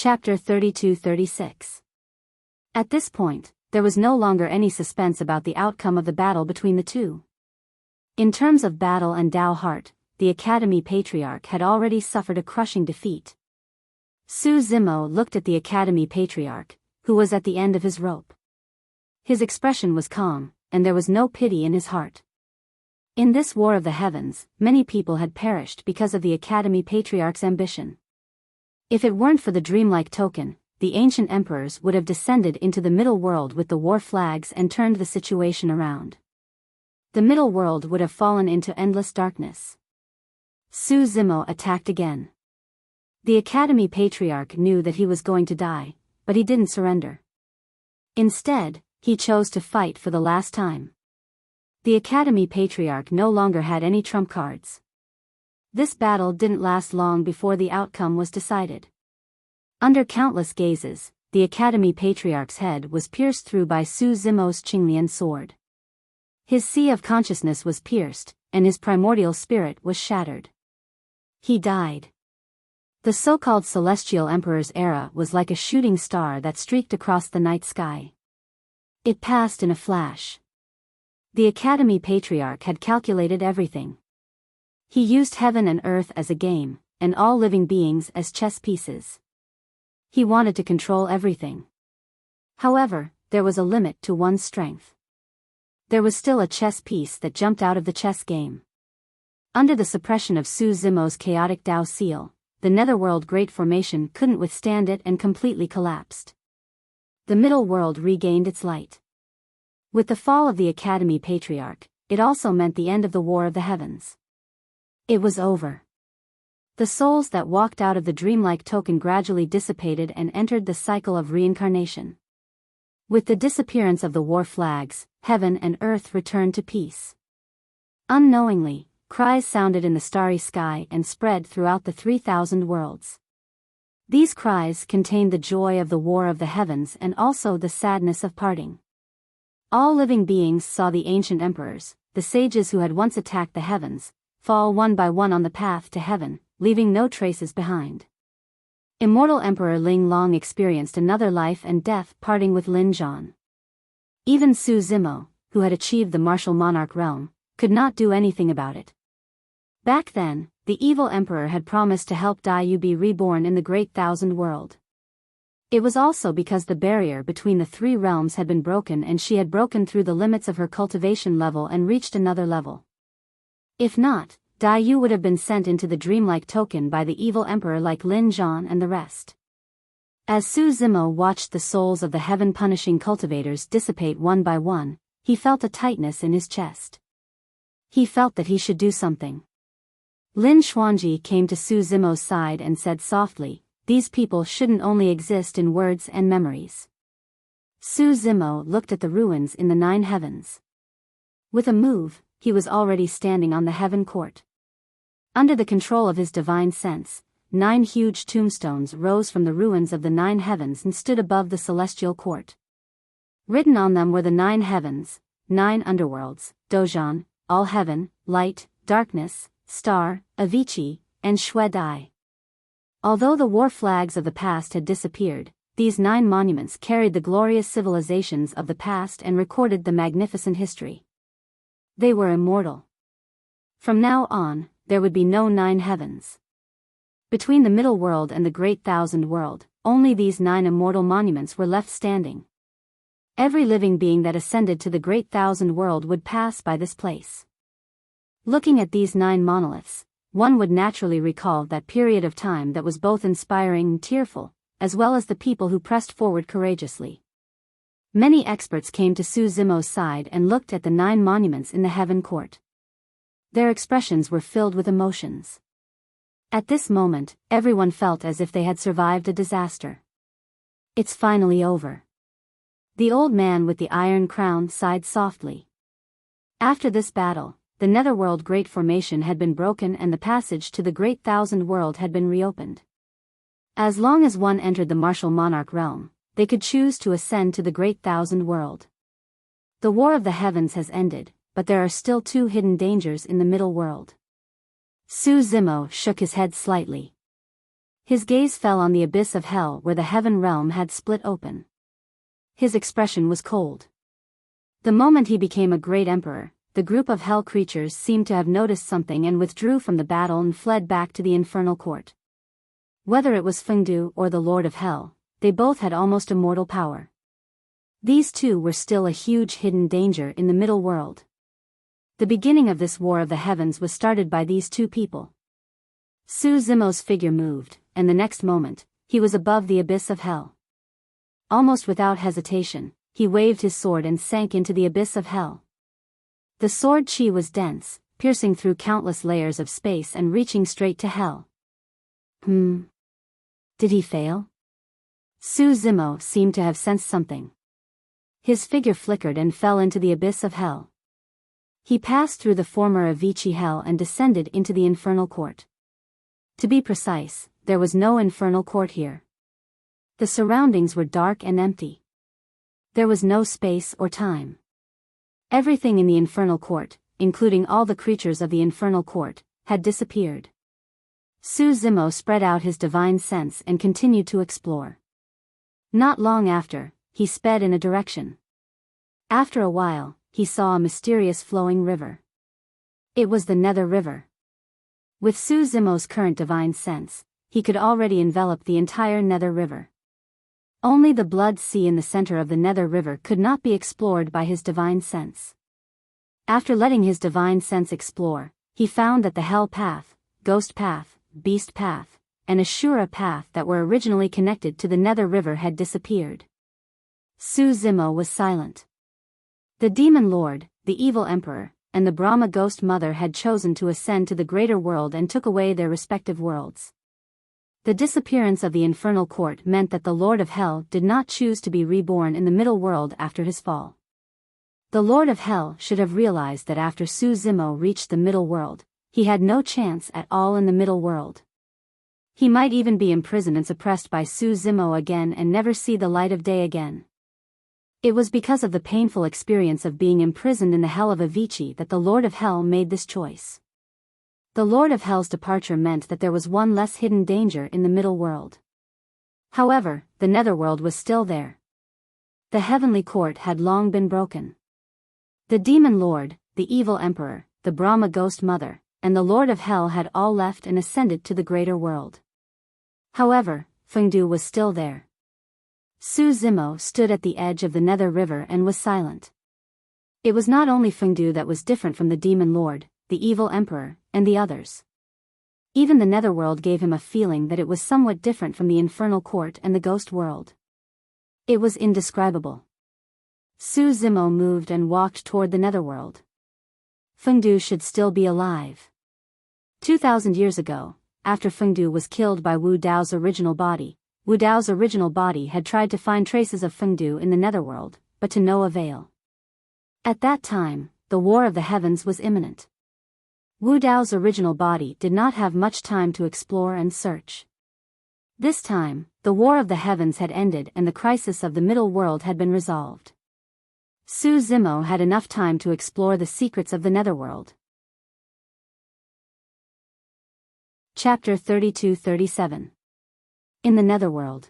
Chapter 32-36. At this point, there was no longer any suspense about the outcome of the battle between the two. In terms of battle and Dao heart, the Academy Patriarch had already suffered a crushing defeat. Su Zimo looked at the Academy Patriarch, who was at the end of his rope. His expression was calm, and there was no pity in his heart. In this war of the heavens, many people had perished because of the Academy Patriarch's ambition. If it weren't for the dreamlike token, the ancient emperors would have descended into the middle world with the war flags and turned the situation around. The middle world would have fallen into endless darkness. Su Zimo attacked again. The Academy Patriarch knew that he was going to die, but he didn't surrender. Instead, he chose to fight for the last time. The Academy Patriarch no longer had any trump cards. This battle didn't last long before the outcome was decided. Under countless gazes, the Academy Patriarch's head was pierced through by Su Zimo's Qinglian sword. His sea of consciousness was pierced, and his primordial spirit was shattered. He died. The so-called Celestial Emperor's era was like a shooting star that streaked across the night sky. It passed in a flash. The Academy Patriarch had calculated everything. He used heaven and earth as a game, and all living beings as chess pieces. He wanted to control everything. However, there was a limit to one's strength. There was still a chess piece that jumped out of the chess game. Under the suppression of Su Zimo's chaotic Dao seal, the Netherworld Great Formation couldn't withstand it and completely collapsed. The middle world regained its light. With the fall of the Academy Patriarch, it also meant the end of the War of the Heavens. It was over. The souls that walked out of the dreamlike token gradually dissipated and entered the cycle of reincarnation. With the disappearance of the war flags, heaven and earth returned to peace. Unknowingly, cries sounded in the starry sky and spread throughout the 3,000 worlds. These cries contained the joy of the War of the Heavens and also the sadness of parting. All living beings saw the ancient emperors, the sages who had once attacked the heavens, fall one by one on the path to heaven, leaving no traces behind. Immortal Emperor Ling Long experienced another life and death parting with Lin Zhan. Even Su Zimo, who had achieved the martial monarch realm, could not do anything about it. Back then, the evil emperor had promised to help Dai Yu be reborn in the Great Thousand World. It was also because the barrier between the three realms had been broken and she had broken through the limits of her cultivation level and reached another level. If not, Dai Yu would have been sent into the dreamlike token by the evil emperor like Lin Zhan and the rest. As Su Zimo watched the souls of the heaven-punishing cultivators dissipate one by one, he felt a tightness in his chest. He felt that he should do something. Lin Xuanji came to Su Zimo's side and said softly, "These people shouldn't only exist in words and memories." Su Zimo looked at the ruins in the 9 heavens. With a move, he was already standing on the heaven court. Under the control of his divine sense, 9 huge tombstones rose from the ruins of the 9 heavens and stood above the celestial court. Written on them were the 9 heavens, 9 underworlds, Dozhan, all heaven, light, darkness, star, Avicii, and Shui Dai. Although the war flags of the past had disappeared, these 9 monuments carried the glorious civilizations of the past and recorded the magnificent history. They were immortal. From now on, there would be no 9 heavens. Between the middle world and the Great Thousand World, only these 9 immortal monuments were left standing. Every living being that ascended to the Great Thousand World would pass by this place. Looking at these 9 monoliths, one would naturally recall that period of time that was both inspiring and tearful, as well as the people who pressed forward courageously. Many experts came to Su Zimo's side and looked at the 9 monuments in the heaven court. Their expressions were filled with emotions. At this moment, everyone felt as if they had survived a disaster. It's finally over. The old man with the iron crown sighed softly. After this battle, the Netherworld Great Formation had been broken and the passage to the Great Thousand World had been reopened. As long as one entered the martial monarch realm, they could choose to ascend to the Great Thousand World. The War of the Heavens has ended, but there are still 2 hidden dangers in the middle world. Su Zimo shook his head slightly. His gaze fell on the abyss of hell where the heaven realm had split open. His expression was cold. The moment he became a great emperor, the group of hell creatures seemed to have noticed something and withdrew from the battle and fled back to the infernal court. Whether it was Fengdu or the Lord of Hell, they both had almost immortal power. These two were still a huge hidden danger in the middle world. The beginning of this war of the heavens was started by these two people. Su Zimo's figure moved, and the next moment, he was above the abyss of hell. Almost without hesitation, he waved his sword and sank into the abyss of hell. The sword chi was dense, piercing through countless layers of space and reaching straight to hell. Did he fail? Su Zimo seemed to have sensed something. His figure flickered and fell into the abyss of hell. He passed through the former Avicii hell and descended into the infernal court. To be precise, there was no infernal court here. The surroundings were dark and empty. There was no space or time. Everything in the infernal court, including all the creatures of the infernal court, had disappeared. Su Zimo spread out his divine sense and continued to explore. Not long after, he sped in a direction. After a while, he saw a mysterious flowing river. It was the Nether River. With Su Zimo's current divine sense, he could already envelop the entire Nether River. Only the blood sea in the center of the Nether River could not be explored by his divine sense. After letting his divine sense explore, he found that the Hell Path, Ghost Path, Beast Path, and Ashura Path that were originally connected to the Nether River had disappeared. Su Zimo was silent. The Demon Lord, the Evil Emperor, and the Brahma Ghost Mother had chosen to ascend to the greater world and took away their respective worlds. The disappearance of the infernal court meant that the Lord of Hell did not choose to be reborn in the middle world after his fall. The Lord of Hell should have realized that after Su Zimo reached the middle world, he had no chance at all in the middle world. He might even be imprisoned and suppressed by Su Zimo again and never see the light of day again. It was because of the painful experience of being imprisoned in the Hell of Avicii that the Lord of Hell made this choice. The Lord of Hell's departure meant that there was one less hidden danger in the middle world. However, the netherworld was still there. The heavenly court had long been broken. The Demon Lord, the Evil Emperor, the Brahma Ghost Mother, and the Lord of Hell had all left and ascended to the greater world. However, Fengdu was still there. Su Zimo stood at the edge of the Nether River and was silent. It was not only Fengdu that was different from the Demon Lord, the Evil Emperor, and the others. Even the netherworld gave him a feeling that it was somewhat different from the infernal court and the ghost world. It was indescribable. Su Zimo moved and walked toward the netherworld. Fengdu should still be alive. 2,000 years ago, after Fengdu was killed by Wu Dao's original body, Wu Dao's original body had tried to find traces of Fengdu in the netherworld, but to no avail. At that time, the War of the Heavens was imminent. Wu Dao's original body did not have much time to explore and search. This time, the War of the Heavens had ended and the crisis of the middle world had been resolved. Su Zimo had enough time to explore the secrets of the netherworld. Chapter 32-37. In the Netherworld.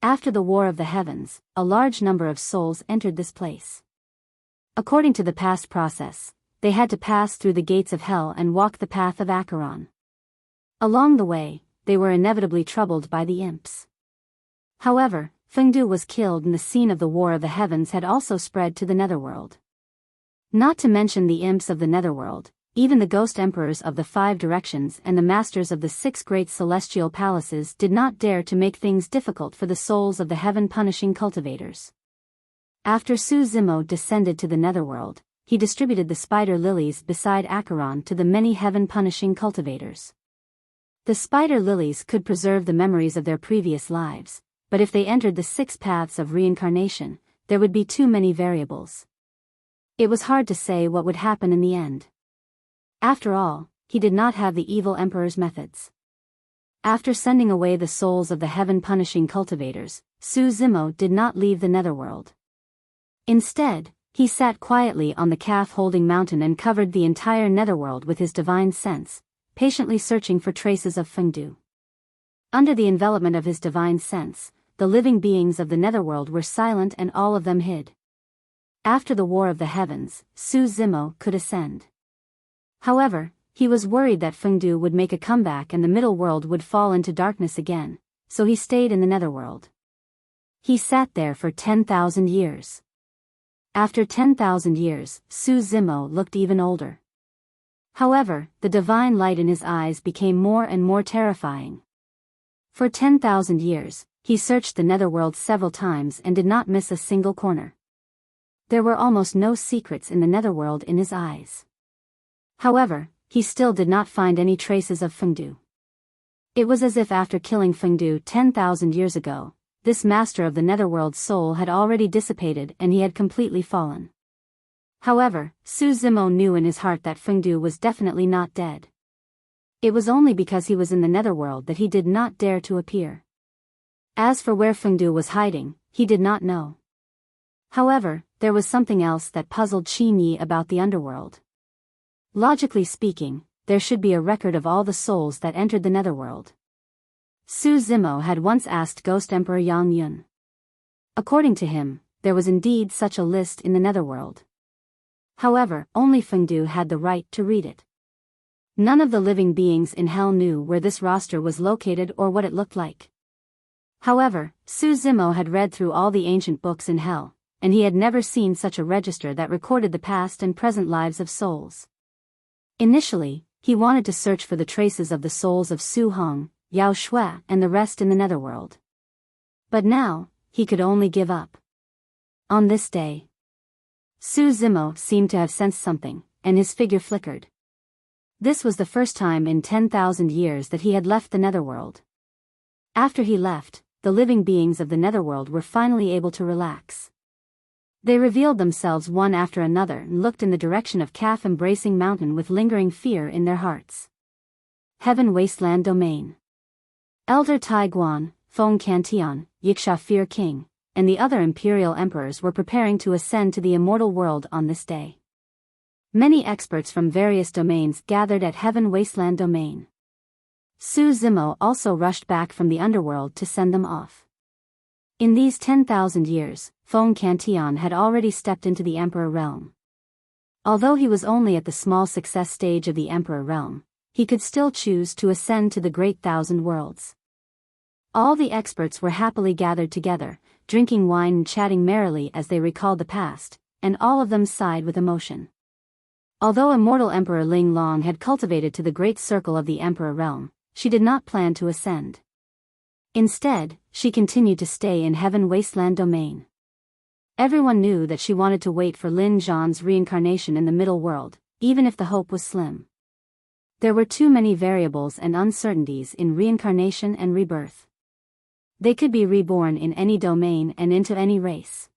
After the War of the Heavens, a large number of souls entered this place. According to the past process, they had to pass through the gates of hell and walk the path of Acheron. Along the way, they were inevitably troubled by the imps. However, Fengdu was killed and the scene of the War of the Heavens had also spread to the netherworld. Not to mention the imps of the netherworld, even the ghost emperors of the 5 directions and the masters of the 6 great celestial palaces did not dare to make things difficult for the souls of the heaven-punishing cultivators. After Su Zimo descended to the netherworld, he distributed the spider lilies beside Acheron to the many heaven-punishing cultivators. The spider lilies could preserve the memories of their previous lives, but if they entered the 6 paths of reincarnation, there would be too many variables. It was hard to say what would happen in the end. After all, he did not have the evil emperor's methods. After sending away the souls of the heaven-punishing cultivators, Su Zimo did not leave the netherworld. Instead, he sat quietly on the calf-holding mountain and covered the entire netherworld with his divine sense, patiently searching for traces of Fengdu. Under the envelopment of his divine sense, the living beings of the netherworld were silent and all of them hid. After the War of the Heavens, Su Zimo could ascend. However, he was worried that Fengdu would make a comeback and the middle world would fall into darkness again, so he stayed in the netherworld. He sat there for 10,000 years. After 10,000 years, Su Zimo looked even older. However, the divine light in his eyes became more and more terrifying. For 10,000 years, he searched the netherworld several times and did not miss a single corner. There were almost no secrets in the netherworld in his eyes. However, he still did not find any traces of Fengdu. It was as if after killing Fengdu 10,000 years ago, this master of the netherworld's soul had already dissipated and he had completely fallen. However, Su Zimo knew in his heart that Fengdu was definitely not dead. It was only because he was in the netherworld that he did not dare to appear. As for where Fengdu was hiding, he did not know. However, there was something else that puzzled Qin Yi about the underworld. Logically speaking, there should be a record of all the souls that entered the netherworld. Su Zimo had once asked Ghost Emperor Yang Yun. According to him, there was indeed such a list in the netherworld. However, only Fengdu had the right to read it. None of the living beings in hell knew where this roster was located or what it looked like. However, Su Zimo had read through all the ancient books in hell, and he had never seen such a register that recorded the past and present lives of souls. Initially, he wanted to search for the traces of the souls of Su Hong, Yao Shui, and the rest in the netherworld. But now, he could only give up. On this day, Su Zimo seemed to have sensed something, and his figure flickered. This was the first time in 10,000 years that he had left the netherworld. After he left, the living beings of the netherworld were finally able to relax. They revealed themselves one after another and looked in the direction of calf-embracing mountain with lingering fear in their hearts. Heaven Wasteland Domain. Elder Tai Guan, Feng Cantian, Yiksha Fear King, and the other imperial emperors were preparing to ascend to the immortal world on this day. Many experts from various domains gathered at Heaven Wasteland Domain. Su Zimo also rushed back from the underworld to send them off. In these 10,000 years, Feng Cantian had already stepped into the Emperor realm. Although he was only at the small success stage of the Emperor realm, he could still choose to ascend to the Great Thousand Worlds. All the experts were happily gathered together, drinking wine and chatting merrily as they recalled the past, and all of them sighed with emotion. Although immortal Emperor Ling Long had cultivated to the great circle of the Emperor realm, she did not plan to ascend. Instead, she continued to stay in Heaven Wasteland Domain. Everyone knew that she wanted to wait for Lin Zhan's reincarnation in the middle world, even if the hope was slim. There were too many variables and uncertainties in reincarnation and rebirth. They could be reborn in any domain and into any race.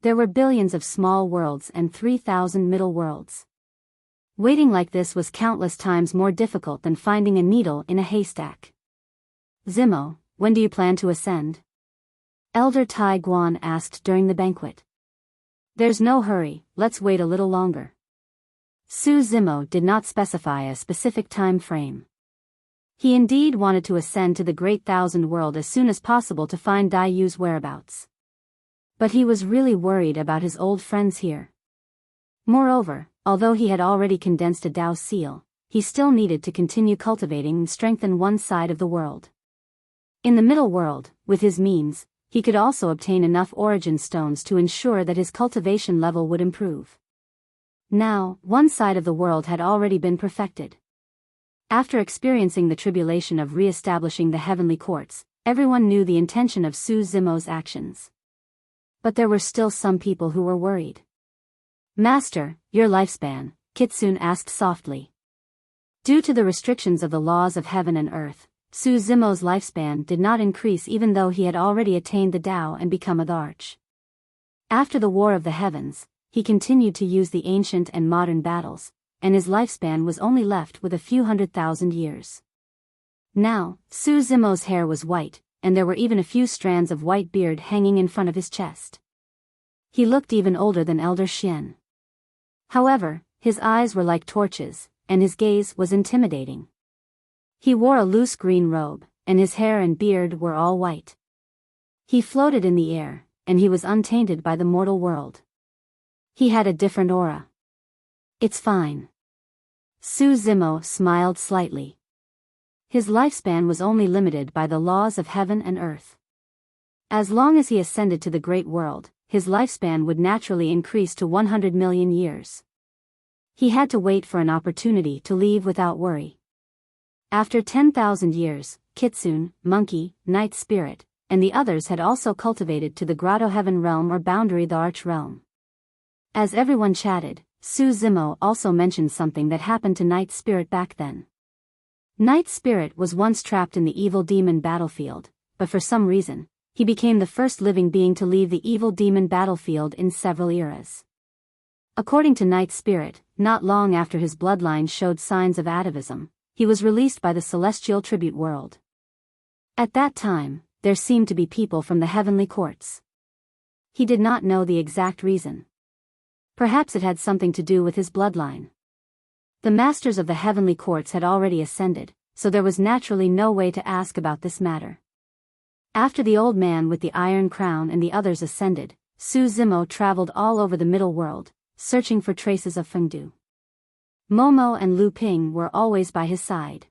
There were billions of small worlds and 3,000 middle worlds. Waiting like this was countless times more difficult than finding a needle in a haystack. Zimo, when do you plan to ascend? Elder Tai Guan asked during the banquet. There's no hurry, let's wait a little longer. Su Zimo did not specify a specific time frame. He indeed wanted to ascend to the Great Thousand World as soon as possible to find Dai Yu's whereabouts. But he was really worried about his old friends here. Moreover, although he had already condensed a Dao seal, he still needed to continue cultivating and strengthen one side of the world. In the middle world, with his means, he could also obtain enough origin stones to ensure that his cultivation level would improve. Now, one side of the world had already been perfected. After experiencing the tribulation of re-establishing the heavenly courts, everyone knew the intention of Su Zimo's actions. But there were still some people who were worried. Master, your lifespan, Kitsune asked softly. Due to the restrictions of the laws of heaven and earth, Su Zimo's lifespan did not increase even though he had already attained the Tao and become a Dharch. After the War of the Heavens, he continued to use the ancient and modern battles, and his lifespan was only left with a few 100,000 years. Now, Su Zimo's hair was white, and there were even a few strands of white beard hanging in front of his chest. He looked even older than Elder Xian. However, his eyes were like torches, and his gaze was intimidating. He wore a loose green robe, and his hair and beard were all white. He floated in the air, and he was untainted by the mortal world. He had a different aura. It's fine. Su Zimo smiled slightly. His lifespan was only limited by the laws of heaven and earth. As long as he ascended to the great world, his lifespan would naturally increase to 100 million years. He had to wait for an opportunity to leave without worry. After 10,000 years, Kitsune, Monkey, Night Spirit, and the others had also cultivated to the Grotto Heaven realm or boundary the Arch realm. As everyone chatted, Su Zimo also mentioned something that happened to Night Spirit back then. Night Spirit was once trapped in the evil demon battlefield, but for some reason, he became the first living being to leave the evil demon battlefield in several eras. According to Night Spirit, not long after his bloodline showed signs of atavism, he was released by the celestial tribute world. At that time, there seemed to be people from the heavenly courts. He did not know the exact reason. Perhaps it had something to do with his bloodline. The masters of the heavenly courts had already ascended, so there was naturally no way to ask about this matter. After the old man with the iron crown and the others ascended, Su Zimo traveled all over the middle world, searching for traces of Fengdu. Momo and Lu Ping were always by his side.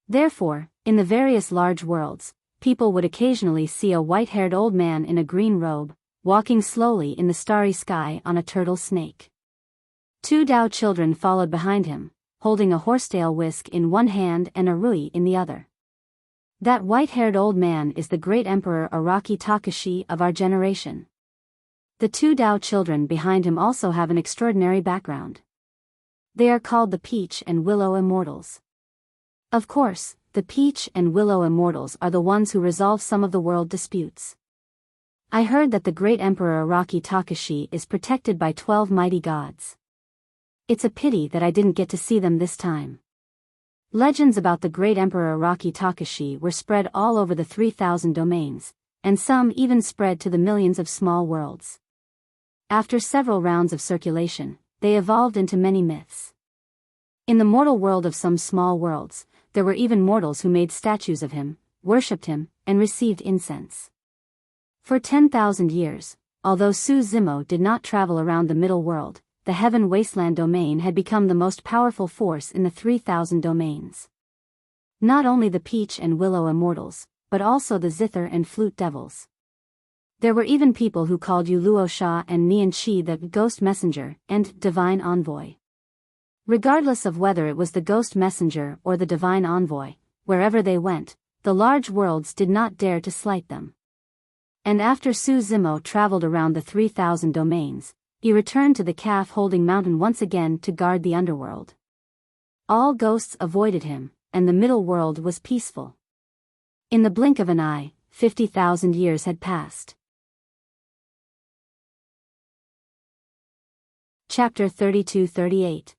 Therefore, in the various large worlds, people would occasionally see a white-haired old man in a green robe, walking slowly in the starry sky on a turtle snake. Two Dao children followed behind him, holding a horsetail whisk in one hand and a rui in the other. That white-haired old man is the great Emperor Araki Takashi of our generation. The two Dao children behind him also have an extraordinary background. They are called the Peach and Willow Immortals. Of course, the Peach and Willow Immortals are the ones who resolve some of the world disputes. I heard that the great Emperor Araki Takashi is protected by 12 mighty gods. It's a pity that I didn't get to see them this time. Legends about the great Emperor Araki Takashi were spread all over the 3,000 domains, and some even spread to the millions of small worlds. After several rounds of circulation, they evolved into many myths. In the mortal world of some small worlds, there were even mortals who made statues of him, worshipped him, and received incense. For 10,000 years, although Su Zimo did not travel around the middle world, the Heaven Wasteland domain had become the most powerful force in the 3,000 domains. Not only the Peach and Willow Immortals, but also the Zither and Flute Devils. There were even people who called Yu Luo Sha and Nian Chi the Ghost Messenger and Divine Envoy. Regardless of whether it was the Ghost Messenger or the Divine Envoy, wherever they went, the large worlds did not dare to slight them. And after Su Zimo traveled around the 3,000 domains, he returned to the calf-holding mountain once again to guard the underworld. All ghosts avoided him, and the middle world was peaceful. In the blink of an eye, 50,000 years had passed. Chapter 32-38.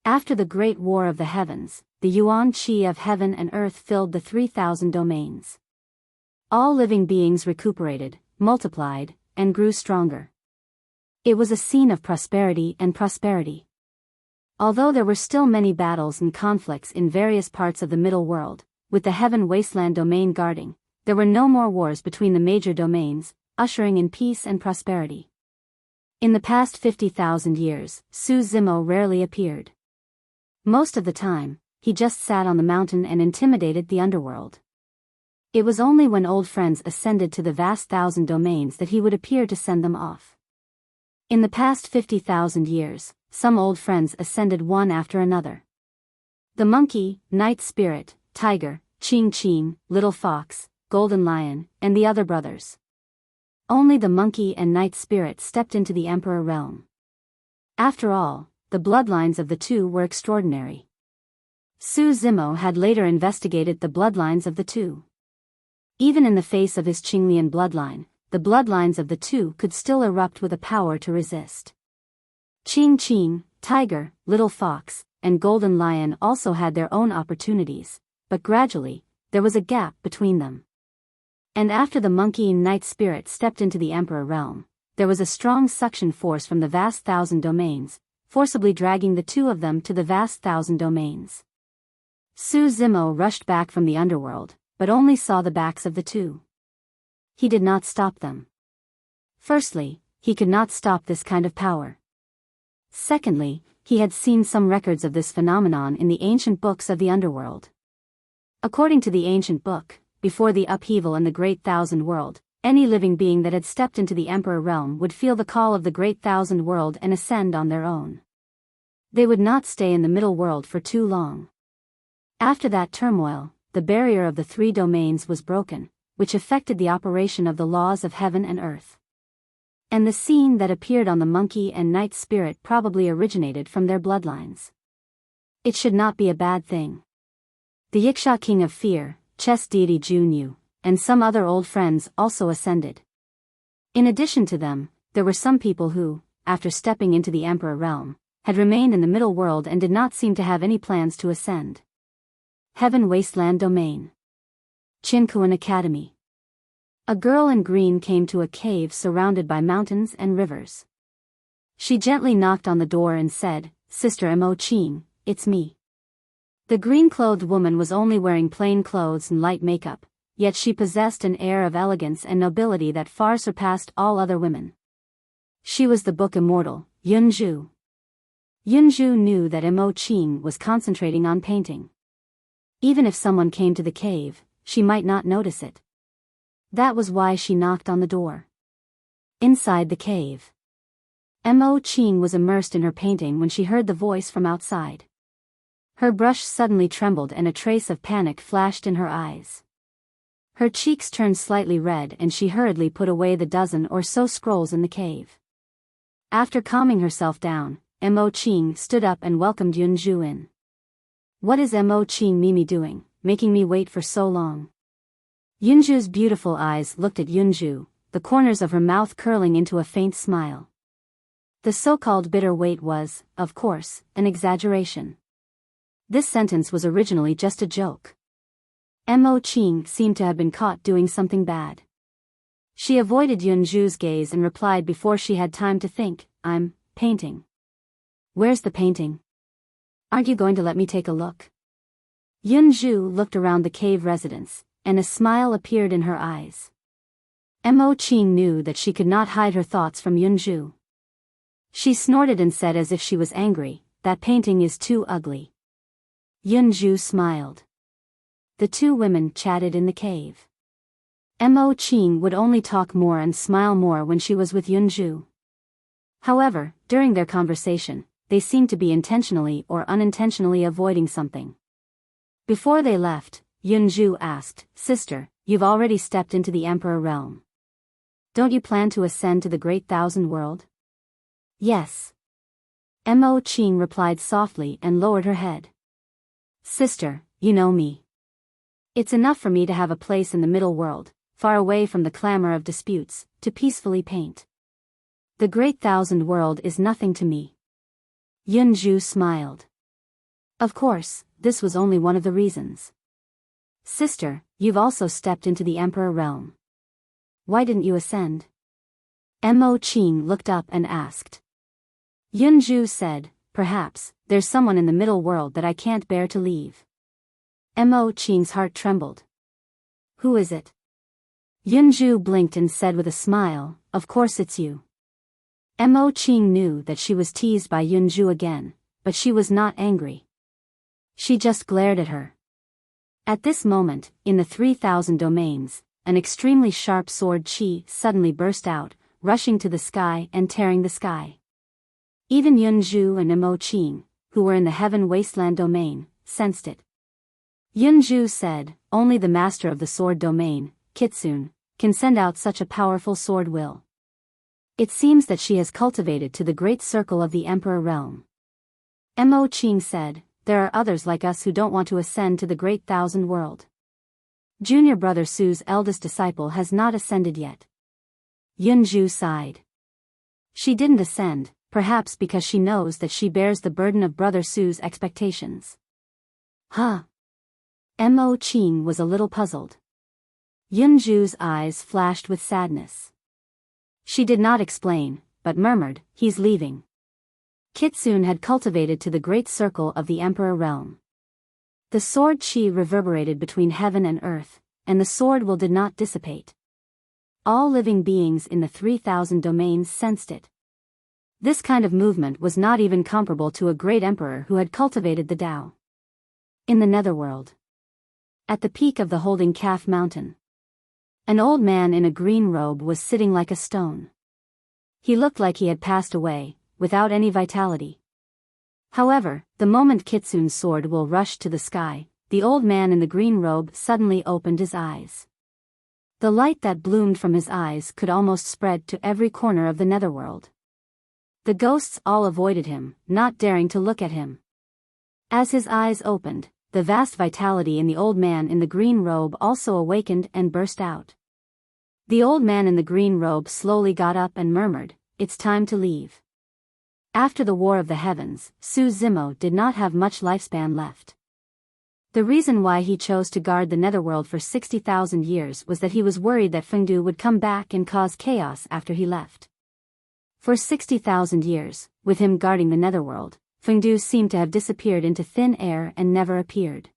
After the Great War of the Heavens, the Yuan Qi of heaven and earth filled the 3,000 domains. All living beings recuperated, multiplied, and grew stronger. It was a scene of prosperity and prosperity. Although there were still many battles and conflicts in various parts of the middle world, with the Heaven Wasteland domain guarding, there were no more wars between the major domains, ushering in peace and prosperity. In the past 50,000 years, Su Zimo rarely appeared. Most of the time, he just sat on the mountain and intimidated the underworld. It was only when old friends ascended to the vast 1,000 domains that he would appear to send them off. In the past 50,000 years, some old friends ascended one after another. The monkey, Night Spirit, Tiger, Ching Ching, Little Fox, Golden Lion, and the other brothers. Only the monkey and Night Spirit stepped into the Emperor realm. After all, the bloodlines of the two were extraordinary. Su Zimo had later investigated the bloodlines of the two. Even in the face of his Qinglian bloodline, the bloodlines of the two could still erupt with a power to resist. Ching Ching, Tiger, Little Fox, and Golden Lion also had their own opportunities, but gradually, there was a gap between them. And after the monkey and Night Spirit stepped into the Emperor realm, there was a strong suction force from the vast 1,000 domains, forcibly dragging the two of them to the vast 1,000 domains. Su Zimo rushed back from the underworld, but only saw the backs of the two. He did not stop them. Firstly, he could not stop this kind of power. Secondly, he had seen some records of this phenomenon in the ancient books of the underworld. According to the ancient book, before the upheaval in the Great Thousand World, any living being that had stepped into the Emperor realm would feel the call of the Great Thousand World and ascend on their own. They would not stay in the middle world for too long. After that turmoil, the barrier of the three domains was broken, which affected the operation of the laws of heaven and earth. And the scene that appeared on the monkey and night spirit probably originated from their bloodlines. It should not be a bad thing. The Yiksha king of fear, chess deity Junyu, and some other old friends also ascended. In addition to them, there were some people who, after stepping into the Emperor realm, had remained in the middle world and did not seem to have any plans to ascend. Heaven Wasteland Domain. Chinkuan Academy. A girl in green came to a cave surrounded by mountains and rivers. She gently knocked on the door and said, "Sister Mo Chin, it's me." The green-clothed woman was only wearing plain clothes and light makeup, yet she possessed an air of elegance and nobility that far surpassed all other women. She was the book immortal, Yunju. Yunju knew that Mo Chin was concentrating on painting. Even if someone came to the cave, she might not notice it. That was why she knocked on the door. Inside the cave, Mo Chin was immersed in her painting when she heard the voice from outside. Her brush suddenly trembled and a trace of panic flashed in her eyes. Her cheeks turned slightly red and she hurriedly put away the dozen or so scrolls in the cave. After calming herself down, Mo Chin stood up and welcomed Yunju in. "What is Mo Chin Mimi doing, making me wait for so long?" Yunju's beautiful eyes looked at Yunju, the corners of her mouth curling into a faint smile. The so-called bitter wait was, of course, an exaggeration. This sentence was originally just a joke. Mo Chin seemed to have been caught doing something bad. She avoided Yunju's gaze and replied before she had time to think, "I'm painting." "Where's the painting? Aren't you going to let me take a look?" Yunju looked around the cave residence, and a smile appeared in her eyes. Mo Chin knew that she could not hide her thoughts from Yunju. She snorted and said as if she was angry, "That painting is too ugly." Yunju smiled. The two women chatted in the cave. Mo Chin would only talk more and smile more when she was with Yunju. However, during their conversation, they seemed to be intentionally or unintentionally avoiding something. Before they left, Yunju asked, "Sister, you've already stepped into the Emperor realm. Don't you plan to ascend to the Great Thousand World?" "Yes." Mo Chin replied softly and lowered her head. "Sister, you know me. It's enough for me to have a place in the middle world, far away from the clamor of disputes, to peacefully paint. The Great Thousand World is nothing to me." Yunju smiled. Of course, this was only one of the reasons. "Sister, you've also stepped into the Emperor realm. Why didn't you ascend?" Mo Chin looked up and asked. Yunju said, "Perhaps, there's someone in the middle world that I can't bear to leave." Mo Chin's heart trembled. "Who is it?" Yunju blinked and said with a smile, "Of course it's you." Mo Chin knew that she was teased by Yunju again, but she was not angry. She just glared at her. At this moment, in the 3,000 domains, an extremely sharp sword chi suddenly burst out, rushing to the sky and tearing the sky. Even Yunju and Mo Chin, who were in the Heaven Wasteland domain, sensed it. Yunju said, "Only the master of the sword domain, Kitsune, can send out such a powerful sword will. It seems that she has cultivated to the great circle of the Emperor realm." Mo Chin said, "There are others like us who don't want to ascend to the Great Thousand World. Junior brother Su's eldest disciple has not ascended yet." Yunju sighed. She didn't ascend, perhaps because she knows that she bears the burden of brother Su's expectations. Huh? Mo Chin was a little puzzled. Yunju's eyes flashed with sadness. She did not explain, but murmured, "He's leaving." Kitsune had cultivated to the great circle of the Emperor realm. The sword chi reverberated between heaven and earth, and the sword will did not dissipate. All living beings in the 3,000 domains sensed it. This kind of movement was not even comparable to a great emperor who had cultivated the Tao. In the netherworld. At the peak of the Holding Calf Mountain. An old man in a green robe was sitting like a stone. He looked like he had passed away, without any vitality. However, the moment Kitsune's sword will rushed to the sky, the old man in the green robe suddenly opened his eyes. The light that bloomed from his eyes could almost spread to every corner of the netherworld. The ghosts all avoided him, not daring to look at him. As his eyes opened, the vast vitality in the old man in the green robe also awakened and burst out. The old man in the green robe slowly got up and murmured, "It's time to leave." After the War of the Heavens, Su Zimo did not have much lifespan left. The reason why he chose to guard the netherworld for 60,000 years was that he was worried that Fengdu would come back and cause chaos after he left. For 60,000 years, with him guarding the netherworld, Fengdu seemed to have disappeared into thin air and never appeared.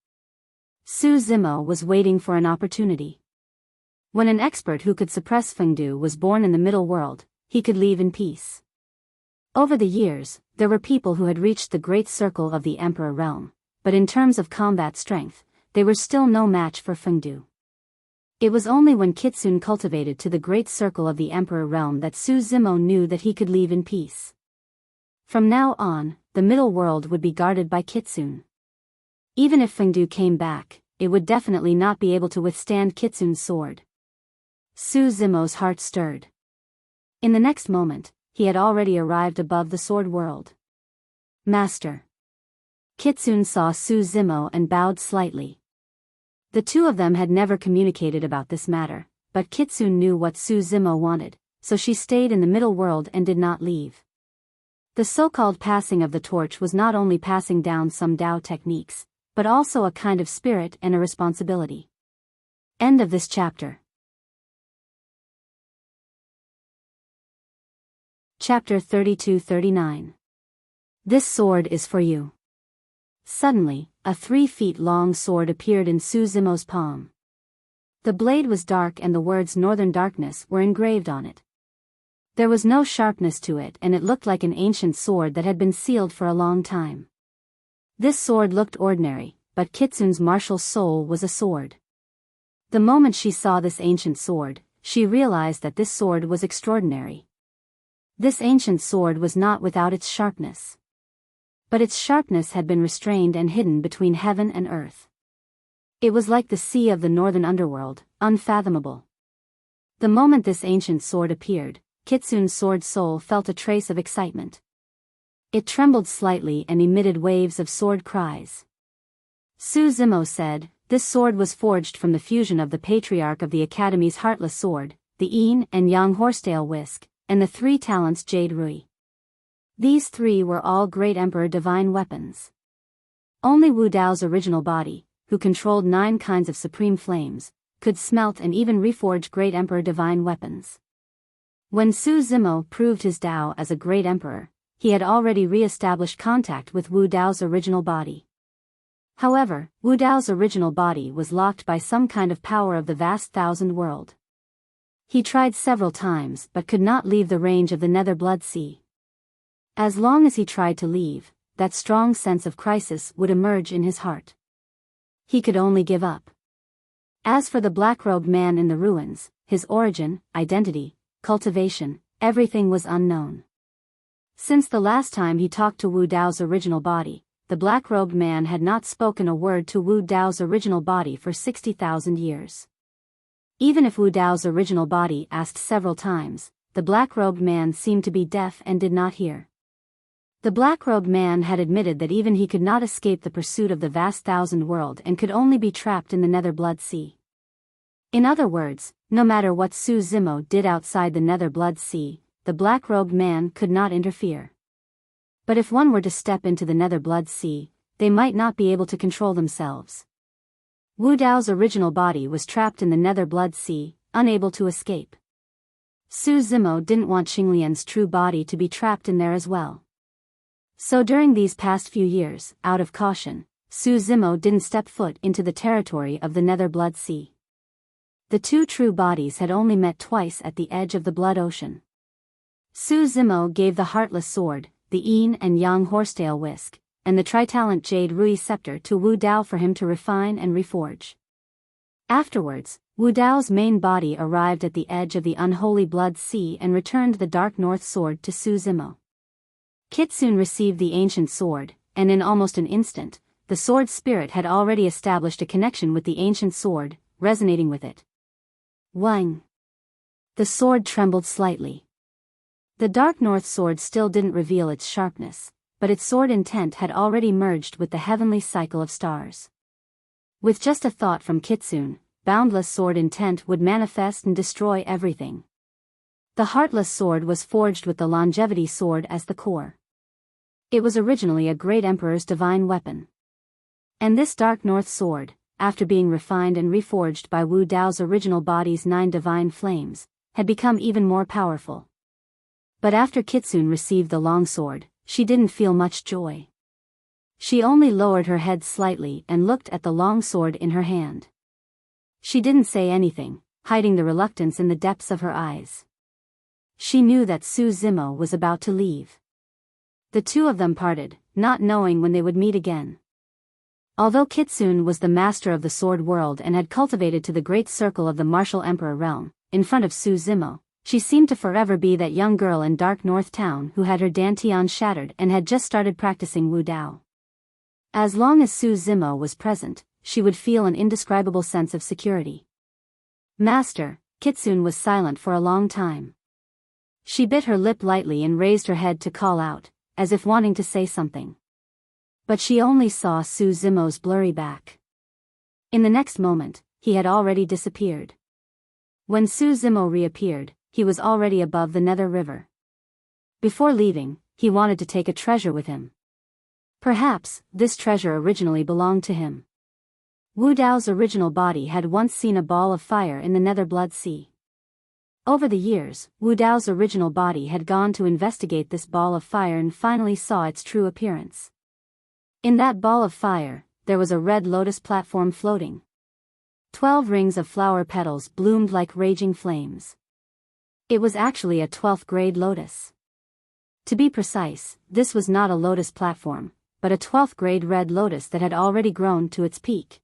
Su Zimo was waiting for an opportunity. When an expert who could suppress Fengdu was born in the middle world, he could leave in peace. Over the years, there were people who had reached the great circle of the Emperor realm, but in terms of combat strength, they were still no match for Fengdu. It was only when Kitsune cultivated to the great circle of the Emperor realm that Su Zimo knew that he could leave in peace. From now on, the middle world would be guarded by Kitsune. Even if Fengdu came back, it would definitely not be able to withstand Kitsune's sword. Su Zimo's heart stirred. In the next moment, he had already arrived above the sword world. "Master." Kitsune saw Su Zimo and bowed slightly. The two of them had never communicated about this matter, but Kitsune knew what Su Zimo wanted, so she stayed in the middle world and did not leave. The so-called passing of the torch was not only passing down some Tao techniques, but also a kind of spirit and a responsibility. End of this chapter. Chapter 32-39. This sword is for you. Suddenly, a 3-feet-long sword appeared in Su Zimo's palm. The blade was dark and the words Northern Darkness were engraved on it. There was no sharpness to it and it looked like an ancient sword that had been sealed for a long time. This sword looked ordinary, but Kitsune's martial soul was a sword. The moment she saw this ancient sword, she realized that this sword was extraordinary. This ancient sword was not without its sharpness. But its sharpness had been restrained and hidden between heaven and earth. It was like the sea of the northern underworld, unfathomable. The moment this ancient sword appeared, Kitsune's sword soul felt a trace of excitement. It trembled slightly and emitted waves of sword cries. Su Zimo said, "This sword was forged from the fusion of the patriarch of the Academy's heartless sword, the Yin and Yang horsetail whisk, and the 3 talents Jade Rui. These 3 were all Great Emperor divine weapons. Only Wu Dao's original body, who controlled 9 kinds of supreme flames, could smelt and even reforge Great Emperor divine weapons. When Su Zimo proved his Dao as a Great Emperor, he had already re-established contact with Wu Dao's original body. However, Wu Dao's original body was locked by some kind of power of the vast thousand world. He tried several times but could not leave the range of the Nether Blood Sea. As long as he tried to leave, that strong sense of crisis would emerge in his heart. He could only give up. As for the black-robed man in the ruins, his origin, identity, cultivation, everything was unknown. Since the last time he talked to Wu Dao's original body, the black-robed man had not spoken a word to Wu Dao's original body for 60,000 years. Even if Wu Dao's original body asked several times, the black-robed man seemed to be deaf and did not hear. The black-robed man had admitted that even he could not escape the pursuit of the vast thousand world and could only be trapped in the Nether Blood Sea. In other words, no matter what Su Zimo did outside the Nether Blood Sea, the black-robed man could not interfere. But if one were to step into the Nether Blood Sea, they might not be able to control themselves. Wu Dao's original body was trapped in the Nether Blood Sea, unable to escape. Su Zimo didn't want Xinglian's true body to be trapped in there as well. So during these past few years, out of caution, Su Zimo didn't step foot into the territory of the Nether Blood Sea. The two true bodies had only met twice at the edge of the blood ocean. Su Zimo gave the heartless sword, the yin and yang horsetail whisk, and the tritalent jade rui scepter to Wu Dao for him to refine and reforge. Afterwards, Wu Dao's main body arrived at the edge of the unholy blood sea and returned the dark north sword to Su Zimo. Kitsune received the ancient sword, and in almost an instant, the sword's spirit had already established a connection with the ancient sword, resonating with it. Wang! The sword trembled slightly. The dark north sword still didn't reveal its sharpness, but its sword intent had already merged with the heavenly cycle of stars. With just a thought from Kitsune, boundless sword intent would manifest and destroy everything. The heartless sword was forged with the longevity sword as the core. It was originally a great emperor's divine weapon. And this dark north sword, after being refined and reforged by Wu Dao's original body's 9 divine flames, had become even more powerful. But after Kitsune received the long sword, she didn't feel much joy. She only lowered her head slightly and looked at the long sword in her hand. She didn't say anything, hiding the reluctance in the depths of her eyes. She knew that Su Zimo was about to leave. The two of them parted, not knowing when they would meet again. Although Kitsune was the master of the sword world and had cultivated to the great circle of the martial emperor realm, in front of Su Zimo, she seemed to forever be that young girl in Dark North Town who had her dantian shattered and had just started practicing Wu Dao. As long as Su Zimo was present, she would feel an indescribable sense of security. Master, Kitsune was silent for a long time. She bit her lip lightly and raised her head to call out, as if wanting to say something. But she only saw Su Zimo's blurry back. In the next moment, he had already disappeared. When Su Zimo reappeared, he was already above the Nether River. Before leaving, he wanted to take a treasure with him. Perhaps, this treasure originally belonged to him. Wu Dao's original body had once seen a ball of fire in the Nether Blood Sea. Over the years, Wu Dao's original body had gone to investigate this ball of fire and finally saw its true appearance. In that ball of fire, there was a red lotus platform floating. 12 rings of flower petals bloomed like raging flames. It was actually a 12th grade lotus. To be precise, this was not a lotus platform, but a 12th grade red lotus that had already grown to its peak.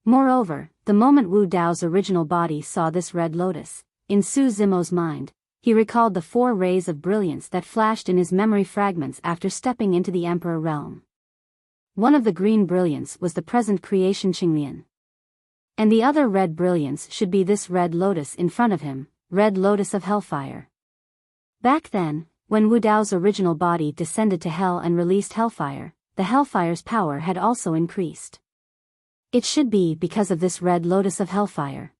Moreover, the moment Wu Dao's original body saw this red lotus, in Su Zimo's mind, he recalled the 4 rays of brilliance that flashed in his memory fragments after stepping into the Emperor realm. One of the green brilliance was the present creation Qinglian. And the other red brilliance should be this red lotus in front of him, red lotus of hellfire. Back then, when Wu Dao's original body descended to hell and released hellfire, the hellfire's power had also increased. It should be because of this red lotus of hellfire.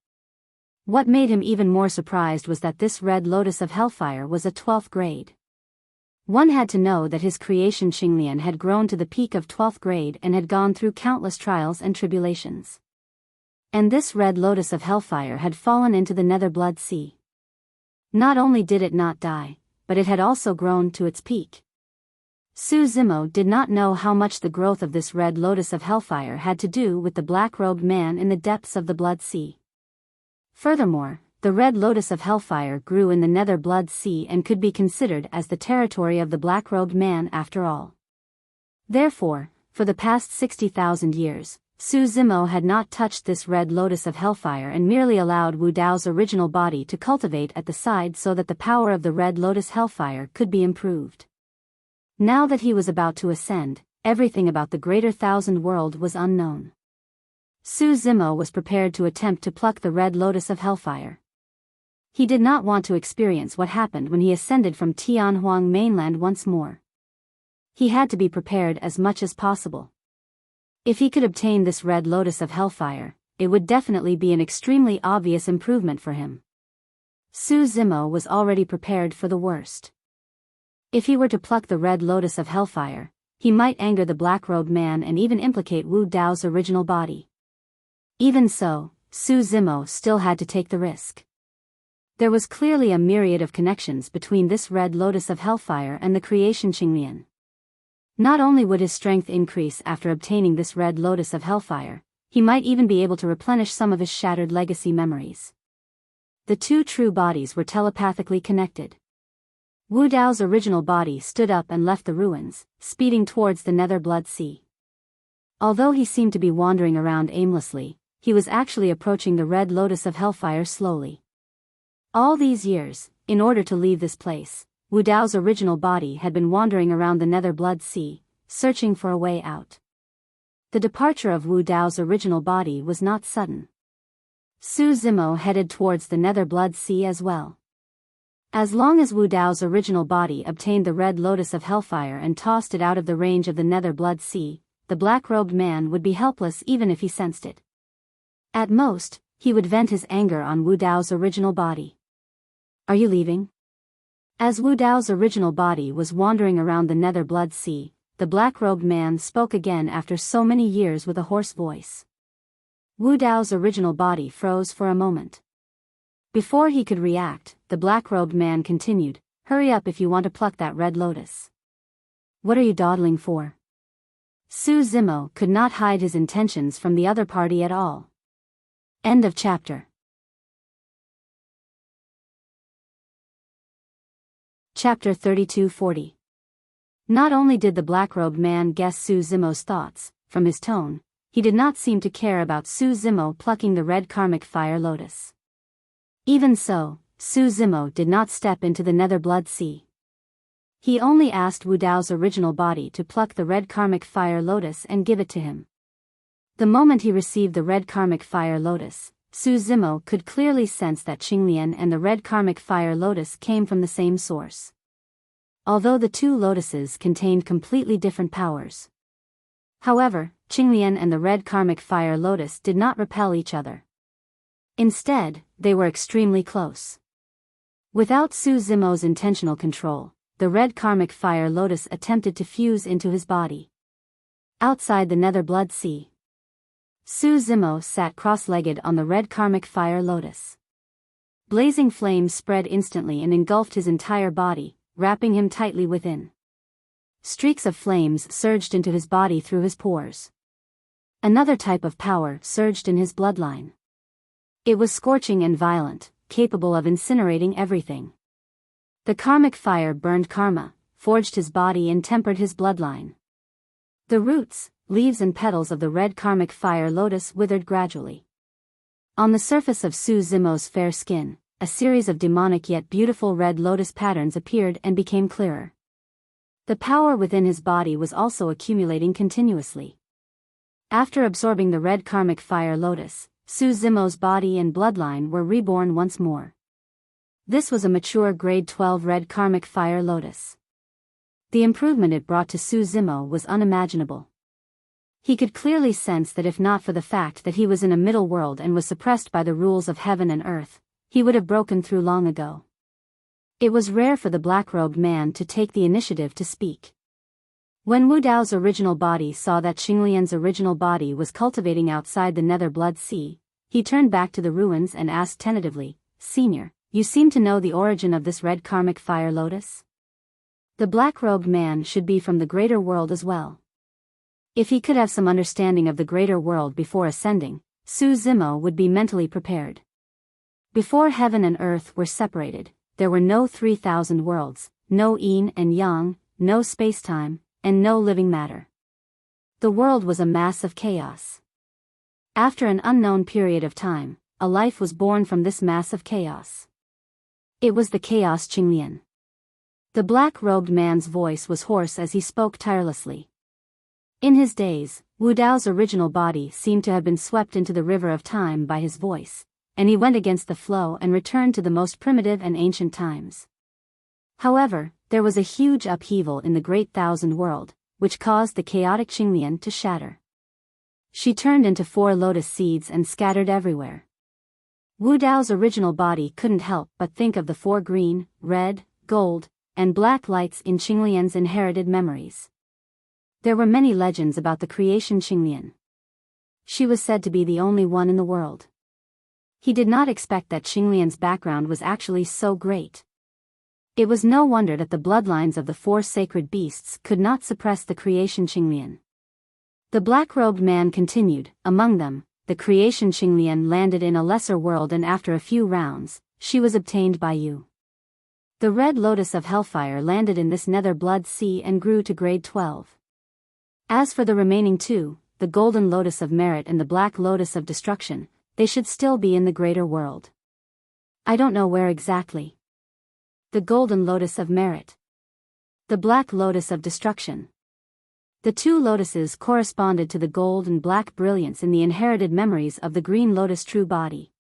What made him even more surprised was that this red lotus of hellfire was a 12th grade. One had to know that his creation Qinglian had grown to the peak of 12th grade and had gone through countless trials and tribulations. And this red lotus of hellfire had fallen into the Nether Blood Sea. Not only did it not die, but it had also grown to its peak. Su Zimo did not know how much the growth of this red lotus of hellfire had to do with the black-robed man in the depths of the Blood Sea. Furthermore, the red lotus of hellfire grew in the Nether Blood Sea and could be considered as the territory of the black-robed man after all. Therefore, for the past 60,000 years, Su Zimo had not touched this red lotus of hellfire and merely allowed Wu Dao's original body to cultivate at the side so that the power of the red lotus hellfire could be improved. Now that he was about to ascend, everything about the greater thousand world was unknown. Su Zimo was prepared to attempt to pluck the red lotus of hellfire. He did not want to experience what happened when he ascended from Tianhuang mainland once more. He had to be prepared as much as possible. If he could obtain this red lotus of hellfire, it would definitely be an extremely obvious improvement for him. Su Zimo was already prepared for the worst. If he were to pluck the red lotus of hellfire, he might anger the black-robed man and even implicate Wu Dao's original body. Even so, Su Zimo still had to take the risk. There was clearly a myriad of connections between this red lotus of hellfire and the creation Qinglian. Not only would his strength increase after obtaining this red lotus of hellfire, he might even be able to replenish some of his shattered legacy memories. The two true bodies were telepathically connected. Wu Dao's original body stood up and left the ruins, speeding towards the Nether Blood Sea. Although he seemed to be wandering around aimlessly, he was actually approaching the Red Lotus of Hellfire slowly. All these years, in order to leave this place, Wu Dao's original body had been wandering around the Nether Blood Sea, searching for a way out. The departure of Wu Dao's original body was not sudden. Su Zimo headed towards the Nether Blood Sea as well. As long as Wu Dao's original body obtained the Red Lotus of Hellfire and tossed it out of the range of the Nether Blood Sea, the black-robed man would be helpless even if he sensed it. At most, he would vent his anger on Wu Dao's original body. "Are you leaving?" As Wu Dao's original body was wandering around the Nether Blood Sea, the black-robed man spoke again after so many years with a hoarse voice. Wu Dao's original body froze for a moment. Before he could react, the black-robed man continued, "Hurry up if you want to pluck that red lotus." "What are you dawdling for?" Su Zimo could not hide his intentions from the other party at all. End of chapter. Chapter 3240. Not only did the black-robed man guess Su Zimo's thoughts, from his tone, he did not seem to care about Su Zimo plucking the red karmic fire lotus. Even so, Su Zimo did not step into the Nether Blood Sea. He only asked Wu Dao's original body to pluck the red karmic fire lotus and give it to him. The moment he received the red karmic fire lotus, Su Zimo could clearly sense that Qinglian and the red karmic fire lotus came from the same source. Although the two lotuses contained completely different powers. However, Qinglian and the red karmic fire lotus did not repel each other. Instead, they were extremely close. Without Su Zimo's intentional control, the red karmic fire lotus attempted to fuse into his body. Outside the Nether Blood Sea, Su Zimo sat cross-legged on the red karmic fire lotus. Blazing flames spread instantly and engulfed his entire body, wrapping him tightly within. Streaks of flames surged into his body through his pores. Another type of power surged in his bloodline. It was scorching and violent, capable of incinerating everything. The karmic fire burned karma, forged his body and tempered his bloodline. The roots, leaves and petals of the red karmic fire lotus withered gradually. On the surface of Su Zimo's fair skin, a series of demonic yet beautiful red lotus patterns appeared and became clearer. The power within his body was also accumulating continuously. After absorbing the red karmic fire lotus, Su Zimo's body and bloodline were reborn once more. This was a mature grade 12 red karmic fire lotus. The improvement it brought to Su Zimo was unimaginable. He could clearly sense that if not for the fact that he was in a middle world and was suppressed by the rules of heaven and earth, he would have broken through long ago. It was rare for the black-robed man to take the initiative to speak. When Wu Dao's original body saw that Qinglian's original body was cultivating outside the Nether Blood Sea, he turned back to the ruins and asked tentatively, "Senior, you seem to know the origin of this red karmic fire lotus?" The black-robed man should be from the greater world as well. If he could have some understanding of the greater world before ascending, Su Zimo would be mentally prepared. Before heaven and earth were separated, there were no 3,000 worlds, no yin and yang, no space-time, and no living matter. The world was a mass of chaos. After an unknown period of time, a life was born from this mass of chaos. It was the Chaos Qinglian. The black-robed man's voice was hoarse as he spoke tirelessly. In his days, Wu Dao's original body seemed to have been swept into the river of time by his voice, and he went against the flow and returned to the most primitive and ancient times. However, there was a huge upheaval in the Great Thousand World, which caused the chaotic Qinglian to shatter. She turned into 4 lotus seeds and scattered everywhere. Wu Dao's original body couldn't help but think of the 4 green, red, gold, and black lights in Qinglian's inherited memories. There were many legends about the creation Qinglian. She was said to be the only one in the world. He did not expect that Qinglian's background was actually so great. It was no wonder that the bloodlines of the 4 sacred beasts could not suppress the creation Qinglian. The black-robed man continued, among them, the creation Qinglian landed in a lesser world, and after a few rounds, she was obtained by you. The red lotus of hellfire landed in this nether blood sea and grew to grade 12. As for the remaining two, the golden lotus of merit and the black lotus of destruction, they should still be in the greater world. I don't know where exactly. The golden lotus of merit. The black lotus of destruction. The two lotuses corresponded to the gold and black brilliance in the inherited memories of the green lotus true body.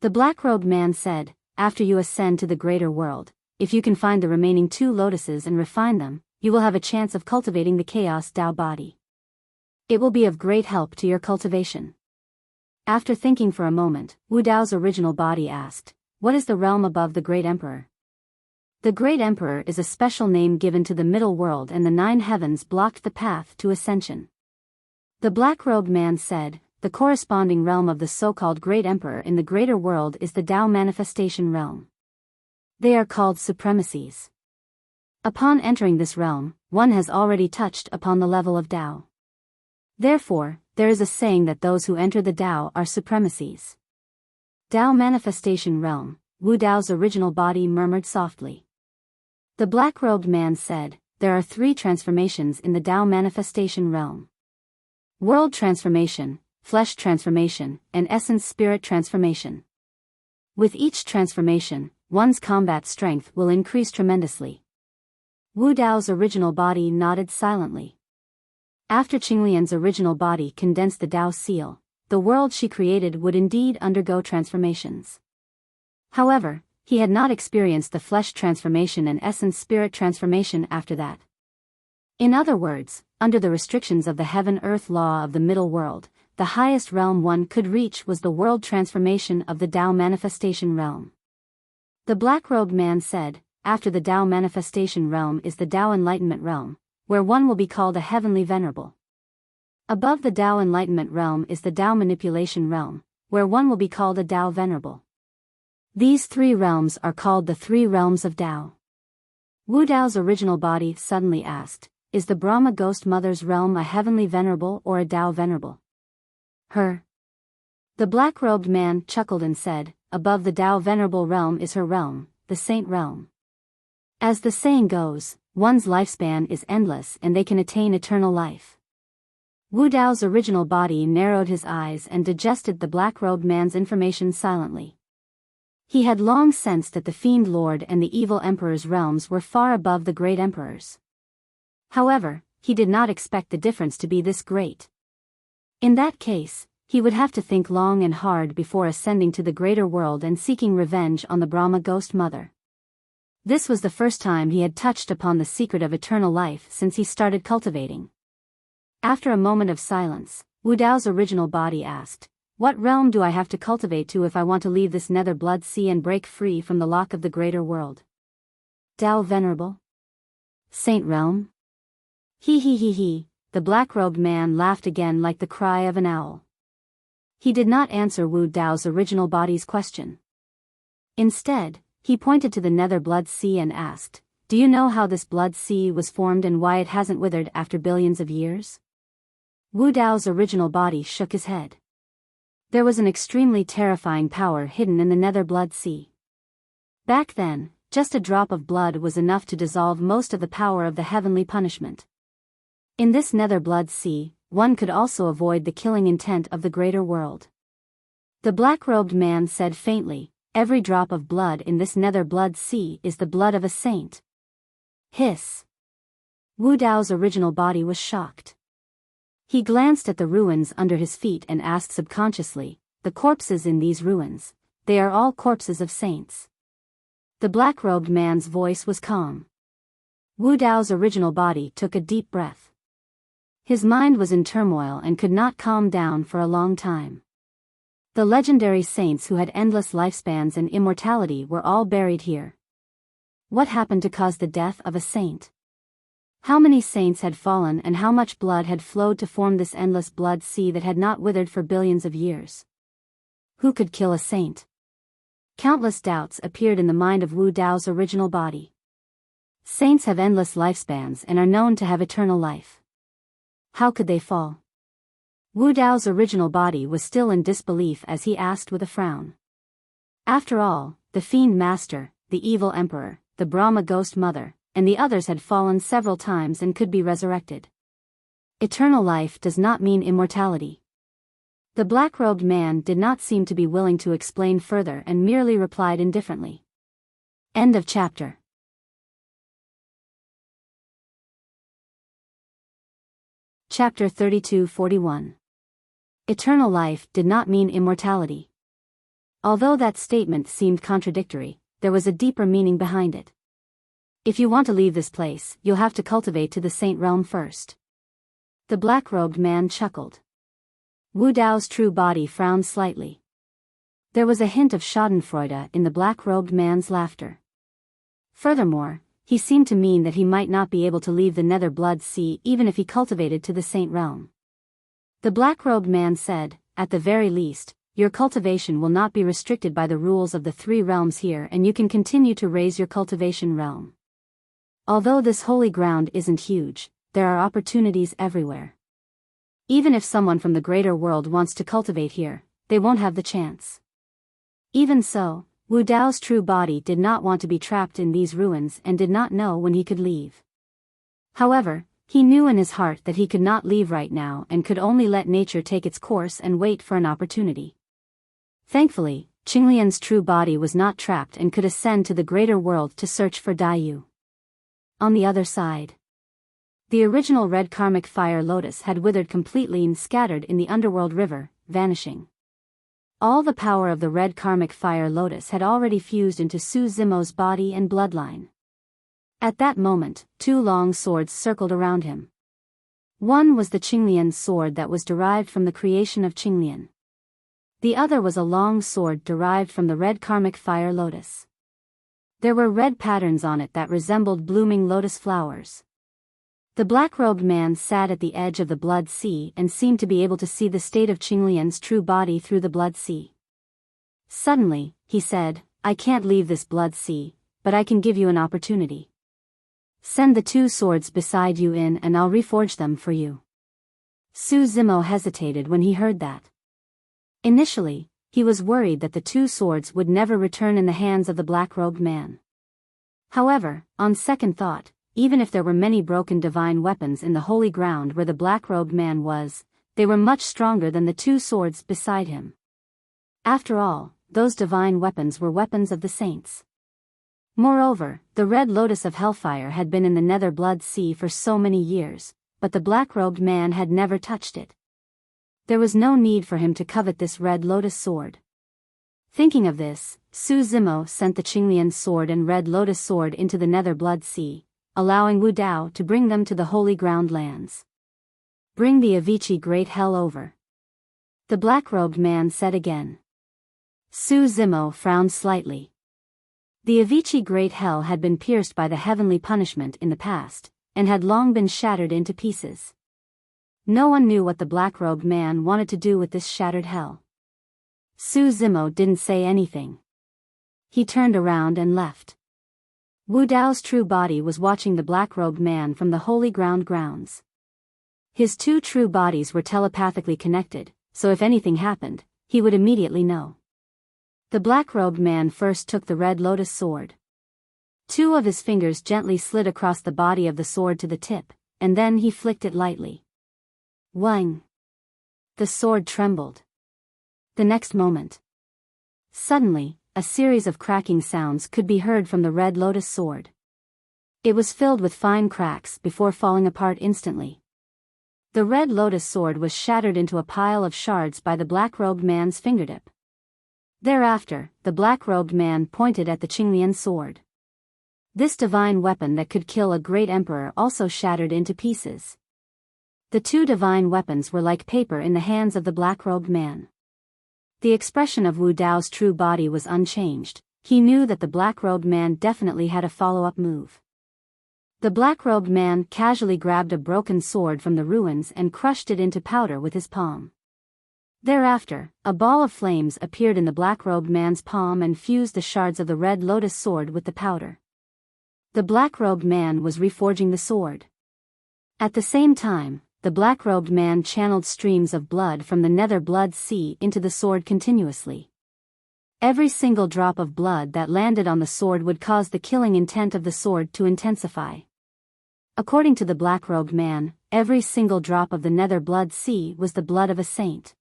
The black-robed man said, after you ascend to the greater world, if you can find the remaining two lotuses and refine them, you will have a chance of cultivating the chaos Tao body. It will be of great help to your cultivation. After thinking for a moment, Wu Dao's original body asked, what is the realm above the Great Emperor? The Great Emperor is a special name given to the middle world, and the 9 heavens blocked the path to ascension. The black-robed man said, the corresponding realm of the so-called Great Emperor in the greater world is the Tao manifestation realm. They are called supremacies. Upon entering this realm, one has already touched upon the level of Tao. Therefore, there is a saying that those who enter the Tao are supremacies. Tao manifestation realm, Wu Dao's original body murmured softly. The black-robed man said, there are 3 transformations in the Tao manifestation realm. World transformation, flesh transformation, and essence spirit transformation. With each transformation, one's combat strength will increase tremendously. Wu Dao's original body nodded silently. After Qinglian's original body condensed the Tao seal, the world she created would indeed undergo transformations. However, he had not experienced the flesh transformation and essence spirit transformation after that. In other words, under the restrictions of the heaven-earth law of the middle world, the highest realm one could reach was the world transformation of the Tao manifestation realm. The black-robed man said, after the Tao manifestation realm is the Tao enlightenment realm, where one will be called a heavenly venerable. Above the Tao enlightenment realm is the Tao manipulation realm, where one will be called a Tao venerable. These 3 realms are called the 3 realms of Tao. Wu Dao's original body suddenly asked, is the Brahma ghost mother's realm a heavenly venerable or a Tao venerable? Her. The black-robed man chuckled and said, above the Tao venerable realm is her realm, the saint realm. As the saying goes, one's lifespan is endless and they can attain eternal life. Wu Dao's original body narrowed his eyes and digested the black-robed man's information silently. He had long sensed that the Fiend Lord and the Evil Emperor's realms were far above the Great Emperor's. However, he did not expect the difference to be this great. In that case, he would have to think long and hard before ascending to the greater world and seeking revenge on the Brahma ghost mother. This was the first time he had touched upon the secret of eternal life since he started cultivating. After a moment of silence, Wu Dao's original body asked, what realm do I have to cultivate to if I want to leave this nether blood sea and break free from the lock of the greater world? Tao venerable? Saint realm? He, the black-robed man laughed again like the cry of an owl. He did not answer Wu Dao's original body's question. Instead, he pointed to the nether blood sea and asked, do you know how this blood sea was formed and why it hasn't withered after billions of years? Wu Dao's original body shook his head. There was an extremely terrifying power hidden in the nether blood sea. Back then, just a drop of blood was enough to dissolve most of the power of the heavenly punishment. In this nether blood sea, one could also avoid the killing intent of the greater world. The black-robed man said faintly, every drop of blood in this nether blood sea is the blood of a saint. Hiss. Wu Dao's original body was shocked. He glanced at the ruins under his feet and asked subconsciously, the corpses in these ruins, they are all corpses of saints. The black-robed man's voice was calm. Wu Dao's original body took a deep breath. His mind was in turmoil and could not calm down for a long time. The legendary saints who had endless lifespans and immortality were all buried here. What happened to cause the death of a saint? How many saints had fallen and how much blood had flowed to form this endless blood sea that had not withered for billions of years? Who could kill a saint? Countless doubts appeared in the mind of Wu Dao's original body. Saints have endless lifespans and are known to have eternal life. how could they fall? Wu Dao's original body was still in disbelief as he asked with a frown. After all, the Fiend Master, the Evil Emperor, the Brahma Ghost Mother, and the others had fallen several times and could be resurrected. Eternal life does not mean immortality. The black-robed man did not seem to be willing to explain further and merely replied indifferently. End of chapter. Chapter 32-41. Eternal life did not mean immortality. Although that statement seemed contradictory, there was a deeper meaning behind it. If you want to leave this place, you'll have to cultivate to the saint realm first. The black-robed man chuckled. Wu Dao's true body frowned slightly. There was a hint of schadenfreude in the black-robed man's laughter. Furthermore, he seemed to mean that he might not be able to leave the Nether Blood Sea even if he cultivated to the saint realm. The black-robed man said, at the very least, your cultivation will not be restricted by the rules of the 3 realms here and you can continue to raise your cultivation realm. Although this holy ground isn't huge, there are opportunities everywhere. Even if someone from the greater world wants to cultivate here, they won't have the chance. Even so, Wu Dao's true body did not want to be trapped in these ruins and did not know when he could leave. However, he knew in his heart that he could not leave right now and could only let nature take its course and wait for an opportunity. Thankfully, Qinglian's true body was not trapped and could ascend to the greater world to search for Daiyu. On the other side, the original red karmic fire lotus had withered completely and scattered in the underworld river, vanishing. All the power of the red karmic fire lotus had already fused into Su Zimo's body and bloodline. At that moment, 2 long swords circled around him. One was the Qinglian sword that was derived from the creation of Qinglian. The other was a long sword derived from the red karmic fire lotus. There were red patterns on it that resembled blooming lotus flowers. The black-robed man sat at the edge of the blood sea and seemed to be able to see the state of Qinglian's true body through the blood sea. Suddenly, he said, I can't leave this blood sea, but I can give you an opportunity. Send the 2 swords beside you in and I'll reforge them for you. Su Zimo hesitated when he heard that. Initially, he was worried that the 2 swords would never return in the hands of the black-robed man. However, on second thought, even if there were many broken divine weapons in the holy ground where the black-robed man was, they were much stronger than the 2 swords beside him. After all, those divine weapons were weapons of the saints. Moreover, the red lotus of hellfire had been in the Nether Blood Sea for so many years, but the black-robed man had never touched it. There was no need for him to covet this red lotus sword. Thinking of this, Su Zimo sent the Qinglian sword and red lotus sword into the Nether Blood Sea, allowing Wu Dao to bring them to the holy ground lands. Bring the Avicii Great Hell over. The black-robed man said again. Su Zimo frowned slightly. The Avicii Great Hell had been pierced by the heavenly punishment in the past, and had long been shattered into pieces. No one knew what the black-robed man wanted to do with this shattered hell. Su Zimo didn't say anything. He turned around and left. Wu Dao's true body was watching the black-robed man from the holy grounds. His 2 true bodies were telepathically connected, so if anything happened, he would immediately know. The black-robed man first took the red lotus sword. 2 of his fingers gently slid across the body of the sword to the tip, and then he flicked it lightly. Wang! The sword trembled. The next moment, suddenly, a series of cracking sounds could be heard from the red lotus sword. It was filled with fine cracks before falling apart instantly. The red lotus sword was shattered into a pile of shards by the black-robed man's fingertip. Thereafter, the black-robed man pointed at the Qinglian sword. This divine weapon that could kill a great emperor also shattered into pieces. The 2 divine weapons were like paper in the hands of the black-robed man. The expression of Wu Dao's true body was unchanged. He knew that the black-robed man definitely had a follow-up move. The black-robed man casually grabbed a broken sword from the ruins and crushed it into powder with his palm. Thereafter, a ball of flames appeared in the black-robed man's palm and fused the shards of the red lotus sword with the powder. The black-robed man was reforging the sword. At the same time, the black-robed man channeled streams of blood from the nether blood sea into the sword continuously. Every single drop of blood that landed on the sword would cause the killing intent of the sword to intensify. According to the black-robed man, every single drop of the nether blood sea was the blood of a saint.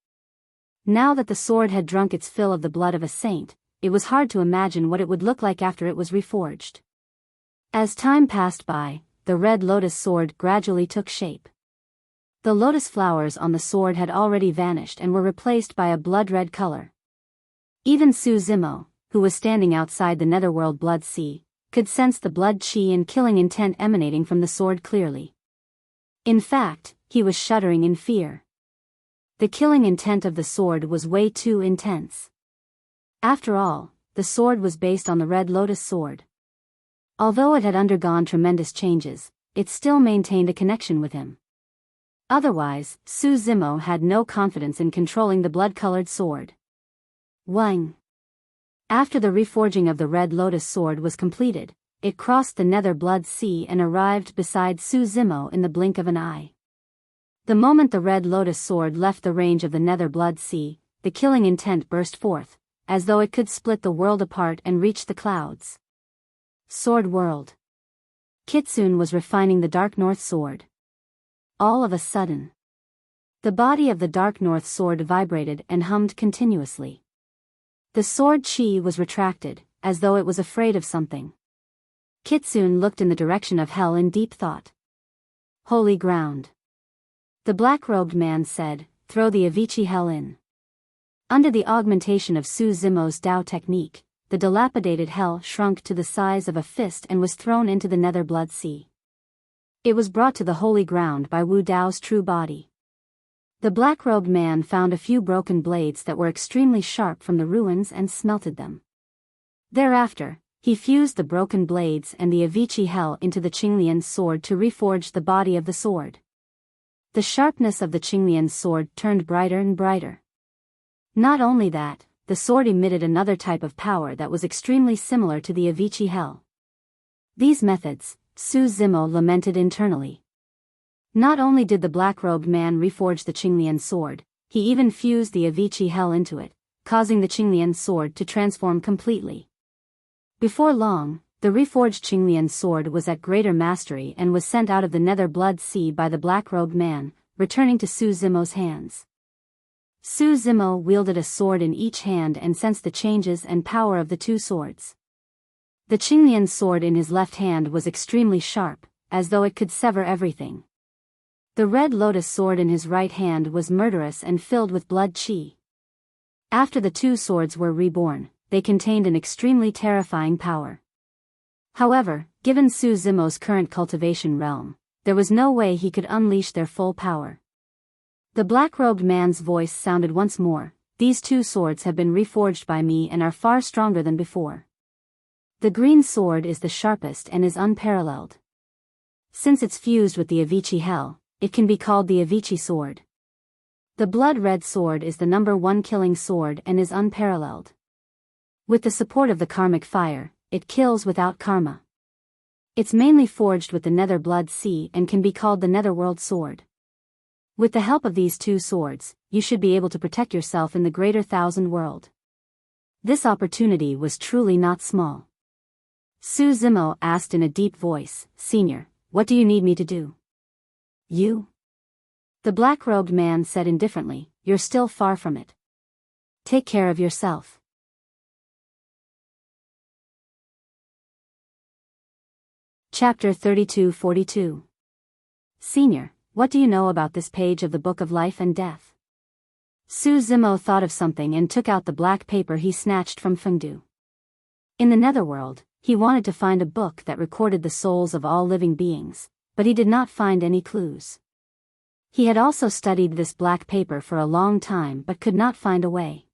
Now that the sword had drunk its fill of the blood of a saint, it was hard to imagine what it would look like after it was reforged. As time passed by, the red lotus sword gradually took shape. The lotus flowers on the sword had already vanished and were replaced by a blood-red color. Even Su Zimo, who was standing outside the netherworld blood sea, could sense the blood chi and killing intent emanating from the sword clearly. In fact, he was shuddering in fear. The killing intent of the sword was way too intense. After all, the sword was based on the red lotus sword. Although it had undergone tremendous changes, it still maintained a connection with him. Otherwise, Su Zimo had no confidence in controlling the blood-colored sword. Wang. After the reforging of the red lotus sword was completed, it crossed the nether blood sea and arrived beside Su Zimo in the blink of an eye. The moment the red lotus sword left the range of the nether blood sea, the killing intent burst forth, as though it could split the world apart and reach the clouds. Sword World. Kitsune was refining the Dark North sword. All of a sudden, the body of the Dark North sword vibrated and hummed continuously. The sword chi was retracted, as though it was afraid of something. Kitsune looked in the direction of hell in deep thought. Holy ground. The black-robed man said, "Throw the Avicii hell in." Under the augmentation of Su Zimo's Tao technique, the dilapidated hell shrunk to the size of a fist and was thrown into the nether blood sea. It was brought to the holy ground by Wu Dao's true body. The black-robed man found a few broken blades that were extremely sharp from the ruins and smelted them. Thereafter, he fused the broken blades and the Avicii hell into the Qinglian's sword to reforge the body of the sword. The sharpness of the Qinglian's sword turned brighter and brighter. Not only that, the sword emitted another type of power that was extremely similar to the Avicii hell. These methods, Su Zimo lamented internally. Not only did the black-robed man reforge the Qinglian sword, he even fused the Avicii hell into it, causing the Qinglian sword to transform completely. Before long, the reforged Qinglian sword was at greater mastery and was sent out of the nether blood sea by the black-robed man, returning to Su Zimo's hands. Su Zimo wielded a sword in each hand and sensed the changes and power of the two swords. The Qinglian sword in his left hand was extremely sharp, as though it could sever everything. The red lotus sword in his right hand was murderous and filled with blood chi. After the two swords were reborn, they contained an extremely terrifying power. However, given Su Zimo's current cultivation realm, there was no way he could unleash their full power. The black-robed man's voice sounded once more, "These two swords have been reforged by me and are far stronger than before. The green sword is the sharpest and is unparalleled. Since it's fused with the Avicii hell, it can be called the Avicii sword. The blood-red sword is the #1 killing sword and is unparalleled. With the support of the karmic fire, it kills without karma. It's mainly forged with the nether blood sea and can be called the netherworld sword. With the help of these two swords, you should be able to protect yourself in the greater thousand world." This opportunity was truly not small. Su Zimo asked in a deep voice, "Senior, what do you need me to do?" "You?" The black-robed man said indifferently, "You're still far from it. Take care of yourself." Chapter 3242. Senior, what do you know about this page of the Book of Life and Death? Su Zimo thought of something and took out the black paper he snatched from Fengdu. In the netherworld, he wanted to find a book that recorded the souls of all living beings, but he did not find any clues. He had also studied this black paper for a long time but could not find a way.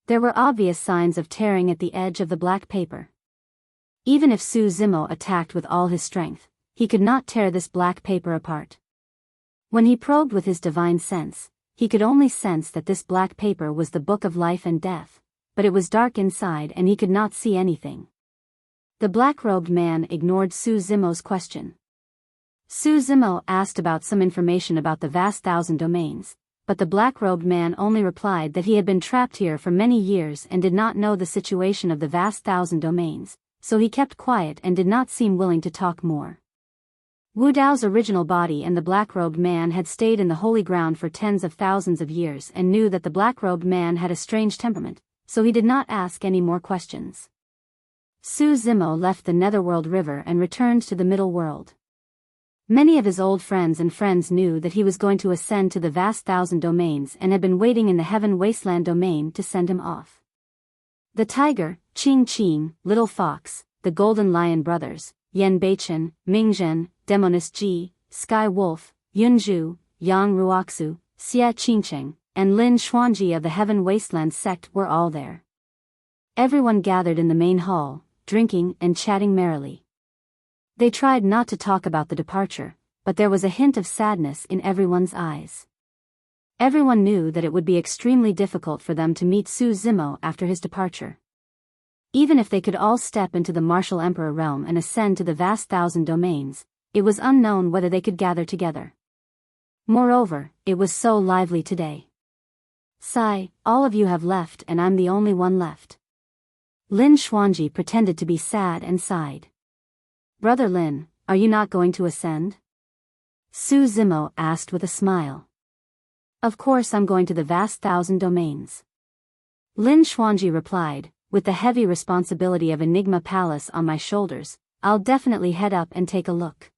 There were obvious signs of tearing at the edge of the black paper. Even if Su Zimo attacked with all his strength, he could not tear this black paper apart. When he probed with his divine sense, he could only sense that this black paper was the Book of Life and Death, but it was dark inside and he could not see anything. The black-robed man ignored Su Zimo's question. Su Zimo asked about some information about the vast 1,000 domains, but the black-robed man only replied that he had been trapped here for many years and did not know the situation of the vast 1,000 domains, so he kept quiet and did not seem willing to talk more. Wu Dao's original body and the black-robed man had stayed in the holy ground for tens of thousands of years and knew that the black-robed man had a strange temperament, so he did not ask any more questions. Su Zimo left the Netherworld River and returned to the Middle World. Many of his old friends knew that he was going to ascend to the vast 1,000 domains and had been waiting in the Heaven Wasteland domain to send him off. The tiger, Qing Qing, Little Fox, the Golden Lion brothers, Yan Beichen, Mingzhen, Demonis Ji, Sky Wolf, Yunzhu, Yang Ruoxu, Xia Qingcheng, and Lin Xuanji of the Heaven Wasteland sect were all there. Everyone gathered in the main hall, drinking and chatting merrily. They tried not to talk about the departure, but there was a hint of sadness in everyone's eyes. Everyone knew that it would be extremely difficult for them to meet Su Zimo after his departure. Even if they could all step into the martial emperor realm and ascend to the vast 1,000 domains, it was unknown whether they could gather together. Moreover, it was so lively today. Sigh, all of you have left and I'm the only one left. Lin Xuanji pretended to be sad and sighed. Brother Lin, are you not going to ascend? Su Zimo asked with a smile. Of course I'm going to the vast 1,000 domains. Lin Xuanji replied, with the heavy responsibility of Enigma Palace on my shoulders, I'll definitely head up and take a look.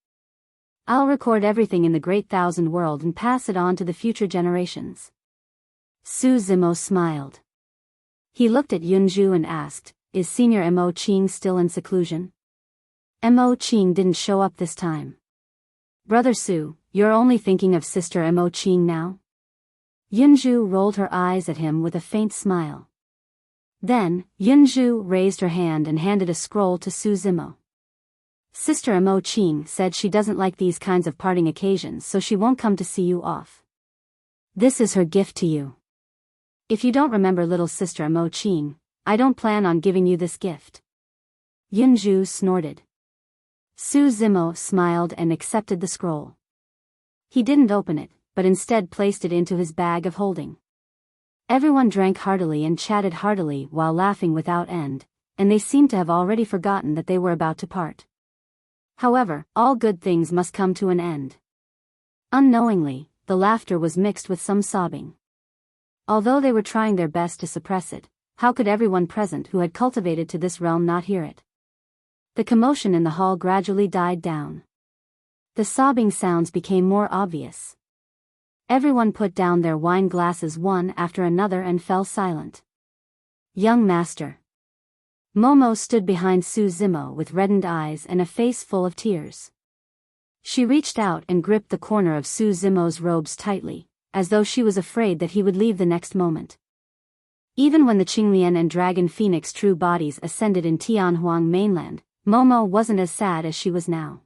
I'll record everything in the Great 1,000 World and pass it on to the future generations. Su Zimo smiled. He looked at Yunzhu and asked, is Senior Mo Qing still in seclusion? Mo Qing didn't show up this time. Brother Su, you're only thinking of Sister Mo Qing now? Yunzhu rolled her eyes at him with a faint smile. Then, Yunzhu raised her hand and handed a scroll to Su Zimo. Sister Mo Qing said she doesn't like these kinds of parting occasions, so she won't come to see you off. This is her gift to you. If you don't remember little Sister Mo Qing, I don't plan on giving you this gift. Yunzhu snorted. Su Zimo smiled and accepted the scroll. He didn't open it, but instead placed it into his bag of holding. Everyone drank heartily and chatted heartily while laughing without end, and they seemed to have already forgotten that they were about to part. However, all good things must come to an end. Unknowingly, the laughter was mixed with some sobbing. Although they were trying their best to suppress it, how could everyone present who had cultivated to this realm not hear it? The commotion in the hall gradually died down. The sobbing sounds became more obvious. Everyone put down their wine glasses one after another and fell silent. Young master. Momo stood behind Su Zimo with reddened eyes and a face full of tears. She reached out and gripped the corner of Su Zimo's robes tightly, as though she was afraid that he would leave the next moment. Even when the Qinglian and Dragon Phoenix true bodies ascended in Tianhuang mainland, Momo wasn't as sad as she was now.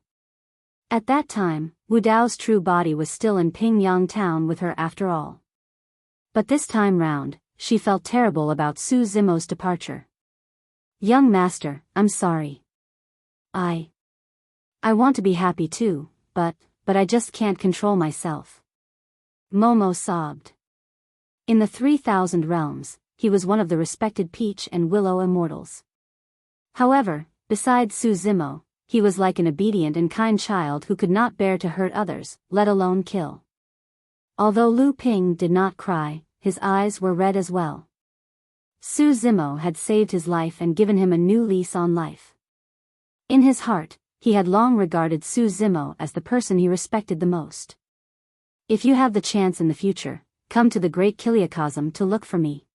At that time, Wu Dao's true body was still in Pingyang town with her after all. But this time round, she felt terrible about Su Zimo's departure. Young master, I'm sorry. I want to be happy too, but I just can't control myself. Momo sobbed. In the 3,000 realms, he was one of the respected Peach and Willow immortals. However, besides Su Zimo, he was like an obedient and kind child who could not bear to hurt others, let alone kill. Although Lu Ping did not cry, his eyes were red as well. Su Zimo had saved his life and given him a new lease on life. In his heart, he had long regarded Su Zimo as the person he respected the most. If you have the chance in the future, come to the Great Kiliacosm to look for me.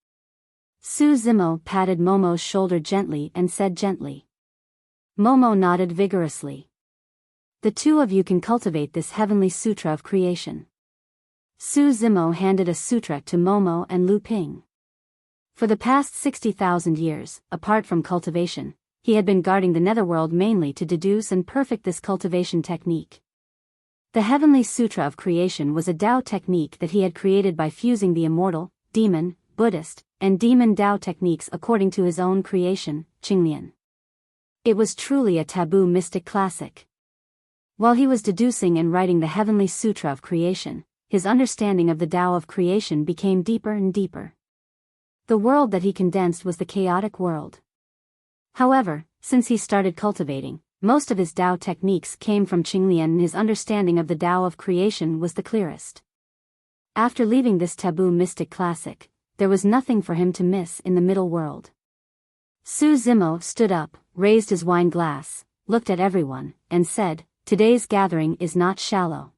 Su Zimo patted Momo's shoulder gently and said gently. Momo nodded vigorously. The two of you can cultivate this heavenly sutra of creation. Su Zimo handed a sutra to Momo and Lu Ping. For the past 60,000 years, apart from cultivation, he had been guarding the netherworld mainly to deduce and perfect this cultivation technique. The heavenly sutra of creation was a Tao technique that he had created by fusing the immortal, demon, Buddhist, and demon Tao techniques according to his own creation, Qinglian. It was truly a taboo mystic classic. While he was deducing and writing the Heavenly Sutra of Creation, his understanding of the Tao of creation became deeper and deeper. The world that he condensed was the chaotic world. However, since he started cultivating, most of his Tao techniques came from Qinglian, and his understanding of the Tao of creation was the clearest. After leaving this taboo mystic classic, there was nothing for him to miss in the middle world. Su Zimo stood up, raised his wine glass, looked at everyone, and said, "Today's gathering is not shallow.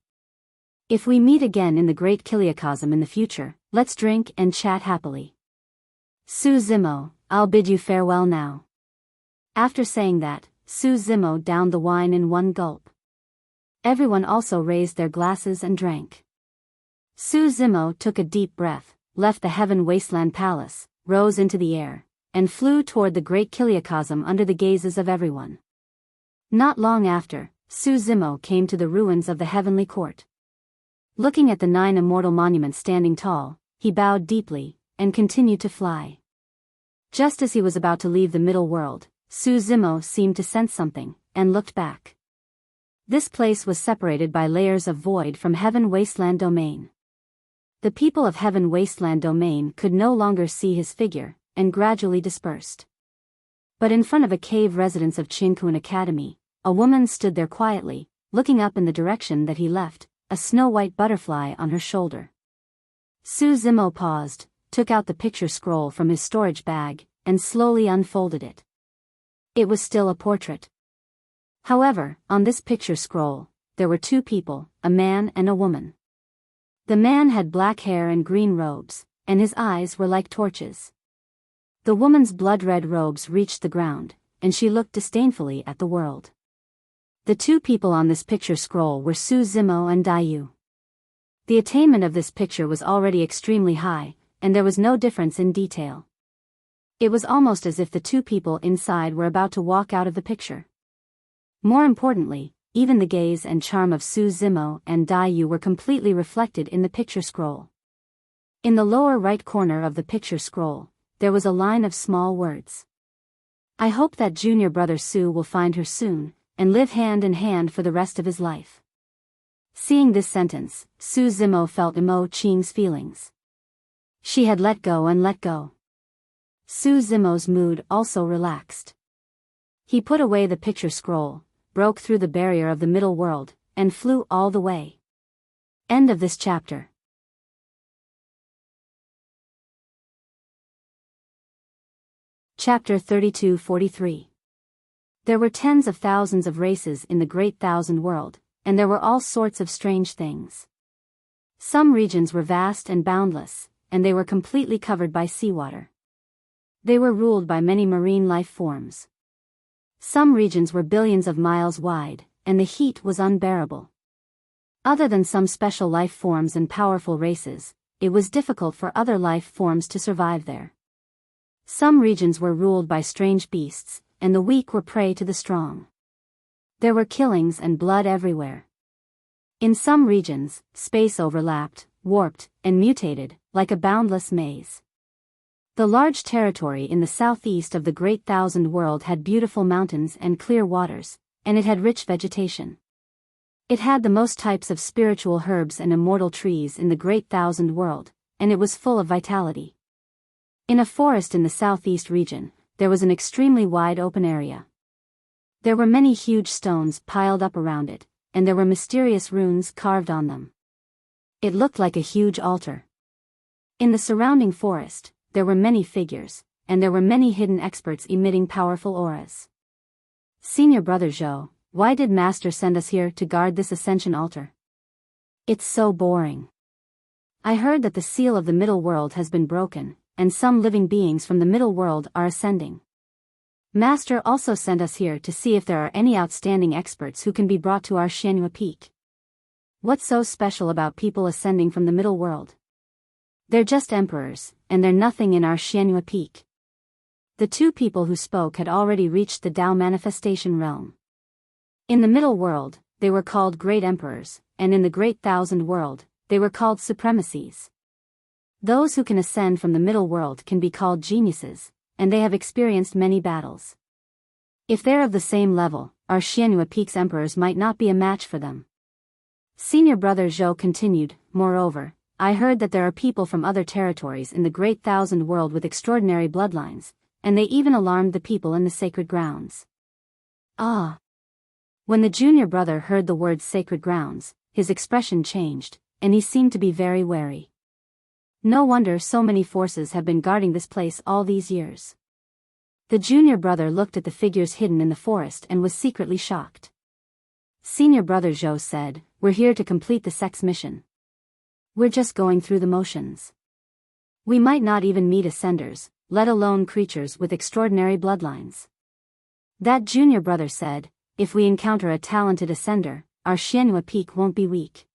If we meet again in the great Kiliakosm in the future, let's drink and chat happily. Su Zimo, I'll bid you farewell now." After saying that, Su Zimo downed the wine in one gulp. Everyone also raised their glasses and drank. Su Zimo took a deep breath, left the Heaven Wasteland Palace, rose into the air, and flew toward the great Kiliakosm under the gazes of everyone. Not long after, Su Zimo came to the ruins of the Heavenly Court. Looking at the 9 immortal monuments standing tall, he bowed deeply, and continued to fly. Just as he was about to leave the middle world, Su Zimo seemed to sense something, and looked back. This place was separated by layers of void from Heaven Wasteland Domain. The people of Heaven Wasteland Domain could no longer see his figure, and gradually dispersed. But in front of a cave residence of Qingkuan Academy, a woman stood there quietly, looking up in the direction that he left, a snow-white butterfly on her shoulder. Su Zimo paused, took out the picture scroll from his storage bag, and slowly unfolded it. It was still a portrait. However, on this picture scroll, there were 2 people, a man and a woman. The man had black hair and green robes, and his eyes were like torches. The woman's blood-red robes reached the ground, and she looked disdainfully at the world. The 2 people on this picture scroll were Su Zimo and Dayu. The attainment of this picture was already extremely high, and there was no difference in detail. It was almost as if the 2 people inside were about to walk out of the picture. More importantly, even the gaze and charm of Su Zimo and Dayu were completely reflected in the picture scroll. In the lower right corner of the picture scroll, there was a line of small words. "I hope that junior brother Su will find her soon, and live hand in hand for the rest of his life." Seeing this sentence, Su Zimo felt Imo Qing's feelings. She had let go and let go. Su Zimo's mood also relaxed. He put away the picture scroll, broke through the barrier of the middle world, and flew all the way. End of this chapter. Chapter 32-43. There were tens of thousands of races in the Great Thousand World, and there were all sorts of strange things. Some regions were vast and boundless, and they were completely covered by seawater. They were ruled by many marine life forms. Some regions were billions of miles wide, and the heat was unbearable. Other than some special life forms and powerful races, it was difficult for other life forms to survive there. Some regions were ruled by strange beasts, and the weak were prey to the strong. There were killings and blood everywhere. In some regions, space overlapped, warped, and mutated, like a boundless maze. The large territory in the southeast of the Great Thousand World had beautiful mountains and clear waters, and it had rich vegetation. It had the most types of spiritual herbs and immortal trees in the Great Thousand World, and it was full of vitality. In a forest in the southeast region, there was an extremely wide open area. There were many huge stones piled up around it, and there were mysterious runes carved on them. It looked like a huge altar. In the surrounding forest, there were many figures, and there were many hidden experts emitting powerful auras. "Senior Brother Zhou, why did Master send us here to guard this ascension altar? It's so boring. I heard that the seal of the middle world has been broken, and some living beings from the middle world are ascending. Master also sent us here to see if there are any outstanding experts who can be brought to our Xianyue Peak. What's so special about people ascending from the middle world? They're just emperors, and they're nothing in our Xianyue Peak." The 2 people who spoke had already reached the Tao manifestation realm. In the middle world, they were called great emperors, and in the Great Thousand World, they were called supremacies. Those who can ascend from the middle world can be called geniuses, and they have experienced many battles. If they're of the same level, our Xianhua Peak's emperors might not be a match for them. Senior brother Zhou continued, moreover, I heard that there are people from other territories in the Great Thousand World with extraordinary bloodlines, and they even alarmed the people in the sacred grounds. Ah! When the junior brother heard the words sacred grounds, his expression changed, and he seemed to be very wary. No wonder so many forces have been guarding this place all these years. The junior brother looked at the figures hidden in the forest and was secretly shocked. Senior brother Zhou said, We're here to complete the sex mission. We're just going through the motions. We might not even meet ascenders, let alone creatures with extraordinary bloodlines. That junior brother said, If we encounter a talented ascender, our Xianhua Peak won't be weak.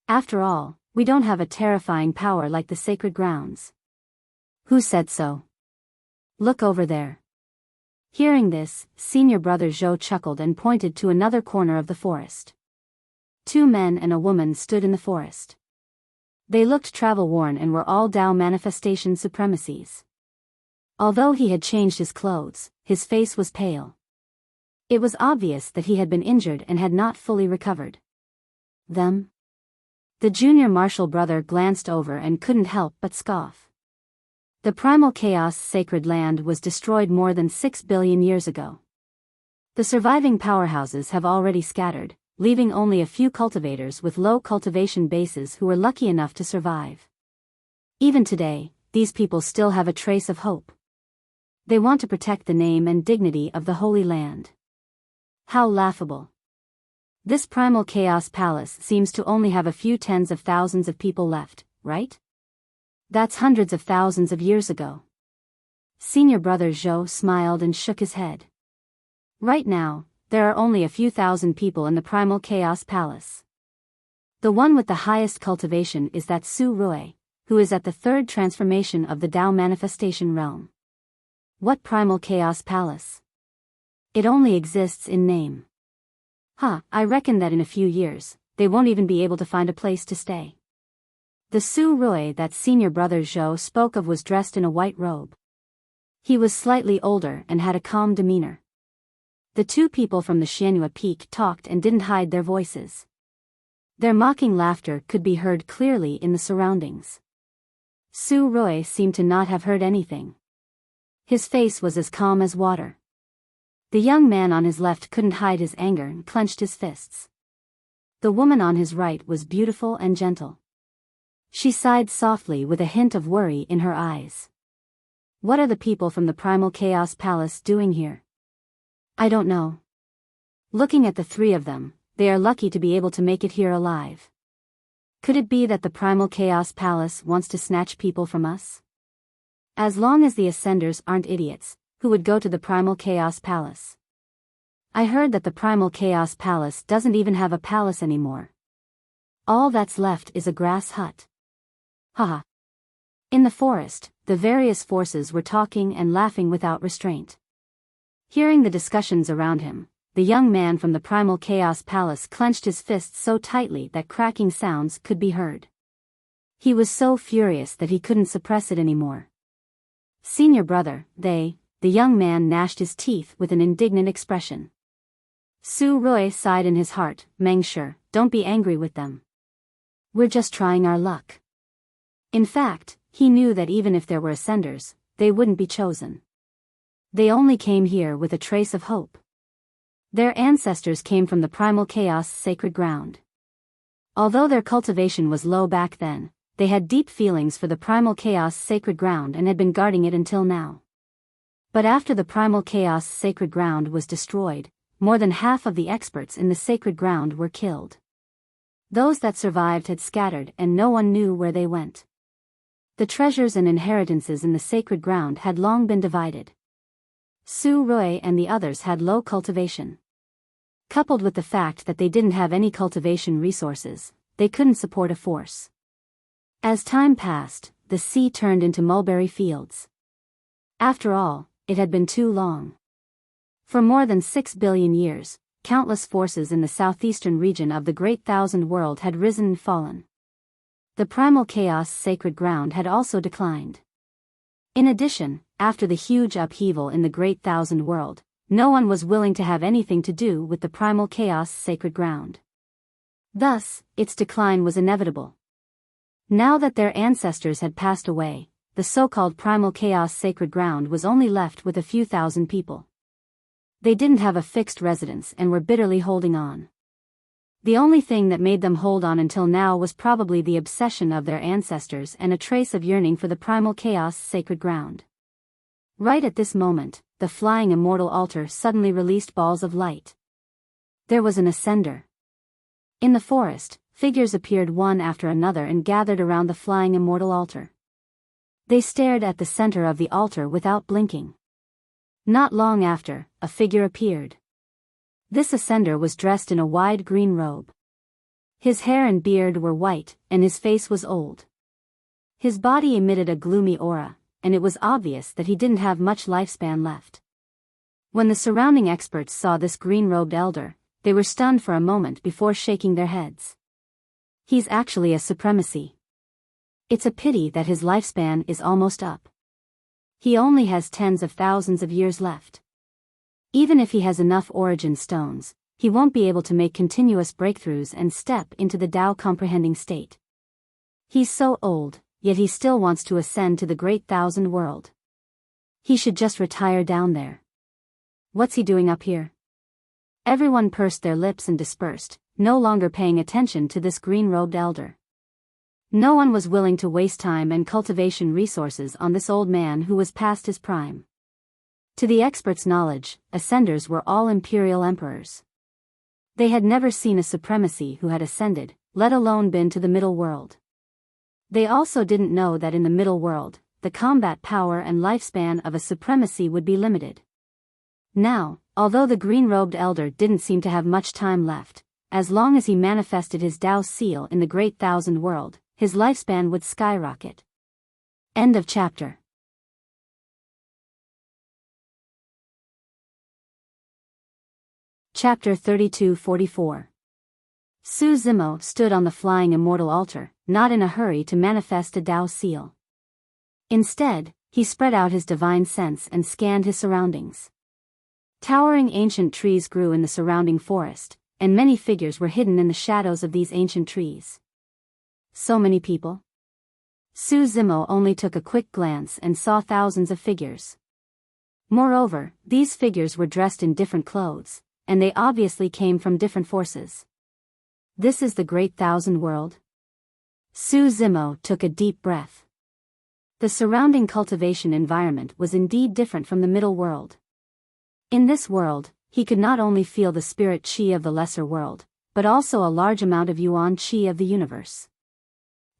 After all, we don't have a terrifying power like the sacred grounds. Who said so? Look over there. Hearing this, senior brother Zhou chuckled and pointed to another corner of the forest. 2 men and a woman stood in the forest. They looked travel-worn and were all Tao manifestation supremacies. Although he had changed his clothes, his face was pale. It was obvious that he had been injured and had not fully recovered. Them? The junior martial brother glanced over and couldn't help but scoff. The primal chaos sacred land was destroyed more than 6 billion years ago. The surviving powerhouses have already scattered, leaving only a few cultivators with low cultivation bases who were lucky enough to survive. Even today, these people still have a trace of hope. They want to protect the name and dignity of the Holy Land. How laughable. This primal chaos palace seems to only have a few tens of thousands of people left, right? That's hundreds of thousands of years ago. Senior brother Zhou smiled and shook his head. Right now, there are only a few thousand people in the primal chaos palace. The one with the highest cultivation is that Su Rui, who is at the 3rd transformation of the Tao manifestation realm. What primal chaos palace? It only exists in name. I reckon that in a few years, they won't even be able to find a place to stay. The Su Rui that senior brother Zhou spoke of was dressed in a white robe. He was slightly older and had a calm demeanor. The 2 people from the Xianhua Peak talked and didn't hide their voices. Their mocking laughter could be heard clearly in the surroundings. Su Rui seemed to not have heard anything. His face was as calm as water. The young man on his left couldn't hide his anger and clenched his fists. The woman on his right was beautiful and gentle. She sighed softly with a hint of worry in her eyes. What are the people from the Primal Chaos Palace doing here? I don't know. Looking at the 3 of them, they are lucky to be able to make it here alive. Could it be that the Primal Chaos Palace wants to snatch people from us? As long as the Ascenders aren't idiots, who would go to the Primal Chaos Palace? I heard that the Primal Chaos Palace doesn't even have a palace anymore. All that's left is a grass hut. Haha. In the forest, the various forces were talking and laughing without restraint. Hearing the discussions around him, the young man from the Primal Chaos Palace clenched his fists so tightly that cracking sounds could be heard. He was so furious that he couldn't suppress it anymore. Senior brother, the young man gnashed his teeth with an indignant expression. Su Rui sighed in his heart, Mengshe, don't be angry with them. We're just trying our luck. In fact, he knew that even if there were ascenders, they wouldn't be chosen. They only came here with a trace of hope. Their ancestors came from the primal chaos sacred ground. Although their cultivation was low back then, they had deep feelings for the primal chaos sacred ground and had been guarding it until now. But after the primal chaos sacred ground was destroyed, more than half of the experts in the sacred ground were killed. Those that survived had scattered and no one knew where they went. The treasures and inheritances in the sacred ground had long been divided. Su Rui and the others had low cultivation. Coupled with the fact that they didn't have any cultivation resources, they couldn't support a force. As time passed, the sea turned into mulberry fields. After all, it had been too long. For more than 6 billion years, countless forces in the southeastern region of the Great Thousand World had risen and fallen. The primal chaos sacred ground had also declined. In addition, after the huge upheaval in the Great Thousand World, no one was willing to have anything to do with the primal chaos sacred ground. Thus, its decline was inevitable. Now that their ancestors had passed away, the so-called primal chaos sacred ground was only left with a few thousand people. They didn't have a fixed residence and were bitterly holding on. The only thing that made them hold on until now was probably the obsession of their ancestors and a trace of yearning for the primal chaos sacred ground. Right at this moment, the flying immortal altar suddenly released balls of light. There was an ascender. In the forest, figures appeared one after another and gathered around the flying immortal altar. They stared at the center of the altar without blinking. Not long after, a figure appeared. This ascender was dressed in a wide green robe. His hair and beard were white, and his face was old. His body emitted a gloomy aura, and it was obvious that he didn't have much lifespan left. When the surrounding experts saw this green-robed elder, they were stunned for a moment before shaking their heads. He's actually a supremacy. It's a pity that his lifespan is almost up. He only has tens of thousands of years left. Even if he has enough origin stones, he won't be able to make continuous breakthroughs and step into the Tao comprehending state. He's so old, yet he still wants to ascend to the great thousand world. He should just retire down there. What's he doing up here? Everyone pursed their lips and dispersed, no longer paying attention to this green-robed elder. No one was willing to waste time and cultivation resources on this old man who was past his prime. To the experts' knowledge, ascenders were all imperial emperors. They had never seen a supremacy who had ascended, let alone been to the middle world. They also didn't know that in the middle world, the combat power and lifespan of a supremacy would be limited. Now, although the green-robed elder didn't seem to have much time left, as long as he manifested his Tao seal in the great thousand world, his lifespan would skyrocket. End of chapter. Chapter 32-44. Su Zimo stood on the flying immortal altar, not in a hurry to manifest a Tao seal. Instead, he spread out his divine sense and scanned his surroundings. Towering ancient trees grew in the surrounding forest, and many figures were hidden in the shadows of these ancient trees. So many people? Su Zimo only took a quick glance and saw thousands of figures. Moreover, these figures were dressed in different clothes, and they obviously came from different forces. This is the great thousand world? Su Zimo took a deep breath. The surrounding cultivation environment was indeed different from the middle world. In this world, he could not only feel the spirit qi of the lesser world, but also a large amount of yuan qi of the universe.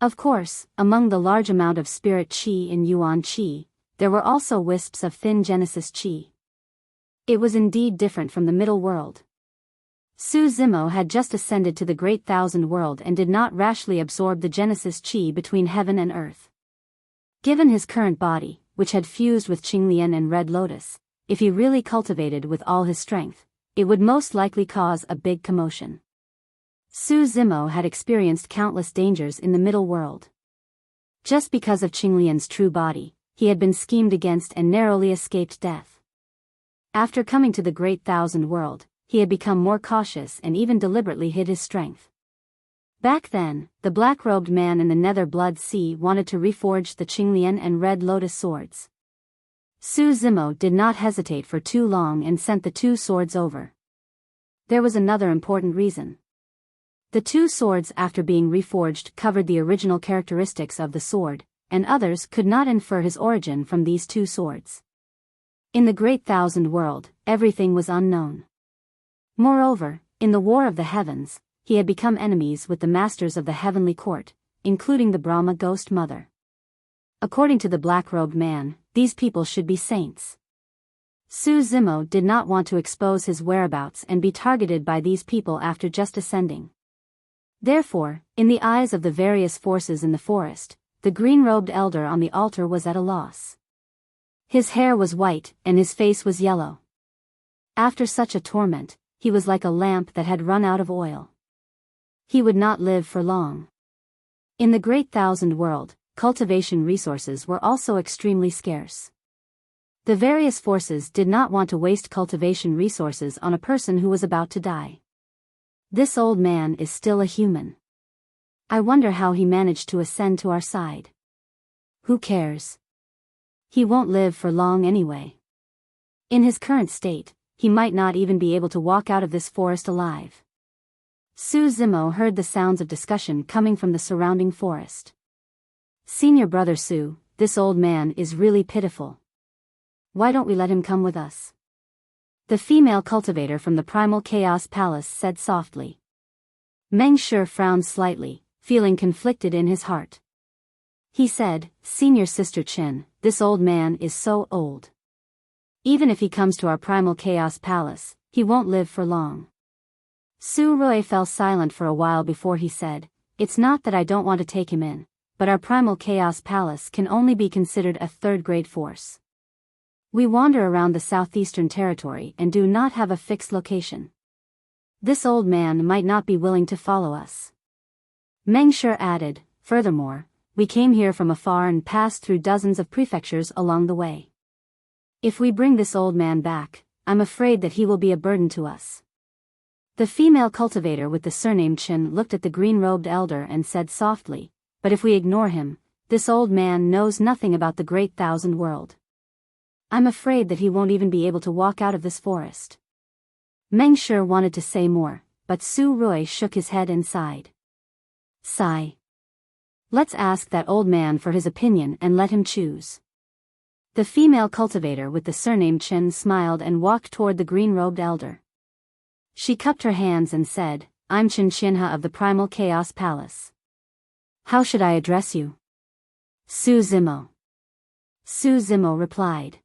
Of course, among the large amount of spirit qi in yuan qi, there were also wisps of thin genesis qi. It was indeed different from the middle world. Su Zimo had just ascended to the great thousand world and did not rashly absorb the genesis qi between heaven and earth. Given his current body, which had fused with Qinglian and Red Lotus, if he really cultivated with all his strength, it would most likely cause a big commotion. Su Zimo had experienced countless dangers in the middle world. Just because of Qinglian's true body, he had been schemed against and narrowly escaped death. After coming to the great thousand world, he had become more cautious and even deliberately hid his strength. Back then, the black-robed man in the Nether Blood Sea wanted to reforge the Qinglian and Red Lotus swords. Su Zimo did not hesitate for too long and sent the two swords over. There was another important reason. The two swords after being reforged covered the original characteristics of the sword, and others could not infer his origin from these two swords. In the great thousand world, everything was unknown. Moreover, in the War of the Heavens, he had become enemies with the masters of the heavenly court, including the Brahma Ghost Mother. According to the black-robed man, these people should be saints. Su Zimo did not want to expose his whereabouts and be targeted by these people after just ascending. Therefore, in the eyes of the various forces in the forest, the green-robed elder on the altar was at a loss. His hair was white, and his face was yellow. After such a torment, he was like a lamp that had run out of oil. He would not live for long. In the great thousand world, cultivation resources were also extremely scarce. The various forces did not want to waste cultivation resources on a person who was about to die. This old man is still a human. I wonder how he managed to ascend to our side. Who cares? He won't live for long anyway. In his current state, he might not even be able to walk out of this forest alive. Su Zimo heard the sounds of discussion coming from the surrounding forest. Senior brother Su, this old man is really pitiful. Why don't we let him come with us? The female cultivator from the Primal Chaos Palace said softly. Meng Shi frowned slightly, feeling conflicted in his heart. He said, Senior Sister Chen, this old man is so old. Even if he comes to our Primal Chaos Palace, he won't live for long. Su Rui fell silent for a while before he said, It's not that I don't want to take him in, but our Primal Chaos Palace can only be considered a third-grade force. We wander around the southeastern territory and do not have a fixed location. This old man might not be willing to follow us. Meng Shi added, Furthermore, we came here from afar and passed through dozens of prefectures along the way. If we bring this old man back, I'm afraid that he will be a burden to us. The female cultivator with the surname Chen looked at the green-robed elder and said softly, But if we ignore him, this old man knows nothing about the Great Thousand World. I'm afraid that he won't even be able to walk out of this forest. Meng Shi wanted to say more, but Su Rui shook his head and sighed. Sigh. Let's ask that old man for his opinion and let him choose. The female cultivator with the surname Chen smiled and walked toward the green-robed elder. She cupped her hands and said, I'm Chen Qianhe of the Primal Chaos Palace. How should I address you? Su Zimo. Su Zimo replied.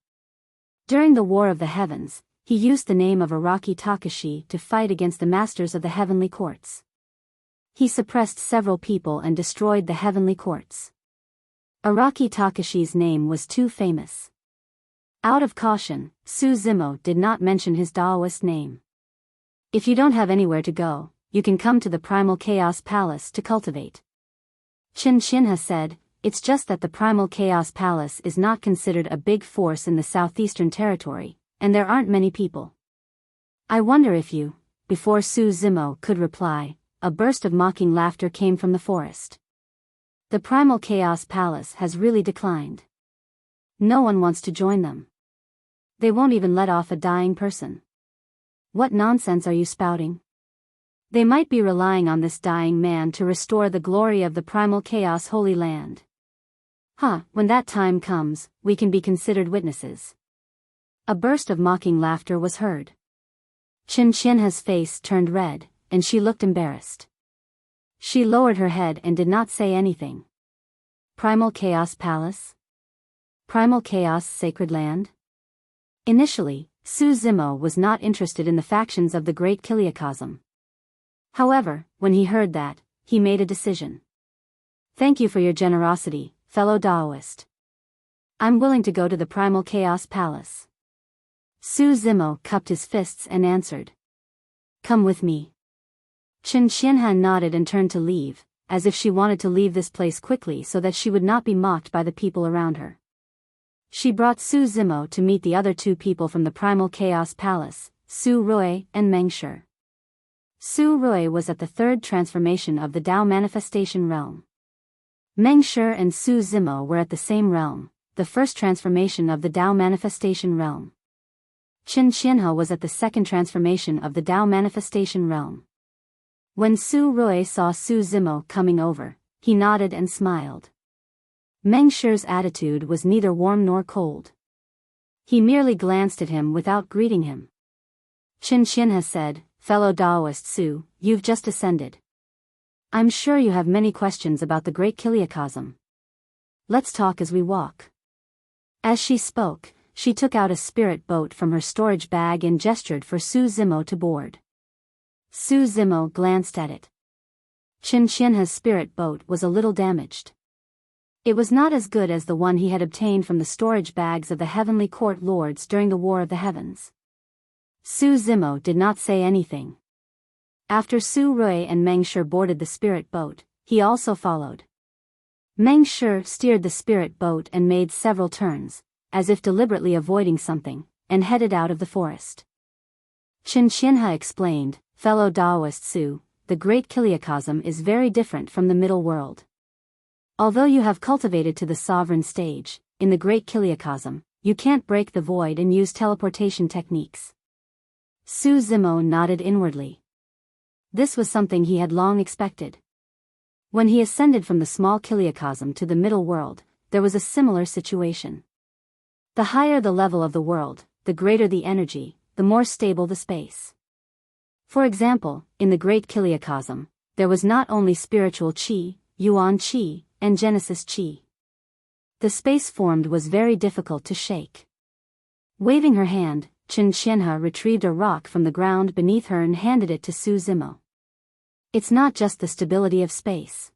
During the War of the Heavens, he used the name of Araki Takashi to fight against the masters of the heavenly courts. He suppressed several people and destroyed the heavenly courts. Araki Takashi's name was too famous. Out of caution, Su Zimo did not mention his Daoist name. If you don't have anywhere to go, you can come to the Primal Chaos Palace to cultivate. Chen Qianhe said, It's just that the Primal Chaos Palace is not considered a big force in the southeastern territory, and there aren't many people. I wonder if you, before Su Zimo could reply, a burst of mocking laughter came from the forest. The Primal Chaos Palace has really declined. No one wants to join them. They won't even let off a dying person. What nonsense are you spouting? They might be relying on this dying man to restore the glory of the Primal Chaos Holy Land. When that time comes, we can be considered witnesses. A burst of mocking laughter was heard. Chen Qianhe's face turned red, and she looked embarrassed. She lowered her head and did not say anything. Primal Chaos Palace? Primal Chaos Sacred Land? Initially, Su Zimo was not interested in the factions of the Great Kiliacosm. However, when he heard that, he made a decision. Thank you for your generosity, fellow Daoist. I'm willing to go to the Primal Chaos Palace. Su Zimo cupped his fists and answered. Come with me. Chen Qianhe nodded and turned to leave, as if she wanted to leave this place quickly so that she would not be mocked by the people around her. She brought Su Zimo to meet the other two people from the Primal Chaos Palace, Su Rui and Meng Shi. Su Rui was at the third transformation of the Dao Manifestation Realm. Meng Shi and Su Zimo were at the same realm, the first transformation of the Dao Manifestation Realm. Chen Qianhe was at the second transformation of the Dao Manifestation Realm. When Su Rui saw Su Zimo coming over, he nodded and smiled. Meng Shi's attitude was neither warm nor cold. He merely glanced at him without greeting him. Chen Qianhe said, Fellow Daoist Su, you've just ascended. I'm sure you have many questions about the Great Kiliacosm. Let's talk as we walk. As she spoke, she took out a spirit boat from her storage bag and gestured for Su Zimo to board. Su Zimo glanced at it. Chen Qianhe's spirit boat was a little damaged. It was not as good as the one he had obtained from the storage bags of the Heavenly Court Lords during the War of the Heavens. Su Zimo did not say anything. After Su Rui and Meng Shi boarded the spirit boat, he also followed. Meng Shi steered the spirit boat and made several turns, as if deliberately avoiding something, and headed out of the forest. Qin Qianhe explained, "Fellow Taoist Su, the Great Kiliacosm is very different from the middle world. Although you have cultivated to the sovereign stage, in the Great Kiliacosm, you can't break the void and use teleportation techniques." Su Zimo nodded inwardly. This was something he had long expected. When he ascended from the small Kiliacosm to the middle world, there was a similar situation. The higher the level of the world, the greater the energy, the more stable the space. For example, in the Great Kiliacosm, there was not only spiritual qi, yuan qi, and genesis qi. The space formed was very difficult to shake. Waving her hand, Qin Qianhe retrieved a rock from the ground beneath her and handed it to Su Zimo. It's not just the stability of space.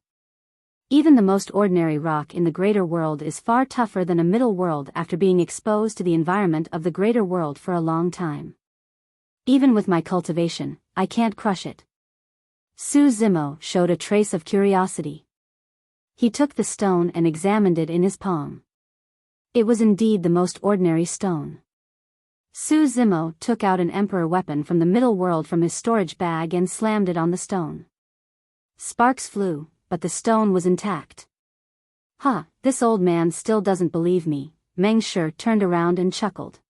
Even the most ordinary rock in the greater world is far tougher than a middle world after being exposed to the environment of the greater world for a long time. Even with my cultivation, I can't crush it. Su Zimo showed a trace of curiosity. He took the stone and examined it in his palm. It was indeed the most ordinary stone. Su Zimo took out an emperor weapon from the middle world from his storage bag and slammed it on the stone. Sparks flew, but the stone was intact. "Huh, this old man still doesn't believe me," Meng Shi turned around and chuckled.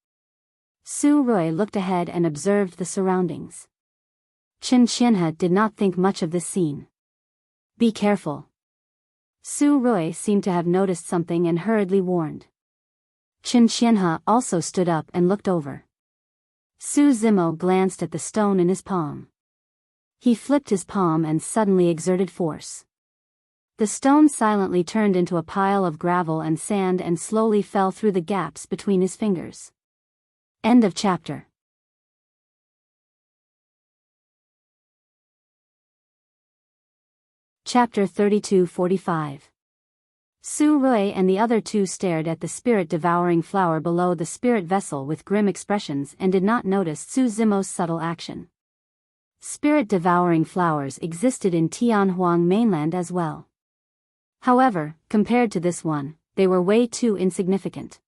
Su Rui looked ahead and observed the surroundings. Qin Qianhe did not think much of this scene. "Be careful." Su Rui seemed to have noticed something and hurriedly warned. Qin Qianhe also stood up and looked over. Su Zimo glanced at the stone in his palm. He flipped his palm and suddenly exerted force. The stone silently turned into a pile of gravel and sand and slowly fell through the gaps between his fingers. End of chapter. Chapter 32-45. Su Rui and the other two stared at the spirit-devouring flower below the spirit vessel with grim expressions and did not notice Su Zimo's subtle action. Spirit-devouring flowers existed in Tianhuang mainland as well. However, compared to this one, they were way too insignificant.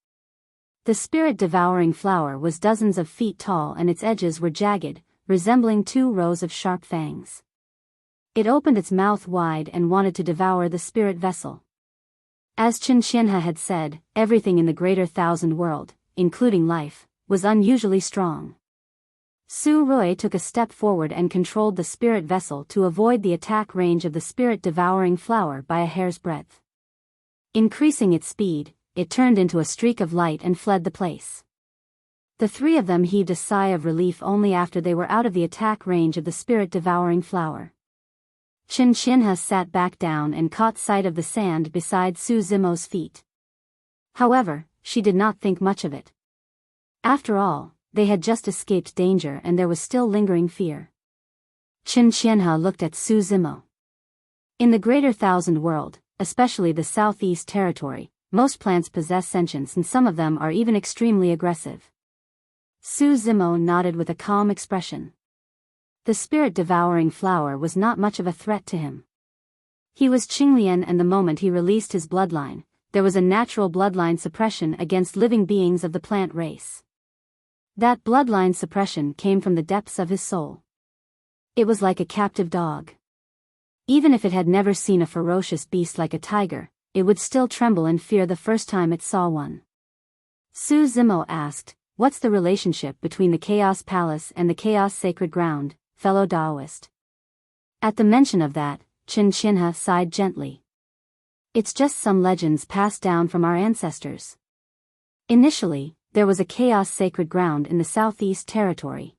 The spirit-devouring flower was dozens of feet tall and its edges were jagged, resembling 2 rows of sharp fangs. It opened its mouth wide and wanted to devour the spirit vessel. As Qin Qianhe had said, everything in the greater thousand world, including life, was unusually strong. Su Rui took a step forward and controlled the spirit vessel to avoid the attack range of the spirit-devouring flower by a hair's breadth. Increasing its speed, it turned into a streak of light and fled the place. The three of them heaved a sigh of relief only after they were out of the attack range of the spirit-devouring flower. Qin Qianhe sat back down and caught sight of the sand beside Su Zimo's feet. However, she did not think much of it. After all, they had just escaped danger and there was still lingering fear. Qin Qianhe looked at Su Zimo. In the greater thousand world, especially the southeast territory, most plants possess sentience and some of them are even extremely aggressive. Su Zimo nodded with a calm expression. The spirit-devouring flower was not much of a threat to him. He was Qinglian and the moment he released his bloodline, there was a natural bloodline suppression against living beings of the plant race. That bloodline suppression came from the depths of his soul. It was like a captive dog. Even if it had never seen a ferocious beast like a tiger, it would still tremble in fear the first time it saw one. Su Zimo asked, "What's the relationship between the Chaos Palace and the Chaos Sacred Ground, fellow Taoist?" At the mention of that, Qin Qianhe sighed gently. "It's just some legends passed down from our ancestors. Initially, there was a Chaos Sacred Ground in the Southeast Territory.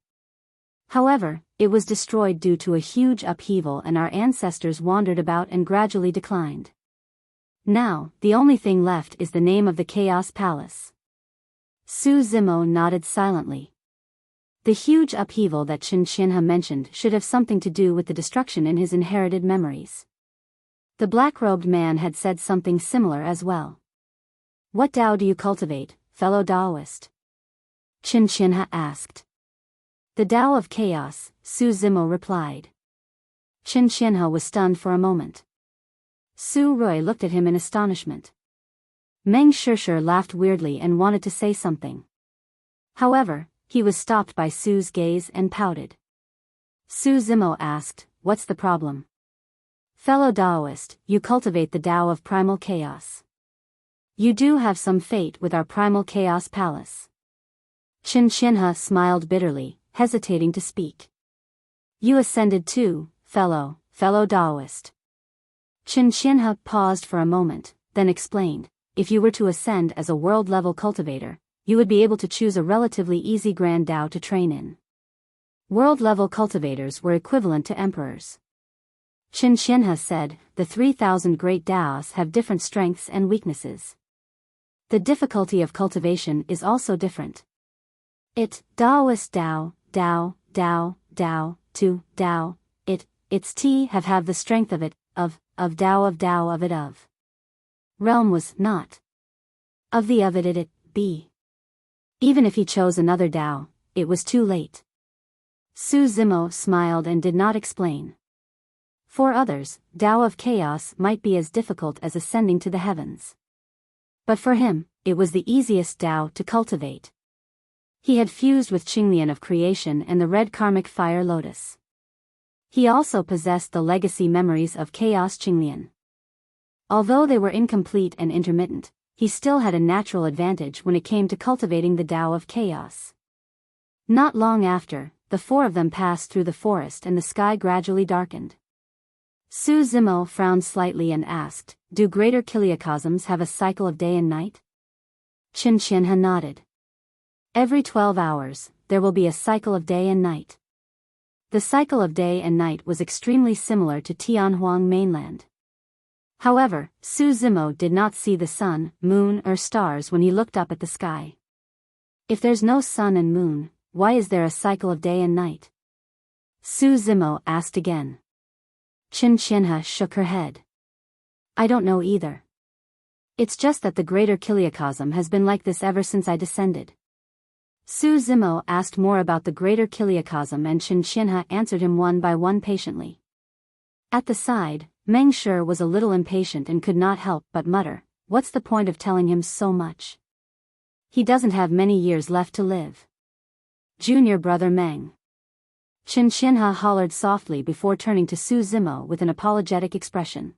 However, it was destroyed due to a huge upheaval and our ancestors wandered about and gradually declined. Now, the only thing left is the name of the Chaos Palace." Su Zimo nodded silently. The huge upheaval that Qin Qianhe mentioned should have something to do with the destruction in his inherited memories. The black-robed man had said something similar as well. "What Tao do you cultivate, fellow Taoist?" Qin Qianhe asked. "The Tao of Chaos," Su Zimo replied. Qin Qianhe was stunned for a moment. Su Rui looked at him in astonishment. Meng Shishir laughed weirdly and wanted to say something. However, he was stopped by Su's gaze and pouted. Su Zimo asked, "What's the problem?" "Fellow Taoist, you cultivate the Tao of primal chaos. You do have some fate with our primal chaos palace." Qin Qianhe smiled bitterly, hesitating to speak. "You ascended too, fellow Taoist." Qin Qianhe paused for a moment, then explained, "If you were to ascend as a world-level cultivator, you would be able to choose a relatively easy grand Tao to train in. World-level cultivators were equivalent to emperors." Qin Qianhe said, "The 3,000 great Taos have different strengths and weaknesses. The difficulty of cultivation is also different. Taoist Tao, to Tao, its T have the strength of it, of Tao. Realm was not. Of the of it be. Even if he chose another Tao, it was too late." Su Zimo smiled and did not explain. For others, Tao of chaos might be as difficult as ascending to the heavens. But for him, it was the easiest Tao to cultivate. He had fused with Qinglian of creation and the red karmic fire lotus. He also possessed the legacy memories of chaos Qinglian. Although they were incomplete and intermittent, he still had a natural advantage when it came to cultivating the Tao of chaos. Not long after, the four of them passed through the forest and the sky gradually darkened. Su Zimo frowned slightly and asked, "Do greater kiliacosms have a cycle of day and night?" Qin Qianhe nodded. "Every 12 hours, there will be a cycle of day and night." The cycle of day and night was extremely similar to Tianhuang mainland. However, Su Zimo did not see the sun, moon or stars when he looked up at the sky. If there's no sun and moon, why is there a cycle of day and night? Su Zimo asked again. Qin Qianhe shook her head. "I don't know either. It's just that the greater kiliacosm has been like this ever since I descended." Su Zimo asked more about the greater kiliacosm and Qin Qianhe answered him one by one patiently. At the side, Meng Shi was a little impatient and could not help but mutter, "What's the point of telling him so much? He doesn't have many years left to live." "Junior brother Meng." Qin Qianhe hollered softly before turning to Su Zimo with an apologetic expression.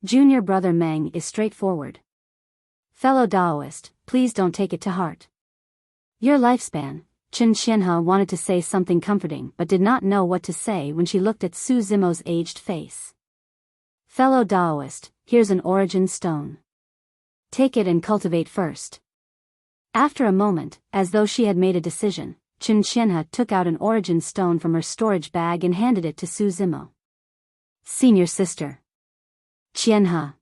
"Junior brother Meng is straightforward. Fellow Taoist, please don't take it to heart. Your lifespan." Qin Qianhe wanted to say something comforting but did not know what to say when she looked at Su Zimo's aged face. "Fellow Taoist, here's an origin stone. Take it and cultivate first." After a moment, as though she had made a decision, Qin Qianhe took out an origin stone from her storage bag and handed it to Su Zimo. "Senior sister." "Qianhe."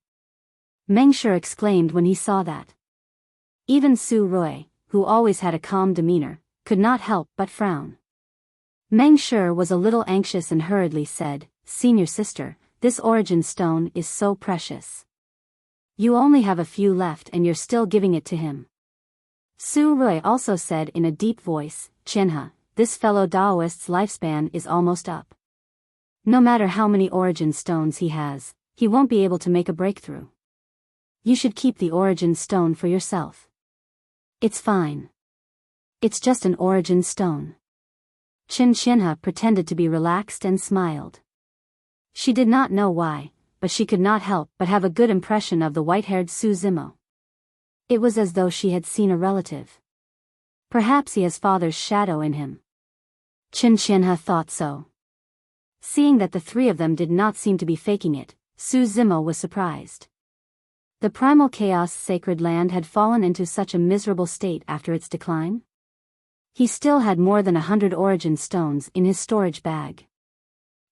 Meng Shi exclaimed when he saw that. Even Su Rui, who always had a calm demeanor, could not help but frown. Meng Shi was a little anxious and hurriedly said, "Senior sister, this origin stone is so precious. You only have a few left and you're still giving it to him." Su Rui also said in a deep voice, "Qianhe, this fellow Taoist's lifespan is almost up. No matter how many origin stones he has, he won't be able to make a breakthrough. You should keep the origin stone for yourself." "It's fine. It's just an origin stone." Qin Qianhe pretended to be relaxed and smiled. She did not know why, but she could not help but have a good impression of the white-haired Su Zimo. It was as though she had seen a relative. Perhaps he has father's shadow in him. Qin Qianhe thought so. Seeing that the three of them did not seem to be faking it, Su Zimo was surprised. The primal chaos sacred land had fallen into such a miserable state after its decline. He still had more than 100 origin stones in his storage bag.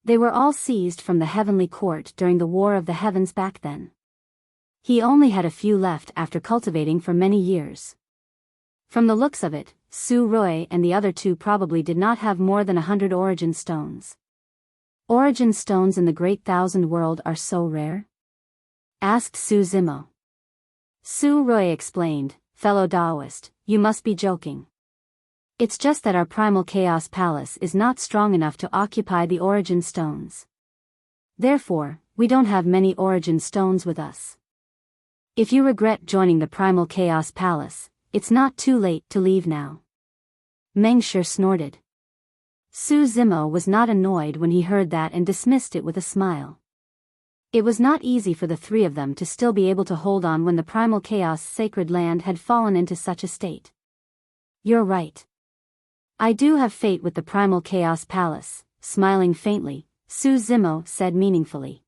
They were all seized from the heavenly court during the War of the Heavens back then. He only had a few left after cultivating for many years. From the looks of it, Su Rui and the other two probably did not have more than 100 origin stones. "Origin stones in the Great Thousand World are so rare?" asked Su Zimo. Su Rui explained, "Fellow Taoist, you must be joking. It's just that our primal chaos palace is not strong enough to occupy the origin stones. Therefore, we don't have many origin stones with us. If you regret joining the Primal Chaos Palace, it's not too late to leave now. Meng Shi snorted. Su Zimo was not annoyed when he heard that and dismissed it with a smile. It was not easy for the three of them to still be able to hold on when the Primal Chaos sacred land had fallen into such a state. You're right. I do have fate with the Primal Chaos Palace, smiling faintly, Su Zimo said meaningfully.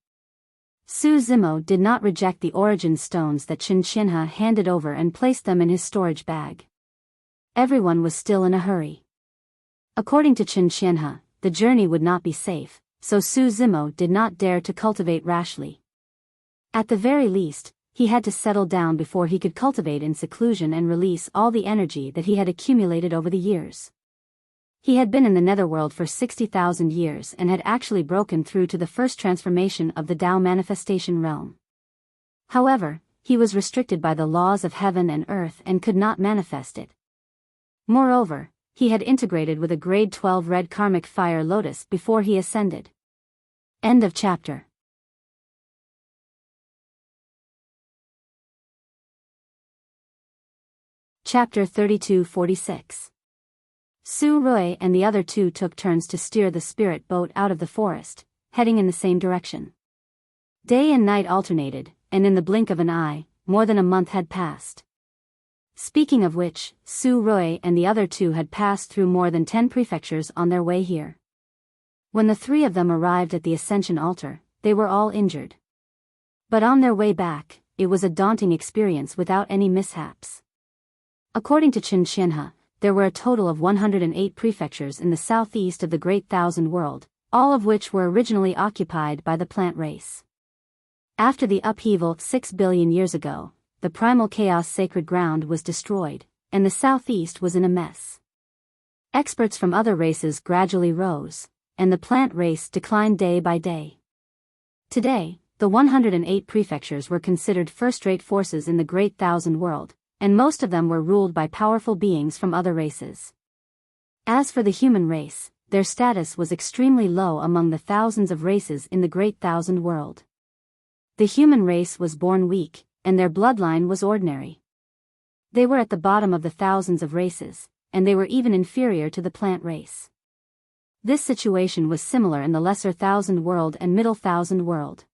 Su Zimo did not reject the origin stones that Chen Qianhe handed over and placed them in his storage bag. Everyone was still in a hurry. According to Chen Qianhe, the journey would not be safe, so Su Zimo did not dare to cultivate rashly. At the very least, he had to settle down before he could cultivate in seclusion and release all the energy that he had accumulated over the years. He had been in the netherworld for 60,000 years and had actually broken through to the first transformation of the Tao manifestation realm. However, he was restricted by the laws of heaven and earth and could not manifest it. Moreover, he had integrated with a grade 12 red karmic fire lotus before he ascended. End of chapter. Chapter 32-46. Su Rui and the other two took turns to steer the spirit boat out of the forest, heading in the same direction. Day and night alternated, and in the blink of an eye, more than a month had passed. Speaking of which, Su Rui and the other two had passed through more than 10 prefectures on their way here. When the three of them arrived at the Ascension altar, they were all injured. But on their way back, it was a daunting experience without any mishaps. According to Chen Qianhe, there were a total of 108 prefectures in the southeast of the Great Thousand World, all of which were originally occupied by the plant race. After the upheaval 6 billion years ago, the Primal Chaos sacred ground was destroyed, and the southeast was in a mess. Experts from other races gradually rose, and the plant race declined day by day. Today, the 108 prefectures were considered first-rate forces in the Great Thousand World, and most of them were ruled by powerful beings from other races. As for the human race, their status was extremely low among the thousands of races in the Great Thousand World. The human race was born weak, and their bloodline was ordinary. They were at the bottom of the thousands of races, and they were even inferior to the plant race. This situation was similar in the Lesser Thousand World and Middle Thousand World.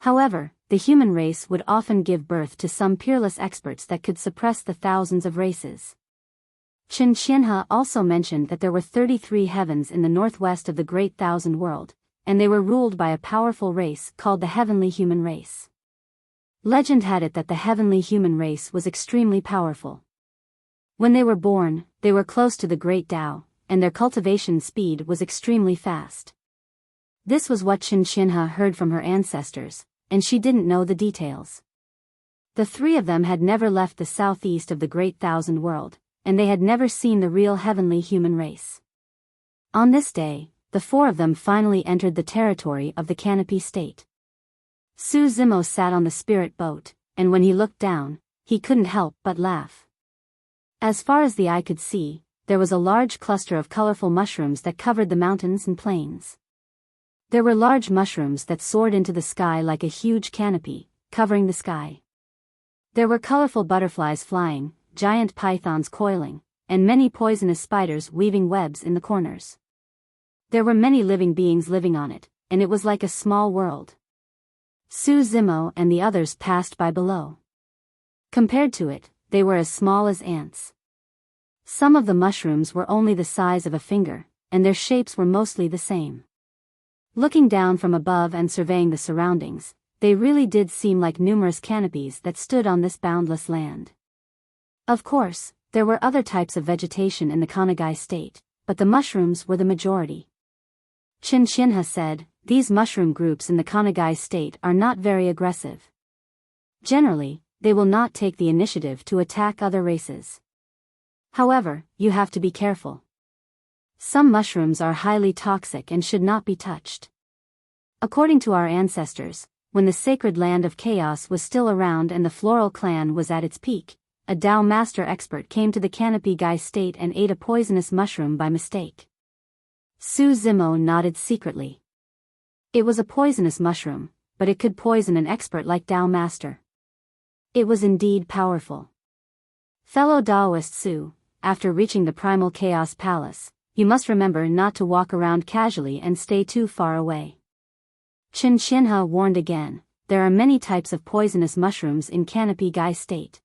However, the human race would often give birth to some peerless experts that could suppress the thousands of races. Chen Qianhe also mentioned that there were 33 heavens in the northwest of the Great Thousand World, and they were ruled by a powerful race called the Heavenly Human Race. Legend had it that the Heavenly Human Race was extremely powerful. When they were born, they were close to the Great Tao, and their cultivation speed was extremely fast. This was what Chen Qianhe heard from her ancestors, and she didn't know the details. The three of them had never left the southeast of the Great Thousand World, and they had never seen the real Heavenly Human Race. On this day, the four of them finally entered the territory of the Canopy State. Su Zimo sat on the spirit boat, and when he looked down, he couldn't help but laugh. As far as the eye could see, there was a large cluster of colorful mushrooms that covered the mountains and plains. There were large mushrooms that soared into the sky like a huge canopy, covering the sky. There were colorful butterflies flying, giant pythons coiling, and many poisonous spiders weaving webs in the corners. There were many living beings living on it, and it was like a small world. Su Zimo and the others passed by below. Compared to it, they were as small as ants. Some of the mushrooms were only the size of a finger, and their shapes were mostly the same. Looking down from above and surveying the surroundings, they really did seem like numerous canopies that stood on this boundless land. Of course, there were other types of vegetation in the Kanagai state, but the mushrooms were the majority. Chen Qianhe said, "These mushroom groups in the Kanagai state are not very aggressive. Generally, they will not take the initiative to attack other races. However, you have to be careful. Some mushrooms are highly toxic and should not be touched. According to our ancestors, when the sacred land of chaos was still around and the floral clan was at its peak, a Tao master expert came to the Canopy Gai state and ate a poisonous mushroom by mistake." Su Zimo nodded secretly. It was a poisonous mushroom, but it could poison an expert like Tao master. It was indeed powerful. Fellow Daoist Su, after reaching the Primal Chaos Palace, you must remember not to walk around casually and stay too far away. Chen Qianhe warned again, there are many types of poisonous mushrooms in Canopy Gai State.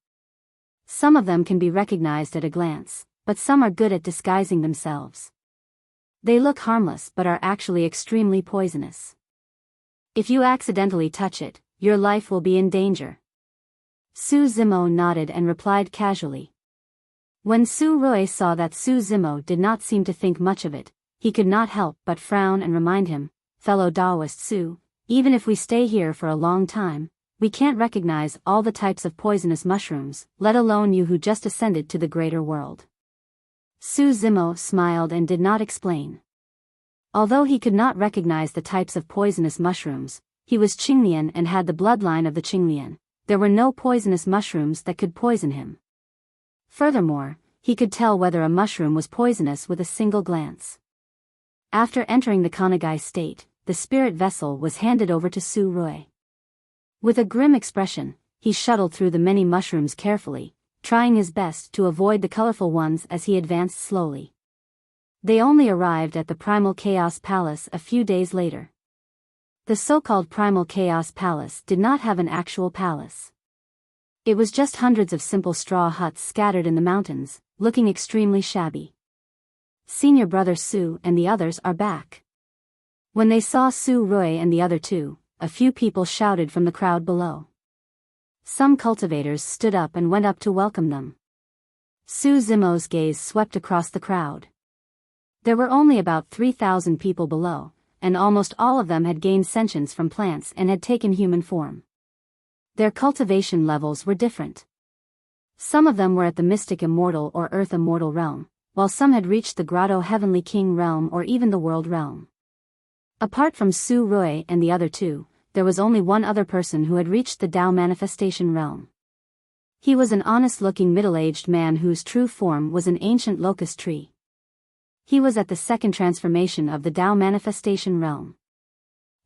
Some of them can be recognized at a glance, but some are good at disguising themselves. They look harmless but are actually extremely poisonous. If you accidentally touch it, your life will be in danger. Su Zimo nodded and replied casually. When Su Rui saw that Su Zimo did not seem to think much of it, he could not help but frown and remind him, fellow Daoist Su, even if we stay here for a long time, we can't recognize all the types of poisonous mushrooms, let alone you who just ascended to the greater world. Su Zimo smiled and did not explain. Although he could not recognize the types of poisonous mushrooms, he was Qinglian and had the bloodline of the Qinglian. There were no poisonous mushrooms that could poison him. Furthermore, he could tell whether a mushroom was poisonous with a single glance. After entering the Kanagai state, the spirit vessel was handed over to Su Rui. With a grim expression, he shuttled through the many mushrooms carefully, trying his best to avoid the colorful ones as he advanced slowly. They only arrived at the Primal Chaos Palace a few days later. The so-called Primal Chaos Palace did not have an actual palace. It was just hundreds of simple straw huts scattered in the mountains, looking extremely shabby. Senior brother Su and the others are back. When they saw Su Rui and the other two, a few people shouted from the crowd below. Some cultivators stood up and went up to welcome them. Su Zimo's gaze swept across the crowd. There were only about 3,000 people below, and almost all of them had gained sentience from plants and had taken human form. Their cultivation levels were different. Some of them were at the mystic immortal or earth immortal realm, while some had reached the grotto heavenly king realm or even the world realm. Apart from Su Rui and the other two, there was only one other person who had reached the Tao manifestation realm. He was an honest-looking middle-aged man whose true form was an ancient locust tree. He was at the second transformation of the Tao manifestation realm.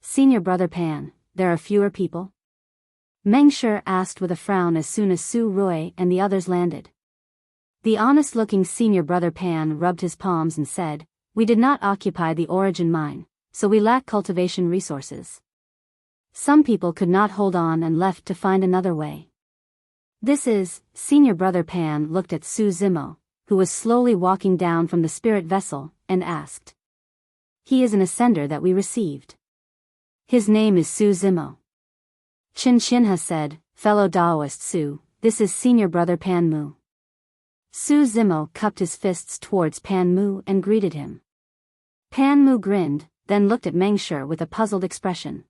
Senior brother Pan, there are fewer people? Meng Shi asked with a frown as soon as Su Rui and the others landed. The honest-looking senior brother Pan rubbed his palms and said, we did not occupy the origin mine, so we lack cultivation resources. Some people could not hold on and left to find another way. This is, senior brother Pan looked at Su Zimo, who was slowly walking down from the spirit vessel, and asked. He is an ascender that we received. His name is Su Zimo. Chen Qianhe said, fellow Daoist Su, this is senior brother Pan Mu. Su Zimo cupped his fists towards Pan Mu and greeted him. Pan Mu grinned, then looked at Meng Shi with a puzzled expression.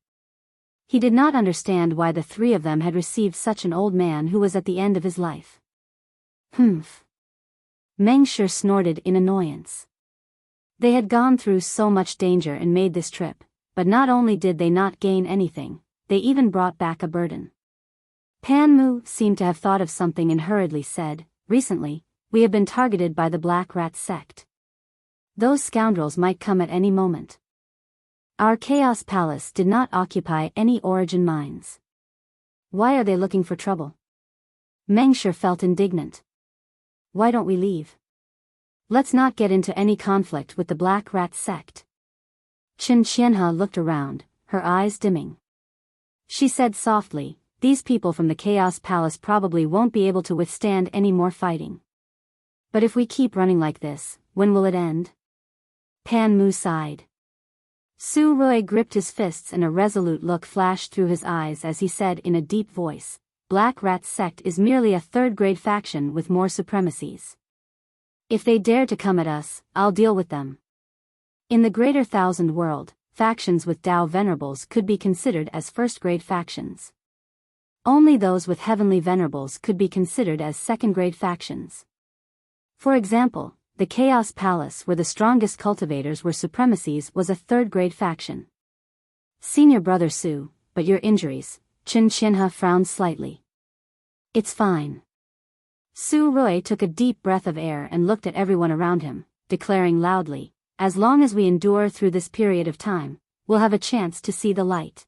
He did not understand why the three of them had received such an old man who was at the end of his life. Humph. Meng Shi snorted in annoyance. They had gone through so much danger and made this trip, but not only did they not gain anything, they even brought back a burden. Pan Mu seemed to have thought of something and hurriedly said, recently, we have been targeted by the Black Rat sect. Those scoundrels might come at any moment. Our Chaos Palace did not occupy any origin mines. Why are they looking for trouble? Meng Shi felt indignant. Why don't we leave? Let's not get into any conflict with the Black Rat sect. Chen Qianhe looked around, her eyes dimming. She said softly, these people from the Chaos Palace probably won't be able to withstand any more fighting. But if we keep running like this, when will it end? Pan Mu sighed. Su Rui gripped his fists and a resolute look flashed through his eyes as he said in a deep voice, Black Rat sect is merely a third-grade faction with more supremacies. If they dare to come at us, I'll deal with them. In the greater thousand world, factions with Tao venerables could be considered as first-grade factions. Only those with heavenly venerables could be considered as second-grade factions. For example, the Chaos Palace where the strongest cultivators were supremacies was a third-grade faction. Senior brother Su, but your injuries, Chen Qianhe frowned slightly. It's fine. Su Rui took a deep breath of air and looked at everyone around him, declaring loudly, as long as we endure through this period of time, we'll have a chance to see the light.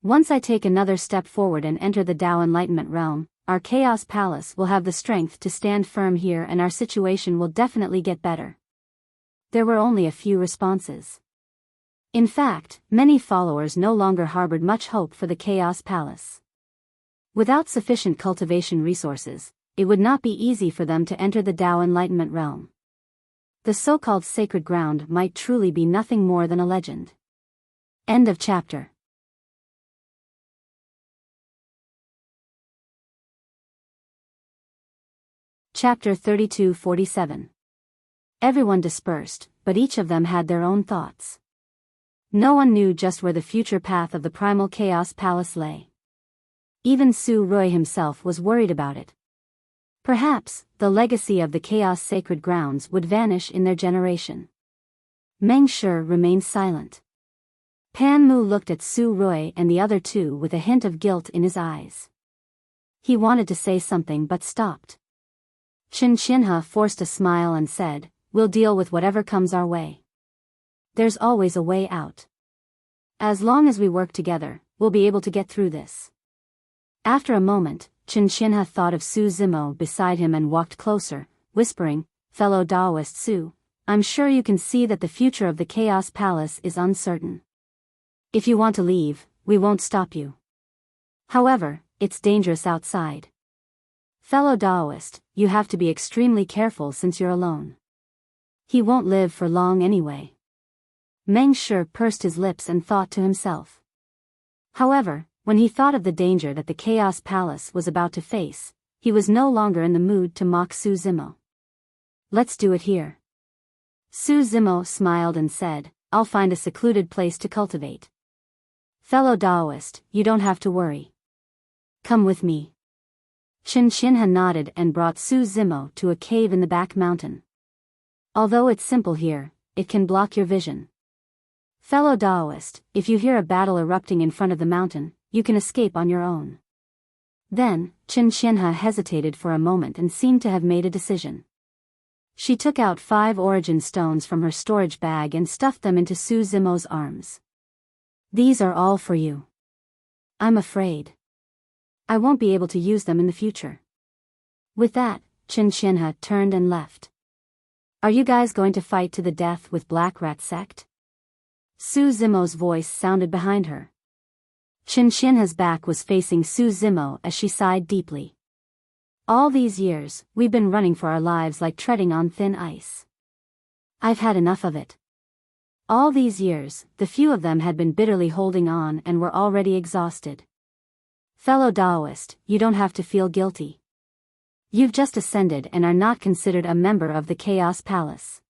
Once I take another step forward and enter the Tao Enlightenment realm, our Chaos Palace will have the strength to stand firm here and our situation will definitely get better. There were only a few responses. In fact, many followers no longer harbored much hope for the Chaos Palace. Without sufficient cultivation resources, it would not be easy for them to enter the Tao Enlightenment realm. The so-called sacred ground might truly be nothing more than a legend. End of chapter. Chapter 32-47. Everyone dispersed, but each of them had their own thoughts. No one knew just where the future path of the primal Chaos Palace lay. Even Su Rui himself was worried about it. Perhaps, the legacy of the Chaos Sacred Grounds would vanish in their generation. Meng Shi remained silent. Pan Mu looked at Su Rui and the other two with a hint of guilt in his eyes. He wanted to say something but stopped. Qin Xinhe forced a smile and said, "We'll deal with whatever comes our way. There's always a way out. As long as we work together, we'll be able to get through this." After a moment, Qin Xinhe thought of Su Zimo beside him and walked closer, whispering, "Fellow Daoist Su, I'm sure you can see that the future of the Chaos Palace is uncertain. If you want to leave, we won't stop you. However, it's dangerous outside. Fellow Daoist, you have to be extremely careful since you're alone. He won't live for long anyway." Meng Shi pursed his lips and thought to himself. However, when he thought of the danger that the Chaos Palace was about to face, he was no longer in the mood to mock Su Zimo. "Let's do it here." Su Zimo smiled and said, "I'll find a secluded place to cultivate. Fellow Daoist, you don't have to worry. Come with me." Qin Xinhe nodded and brought Su Zimo to a cave in the back mountain. "Although it's simple here, it can block your vision. Fellow Daoist, if you hear a battle erupting in front of the mountain, you can escape on your own." Then, Qin Xinhe hesitated for a moment and seemed to have made a decision. She took out 5 origin stones from her storage bag and stuffed them into Su Zimo's arms. "These are all for you. I'm afraid I won't be able to use them in the future." With that, Qin Xinhe turned and left. "Are you guys going to fight to the death with Black Rat Sect?" Su Zimo's voice sounded behind her. Qin Xinhe's back was facing Su Zimo as she sighed deeply. "All these years, we've been running for our lives like treading on thin ice. I've had enough of it." All these years, the few of them had been bitterly holding on and were already exhausted. "Fellow Daoist, you don't have to feel guilty. You've just ascended and are not considered a member of the Chaos Palace.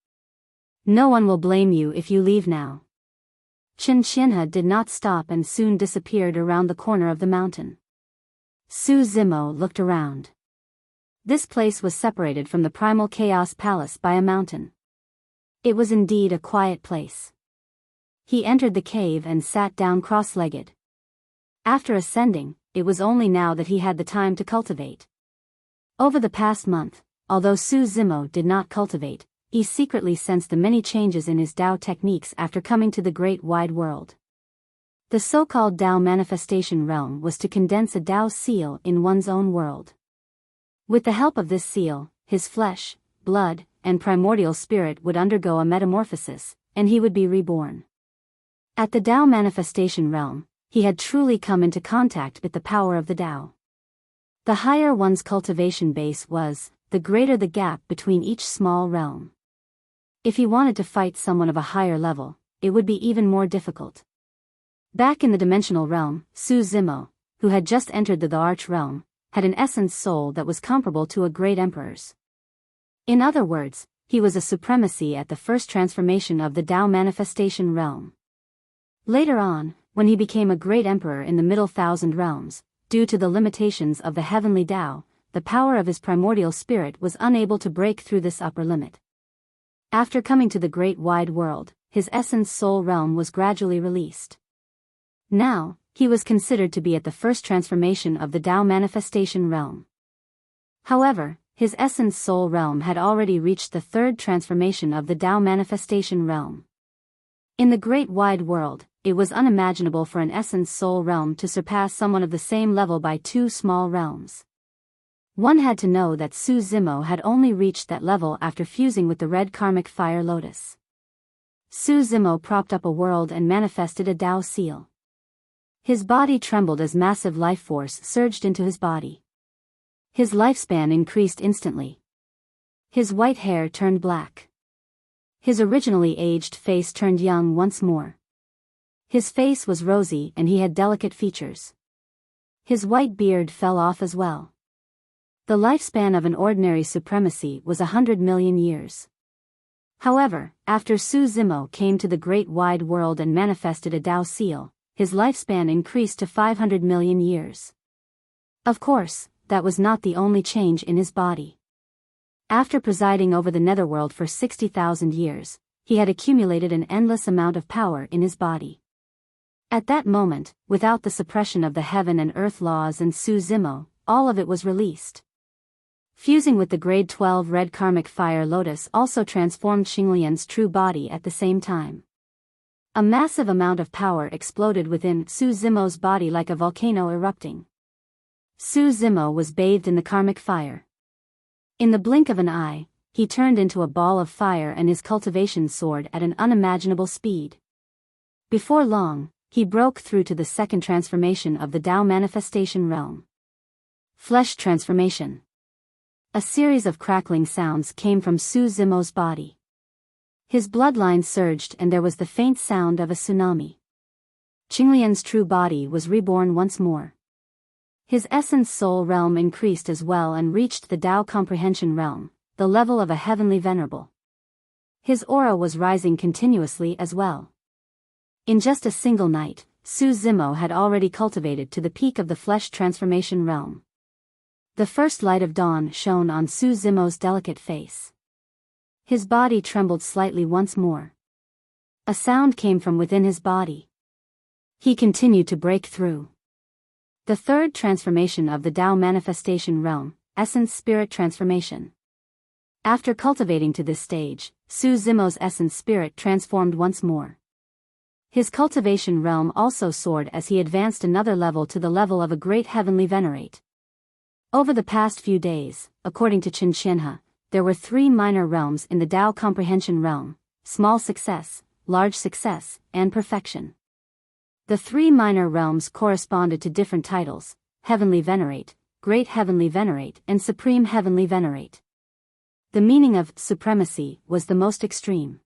No one will blame you if you leave now." Qin Xinhe did not stop and soon disappeared around the corner of the mountain. Su Zimo looked around. This place was separated from the primal Chaos Palace by a mountain. It was indeed a quiet place. He entered the cave and sat down cross-legged. After ascending, it was only now that he had the time to cultivate. Over the past month, although Su Zimo did not cultivate, he secretly sensed the many changes in his Tao techniques after coming to the great wide world. The so-called Tao manifestation realm was to condense a Tao seal in one's own world. With the help of this seal, his flesh, blood, and primordial spirit would undergo a metamorphosis, and he would be reborn. At the Tao manifestation realm, he had truly come into contact with the power of the Tao. The higher one's cultivation base was, the greater the gap between each small realm. If he wanted to fight someone of a higher level, it would be even more difficult. Back in the dimensional realm, Su Zimo, who had just entered the Arch realm, had an essence soul that was comparable to a great emperor's. In other words, he was a supremacy at the first transformation of the Tao manifestation realm. Later on, when he became a great emperor in the middle thousand realms, due to the limitations of the heavenly Tao, the power of his primordial spirit was unable to break through this upper limit. After coming to the great wide world, his essence soul realm was gradually released. Now, he was considered to be at the first transformation of the Tao manifestation realm. However, his essence soul realm had already reached the third transformation of the Tao manifestation realm. In the great wide world, it was unimaginable for an essence soul realm to surpass someone of the same level by two small realms. One had to know that Su Zimo had only reached that level after fusing with the red karmic fire lotus. Su Zimo propped up a world and manifested a Tao seal. His body trembled as massive life force surged into his body. His lifespan increased instantly. His white hair turned black. His originally aged face turned young once more. His face was rosy and he had delicate features. His white beard fell off as well. The lifespan of an ordinary supremacy was 100 million years. However, after Su Zimo came to the great wide world and manifested a Tao seal, his lifespan increased to 500 million years. Of course, that was not the only change in his body. After presiding over the netherworld for 60,000 years, he had accumulated an endless amount of power in his body. At that moment, without the suppression of the heaven and earth laws and Su Zimo, all of it was released. Fusing with the grade 12 red karmic fire lotus also transformed Xinglian's true body at the same time. A massive amount of power exploded within Su Zimo's body like a volcano erupting. Su Zimo was bathed in the karmic fire. In the blink of an eye, he turned into a ball of fire and his cultivation soared at an unimaginable speed. Before long, he broke through to the second transformation of the Tao manifestation realm. Flesh transformation. A series of crackling sounds came from Su Zimo's body. His bloodline surged and there was the faint sound of a tsunami. Xinglian's true body was reborn once more. His essence soul realm increased as well and reached the Tao comprehension realm, the level of a heavenly venerable. His aura was rising continuously as well. In just a single night, Su Zimo had already cultivated to the peak of the flesh transformation realm. The first light of dawn shone on Su Zimo's delicate face. His body trembled slightly once more. A sound came from within his body. He continued to break through. The third transformation of the Tao manifestation realm, essence spirit transformation. After cultivating to this stage, Su Zimo's essence spirit transformed once more. His cultivation realm also soared as he advanced another level to the level of a great heavenly venerate. Over the past few days, according to Qianqianhe, there were 3 minor realms in the Tao comprehension realm: small success, large success, and perfection. The 3 minor realms corresponded to different titles: heavenly venerate, great heavenly venerate, and supreme heavenly venerate. The meaning of supremacy was the most extreme.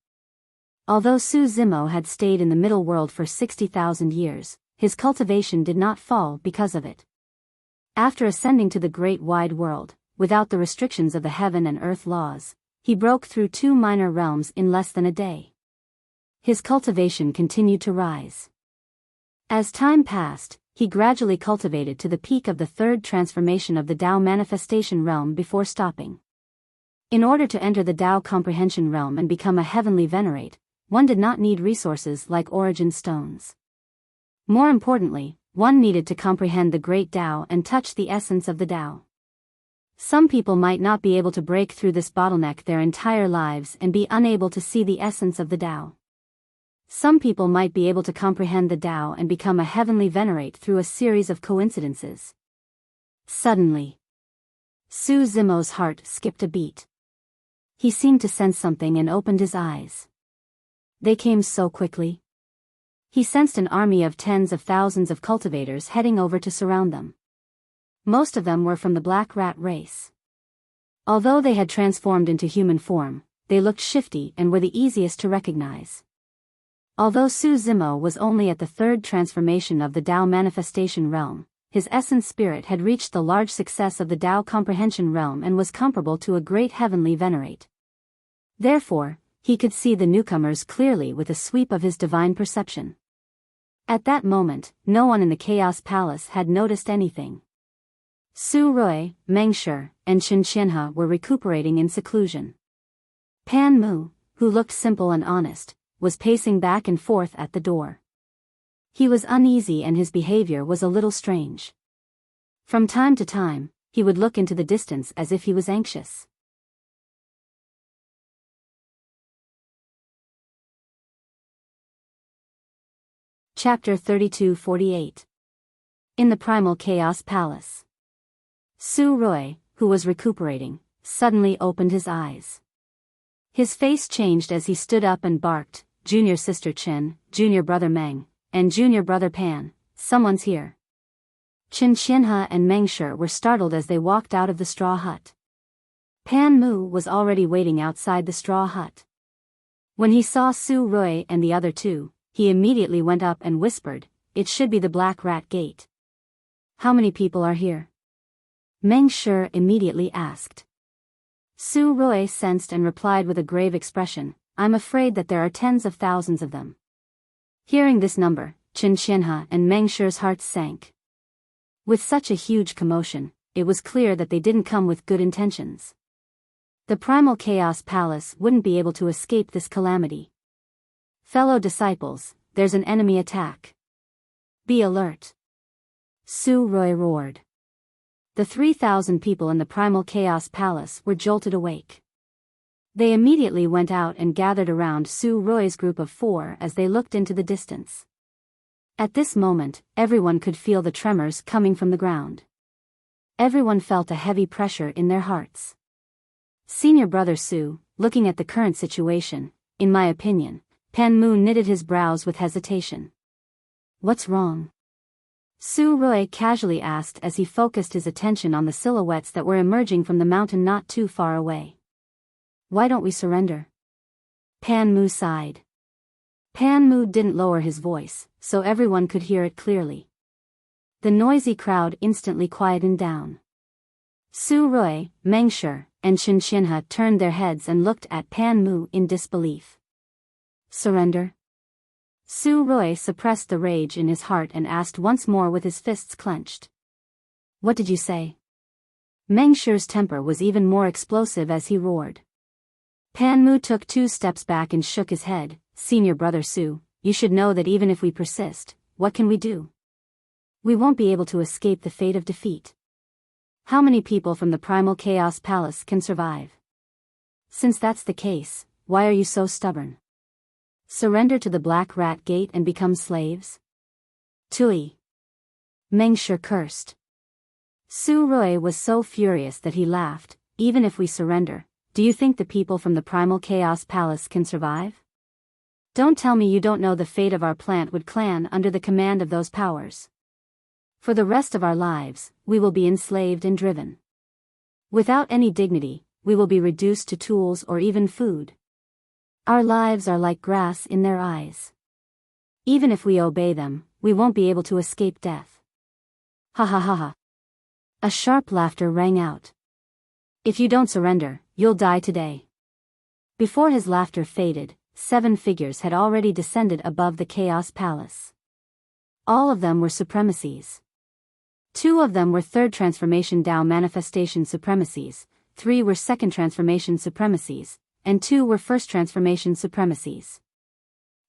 Although Su Zimo had stayed in the middle world for 60,000 years, his cultivation did not fall because of it. After ascending to the great wide world, without the restrictions of the heaven and earth laws, he broke through 2 minor realms in less than a day. His cultivation continued to rise. As time passed, he gradually cultivated to the peak of the third transformation of the Tao manifestation realm before stopping. In order to enter the Tao comprehension realm and become a heavenly venerate, one did not need resources like origin stones. More importantly, one needed to comprehend the great Tao and touch the essence of the Tao. Some people might not be able to break through this bottleneck their entire lives and be unable to see the essence of the Tao. Some people might be able to comprehend the Tao and become a heavenly venerate through a series of coincidences. Suddenly, Su Zimo's heart skipped a beat. He seemed to sense something and opened his eyes. They came so quickly. He sensed an army of tens of thousands of cultivators heading over to surround them. Most of them were from the black rat race. Although they had transformed into human form, they looked shifty and were the easiest to recognize. Although Su Zimo was only at the third transformation of the Tao manifestation realm, his essence spirit had reached the large success of the Tao comprehension realm and was comparable to a great heavenly venerate. Therefore, he could see the newcomers clearly with a sweep of his divine perception. At that moment, no one in the Chaos Palace had noticed anything. Su Rui, Meng Shi, and Qianqianhe were recuperating in seclusion. Pan Mu, who looked simple and honest, was pacing back and forth at the door. He was uneasy and his behavior was a little strange. From time to time, he would look into the distance as if he was anxious. Chapter 32-48. In the Primal Chaos Palace. Su Roy, who was recuperating, suddenly opened his eyes. His face changed as he stood up and barked, "Junior sister Chen, junior brother Meng, and junior brother Pan, someone's here." Chen Qianhe and Meng Shi were startled as they walked out of the straw hut. Pan Mu was already waiting outside the straw hut. When he saw Su Roy and the other two, he immediately went up and whispered, "It should be the Black Rat Gate." "How many people are here?" Meng Shi immediately asked. Su Roy sensed and replied with a grave expression, "I'm afraid that there are tens of thousands of them." Hearing this number, Chen Qianhe and Meng Shi's hearts sank. With such a huge commotion, it was clear that they didn't come with good intentions. The Primal Chaos Palace wouldn't be able to escape this calamity. "Fellow disciples, there's an enemy attack. Be alert." Su Roy roared. The 3,000 people in the Primal Chaos Palace were jolted awake. They immediately went out and gathered around Su Roy's group of 4 as they looked into the distance. At this moment, everyone could feel the tremors coming from the ground. Everyone felt a heavy pressure in their hearts. Senior brother Su, looking at the current situation, in my opinion, Pan Mu knitted his brows with hesitation. "What's wrong?" Su Roy casually asked as he focused his attention on the silhouettes that were emerging from the mountain not too far away. "Why don't we surrender?" Pan Mu sighed. Pan Mu didn't lower his voice, so everyone could hear it clearly. The noisy crowd instantly quietened down. Su Roy, Meng Shi, and Chen Qianhe turned their heads and looked at Pan Mu in disbelief. "Surrender?" Su Roy suppressed the rage in his heart and asked once more with his fists clenched. "What did you say?" Meng Shi's temper was even more explosive as he roared. Pan Mu took 2 steps back and shook his head. "Senior brother Su, you should know that even if we persist, what can we do? We won't be able to escape the fate of defeat. How many people from the Primal Chaos Palace can survive? Since that's the case, why are you so stubborn? Surrender to the Black Rat Gate and become slaves? Tui!" Meng Shi cursed. Su Roy was so furious that he laughed. "Even if we surrender, do you think the people from the Primal Chaos Palace can survive? Don't tell me you don't know the fate of our Plantwood clan under the command of those powers. For the rest of our lives, we will be enslaved and driven. Without any dignity, we will be reduced to tools or even food. Our lives are like grass in their eyes. Even if we obey them, we won't be able to escape death." "Ha ha ha ha." A sharp laughter rang out. "If you don't surrender, you'll die today." Before his laughter faded, 7 figures had already descended above the Chaos Palace. All of them were supremacies. 2 of them were 3rd Transformation Dao Manifestation Supremacies, 3 were 2nd Transformation Supremacies, and 2 were 1st Transformation Supremacies.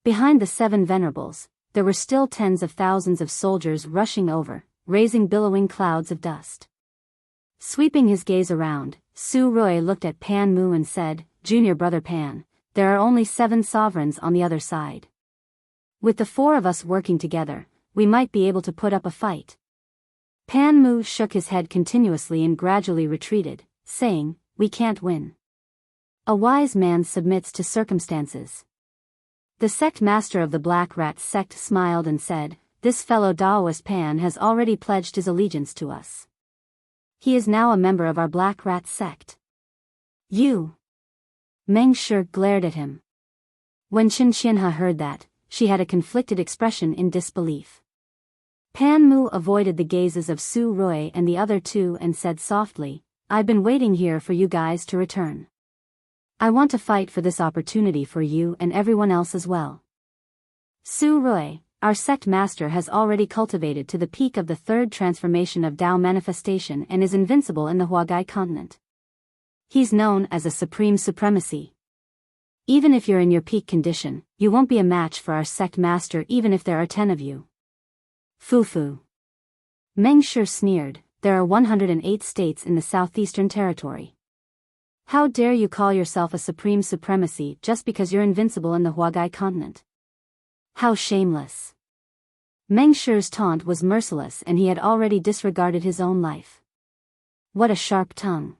Behind the 7 venerables, there were still tens of thousands of soldiers rushing over, raising billowing clouds of dust. Sweeping his gaze around, Su Roy looked at Pan Mu and said, "Junior brother Pan, there are only 7 sovereigns on the other side. With the 4 of us working together, we might be able to put up a fight." Pan Mu shook his head continuously and gradually retreated, saying, "We can't win. A wise man submits to circumstances." The sect master of the Black Rat sect smiled and said, "This fellow Daoist Pan has already pledged his allegiance to us. He is now a member of our Black Rat sect." "You?" Meng Shi glared at him. When Chen Qianhe heard that, she had a conflicted expression in disbelief. Pan Mu avoided the gazes of Su Roy and the other 2 and said softly, "I've been waiting here for you guys to return. I want to fight for this opportunity for you and everyone else as well. Su Roy, our sect master has already cultivated to the peak of the 3rd transformation of Dao manifestation and is invincible in the Huagai continent. He's known as a supreme supremacy. Even if you're in your peak condition, you won't be a match for our sect master even if there are 10 of you." "Fufu." Meng Shi sneered, "There are 108 states in the Southeastern Territory. How dare you call yourself a supreme supremacy just because you're invincible in the Huagai continent? How shameless." Meng Shi's taunt was merciless and he had already disregarded his own life. What a sharp tongue.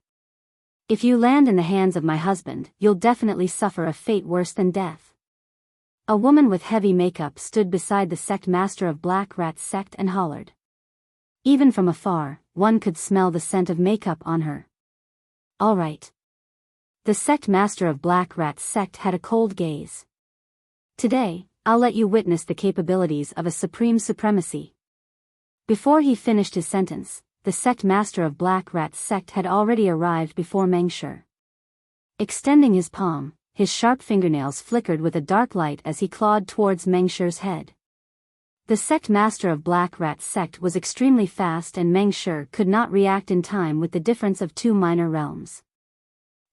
If you land in the hands of my husband, you'll definitely suffer a fate worse than death. A woman with heavy makeup stood beside the sect master of Black Rat's sect and hollered. Even from afar, one could smell the scent of makeup on her. All right. The sect master of Black Rat's sect had a cold gaze. Today, I'll let you witness the capabilities of a supreme supremacy. Before he finished his sentence, the sect master of Black Rat's sect had already arrived before Meng Shi. Extending his palm, his sharp fingernails flickered with a dark light as he clawed towards Meng Shi's head. The sect master of Black Rat's sect was extremely fast and Meng Shi could not react in time with the difference of two minor realms.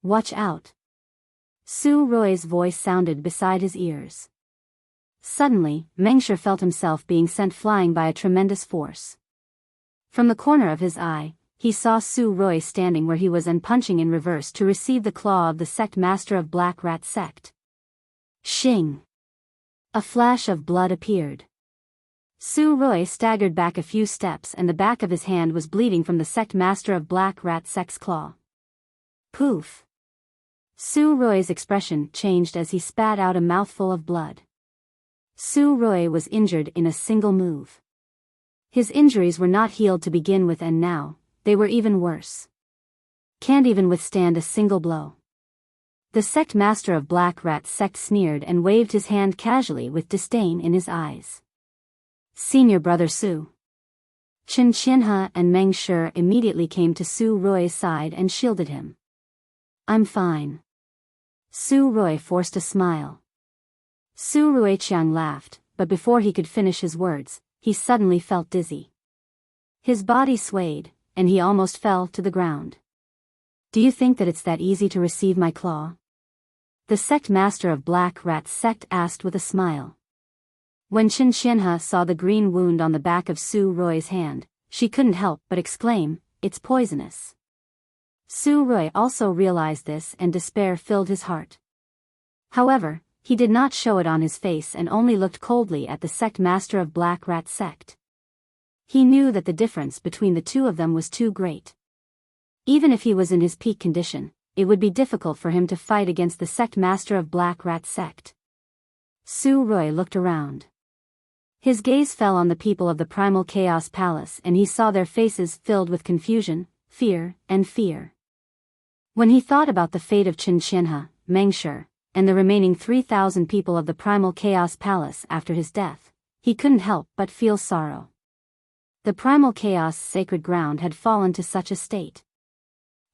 Watch out. Su Rui's voice sounded beside his ears. Suddenly, Meng Shi felt himself being sent flying by a tremendous force. From the corner of his eye, he saw Su Rui standing where he was and punching in reverse to receive the claw of the sect master of Black Rat's sect. Shing! A flash of blood appeared. Su Rui staggered back a few steps and the back of his hand was bleeding from the sect master of Black Rat's sect's claw. Poof! Su Rui's expression changed as he spat out a mouthful of blood. Su Rui was injured in a single move. His injuries were not healed to begin with and now, they were even worse. Can't even withstand a single blow. The sect master of Black Rat's sect sneered and waved his hand casually with disdain in his eyes. Senior brother Su. Chen Qianhe and Meng Shi immediately came to Su Rui's side and shielded him. I'm fine. Su Rui forced a smile. Su Ruiqiang laughed, but before he could finish his words, he suddenly felt dizzy. His body swayed, and he almost fell to the ground. Do you think that it's that easy to receive my claw? The sect master of Black Rat's sect asked with a smile. When Chen Qianhe saw the green wound on the back of Su Rui's hand, she couldn't help but exclaim, it's poisonous. Su Rui also realized this and despair filled his heart. However, he did not show it on his face and only looked coldly at the sect master of Black Rat's sect. He knew that the difference between the two of them was too great. Even if he was in his peak condition, it would be difficult for him to fight against the sect master of Black Rat's sect. Su Rui looked around. His gaze fell on the people of the Primal Chaos Palace and he saw their faces filled with confusion, fear, and fear. When he thought about the fate of Chen Qianhe, Meng Shi, and the remaining 3,000 people of the Primal Chaos Palace after his death, he couldn't help but feel sorrow. The Primal Chaos sacred ground had fallen to such a state.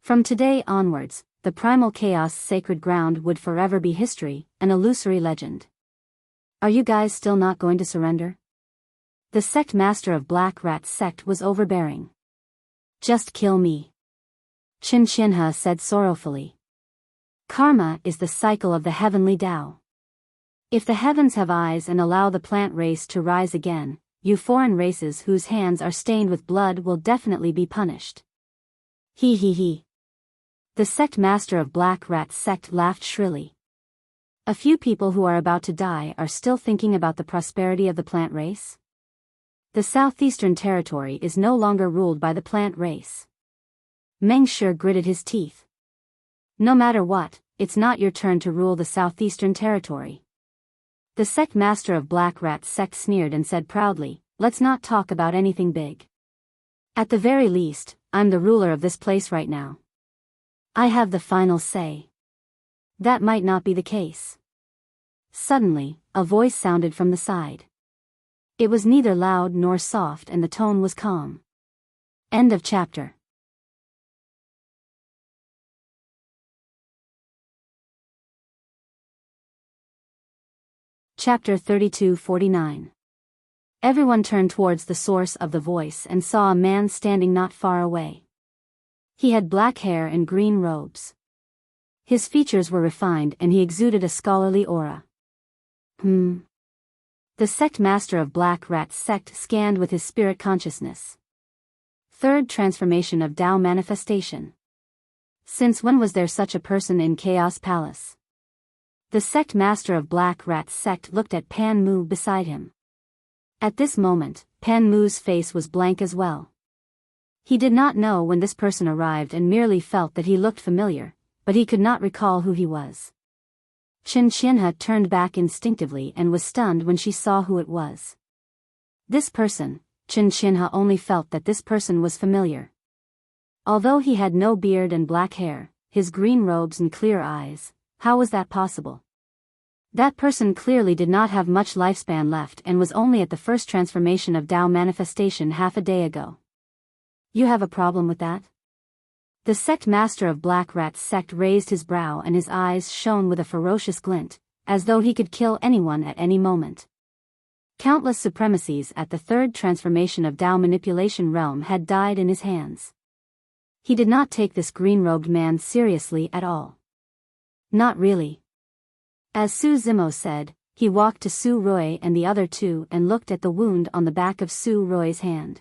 From today onwards, the Primal Chaos sacred ground would forever be history, an illusory legend. Are you guys still not going to surrender? The sect master of Black Rat's sect was overbearing. Just kill me. Chen Qianhe said sorrowfully. Karma is the cycle of the heavenly Tao. If the heavens have eyes and allow the plant race to rise again, you foreign races whose hands are stained with blood will definitely be punished. He he he. The sect master of Black Rat's sect laughed shrilly. A few people who are about to die are still thinking about the prosperity of the plant race? The southeastern territory is no longer ruled by the plant race. Meng Shi gritted his teeth. No matter what, it's not your turn to rule the southeastern territory. The sect master of Black Rat's sect sneered and said proudly, let's not talk about anything big. At the very least, I'm the ruler of this place right now. I have the final say. That might not be the case. Suddenly, a voice sounded from the side. It was neither loud nor soft and the tone was calm. End of chapter. Chapter 32-49. Everyone turned towards the source of the voice and saw a man standing not far away. He had black hair and green robes. His features were refined and he exuded a scholarly aura. The sect master of Black Rat's sect scanned with his spirit consciousness. Third transformation of Tao manifestation. Since when was there such a person in Chaos Palace? The sect master of Black Rat's sect looked at Pan Mu beside him. At this moment, Pan Mu's face was blank as well. He did not know when this person arrived and merely felt that he looked familiar, but he could not recall who he was. Chen Qianhe turned back instinctively and was stunned when she saw who it was. This person, Chen Qianhe only felt that this person was familiar. Although he had no beard and black hair, his green robes and clear eyes, how was that possible? That person clearly did not have much lifespan left and was only at the first transformation of Tao manifestation half a day ago. You have a problem with that? The sect master of Black Rat's sect raised his brow and his eyes shone with a ferocious glint, as though he could kill anyone at any moment. Countless supremacies at the third transformation of Tao manipulation realm had died in his hands. He did not take this green-robed man seriously at all. Not really. As Su Zimo said, he walked to Su Rui and the other two and looked at the wound on the back of Su Rui's hand.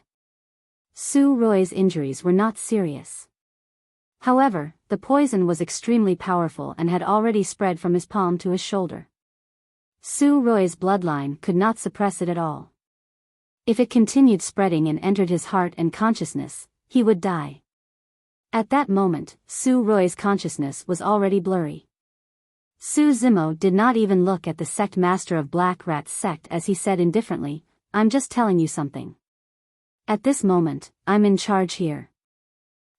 Su Rui's injuries were not serious. However, the poison was extremely powerful and had already spread from his palm to his shoulder. Su Rui's bloodline could not suppress it at all. If it continued spreading and entered his heart and consciousness, he would die. At that moment, Su Rui's consciousness was already blurry. Su Zimo did not even look at the sect master of Black Rat's sect as he said indifferently, "I'm just telling you something. At this moment, I'm in charge here."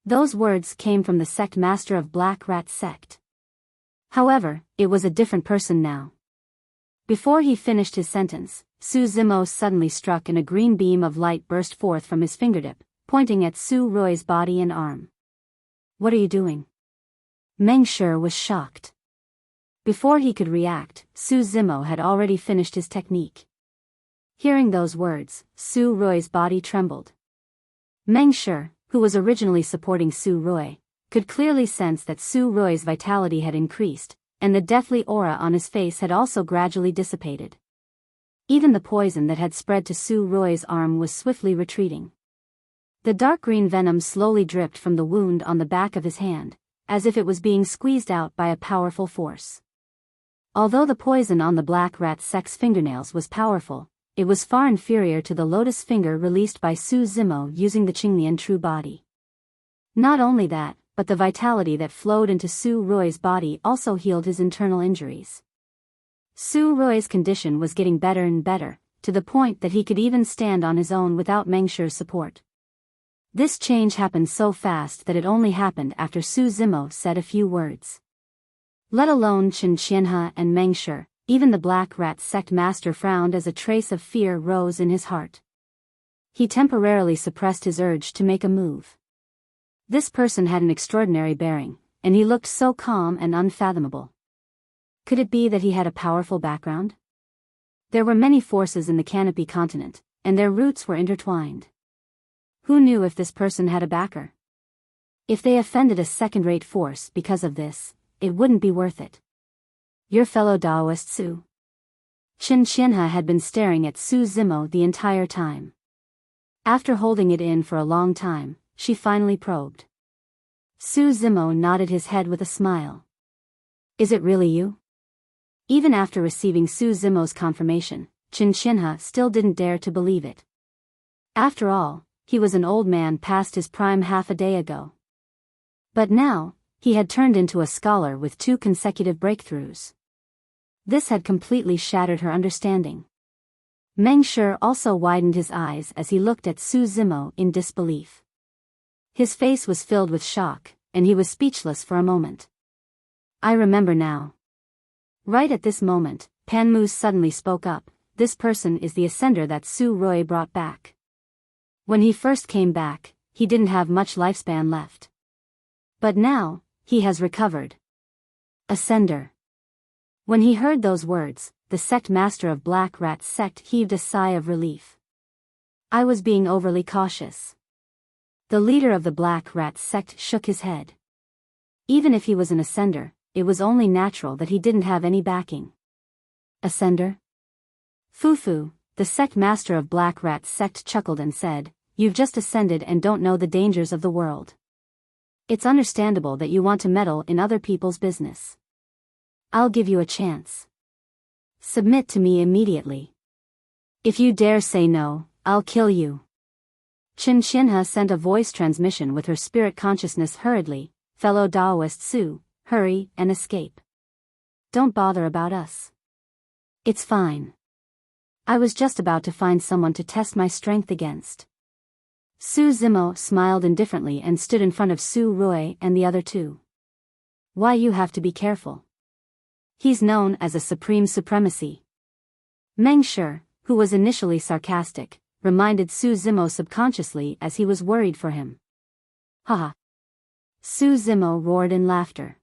Those words came from the sect master of Black Rat's sect. However, it was a different person now. Before he finished his sentence, Su Zimo suddenly struck and a green beam of light burst forth from his fingertip, pointing at Su Rui's body and arm. "What are you doing?" Meng Shi was shocked. Before he could react, Su Zimo had already finished his technique. Hearing those words, Su Rui's body trembled. Meng Shi, who was originally supporting Su Rui, could clearly sense that Su Rui's vitality had increased, and the deathly aura on his face had also gradually dissipated. Even the poison that had spread to Su Rui's arm was swiftly retreating. The dark green venom slowly dripped from the wound on the back of his hand, as if it was being squeezed out by a powerful force. Although the poison on the Black Rat sect's fingernails was powerful, it was far inferior to the lotus finger released by Su Zimo using the Qinglian true body. Not only that, but the vitality that flowed into Su Rui's body also healed his internal injuries. Su Rui's condition was getting better and better, to the point that he could even stand on his own without Meng Shi's support. This change happened so fast that it only happened after Su Zimo said a few words. Let alone Chen Qianhe and Meng Shi, even the Black Rat sect master frowned as a trace of fear rose in his heart. He temporarily suppressed his urge to make a move. This person had an extraordinary bearing, and he looked so calm and unfathomable. Could it be that he had a powerful background? There were many forces in the Canopy continent, and their roots were intertwined. Who knew if this person had a backer? If they offended a second-rate force because of this, it wouldn't be worth it. Your fellow Taoist Su. Chen Qianhe had been staring at Su Zimo the entire time. After holding it in for a long time, she finally probed. Su Zimo nodded his head with a smile. Is it really you? Even after receiving Su Zimo's confirmation, Chen Qianhe still didn't dare to believe it. After all, he was an old man past his prime half a day ago. But now, he had turned into a scholar with 2 consecutive breakthroughs. This had completely shattered her understanding. Meng Shi also widened his eyes as he looked at Su Zimo in disbelief. His face was filled with shock, and he was speechless for a moment. I remember now. Right at this moment, Pan Mu suddenly spoke up. This person is the ascender that Su Rui brought back. When he first came back, he didn't have much lifespan left. But now, he has recovered. Ascender. When he heard those words, the sect master of Black Rat's sect heaved a sigh of relief. I was being overly cautious. The leader of the Black Rat sect shook his head. Even if he was an ascender, it was only natural that he didn't have any backing. Ascender? Fufu, the sect master of Black Rat's sect chuckled and said, You've just ascended and don't know the dangers of the world. It's understandable that you want to meddle in other people's business. I'll give you a chance. Submit to me immediately. If you dare say no, I'll kill you. Qin Qianhe sent a voice transmission with her spirit consciousness hurriedly. Fellow Daoist Su, hurry and escape. Don't bother about us. It's fine. I was just about to find someone to test my strength against. Su Zimo smiled indifferently and stood in front of Su Rui and the other two. Why you have to be careful? He's known as a supreme supremacy. Meng Shi, who was initially sarcastic, reminded Su Zimo subconsciously as he was worried for him. Haha. Su Zimo roared in laughter.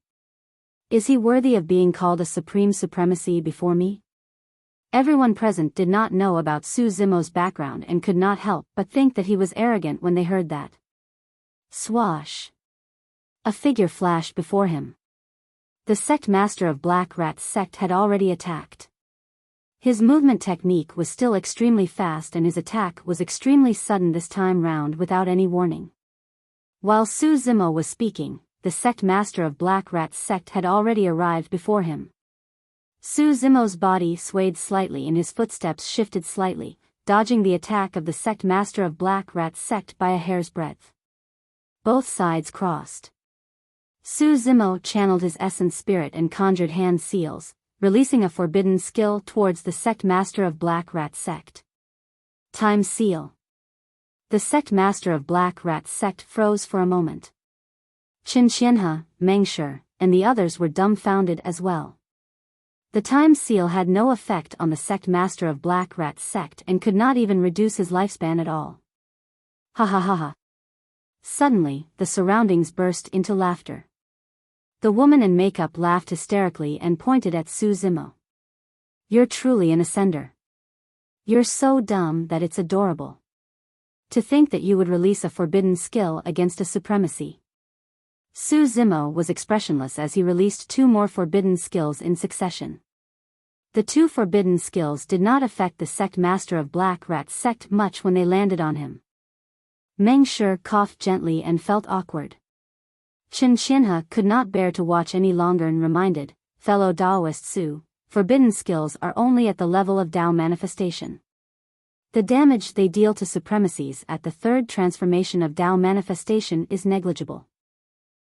Is he worthy of being called a supreme supremacy before me? Everyone present did not know about Su Zimo's background and could not help but think that he was arrogant when they heard that. Swash. A figure flashed before him. The sect master of Black Rat's sect had already attacked. His movement technique was still extremely fast and his attack was extremely sudden this time round without any warning. While Su Zimo was speaking, the sect master of Black Rat's sect had already arrived before him. Su Zimo's body swayed slightly and his footsteps shifted slightly, dodging the attack of the sect master of Black Rat's sect by a hair's breadth. Both sides crossed. Su Zimo channeled his essence spirit and conjured hand seals, releasing a forbidden skill towards the sect master of Black Rat's sect. Time seal. The sect master of Black Rat's sect froze for a moment. Qin Qianhe, Meng Shi, and the others were dumbfounded as well. The time seal had no effect on the sect master of Black Rat's sect and could not even reduce his lifespan at all. Ha ha ha ha. Suddenly, the surroundings burst into laughter. The woman in makeup laughed hysterically and pointed at Su Zimo. You're truly an ascender. You're so dumb that it's adorable. To think that you would release a forbidden skill against a supremacy. Su Zimo was expressionless as he released two more forbidden skills in succession. The two forbidden skills did not affect the sect master of Black Rat's sect much when they landed on him. Meng Shi coughed gently and felt awkward. Qin Qianhe could not bear to watch any longer and reminded, fellow Daoist Su, forbidden skills are only at the level of Dao manifestation. The damage they deal to supremacies at the third transformation of Dao manifestation is negligible.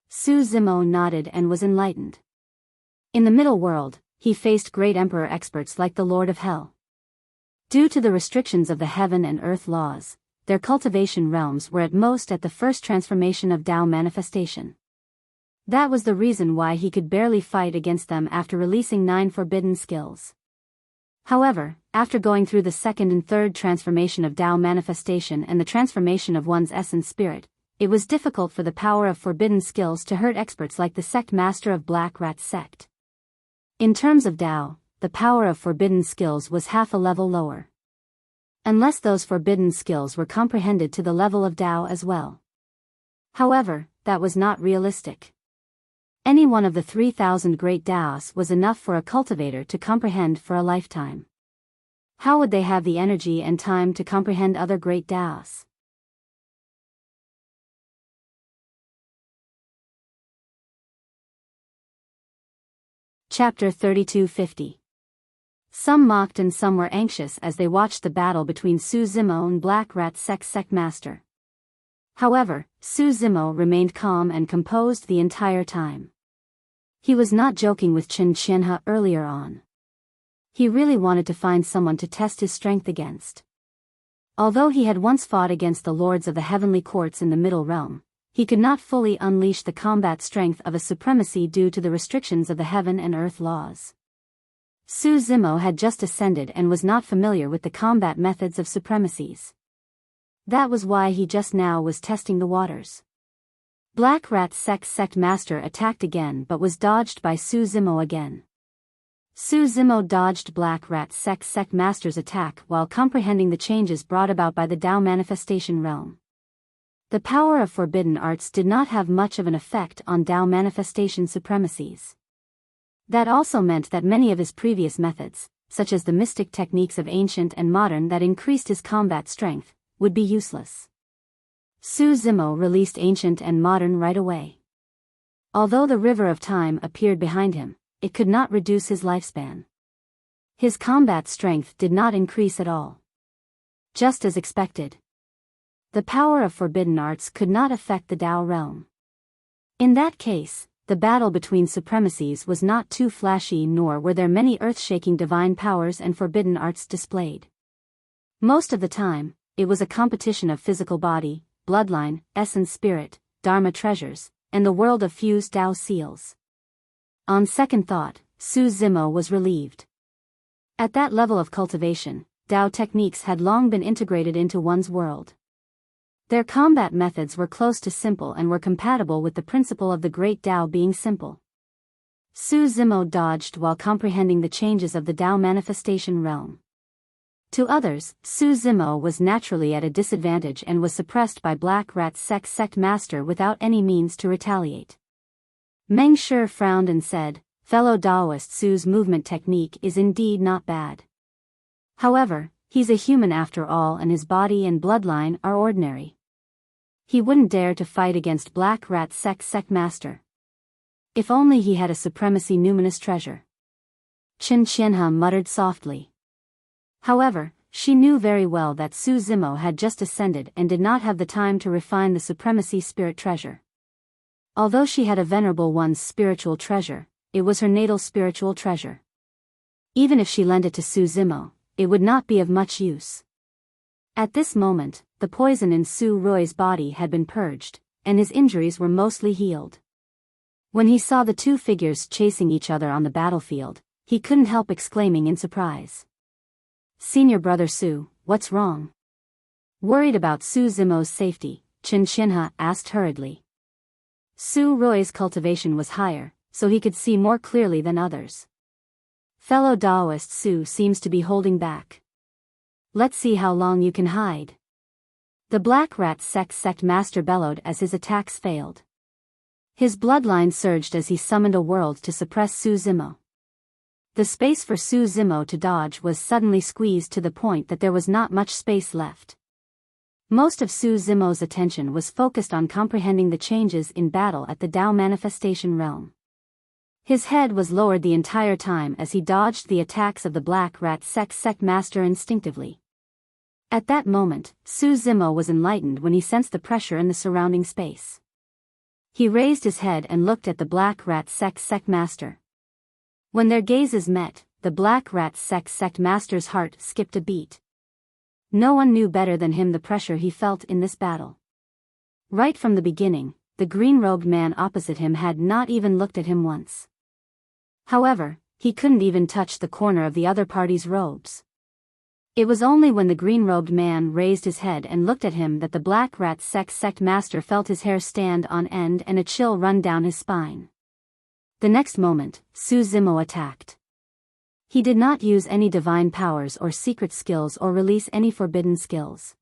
Su Zimo nodded and was enlightened. In the middle world, he faced great emperor experts like the Lord of Hell. Due to the restrictions of the heaven and earth laws, their cultivation realms were at most at the first transformation of Dao manifestation. That was the reason why he could barely fight against them after releasing 9 forbidden skills. However, after going through the second and third transformation of Dao manifestation and the transformation of one's essence spirit, it was difficult for the power of forbidden skills to hurt experts like the sect master of Black Rat's sect. In terms of Dao, the power of forbidden skills was half a level lower. Unless those forbidden skills were comprehended to the level of Dao as well. However, that was not realistic. Any one of the 3,000 great Daos was enough for a cultivator to comprehend for a lifetime. How would they have the energy and time to comprehend other great Daos? Chapter 3250. Some mocked and some were anxious as they watched the battle between Su Zimo and Black Rat's sect master. However, Su Zimo remained calm and composed the entire time. He was not joking with Qin Qianhe earlier on. He really wanted to find someone to test his strength against. Although he had once fought against the lords of the heavenly courts in the Middle Realm, he could not fully unleash the combat strength of a supremacy due to the restrictions of the heaven and earth laws. Su Zimo had just ascended and was not familiar with the combat methods of supremacies. That was why he just now was testing the waters. Black Rat's sect master attacked again but was dodged by Su Zimo again. Su Zimo dodged Black Rat's sect master's attack while comprehending the changes brought about by the Dao manifestation realm. The power of forbidden arts did not have much of an effect on Dao manifestation supremacies. That also meant that many of his previous methods, such as the mystic techniques of ancient and modern that increased his combat strength, would be useless. Su Zimo released ancient and modern right away. Although the river of time appeared behind him, it could not reduce his lifespan. His combat strength did not increase at all. Just as expected. The power of forbidden arts could not affect the Dao realm. In that case, the battle between supremacies was not too flashy, nor were there many earth-shaking divine powers and forbidden arts displayed. Most of the time, it was a competition of physical body, bloodline, essence spirit, dharma treasures, and the world of fused Dao seals. On second thought, Su Zimo was relieved. At that level of cultivation, Dao techniques had long been integrated into one's world. Their combat methods were close to simple and were compatible with the principle of the great Dao being simple. Su Zimo dodged while comprehending the changes of the Dao manifestation realm. To others, Su Zimo was naturally at a disadvantage and was suppressed by Black Rat sect master without any means to retaliate. Meng Shi frowned and said, "Fellow Daoist, Su's movement technique is indeed not bad. However, he's a human after all and his body and bloodline are ordinary. He wouldn't dare to fight against Black Rat sect master. If only he had a supremacy numinous treasure." Qin Qianhe muttered softly. However, she knew very well that Su Zimo had just ascended and did not have the time to refine the supremacy spirit treasure. Although she had a venerable one's spiritual treasure, it was her natal spiritual treasure. Even if she lent it to Su Zimo, it would not be of much use. At this moment, the poison in Su Rui's body had been purged, and his injuries were mostly healed. When he saw the two figures chasing each other on the battlefield, he couldn't help exclaiming in surprise. "Senior brother Su, what's wrong?" Worried about Su Zimo's safety, Qin Qianhe asked hurriedly. Su Rui's cultivation was higher, so he could see more clearly than others. "Fellow Daoist Su seems to be holding back. Let's see how long you can hide." The Black Rat sect master bellowed as his attacks failed. His bloodline surged as he summoned a world to suppress Su Zimo. The space for Su Zimo to dodge was suddenly squeezed to the point that there was not much space left. Most of Su Zimo's attention was focused on comprehending the changes in battle at the Dao manifestation realm. His head was lowered the entire time as he dodged the attacks of the Black Rat sect master instinctively. At that moment, Su Zimo was enlightened when he sensed the pressure in the surrounding space. He raised his head and looked at the Black Rat sect master. When their gazes met, the Black Rat sect master's heart skipped a beat. No one knew better than him the pressure he felt in this battle. Right from the beginning, the green-robed man opposite him had not even looked at him once. However, he couldn't even touch the corner of the other party's robes. It was only when the green-robed man raised his head and looked at him that the Black Rat sect master felt his hair stand on end and a chill run down his spine. The next moment, Su Zimo attacked. He did not use any divine powers or secret skills or release any forbidden skills.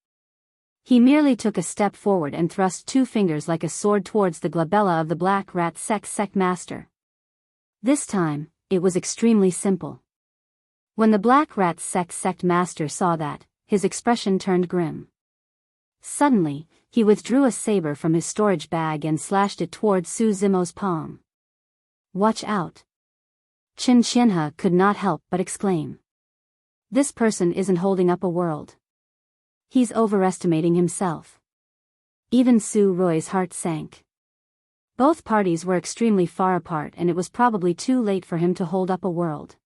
He merely took a step forward and thrust two fingers like a sword towards the glabella of the Black Rat sect master. This time, it was extremely simple. When the Black Rat sect master saw that, his expression turned grim. Suddenly, he withdrew a saber from his storage bag and slashed it towards Su Zimo's palm. "Watch out." Qin Qianhe could not help but exclaim. "This person isn't holding up a world. He's overestimating himself." Even Su Rui's heart sank. Both parties were extremely far apart and it was probably too late for him to hold up a world.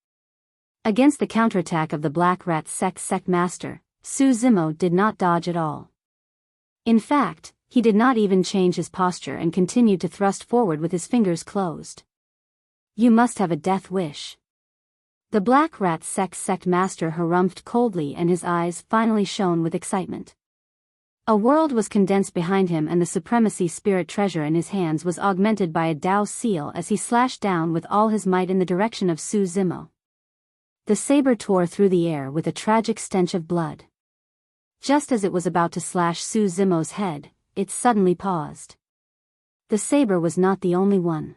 Against the counterattack of the Black Rat sect master, Su Zimo did not dodge at all. In fact, he did not even change his posture and continued to thrust forward with his fingers closed. "You must have a death wish." The Black Rat sect master harumphed coldly and his eyes finally shone with excitement. A world was condensed behind him and the supremacy spirit treasure in his hands was augmented by a Dao seal as he slashed down with all his might in the direction of Su Zimo. The saber tore through the air with a tragic stench of blood. Just as it was about to slash Su Zimo's head, it suddenly paused. The saber was not the only one.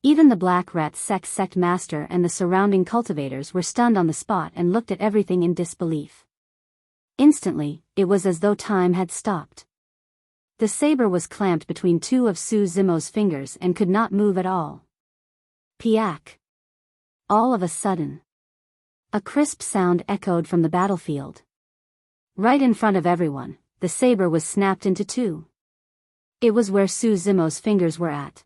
Even the Black Rat sect master and the surrounding cultivators were stunned on the spot and looked at everything in disbelief. Instantly, it was as though time had stopped. The saber was clamped between two of Su Zimo's fingers and could not move at all. Piak! All of a sudden, a crisp sound echoed from the battlefield. Right in front of everyone, the saber was snapped into two. It was where Su Zimo's fingers were at.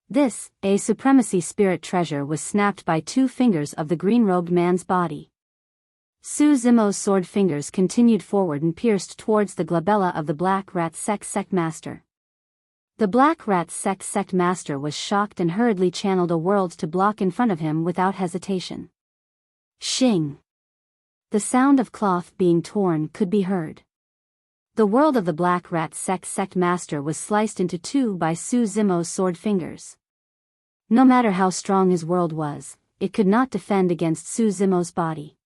This, a supremacy spirit treasure, was snapped by 2 fingers of the green-robed man's body. Su Zimo's sword fingers continued forward and pierced towards the glabella of the Black Rat sect master. The Black Rat sect master was shocked and hurriedly channeled a world to block in front of him without hesitation. Shing! The sound of cloth being torn could be heard. The world of the Black Rat sect master was sliced into 2 by Su Zimo's sword fingers. No matter how strong his world was, it could not defend against Su Zimo's body.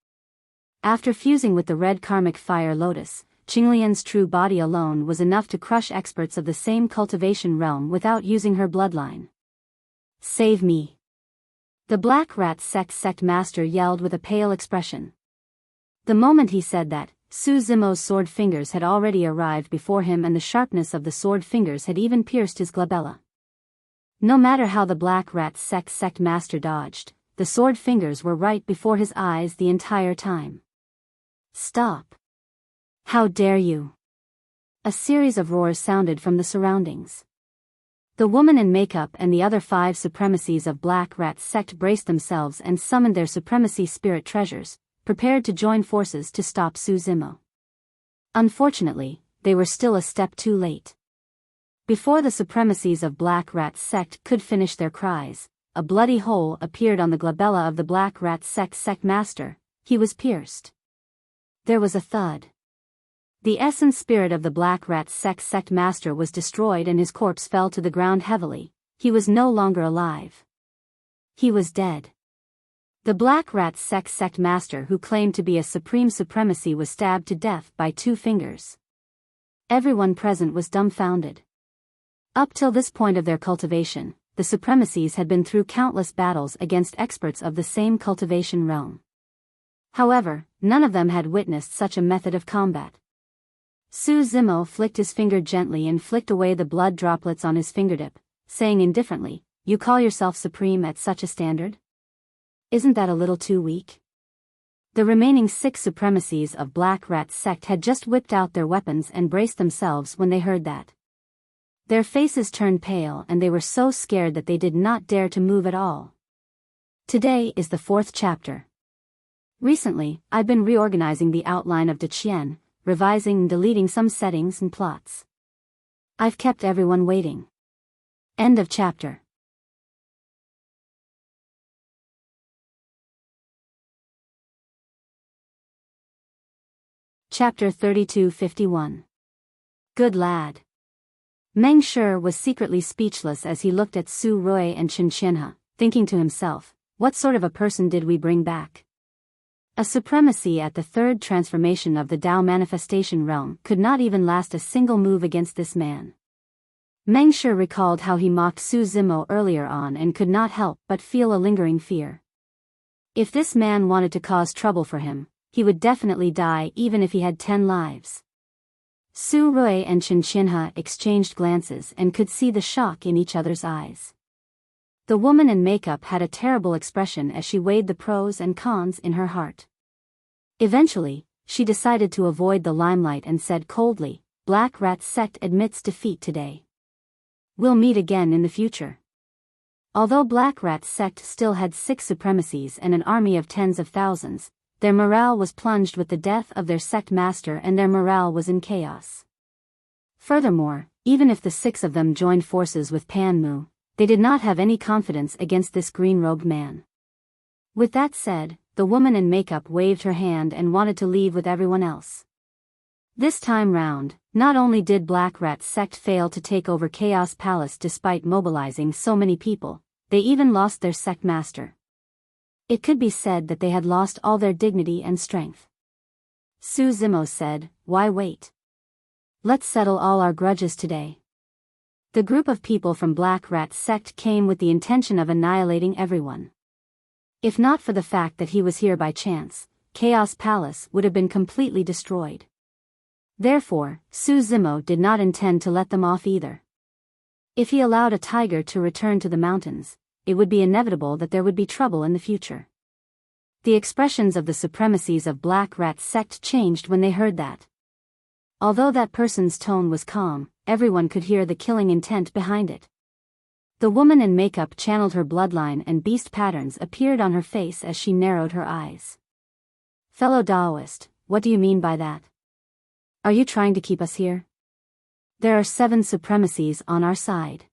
After fusing with the red karmic fire lotus, Qinglian's true body alone was enough to crush experts of the same cultivation realm without using her bloodline. Save me! The Black Rat sect master yelled with a pale expression. The moment he said that, Su Zimo's sword fingers had already arrived before him, and the sharpness of the sword fingers had even pierced his glabella. No matter how the Black Rat sect master dodged, the sword fingers were right before his eyes the entire time. Stop! How dare you! A series of roars sounded from the surroundings. The woman in makeup and the other 5 supremacies of Black Rat sect braced themselves and summoned their supremacy spirit treasures, prepared to join forces to stop Su Zimo. Unfortunately, they were still a step too late. Before the supremacies of Black Rat sect could finish their cries, a bloody hole appeared on the glabella of the Black Rat sect master. He was pierced. There was a thud. The essence spirit of the Black Rat sect master was destroyed and his corpse fell to the ground heavily. He was no longer alive. He was dead. The Black Rat sect master, who claimed to be a supreme supremacy, was stabbed to death by 2 fingers. Everyone present was dumbfounded. Up till this point of their cultivation, the supremacies had been through countless battles against experts of the same cultivation realm. However, none of them had witnessed such a method of combat. Su Zimo flicked his finger gently and flicked away the blood droplets on his fingertip, saying indifferently, "You call yourself supreme at such a standard? Isn't that a little too weak?" The remaining 6 supremacies of Black Rat sect had just whipped out their weapons and braced themselves when they heard that. Their faces turned pale and they were so scared that they did not dare to move at all. Today is the 4th chapter. Recently, I've been reorganizing the outline of Deqian, revising and deleting some settings and plots. I've kept everyone waiting. End of chapter. Chapter 3251. Good lad. Meng Shi was secretly speechless as he looked at Su Rui and Chen Qianhe, thinking to himself, what sort of a person did we bring back? A supremacy at the 3rd transformation of the Tao manifestation realm could not even last a single move against this man. Meng Shi recalled how he mocked Su Zimo earlier on and could not help but feel a lingering fear. If this man wanted to cause trouble for him, he would definitely die even if he had 10 lives. Su Rui and Chen Qianhe exchanged glances and could see the shock in each other's eyes. The woman in makeup had a terrible expression as she weighed the pros and cons in her heart. Eventually, she decided to avoid the limelight and said coldly, "Black Rat sect admits defeat today. We'll meet again in the future." Although Black Rat sect still had 6 supremacies and an army of tens of thousands, their morale was plunged with the death of their sect master and their morale was in chaos. Furthermore, even if the 6 of them joined forces with Pan Mu, they did not have any confidence against this green-robed man. With that said, the woman in makeup waved her hand and wanted to leave with everyone else. This time round, not only did Black Rat sect fail to take over Chaos Palace despite mobilizing so many people, they even lost their sect master. It could be said that they had lost all their dignity and strength. Su Zimo said, "Why wait? Let's settle all our grudges today." The group of people from Black Rat sect came with the intention of annihilating everyone. If not for the fact that he was here by chance, Chaos Palace would have been completely destroyed. Therefore, Su Zimo did not intend to let them off either. If he allowed a tiger to return to the mountains, it would be inevitable that there would be trouble in the future. The expressions of the supremacies of Black Rat sect changed when they heard that. Although that person's tone was calm, everyone could hear the killing intent behind it. The woman in makeup channeled her bloodline and beast patterns appeared on her face as she narrowed her eyes. Fellow Daoist, what do you mean by that? Are you trying to keep us here? There are 7 supremacies on our side.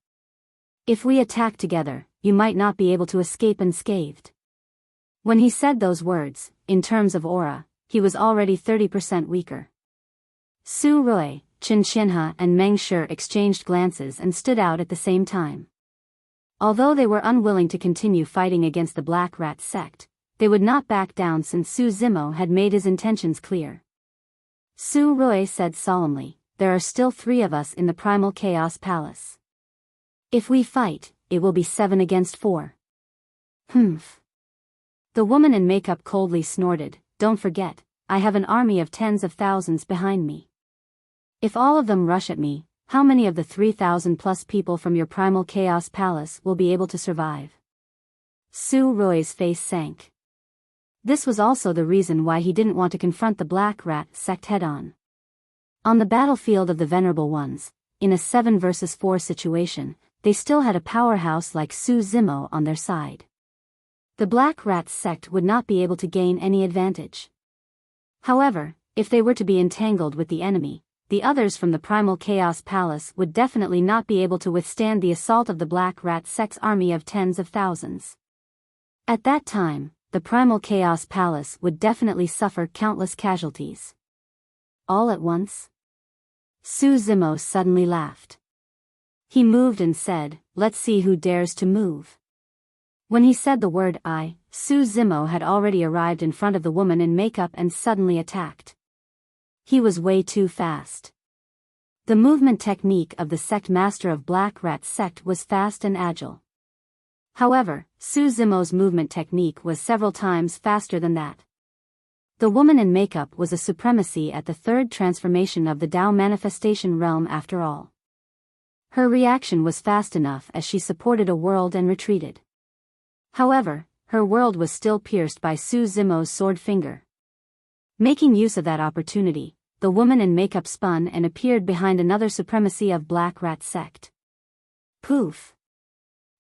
If we attack together, you might not be able to escape unscathed. When he said those words, in terms of aura, he was already 30% weaker. Su Rui, Chen Qianhe and Meng Shi exchanged glances and stood out at the same time. Although they were unwilling to continue fighting against the Black Rat sect, they would not back down since Su Zimo had made his intentions clear. Su Rui said solemnly, "There are still 3 of us in the Primal Chaos Palace. If we fight, it will be 7 against 4. Humph." The woman in makeup coldly snorted, "Don't forget, I have an army of tens of thousands behind me. If all of them rush at me, how many of the 3,000 plus people from your Primal Chaos Palace will be able to survive?" Su Rui's face sank. This was also the reason why he didn't want to confront the Black Rat sect head-on. On the battlefield of the Venerable Ones, in a 7 versus 4 situation, they still had a powerhouse like Su Zimo on their side. The Black Rat sect would not be able to gain any advantage. However, if they were to be entangled with the enemy, the others from the Primal Chaos Palace would definitely not be able to withstand the assault of the Black Rat sect's army of tens of thousands. At that time, the Primal Chaos Palace would definitely suffer countless casualties. All at once? Su Zimo suddenly laughed. He moved and said, "Let's see who dares to move." When he said the word "I," Su Zimo had already arrived in front of the woman in makeup and suddenly attacked. He was way too fast. The movement technique of the sect master of Black Rat sect was fast and agile. However, Su Zimo's movement technique was several times faster than that. The woman in makeup was a supremacy at the 3rd transformation of the Tao manifestation realm after all. Her reaction was fast enough as she supported a world and retreated. However, her world was still pierced by Su Zimo's sword finger. Making use of that opportunity, the woman in makeup spun and appeared behind another supremacy of Black Rat sect. Poof!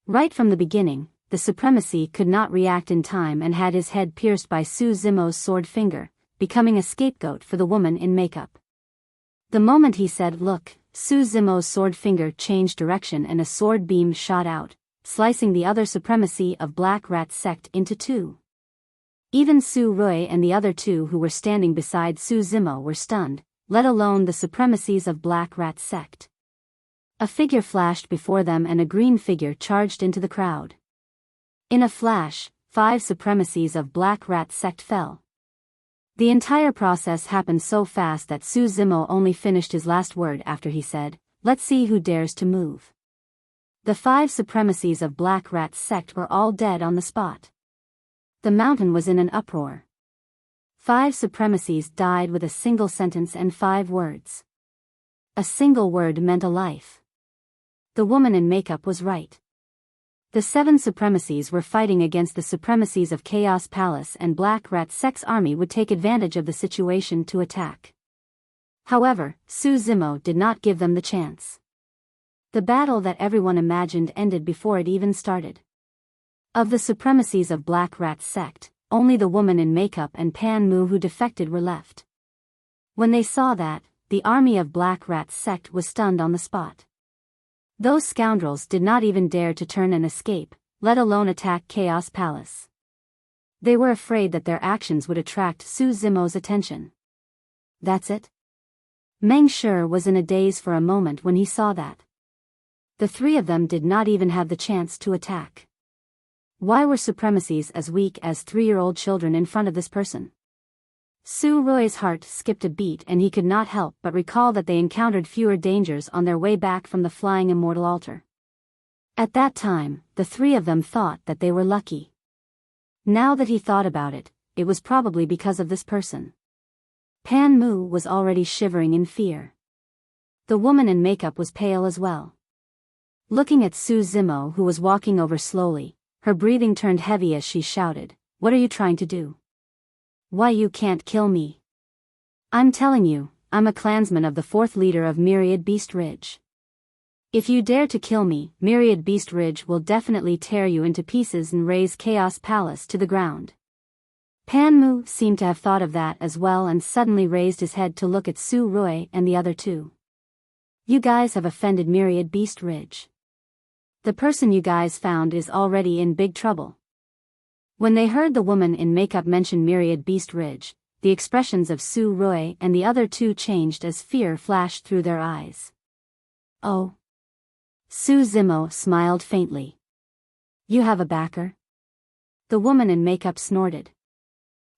Right from the beginning, the supremacy could not react in time and had his head pierced by Su Zimo's sword finger, becoming a scapegoat for the woman in makeup. The moment he said "look," Su Zimo's sword finger changed direction and a sword beam shot out, slicing the other supremacy of Black Rat sect into 2. Even Su Rui and the other 2 who were standing beside Su Zimo were stunned, let alone the supremacies of Black Rat sect. A figure flashed before them and a green figure charged into the crowd. In a flash, 5 supremacies of Black Rat sect fell. The entire process happened so fast that Su Zimo only finished his last word after he said, "Let's see who dares to move." The 5 supremacies of Black Rat sect were all dead on the spot. The mountain was in an uproar. 5 supremacies died with a single sentence and 5 words. A single word meant a life. The woman in makeup was right. The 7 supremacies were fighting against the supremacies of Chaos Palace and Black Rat sect's army would take advantage of the situation to attack. However, Su Zimo did not give them the chance. The battle that everyone imagined ended before it even started. Of the supremacies of Black Rat sect, only the woman in makeup and Pan Mu who defected were left. When they saw that, the army of Black Rat sect was stunned on the spot. Those scoundrels did not even dare to turn and escape, let alone attack Chaos Palace. They were afraid that their actions would attract Su Zimo's attention. That's it? Meng Shi was in a daze for a moment when he saw that. The 3 of them did not even have the chance to attack. Why were supremacies as weak as 3-year-old children in front of this person? Su Rui's heart skipped a beat and he could not help but recall that they encountered fewer dangers on their way back from the Flying Immortal Altar. At that time, the 3 of them thought that they were lucky. Now that he thought about it, it was probably because of this person. Pan Mu was already shivering in fear. The woman in makeup was pale as well. Looking at Su Zimo who was walking over slowly, her breathing turned heavy as she shouted, what are you trying to do? Why you can't kill me? I'm telling you, I'm a clansman of the 4th leader of Myriad Beast Ridge. If you dare to kill me, Myriad Beast Ridge will definitely tear you into pieces and raze Chaos Palace to the ground. Panmu seemed to have thought of that as well and suddenly raised his head to look at Su Roy and the other two. You guys have offended Myriad Beast Ridge. The person you guys found is already in big trouble. When they heard the woman in makeup mention Myriad Beast Ridge, the expressions of Su Roy and the other two changed as fear flashed through their eyes. Oh. Su Zimo smiled faintly. You have a backer? The woman in makeup snorted.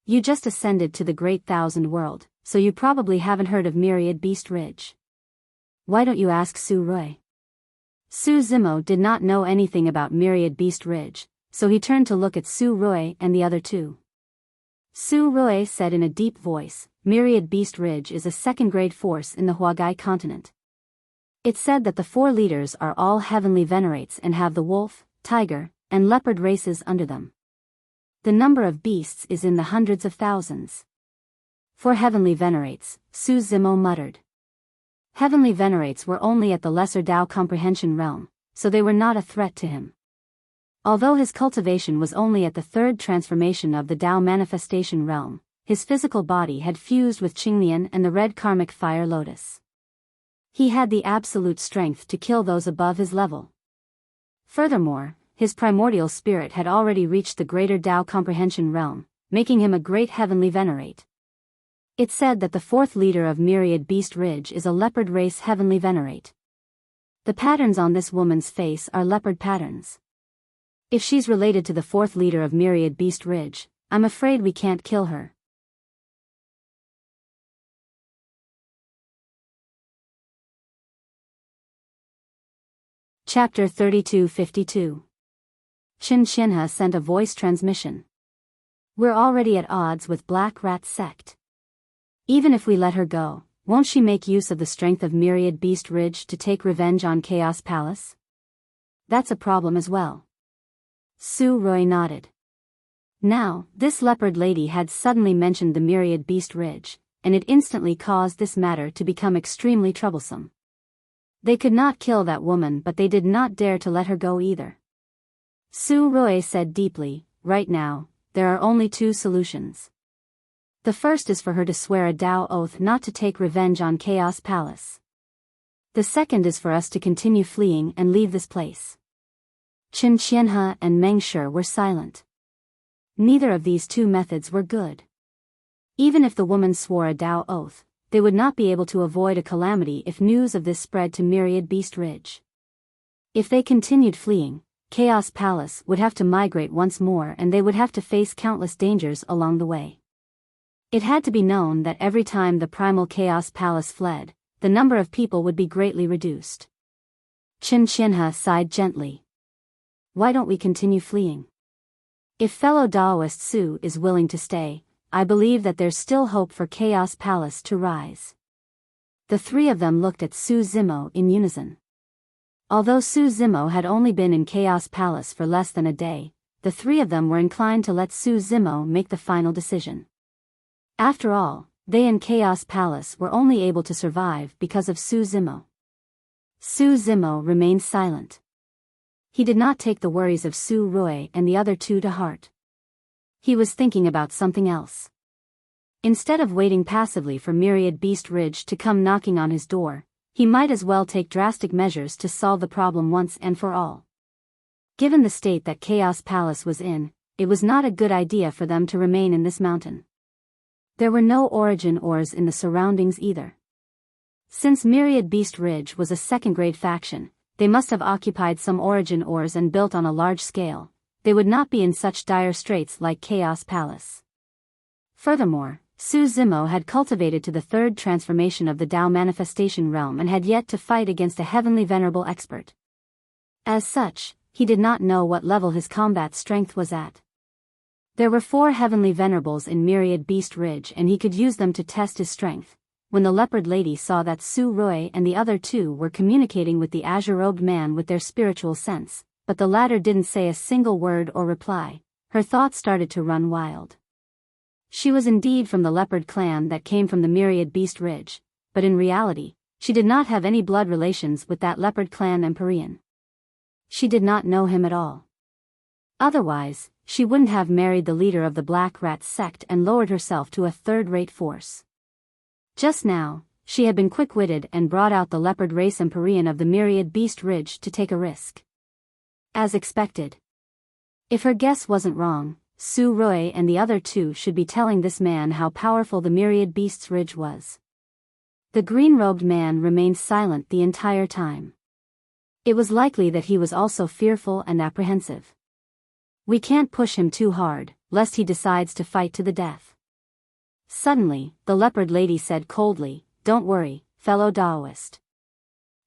You just ascended to the Great Thousand World, so you probably haven't heard of Myriad Beast Ridge. Why don't you ask Su Roy? Su Zimo did not know anything about Myriad Beast Ridge, so he turned to look at Su Roy and the other two. Su Roy said in a deep voice, Myriad Beast Ridge is a second-grade force in the Huagai continent. It said that the 4 leaders are all heavenly venerates and have the wolf, tiger, and leopard races under them. The number of beasts is in the hundreds of thousands. 4 heavenly venerates, Su Zimo muttered. Heavenly venerates were only at the lesser Dao comprehension realm, so they were not a threat to him. Although his cultivation was only at the 3rd transformation of the Dao manifestation realm, his physical body had fused with Qinglian and the red karmic fire lotus. He had the absolute strength to kill those above his level. Furthermore, his primordial spirit had already reached the greater Dao comprehension realm, making him a great heavenly venerate. It said that the 4th leader of Myriad Beast Ridge is a leopard race heavenly venerate. The patterns on this woman's face are leopard patterns. If she's related to the 4th leader of Myriad Beast Ridge, I'm afraid we can't kill her. Chapter 3252. Qin Xinhe sent a voice transmission. We're already at odds with Black Rat Sect. Even if we let her go, won't she make use of the strength of Myriad Beast Ridge to take revenge on Chaos Palace? That's a problem as well. Su Roy nodded. Now, this leopard lady had suddenly mentioned the Myriad Beast Ridge, and it instantly caused this matter to become extremely troublesome. They could not kill that woman, but they did not dare to let her go either. Su Roy said deeply, right now, there are only 2 solutions. The first is for her to swear a Dao oath not to take revenge on Chaos Palace. The second is for us to continue fleeing and leave this place. Qin Qianhe and Meng Shi were silent. Neither of these 2 methods were good. Even if the woman swore a Dao oath, they would not be able to avoid a calamity if news of this spread to Myriad Beast Ridge. If they continued fleeing, Chaos Palace would have to migrate once more and they would have to face countless dangers along the way. It had to be known that every time the primal Chaos Palace fled, the number of people would be greatly reduced. Qin Qianhe sighed gently. Why don't we continue fleeing? If fellow Daoist Su is willing to stay, I believe that there's still hope for Chaos Palace to rise. The 3 of them looked at Su Zimo in unison. Although Su Zimo had only been in Chaos Palace for less than a day, the 3 of them were inclined to let Su Zimo make the final decision. After all, they in Chaos Palace were only able to survive because of Su Zimo. Su Zimo remained silent. He did not take the worries of Su Roy and the other 2 to heart. He was thinking about something else. Instead of waiting passively for Myriad Beast Ridge to come knocking on his door, he might as well take drastic measures to solve the problem once and for all. Given the state that Chaos Palace was in, it was not a good idea for them to remain in this mountain. There were no origin ores in the surroundings either. Since Myriad Beast Ridge was a second-grade faction, they must have occupied some origin ores and built on a large scale. They would not be in such dire straits like Chaos Palace. Furthermore, Su Zimo had cultivated to the 3rd transformation of the Dao manifestation realm and had yet to fight against a heavenly venerable expert. As such, he did not know what level his combat strength was at. There were 4 heavenly venerables in Myriad Beast Ridge and he could use them to test his strength. When the leopard lady saw that Su Roy and the other 2 were communicating with the azure-robed man with their spiritual sense, but the latter didn't say a single word or reply, her thoughts started to run wild. She was indeed from the leopard clan that came from the myriad beast ridge, but in reality, she did not have any blood relations with that leopard clan Empyrean. She did not know him at all. Otherwise, she wouldn't have married the leader of the Black Rat sect and lowered herself to a third-rate force. Just now, she had been quick-witted and brought out the leopard race Empyrean of the myriad beast ridge to take a risk. As expected. If her guess wasn't wrong, Su Rui and the other two should be telling this man how powerful the myriad beasts ridge was. The green-robed man remained silent the entire time. It was likely that he was also fearful and apprehensive. We can't push him too hard, lest he decides to fight to the death. Suddenly, the leopard lady said coldly, "Don't worry, fellow Daoist.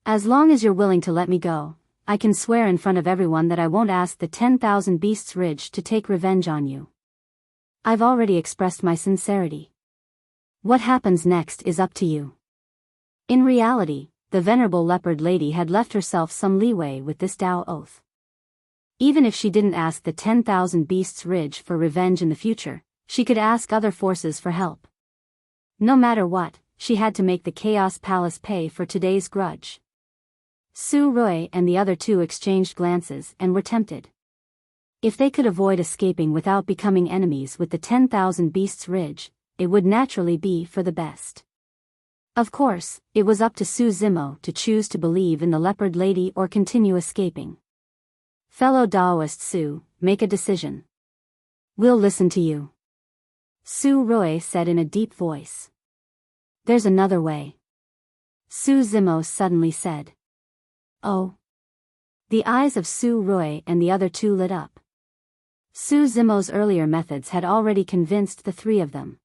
As long as you're willing to let me go, I can swear in front of everyone that I won't ask the 10,000 Beasts Ridge to take revenge on you. I've already expressed my sincerity. What happens next is up to you." In reality, the venerable leopard lady had left herself some leeway with this Dao oath. Even if she didn't ask the 10,000 Beasts Ridge for revenge in the future, she could ask other forces for help. No matter what, she had to make the Chaos Palace pay for today's grudge. Su Rui and the other two exchanged glances and were tempted. If they could avoid escaping without becoming enemies with the 10,000 Beasts Ridge, it would naturally be for the best. Of course, it was up to Su Zimo to choose to believe in the leopard lady or continue escaping. Fellow Daoist Su, make a decision. We'll listen to you. Su Rui said in a deep voice. There's another way. Su Zimo suddenly said. Oh. The eyes of Su Rui and the other two lit up. Su Zimo's earlier methods had already convinced the three of them.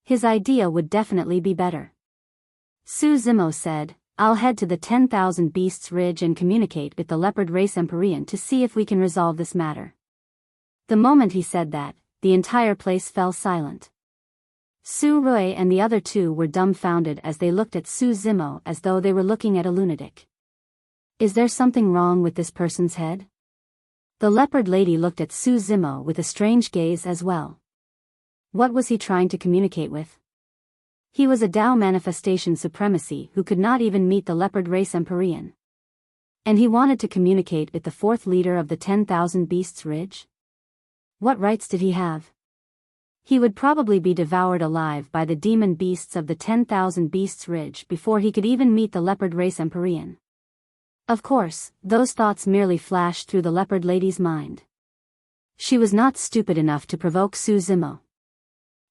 His idea would definitely be better. Su Zimo said, I'll head to the 10,000 Beasts Ridge and communicate with the leopard race Empyrean to see if we can resolve this matter. The moment he said that, the entire place fell silent. Su Rui and the other two were dumbfounded as they looked at Su Zimo as though they were looking at a lunatic. Is there something wrong with this person's head? The leopard lady looked at Su Zimo with a strange gaze as well. What was he trying to communicate with? He was a Dao manifestation supremacy who could not even meet the leopard race Empyrean. And he wanted to communicate with the fourth leader of the 10,000 Beasts Ridge? What rights did he have? He would probably be devoured alive by the demon beasts of the 10,000 Beasts Ridge before he could even meet the leopard race Empyrean. Of course, those thoughts merely flashed through the leopard lady's mind. She was not stupid enough to provoke Su Zimo.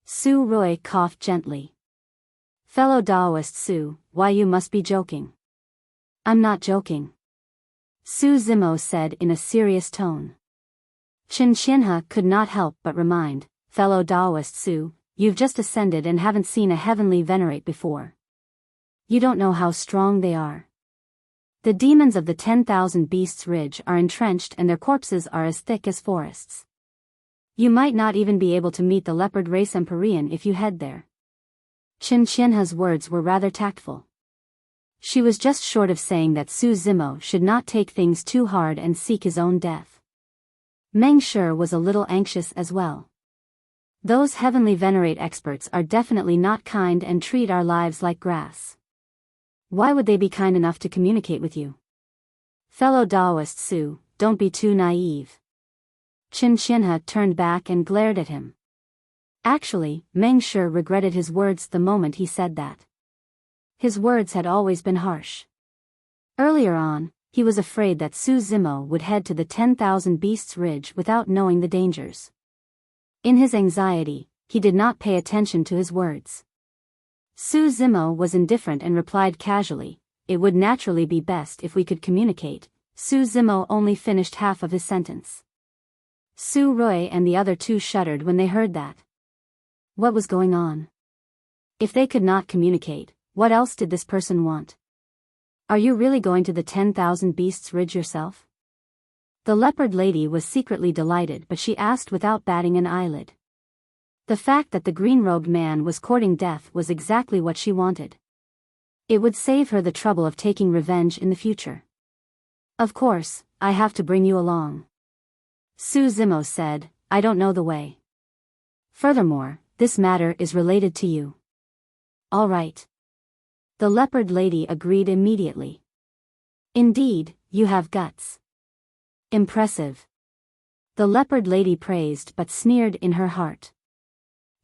Su Rui coughed gently. Fellow Daoist Su, why you must be joking. I'm not joking. Su Zimo said in a serious tone. Chen Qianhe could not help but remind, fellow Daoist Su, you've just ascended and haven't seen a heavenly venerate before. You don't know how strong they are. The demons of the 10,000 Beasts Ridge are entrenched and their corpses are as thick as forests. You might not even be able to meet the leopard race Empyrean if you head there. Chen Qianhe's words were rather tactful. She was just short of saying that Su Zimo should not take things too hard and seek his own death. Meng Shi was a little anxious as well. Those heavenly venerate experts are definitely not kind and treat our lives like grass. Why would they be kind enough to communicate with you? Fellow Daoist Su, don't be too naive. Chen Qianhe turned back and glared at him. Actually, Meng Shi regretted his words the moment he said that. His words had always been harsh. Earlier on, he was afraid that Su Zimo would head to the 10,000 Beasts Ridge without knowing the dangers. In his anxiety, he did not pay attention to his words. Su Zimo was indifferent and replied casually, it would naturally be best if we could communicate. Su Zimo only finished half of his sentence. Su Rui and the other two shuddered when they heard that. What was going on? If they could not communicate, what else did this person want? Are you really going to the 10,000 Beasts Ridge yourself? The leopard lady was secretly delighted, but she asked without batting an eyelid. The fact that the green-robed man was courting death was exactly what she wanted. It would save her the trouble of taking revenge in the future. Of course, I have to bring you along. Su Zimo said, I don't know the way. Furthermore, this matter is related to you. All right. The leopard lady agreed immediately. Indeed, you have guts. Impressive. The leopard lady praised but sneered in her heart.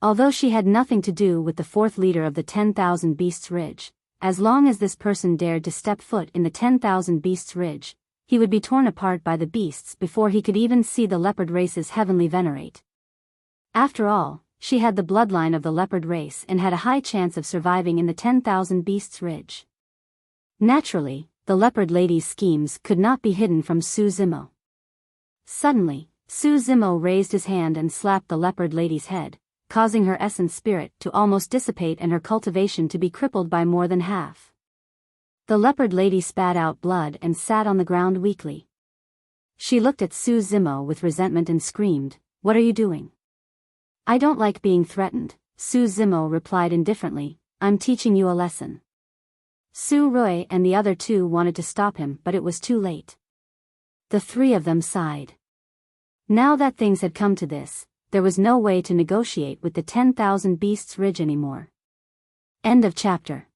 Although she had nothing to do with the fourth leader of the 10,000 Beasts Ridge, as long as this person dared to step foot in the 10,000 Beasts Ridge, he would be torn apart by the beasts before he could even see the leopard race's heavenly venerate. After all, she had the bloodline of the leopard race and had a high chance of surviving in the 10,000 Beasts Ridge. Naturally, the leopard lady's schemes could not be hidden from Su Zimo. Suddenly, Su Zimo raised his hand and slapped the leopard lady's head, causing her essence spirit to almost dissipate and her cultivation to be crippled by more than half. The leopard lady spat out blood and sat on the ground weakly. She looked at Su Zimo with resentment and screamed, "What are you doing?" "I don't like being threatened," Su Zimo replied indifferently. "I'm teaching you a lesson." Su Rui and the other two wanted to stop him, but it was too late. The three of them sighed. Now that things had come to this, there was no way to negotiate with the 10,000 Beasts Ridge anymore. End of chapter.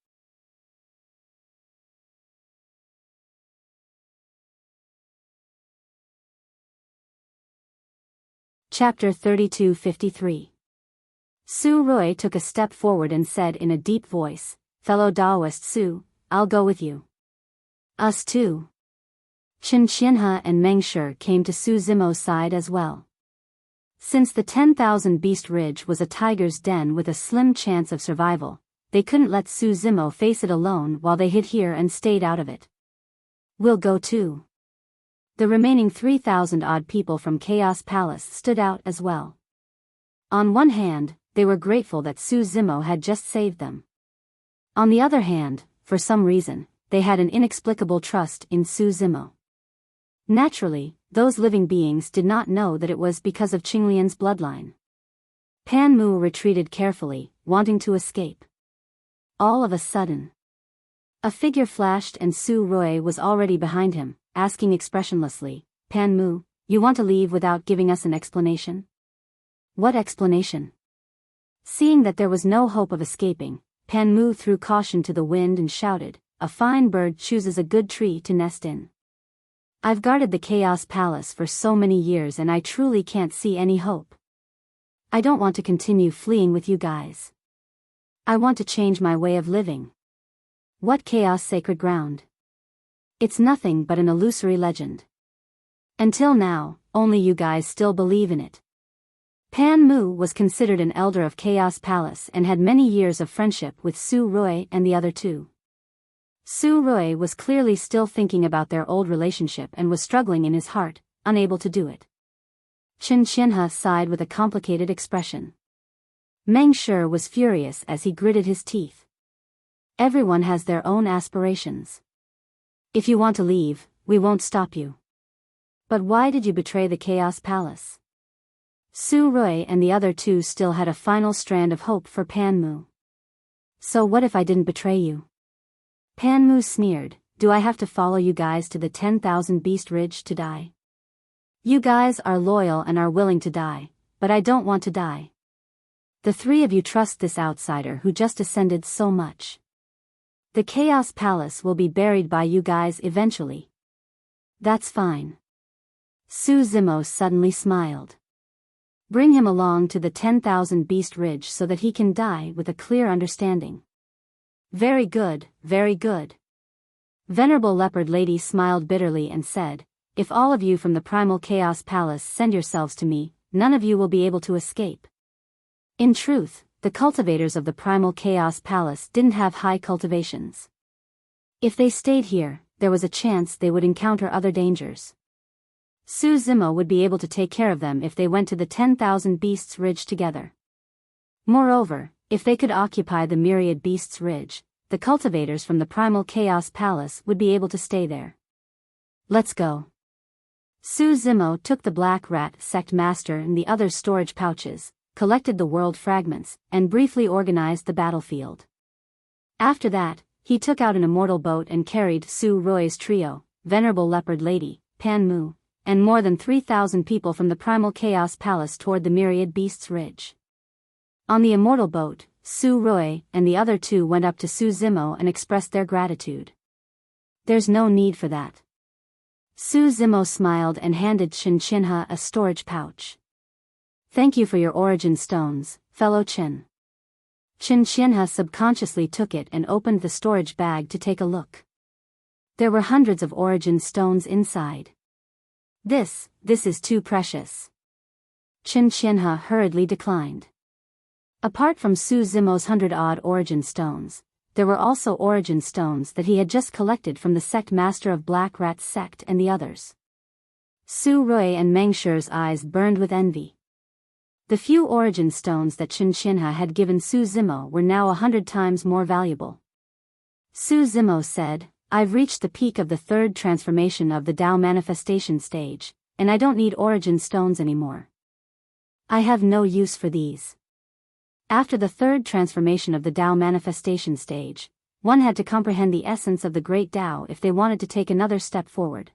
Chapter 3253. Su Rui took a step forward and said in a deep voice, "Fellow Daoist Su, I'll go with you." "Us too." Chen Qianhe and Meng Shi came to Su Zimo's side as well. Since the 10,000 Beast Ridge was a tiger's den with a slim chance of survival, they couldn't let Su Zimo face it alone while they hid here and stayed out of it. "We'll go too." The remaining 3,000-odd people from Chaos Palace stood out as well. On one hand, they were grateful that Su Zimo had just saved them. On the other hand, for some reason, they had an inexplicable trust in Su Zimo. Naturally, those living beings did not know that it was because of Qinglian's bloodline. Pan Mu retreated carefully, wanting to escape. All of a sudden, a figure flashed and Su Rui was already behind him, asking expressionlessly, "Pan Mu, you want to leave without giving us an explanation?" "What explanation?" Seeing that there was no hope of escaping, Pan Mu threw caution to the wind and shouted, "A fine bird chooses a good tree to nest in. I've guarded the Chaos Palace for so many years and I truly can't see any hope. I don't want to continue fleeing with you guys. I want to change my way of living." "What Chaos Sacred Ground?" "It's nothing but an illusory legend. Until now, only you guys still believe in it." Pan Mu was considered an elder of Chaos Palace and had many years of friendship with Su Rui and the other two. Su Rui was clearly still thinking about their old relationship and was struggling in his heart, unable to do it. Chen Qianhe sighed with a complicated expression. Meng Shi was furious as he gritted his teeth. Everyone has their own aspirations. If you want to leave, we won't stop you. But why did you betray the Chaos Palace? Su Rui and the other two still had a final strand of hope for Pan Mu. So what if I didn't betray you? Pan Mu sneered, "Do I have to follow you guys to the 10,000 Beast Ridge to die? You guys are loyal and are willing to die, but I don't want to die. The three of you trust this outsider who just ascended so much. The Chaos Palace will be buried by you guys eventually." "That's fine." Su Zimo suddenly smiled. "Bring him along to the 10,000 Beast Ridge so that he can die with a clear understanding." "Very good, very good." Venerable Leopard Lady smiled bitterly and said, "If all of you from the Primal Chaos Palace send yourselves to me, none of you will be able to escape." In truth, the cultivators of the Primal Chaos Palace didn't have high cultivations. If they stayed here, there was a chance they would encounter other dangers. Su Zimo would be able to take care of them if they went to the 10,000 Beasts Ridge together. Moreover, if they could occupy the Myriad Beasts Ridge, the cultivators from the Primal Chaos Palace would be able to stay there. "Let's go." Su Zimo took the Black Rat Sect Master and the other storage pouches, collected the world fragments, and briefly organized the battlefield. After that, he took out an immortal boat and carried Su Rui's trio, Venerable Leopard Lady, Pan Mu, and more than 3,000 people from the Primal Chaos Palace toward the Myriad Beasts Ridge. On the immortal boat, Su Rui and the other two went up to Su Zimo and expressed their gratitude. There's no need for that. Su Zimo smiled and handed Qin Qinhe a storage pouch. Thank you for your origin stones, fellow Qin. Qin Qinhe subconsciously took it and opened the storage bag to take a look. There were hundreds of origin stones inside. This is too precious. Qin Qinhe hurriedly declined. Apart from Su Zimo's 100-odd origin stones, there were also origin stones that he had just collected from the sect master of Black Rat's sect and the others. Su Rui and Meng Shi's eyes burned with envy. The few origin stones that Qin Qinhe had given Su Zimo were now 100 times more valuable. Su Zimo said, I've reached the peak of the third transformation of the Tao manifestation stage, and I don't need origin stones anymore. I have no use for these. After the third transformation of the Tao manifestation stage, one had to comprehend the essence of the great Tao if they wanted to take another step forward.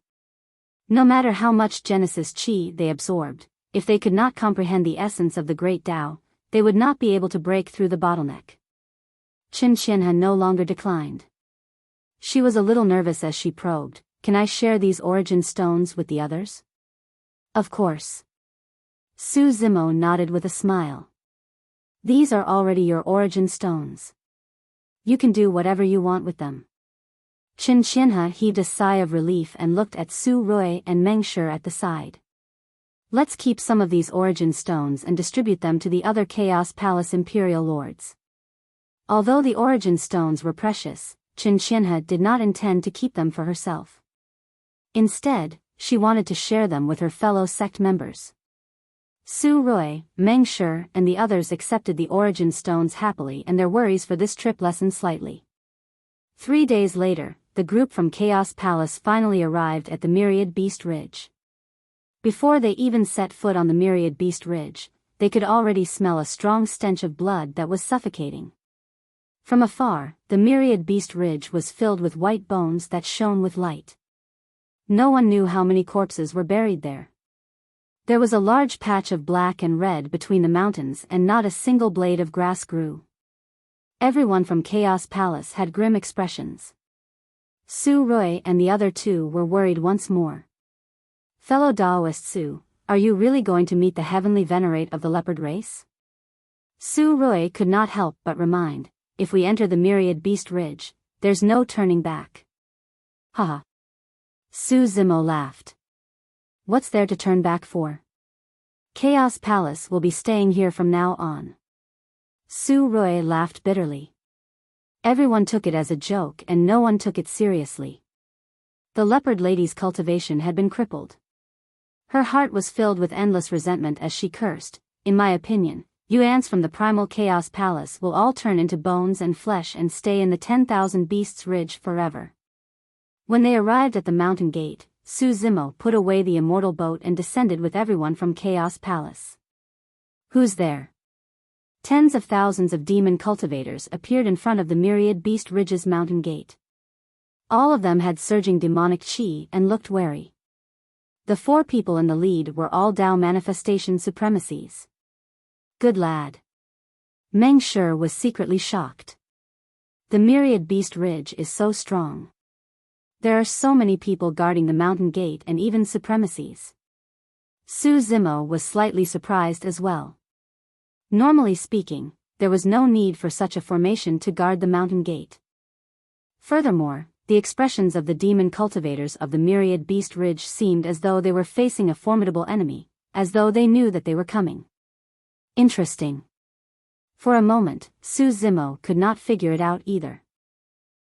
No matter how much Genesis Qi they absorbed, if they could not comprehend the essence of the great Tao, they would not be able to break through the bottleneck. Qin Qinhe no longer declined. She was a little nervous as she probed, can I share these origin stones with the others? Of course. Su Zimo nodded with a smile. These are already your origin stones. You can do whatever you want with them. Qin Qinhe heaved a sigh of relief and looked at Su Rui and Meng Shi at the side. Let's keep some of these origin stones and distribute them to the other Chaos Palace Imperial Lords. Although the origin stones were precious, Qin Qinhe did not intend to keep them for herself. Instead, she wanted to share them with her fellow sect members. Su Rui, Meng Shi, and the others accepted the origin stones happily, and their worries for this trip lessened slightly. 3 days later, the group from Chaos Palace finally arrived at the Myriad Beast Ridge. Before they even set foot on the Myriad Beast Ridge, they could already smell a strong stench of blood that was suffocating. From afar, the Myriad Beast Ridge was filled with white bones that shone with light. No one knew how many corpses were buried there. There was a large patch of black and red between the mountains, and not a single blade of grass grew. Everyone from Chaos Palace had grim expressions. Su Rui and the other two were worried once more. Fellow Daoist Su, are you really going to meet the heavenly venerate of the leopard race? Su Rui could not help but remind, if we enter the Myriad Beast Ridge, there's no turning back. Haha. Su Zimo laughed. What's there to turn back for? Chaos Palace will be staying here from now on. Su Rui laughed bitterly. Everyone took it as a joke and no one took it seriously. The leopard lady's cultivation had been crippled. Her heart was filled with endless resentment as she cursed, in my opinion, you ants from the Primal Chaos Palace will all turn into bones and flesh and stay in the 10,000 Beasts Ridge forever. When they arrived at the mountain gate, Su Zimo put away the immortal boat and descended with everyone from Chaos Palace. Who's there? Tens of thousands of demon cultivators appeared in front of the Myriad Beast Ridge's mountain gate. All of them had surging demonic chi and looked wary. The 4 people in the lead were all Tao manifestation supremacies. Good lad. Meng Shi was secretly shocked. The Myriad Beast Ridge is so strong. There are so many people guarding the mountain gate and even supremacies. Su Zimo was slightly surprised as well. Normally speaking, there was no need for such a formation to guard the mountain gate. Furthermore, the expressions of the demon cultivators of the Myriad Beast Ridge seemed as though they were facing a formidable enemy, as though they knew that they were coming. Interesting. For a moment, Su Zimo could not figure it out either.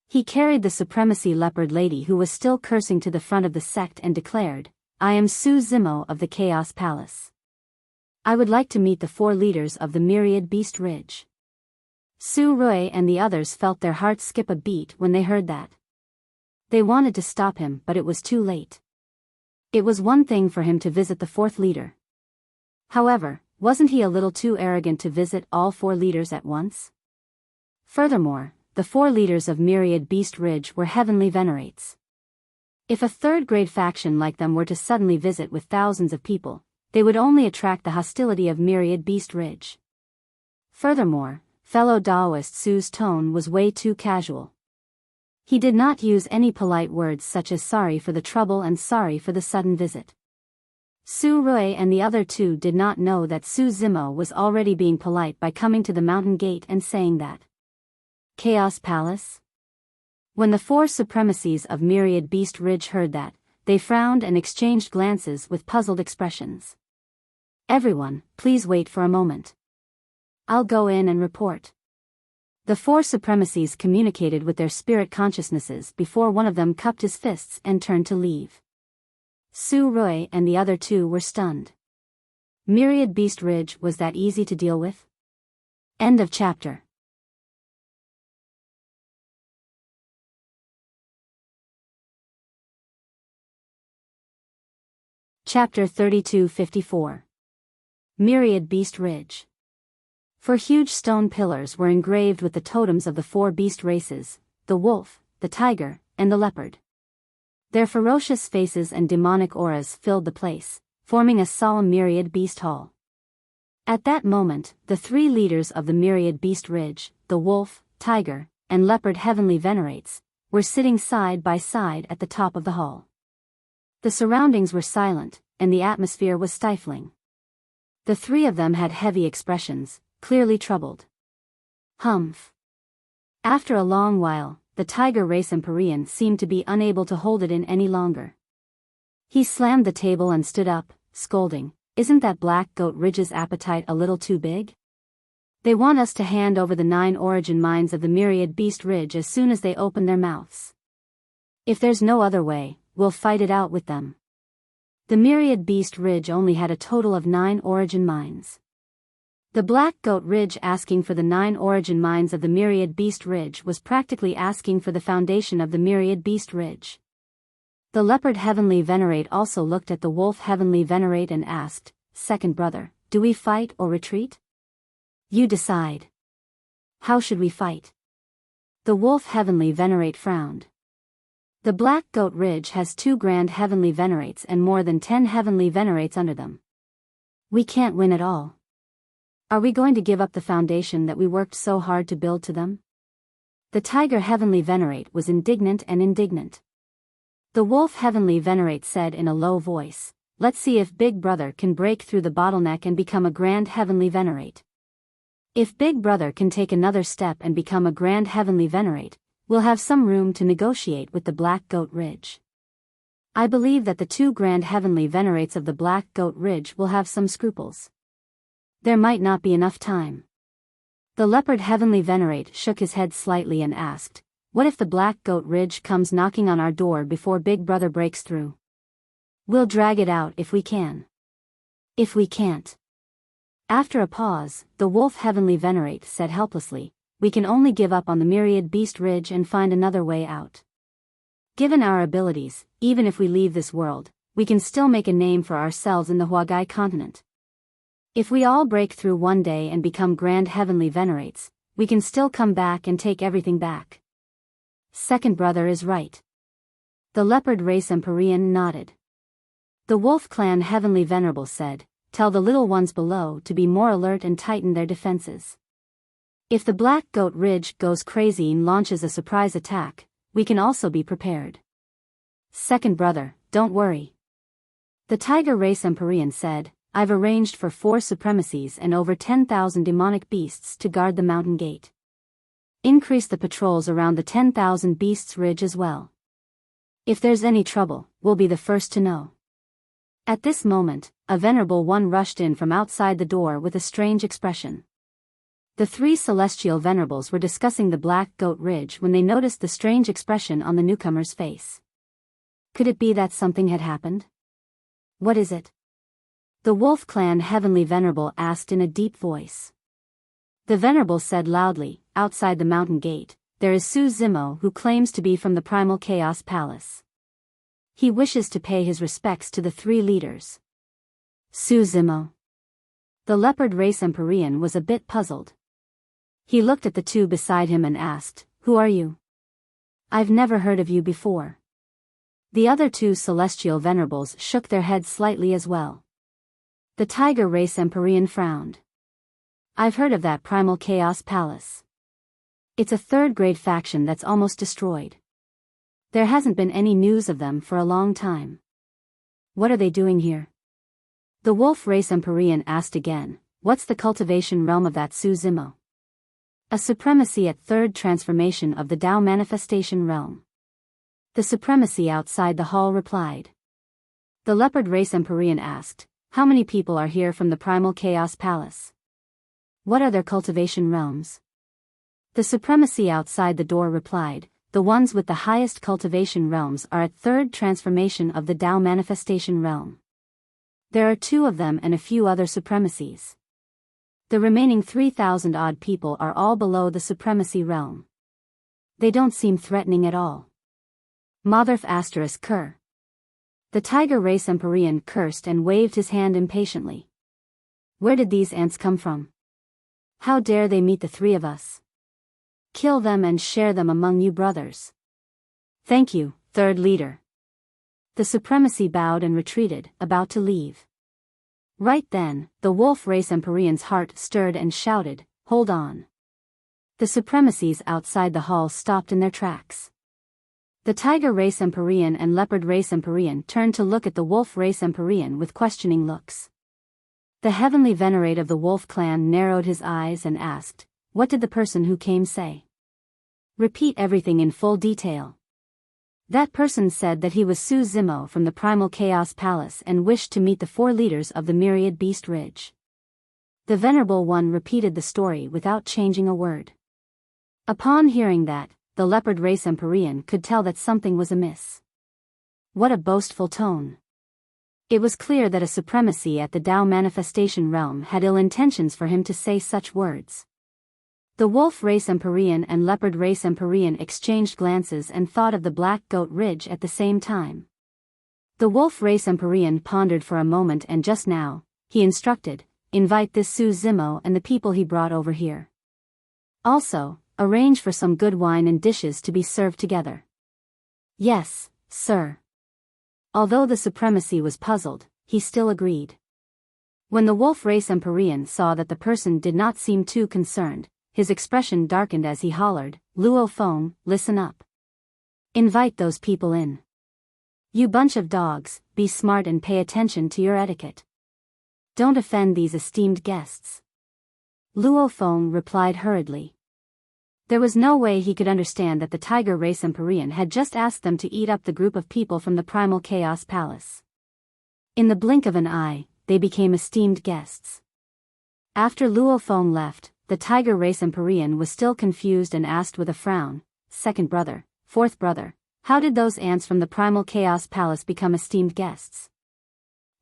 He carried the supremacy leopard lady who was still cursing to the front of the sect and declared, I am Su Zimo of the Chaos Palace. I would like to meet the 4 leaders of the Myriad Beast Ridge. Su Rui and the others felt their hearts skip a beat when they heard that. They wanted to stop him, but it was too late. It was one thing for him to visit the 4th leader. However, wasn't he a little too arrogant to visit all 4 leaders at once? Furthermore, the 4 leaders of Myriad Beast Ridge were heavenly venerates. If a third-grade faction like them were to suddenly visit with thousands of people, they would only attract the hostility of myriad Beast Ridge. Furthermore, fellow Daoist Su's tone was way too casual. He did not use any polite words such as sorry for the trouble and sorry for the sudden visit. Su Rui and the other two did not know that Su Zimo was already being polite by coming to the mountain gate and saying that. Chaos Palace? When the four supremacies of Myriad Beast Ridge heard that, they frowned and exchanged glances with puzzled expressions. Everyone, please wait for a moment. I'll go in and report. The four supremacies communicated with their spirit consciousnesses before one of them cupped his fists and turned to leave. Su Rui and the other two were stunned. Myriad Beast Ridge was that easy to deal with? End of chapter. Chapter 3254. Myriad Beast Ridge. 4 huge stone pillars were engraved with the totems of the 4 beast races, the wolf, the tiger, and the leopard. Their ferocious faces and demonic auras filled the place, forming a solemn Myriad Beast Hall. At that moment, the 3 leaders of the Myriad Beast Ridge, the wolf, tiger, and leopard heavenly venerates, were sitting side by side at the top of the hall. The surroundings were silent, and the atmosphere was stifling. The 3 of them had heavy expressions, clearly troubled. Humph. After a long while, the tiger race Empyrean seemed to be unable to hold it in any longer. He slammed the table and stood up, scolding, "Isn't that Black Goat Ridge's appetite a little too big? They want us to hand over the 9 origin mines of the Myriad Beast Ridge as soon as they open their mouths. If there's no other way, we'll fight it out with them." The Myriad Beast Ridge only had a total of 9 origin mines. The Black Goat Ridge asking for the 9 origin mines of the Myriad Beast Ridge was practically asking for the foundation of the Myriad Beast Ridge. The Leopard Heavenly Venerate also looked at the Wolf Heavenly Venerate and asked, "Second brother, do we fight or retreat? You decide. How should we fight?" The Wolf Heavenly Venerate frowned. The Black Goat Ridge has 2 Grand Heavenly Venerates and more than 10 Heavenly Venerates under them. We can't win at all. Are we going to give up the foundation that we worked so hard to build to them? The Tiger Heavenly Venerate was indignant. The Wolf Heavenly Venerate said in a low voice, "Let's see if Big Brother can break through the bottleneck and become a Grand Heavenly Venerate. If Big Brother can take another step and become a Grand Heavenly Venerate, we'll have some room to negotiate with the Black Goat Ridge. I believe that the 2 Grand Heavenly Venerates of the Black Goat Ridge will have some scruples. There might not be enough time." The Leopard Heavenly Venerate shook his head slightly and asked, "What if the Black Goat Ridge comes knocking on our door before Big Brother breaks through? We'll drag it out if we can. If we can't." After a pause, the Wolf Heavenly Venerate said helplessly, "We can only give up on the Myriad Beast Ridge and find another way out. Given our abilities, even if we leave this world, we can still make a name for ourselves in the Huagai continent. If we all break through one day and become Grand Heavenly Venerates, we can still come back and take everything back." Second brother is right. The Leopard Race Empyrean nodded. The Wolf Clan Heavenly Venerable said, "Tell the little ones below to be more alert and tighten their defenses. If the Black Goat Ridge goes crazy and launches a surprise attack, we can also be prepared." Second brother, don't worry. The Tiger Race Empyrean said, "I've arranged for 4 supremacies and over 10,000 demonic beasts to guard the mountain gate. Increase the patrols around the 10,000 beasts ridge as well. If there's any trouble, we'll be the first to know." At this moment, a venerable one rushed in from outside the door with a strange expression. The 3 celestial venerables were discussing the Black Goat Ridge when they noticed the strange expression on the newcomer's face. Could it be that something had happened? "What is it?" The Wolf Clan Heavenly Venerable asked in a deep voice. The Venerable said loudly, "Outside the mountain gate, there is Su Zimo who claims to be from the Primal Chaos Palace. He wishes to pay his respects to the 3 leaders." Su Zimo. The Leopard Race Empyrean was a bit puzzled. He looked at the 2 beside him and asked, "Who are you? I've never heard of you before." The other two celestial venerables shook their heads slightly as well. The tiger race Empyrean frowned. I've heard of that primal chaos palace. It's a third-grade faction that's almost destroyed. There hasn't been any news of them for a long time. What are they doing here? The wolf race Empyrean asked again, what's the cultivation realm of that Suzimo? A supremacy at third transformation of the Tao manifestation realm. The supremacy outside the hall replied. The leopard race Empyrean asked, how many people are here from the primal chaos palace? What are their cultivation realms? The supremacy outside the door replied, the ones with the highest cultivation realms are at third transformation of the Tao manifestation realm. There are 2 of them and a few other supremacies. The remaining 3,000 odd people are all below the supremacy realm. They don't seem threatening at all. Motherf ****. The tiger race Empyrean cursed and waved his hand impatiently. Where did these ants come from? How dare they meet the 3 of us? Kill them and share them among you brothers. Thank you, third leader. The supremacy bowed and retreated, about to leave. Right then, the wolf race Empyrean's heart stirred and shouted, hold on. The supremacies outside the hall stopped in their tracks. The tiger race Empyrean and leopard race Empyrean turned to look at the wolf race Empyrean with questioning looks. The heavenly venerate of the wolf clan narrowed his eyes and asked, what did the person who came say? Repeat everything in full detail. That person said that he was Suzimo from the Primal Chaos Palace and wished to meet the 4 leaders of the Myriad Beast Ridge. The Venerable One repeated the story without changing a word. Upon hearing that, the leopard race Empyrean could tell that something was amiss. What a boastful tone. It was clear that a supremacy at the Tao manifestation realm had ill intentions for him to say such words. The wolf race Empyrean and leopard race Empyrean exchanged glances and thought of the Black Goat Ridge at the same time. The wolf race Empyrean pondered for a moment and just now, he instructed, invite this Suzimo and the people he brought over here. Also, arrange for some good wine and dishes to be served together. Yes, sir. Although the supremacy was puzzled, he still agreed. When the wolf race Empyrean saw that the person did not seem too concerned, his expression darkened as he hollered, Luo Feng, listen up. Invite those people in. You bunch of dogs, be smart and pay attention to your etiquette. Don't offend these esteemed guests. Luo Feng replied hurriedly. There was no way he could understand that the tiger race Empyrean had just asked them to eat up the group of people from the Primal Chaos Palace. In the blink of an eye, they became esteemed guests. After Luo Feng left, the tiger race Empyrean was still confused and asked with a frown, second brother, fourth brother, how did those ants from the Primal Chaos Palace become esteemed guests?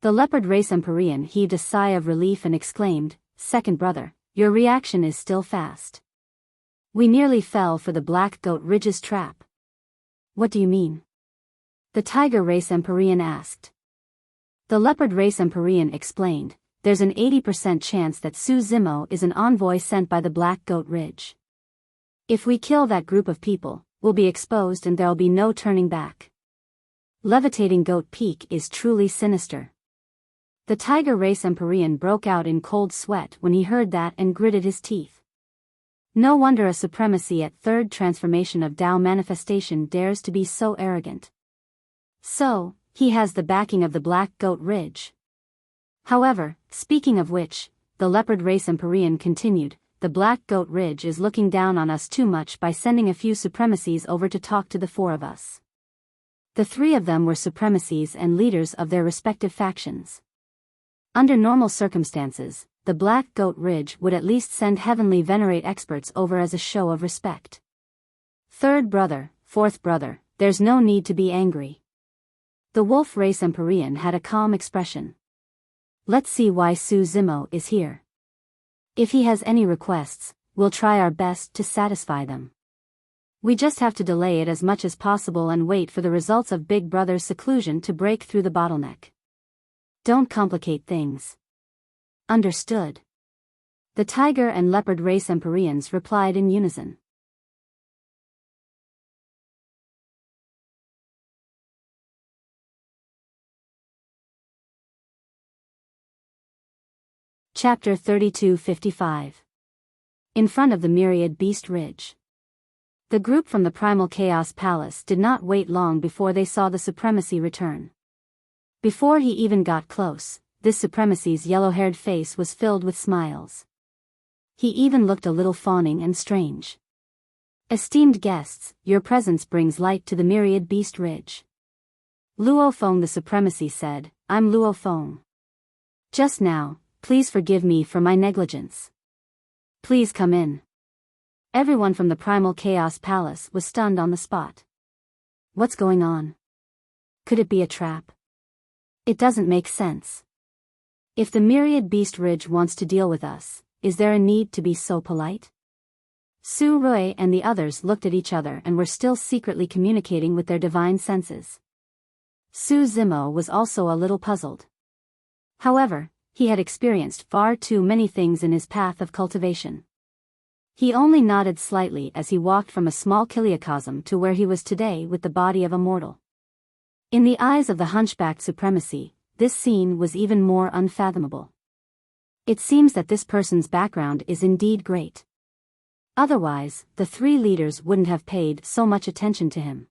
The leopard race Empyrean heaved a sigh of relief and exclaimed, second brother, your reaction is still fast. We nearly fell for the Black Goat Ridge's trap. What do you mean? The tiger race Empyrean asked. The leopard race Empyrean explained, there's an 80% chance that Suzimo is an envoy sent by the Black Goat Ridge. If we kill that group of people, we'll be exposed and there'll be no turning back. Levitating Goat Peak is truly sinister. The tiger race Empyrean broke out in cold sweat when he heard that and gritted his teeth. No wonder a supremacy at third transformation of Tao manifestation dares to be so arrogant. So, he has the backing of the Black Goat Ridge. However, speaking of which, the leopard race Empyrean continued, the Black Goat Ridge is looking down on us too much by sending a few supremacies over to talk to the 4 of us. The 3 of them were supremacies and leaders of their respective factions. Under normal circumstances, the Black Goat Ridge would at least send heavenly venerate experts over as a show of respect. Third brother, fourth brother, there's no need to be angry. The wolf race Empyrean had a calm expression. Let's see why Suzimo is here. If he has any requests, we'll try our best to satisfy them. We just have to delay it as much as possible and wait for the results of Big Brother's seclusion to break through the bottleneck. Don't complicate things. Understood. The tiger and leopard race Empyreans replied in unison. Chapter 32:55. In front of the myriad beast ridge. The group from the Primal Chaos Palace did not wait long before they saw the Supremacy return. Before he even got close, this Supremacy's yellow-haired face was filled with smiles. He even looked a little fawning and strange. Esteemed guests, your presence brings light to the myriad beast ridge. Luo Feng, the Supremacy said, I'm Luo Feng. Just now, please forgive me for my negligence. Please come in. Everyone from the Primal Chaos Palace was stunned on the spot. What's going on? Could it be a trap? It doesn't make sense. If the Myriad Beast Ridge wants to deal with us, is there a need to be so polite? Su Rui and the others looked at each other and were still secretly communicating with their divine senses. Su Zimo was also a little puzzled. However, he had experienced far too many things in his path of cultivation. He only nodded slightly as he walked from a small kiliacosm to where he was today with the body of a mortal. In the eyes of the hunchbacked Supremacy, this scene was even more unfathomable. It seems that this person's background is indeed great. Otherwise, the three leaders wouldn't have paid so much attention to him.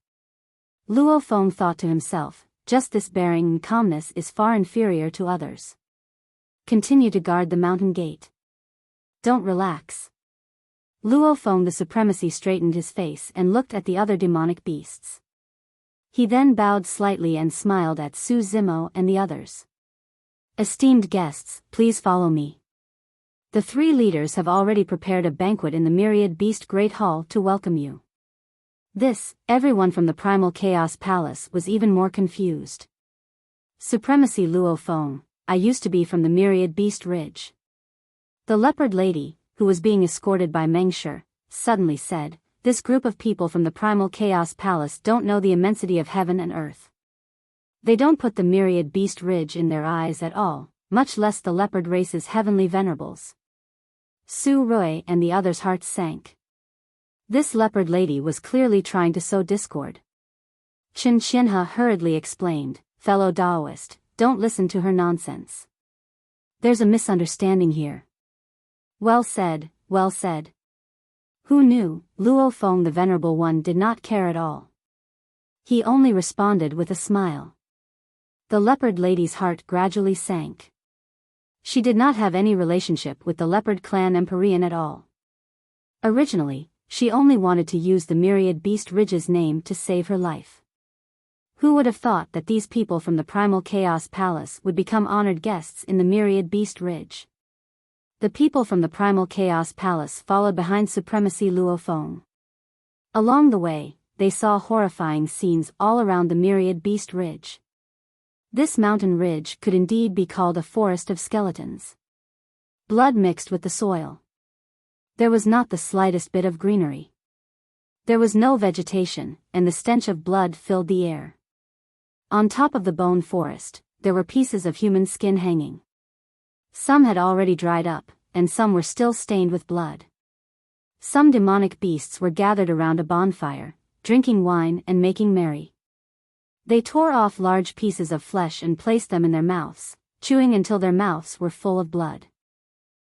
Luo Feng thought to himself, just this bearing and calmness is far inferior to others. Continue to guard the mountain gate. Don't relax. Luo Feng, the Supremacy, straightened his face and looked at the other demonic beasts. He then bowed slightly and smiled at Su Zimo and the others. Esteemed guests, please follow me. The three leaders have already prepared a banquet in the Myriad Beast Great Hall to welcome you. Everyone from the Primal Chaos Palace was even more confused. Supremacy Luo Feng, I used to be from the Myriad Beast Ridge. The leopard lady, who was being escorted by Meng Shi, suddenly said, this group of people from the Primal Chaos Palace don't know the immensity of heaven and earth. They don't put the Myriad Beast Ridge in their eyes at all, much less the leopard race's heavenly venerables. Su Rui and the others' hearts sank. This leopard lady was clearly trying to sow discord. Chen Qianhe hurriedly explained, fellow Daoist, don't listen to her nonsense. There's a misunderstanding here. Well said, well said. Who knew? Luo Feng, the Venerable One, did not care at all. He only responded with a smile. The leopard lady's heart gradually sank. She did not have any relationship with the leopard clan Empyrean at all. Originally, she only wanted to use the Myriad Beast Ridge's name to save her life. Who would have thought that these people from the Primal Chaos Palace would become honored guests in the Myriad Beast Ridge? The people from the Primal Chaos Palace followed behind Supremacy Luo Feng. Along the way, they saw horrifying scenes all around the Myriad Beast Ridge. This mountain ridge could indeed be called a forest of skeletons. Blood mixed with the soil. There was not the slightest bit of greenery. There was no vegetation, and the stench of blood filled the air. On top of the bone forest, there were pieces of human skin hanging. Some had already dried up, and some were still stained with blood. Some demonic beasts were gathered around a bonfire, drinking wine and making merry. They tore off large pieces of flesh and placed them in their mouths, chewing until their mouths were full of blood.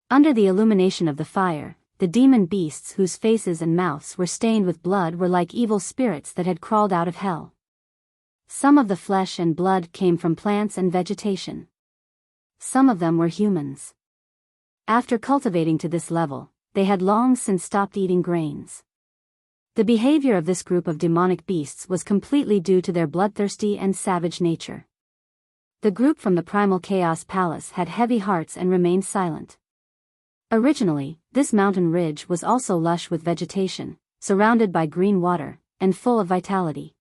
Under the illumination of the fire, the demon beasts whose faces and mouths were stained with blood were like evil spirits that had crawled out of hell. Some of the flesh and blood came from plants and vegetation. Some of them were humans. After cultivating to this level, they had long since stopped eating grains. The behavior of this group of demonic beasts was completely due to their bloodthirsty and savage nature. The group from the Primal Chaos Palace had heavy hearts and remained silent. Originally, this mountain ridge was also lush with vegetation, surrounded by green water, and full of vitality.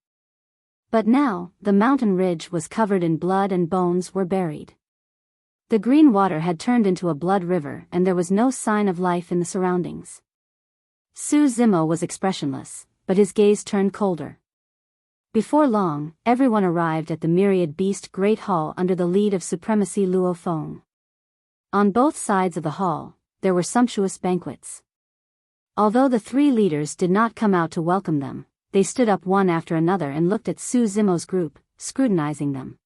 But now, the mountain ridge was covered in blood and bones were buried. The green water had turned into a blood river and there was no sign of life in the surroundings. Su Zimo was expressionless, but his gaze turned colder. Before long, everyone arrived at the Myriad Beast Great Hall under the lead of Supremacy Luo Feng. On both sides of the hall, there were sumptuous banquets. Although the three leaders did not come out to welcome them, they stood up one after another and looked at Su Zimo's group, scrutinizing them.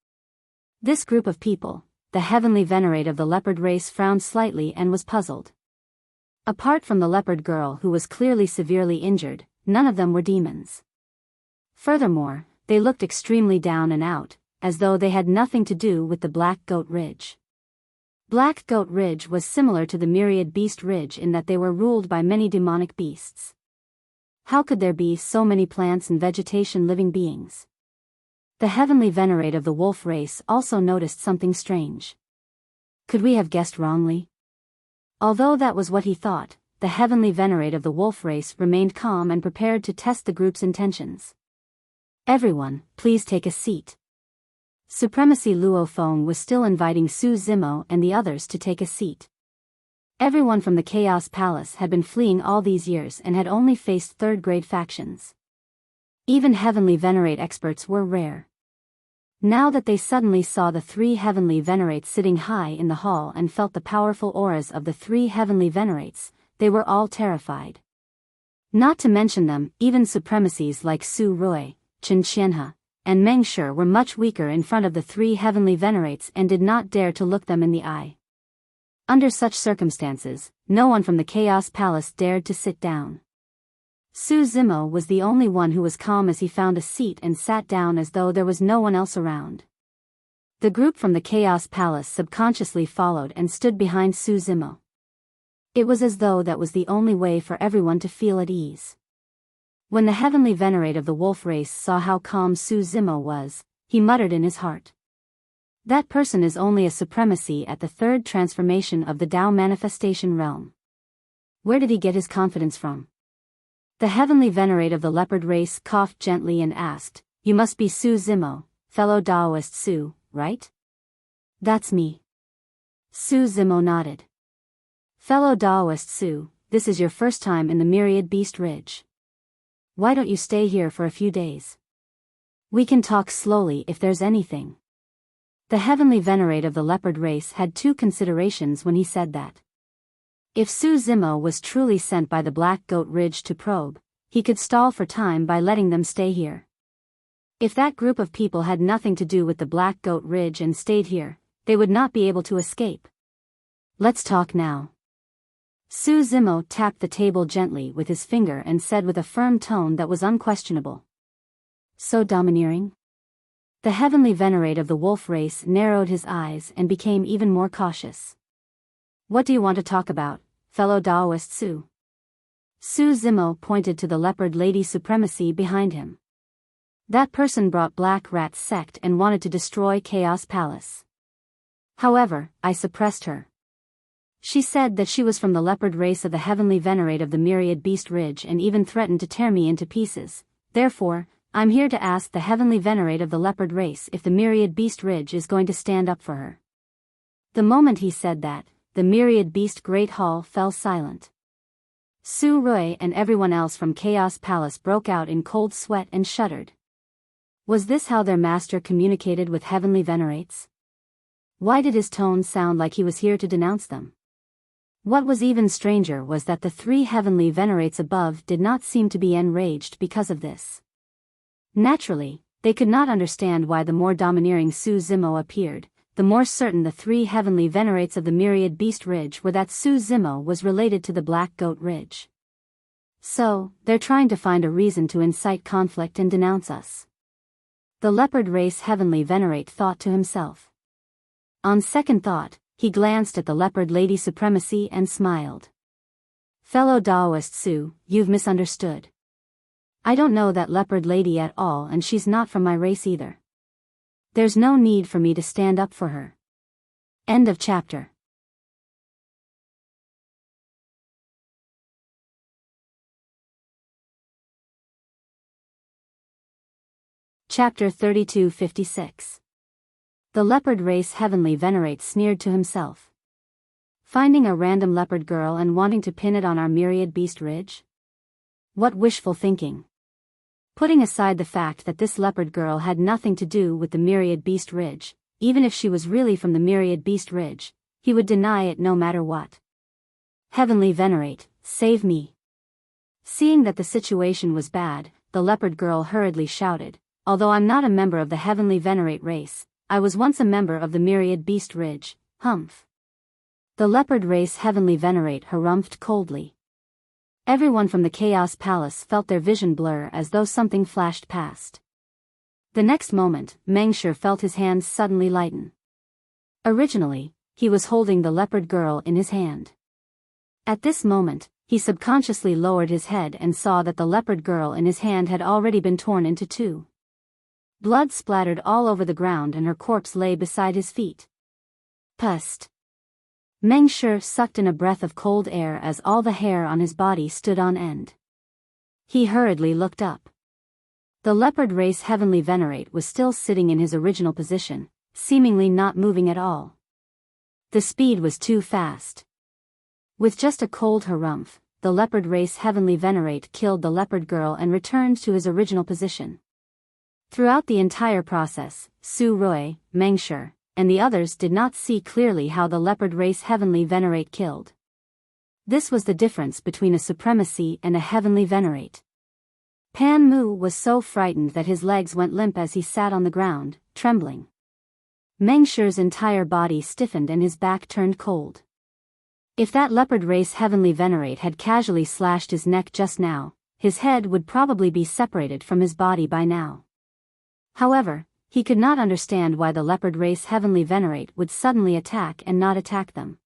This group of people, the heavenly venerate of the leopard race frowned slightly and was puzzled. Apart from the leopard girl who was clearly severely injured, none of them were demons. Furthermore, they looked extremely down and out, as though they had nothing to do with the Black Goat Ridge. Black Goat Ridge was similar to the Myriad Beast Ridge in that they were ruled by many demonic beasts. How could there be so many plants and vegetation living beings? The heavenly venerate of the wolf race also noticed something strange. Could we have guessed wrongly? Although that was what he thought, the heavenly venerate of the wolf race remained calm and prepared to test the group's intentions. Everyone, please take a seat. Supremacy Luo Feng was still inviting Su Zimo and the others to take a seat. Everyone from the Chaos Palace had been fleeing all these years and had only faced third-grade factions. Even heavenly venerate experts were rare. Now that they suddenly saw the three heavenly venerates sitting high in the hall and felt the powerful auras of the three heavenly venerates, they were all terrified. Not to mention them, even supremacies like Su Rui, Chen Qianhe, and Meng Shi were much weaker in front of the three heavenly venerates and did not dare to look them in the eye. Under such circumstances, no one from the Chaos Palace dared to sit down. Su Zimo was the only one who was calm as he found a seat and sat down as though there was no one else around. The group from the Chaos Palace subconsciously followed and stood behind Su Zimo. It was as though that was the only way for everyone to feel at ease. When the heavenly venerate of the wolf race saw how calm Su Zimo was, he muttered in his heart. That person is only a supremacy at the third transformation of the Tao manifestation realm. Where did he get his confidence from? The heavenly venerate of the leopard race coughed gently and asked, "You must be Su Zimo, fellow Taoist Su, right?" "That's me." Su Zimo nodded. "Fellow Taoist Su, this is your first time in the Myriad Beast Ridge. Why don't you stay here for a few days? We can talk slowly if there's anything." The heavenly venerate of the leopard race had two considerations when he said that. If Su Zimo was truly sent by the Black Goat Ridge to probe, he could stall for time by letting them stay here. If that group of people had nothing to do with the Black Goat Ridge and stayed here, they would not be able to escape. "Let's talk now." Su Zimo tapped the table gently with his finger and said with a firm tone that was unquestionable. "So domineering?" The heavenly venerate of the wolf race narrowed his eyes and became even more cautious. "What do you want to talk about, fellow Taoist Su?" Su Zimo pointed to the leopard lady supremacy behind him. That person brought Black Rat's sect and wanted to destroy Chaos Palace. However, I suppressed her. She said that she was from the leopard race of the heavenly venerate of the Myriad Beast Ridge and even threatened to tear me into pieces. Therefore, I'm here to ask the heavenly venerate of the leopard race if the Myriad Beast Ridge is going to stand up for her. The moment he said that, the Myriad Beast Great Hall fell silent. Su Rui and everyone else from Chaos Palace broke out in cold sweat and shuddered. Was this how their master communicated with heavenly venerates? Why did his tone sound like he was here to denounce them? What was even stranger was that the three heavenly venerates above did not seem to be enraged because of this. Naturally, they could not understand why the more domineering Su Zimo appeared. The more certain the three heavenly venerates of the Myriad Beast Ridge were that Su Zimo was related to the Black Goat Ridge. So, they're trying to find a reason to incite conflict and denounce us. The leopard race heavenly venerate thought to himself. On second thought, he glanced at the leopard lady supremacy and smiled. "Fellow Taoist Su, you've misunderstood. I don't know that leopard lady at all and she's not from my race either. There's no need for me to stand up for her." End of chapter. Chapter 3256. The leopard race heavenly venerate sneered to himself. Finding a random leopard girl and wanting to pin it on our Myriad Beast Ridge? What wishful thinking. Putting aside the fact that this leopard girl had nothing to do with the Myriad Beast Ridge, even if she was really from the Myriad Beast Ridge, he would deny it no matter what. "Heavenly venerate, save me." Seeing that the situation was bad, the leopard girl hurriedly shouted, "Although I'm not a member of the heavenly venerate race, I was once a member of the Myriad Beast Ridge, humph. The leopard race heavenly venerate harumphed coldly. Everyone from the Chaos Palace felt their vision blur as though something flashed past. The next moment, Mengsher felt his hands suddenly lighten. Originally, he was holding the leopard girl in his hand. At this moment, he subconsciously lowered his head and saw that the leopard girl in his hand had already been torn into two. Blood splattered all over the ground and her corpse lay beside his feet. Pust. Mengsher sucked in a breath of cold air as all the hair on his body stood on end. He hurriedly looked up. The leopard race heavenly venerate was still sitting in his original position, seemingly not moving at all. The speed was too fast. With just a cold harumph, the leopard race heavenly venerate killed the leopard girl and returned to his original position. Throughout the entire process, Su Rui, Mengsher, and the others did not see clearly how the leopard race heavenly venerate killed. This was the difference between a supremacy and a heavenly venerate. Pan Mu was so frightened that his legs went limp as he sat on the ground, trembling. Mengsher's entire body stiffened and his back turned cold. If that leopard race heavenly venerate had casually slashed his neck just now, his head would probably be separated from his body by now. However, he could not understand why the leopard race heavenly venerate would suddenly attack and not attack them.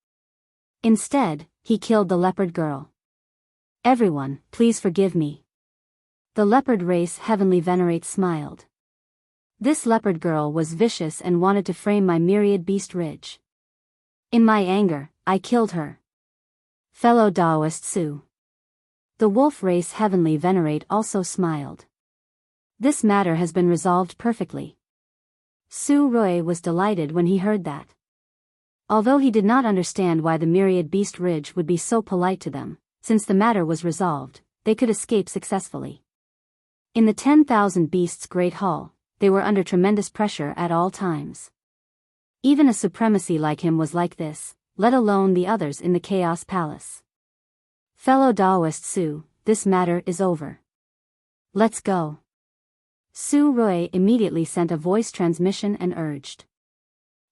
Instead, he killed the leopard girl. Everyone, please forgive me. The leopard race heavenly venerate smiled. This leopard girl was vicious and wanted to frame my Myriad Beast Ridge. In my anger, I killed her. Fellow Daoist Su. The wolf race heavenly venerate also smiled. This matter has been resolved perfectly. Su Rui was delighted when he heard that. Although he did not understand why the Myriad Beast Ridge would be so polite to them, since the matter was resolved, they could escape successfully. In the 10,000 Beasts Great Hall, they were under tremendous pressure at all times. Even a supremacy like him was like this, let alone the others in the Chaos Palace. Fellow Daoist Su, this matter is over. Let's go. Su Rui immediately sent a voice transmission and urged.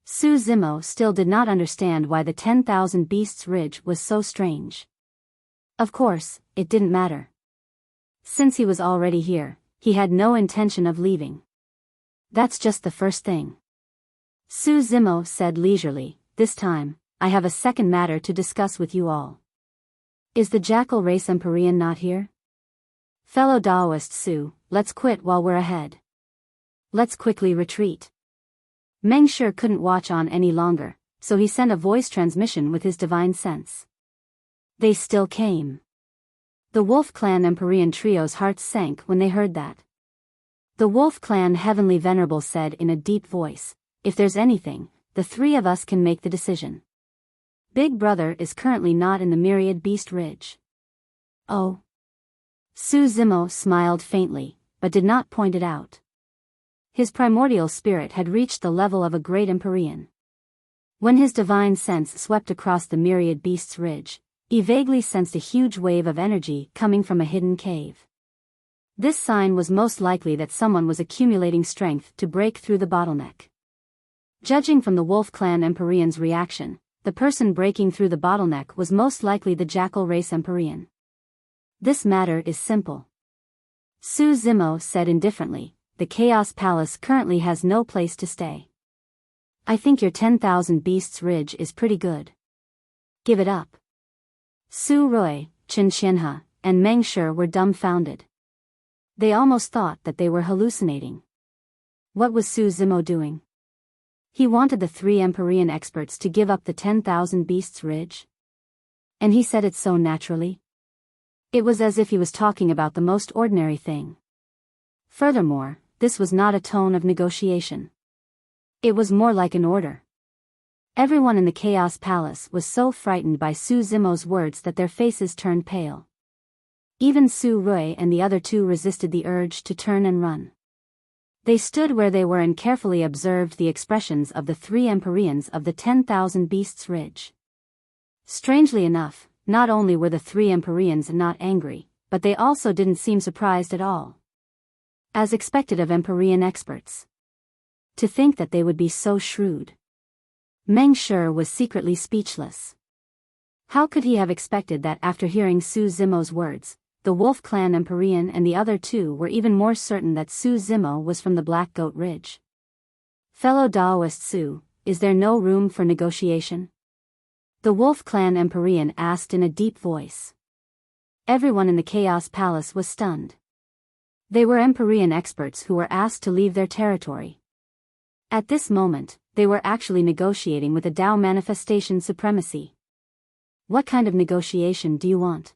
Su Zimo still did not understand why the 10,000 Beasts Ridge was so strange. Of course, it didn't matter. Since he was already here, he had no intention of leaving. That's just the first thing. Su Zimo said leisurely, this time, I have a second matter to discuss with you all. Is the Jackal Race Empyrean not here? Fellow Daoist Su, let's quit while we're ahead. Let's quickly retreat. Mengsher couldn't watch on any longer, so he sent a voice transmission with his divine sense. They still came. The Wolf Clan Empyrean trio's hearts sank when they heard that. The Wolf Clan Heavenly Venerable said in a deep voice, if there's anything, the three of us can make the decision. Big Brother is currently not in the Myriad Beast Ridge. Oh. Su Zimo smiled faintly, but did not point it out. His primordial spirit had reached the level of a great Empyrean. When his divine sense swept across the Myriad Beasts Ridge, he vaguely sensed a huge wave of energy coming from a hidden cave. This sign was most likely that someone was accumulating strength to break through the bottleneck. Judging from the Wolf Clan Empyrean's reaction, the person breaking through the bottleneck was most likely the Jackal Race Empyrean. This matter is simple. Su Zimo said indifferently, the Chaos Palace currently has no place to stay. I think your 10,000 Beasts Ridge is pretty good. Give it up. Su Rui, Chen Qianhe, and Mengsher were dumbfounded. They almost thought that they were hallucinating. What was Su Zimo doing? He wanted the three Empyrean experts to give up the 10,000 Beasts Ridge. And he said it so naturally. It was as if he was talking about the most ordinary thing. Furthermore, this was not a tone of negotiation. It was more like an order. Everyone in the Chaos Palace was so frightened by Su Zimo's words that their faces turned pale. Even Su Rui and the other two resisted the urge to turn and run. They stood where they were and carefully observed the expressions of the three Empyreans of the 10,000 Beasts Ridge. Strangely enough, not only were the three Empyreans not angry, but they also didn't seem surprised at all. As expected of Empyrean experts. To think that they would be so shrewd. Meng Shi was secretly speechless. How could he have expected that after hearing Su Zimo's words, the Wolf Clan Empyrean and the other two were even more certain that Su Zimo was from the Black Goat Ridge? Fellow Daoist Su, is there no room for negotiation? The Wolf Clan Empyrean asked in a deep voice. Everyone in the Chaos Palace was stunned. They were Empyrean experts who were asked to leave their territory. At this moment, they were actually negotiating with a Dao manifestation supremacy. What kind of negotiation do you want?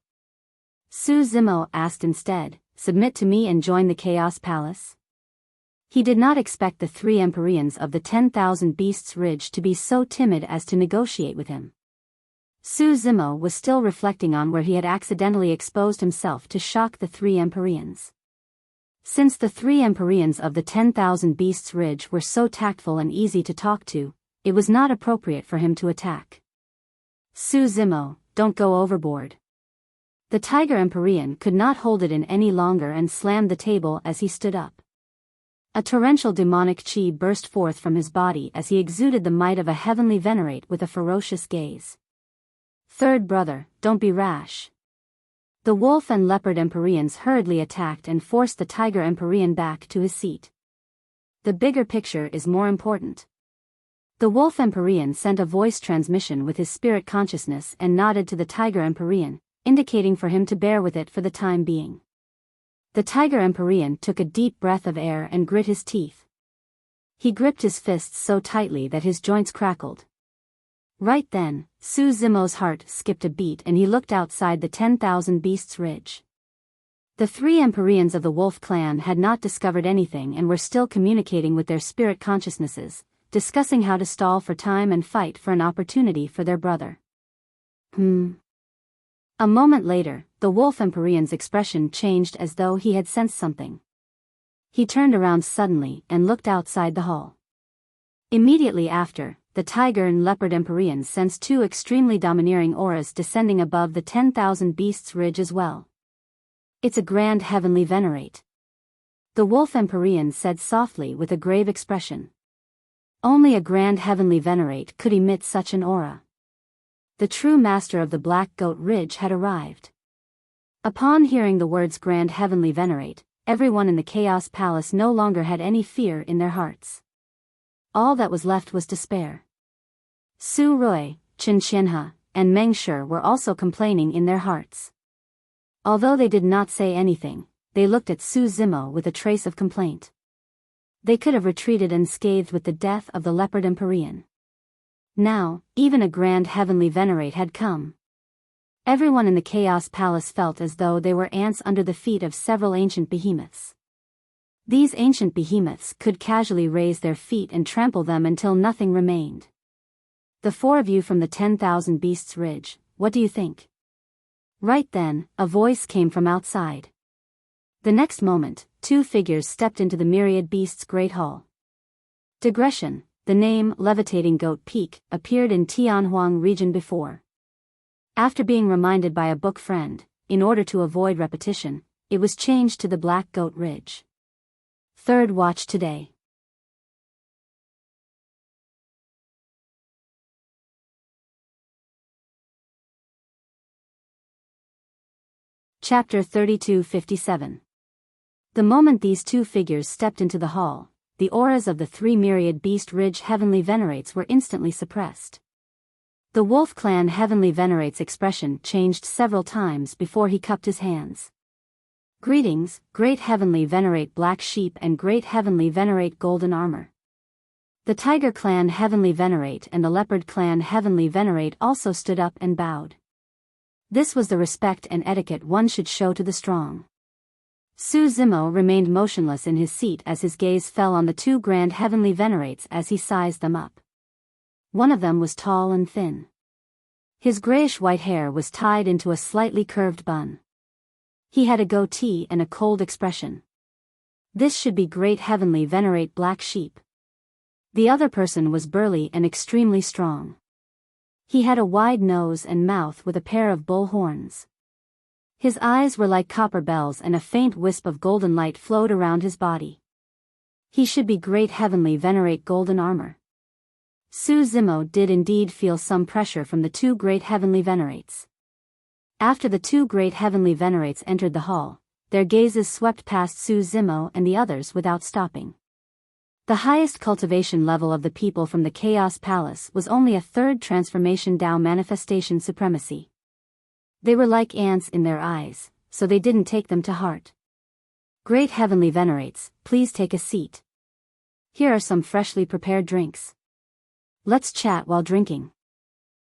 Su Zimo asked instead, submit to me and join the Chaos Palace? He did not expect the three Empyreans of the 10,000 Beasts Ridge to be so timid as to negotiate with him. Su Zimo was still reflecting on where he had accidentally exposed himself to shock the three Empyreans. Since the three Empyreans of the 10,000 Beasts Ridge were so tactful and easy to talk to, it was not appropriate for him to attack. Su Zimo, don't go overboard. The Tiger Empyrean could not hold it in any longer and slammed the table as he stood up. A torrential demonic chi burst forth from his body as he exuded the might of a heavenly venerate with a ferocious gaze. Third brother, don't be rash. The Wolf and Leopard Empyreans hurriedly attacked and forced the Tiger Empyrean back to his seat. The bigger picture is more important. The Wolf Empyrean sent a voice transmission with his spirit consciousness and nodded to the Tiger Empyrean, indicating for him to bear with it for the time being. The Tiger Empyrean took a deep breath of air and grit his teeth. He gripped his fists so tightly that his joints crackled. Right then, Su Zimo's heart skipped a beat and he looked outside the 10,000 Beasts Ridge. The three Empyreans of the Wolf Clan had not discovered anything and were still communicating with their spirit consciousnesses, discussing how to stall for time and fight for an opportunity for their brother. A moment later, the Wolf Empyrean's expression changed as though he had sensed something. He turned around suddenly and looked outside the hall. Immediately after, the Tiger and Leopard Empyreans sensed two extremely domineering auras descending above the 10,000 Beasts Ridge as well. It's a grand heavenly venerate. The Wolf Empyrean said softly with a grave expression. Only a grand heavenly venerate could emit such an aura. The true master of the Black Goat Ridge had arrived. Upon hearing the words grand heavenly venerate, everyone in the Chaos Palace no longer had any fear in their hearts. All that was left was despair. Su Rui, Chen Qianhe, and Meng Shi were also complaining in their hearts. Although they did not say anything, they looked at Su Zimo with a trace of complaint. They could have retreated unscathed with the death of the Leopard Empyrean. Now, even a grand heavenly venerate had come. Everyone in the Chaos Palace felt as though they were ants under the feet of several ancient behemoths. These ancient behemoths could casually raise their feet and trample them until nothing remained. The four of you from the 10,000 Beasts Ridge, what do you think? Right then, a voice came from outside. The next moment, two figures stepped into the Myriad Beasts' Great Hall. Digression, the name Levitating Goat Peak appeared in Tianhuang region before. After being reminded by a book friend, in order to avoid repetition, it was changed to the Black Goat Ridge. Third watch today. Chapter 3257. The moment these two figures stepped into the hall, the auras of the three Myriad Beast Ridge Heavenly Venerates were instantly suppressed. The Wolf Clan Heavenly Venerate's expression changed several times before he cupped his hands. Greetings, Great Heavenly Venerate Black Sheep and Great Heavenly Venerate Golden Armor. The Tiger Clan Heavenly Venerate and the Leopard Clan Heavenly Venerate also stood up and bowed. This was the respect and etiquette one should show to the strong. Su Zimo remained motionless in his seat as his gaze fell on the two grand heavenly venerates as he sized them up. One of them was tall and thin. His grayish-white hair was tied into a slightly curved bun. He had a goatee and a cold expression. This should be Great Heavenly Venerate Black Sheep. The other person was burly and extremely strong. He had a wide nose and mouth with a pair of bull horns. His eyes were like copper bells and a faint wisp of golden light flowed around his body. He should be great heavenly venerate golden armor. Su Zimo did indeed feel some pressure from the two great heavenly venerates. After the two great heavenly venerates entered the hall, their gazes swept past Su Zimo and the others without stopping. The highest cultivation level of the people from the Chaos Palace was only a third transformation Tao manifestation supremacy. They were like ants in their eyes, so they didn't take them to heart. Great heavenly venerates, please take a seat. Here are some freshly prepared drinks. Let's chat while drinking.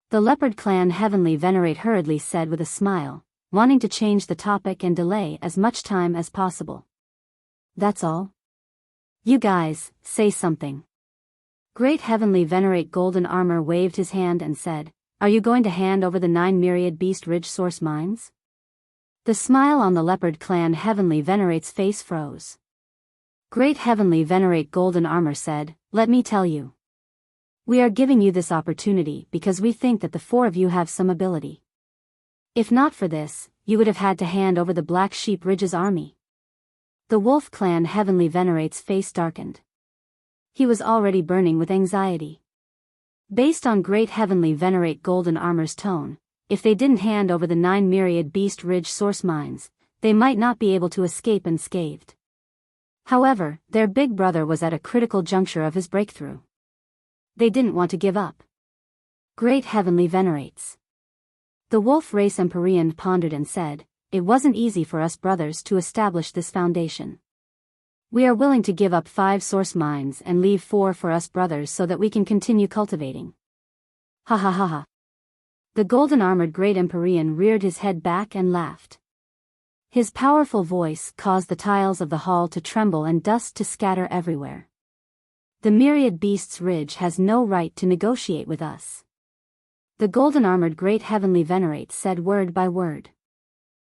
The Leopard Clan heavenly venerate hurriedly said with a smile, wanting to change the topic and delay as much time as possible. That's all? You guys, say something. Great heavenly venerate golden armor waved his hand and said, are you going to hand over the 9 myriad beast ridge source mines? The smile on the Leopard Clan heavenly venerate's face froze. Great heavenly venerate golden armor said, let me tell you. We are giving you this opportunity because we think that the 4 of you have some ability. If not for this, you would have had to hand over the Black Sheep Ridge's army. The Wolf Clan heavenly venerate's face darkened. He was already burning with anxiety. Based on great heavenly venerate golden armor's tone, if they didn't hand over the 9 myriad beast ridge source mines, they might not be able to escape unscathed. However, their big brother was at a critical juncture of his breakthrough. They didn't want to give up. Great heavenly venerates. The wolf race Empyrean pondered and said, it wasn't easy for us brothers to establish this foundation. We are willing to give up 5 source mines and leave 4 for us brothers so that we can continue cultivating. Ha ha ha ha. The golden armored great Empyrean reared his head back and laughed. His powerful voice caused the tiles of the hall to tremble and dust to scatter everywhere. The myriad beasts ridge has no right to negotiate with us. The golden armored great heavenly venerate said word by word.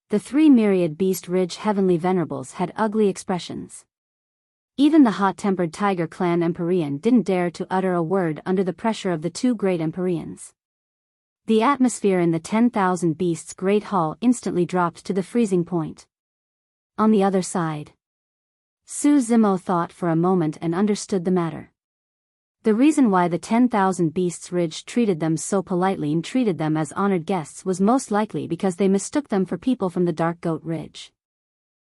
The 3 myriad beast ridge heavenly venerables had ugly expressions. Even the hot-tempered tiger clan Empyrean didn't dare to utter a word under the pressure of the 2 great Empyreans. The atmosphere in the 10,000 beasts great hall instantly dropped to the freezing point. On the other side, Su Zimo thought for a moment and understood the matter. The reason why the 10,000 beasts ridge treated them so politely and treated them as honored guests was most likely because they mistook them for people from the Dark Goat Ridge.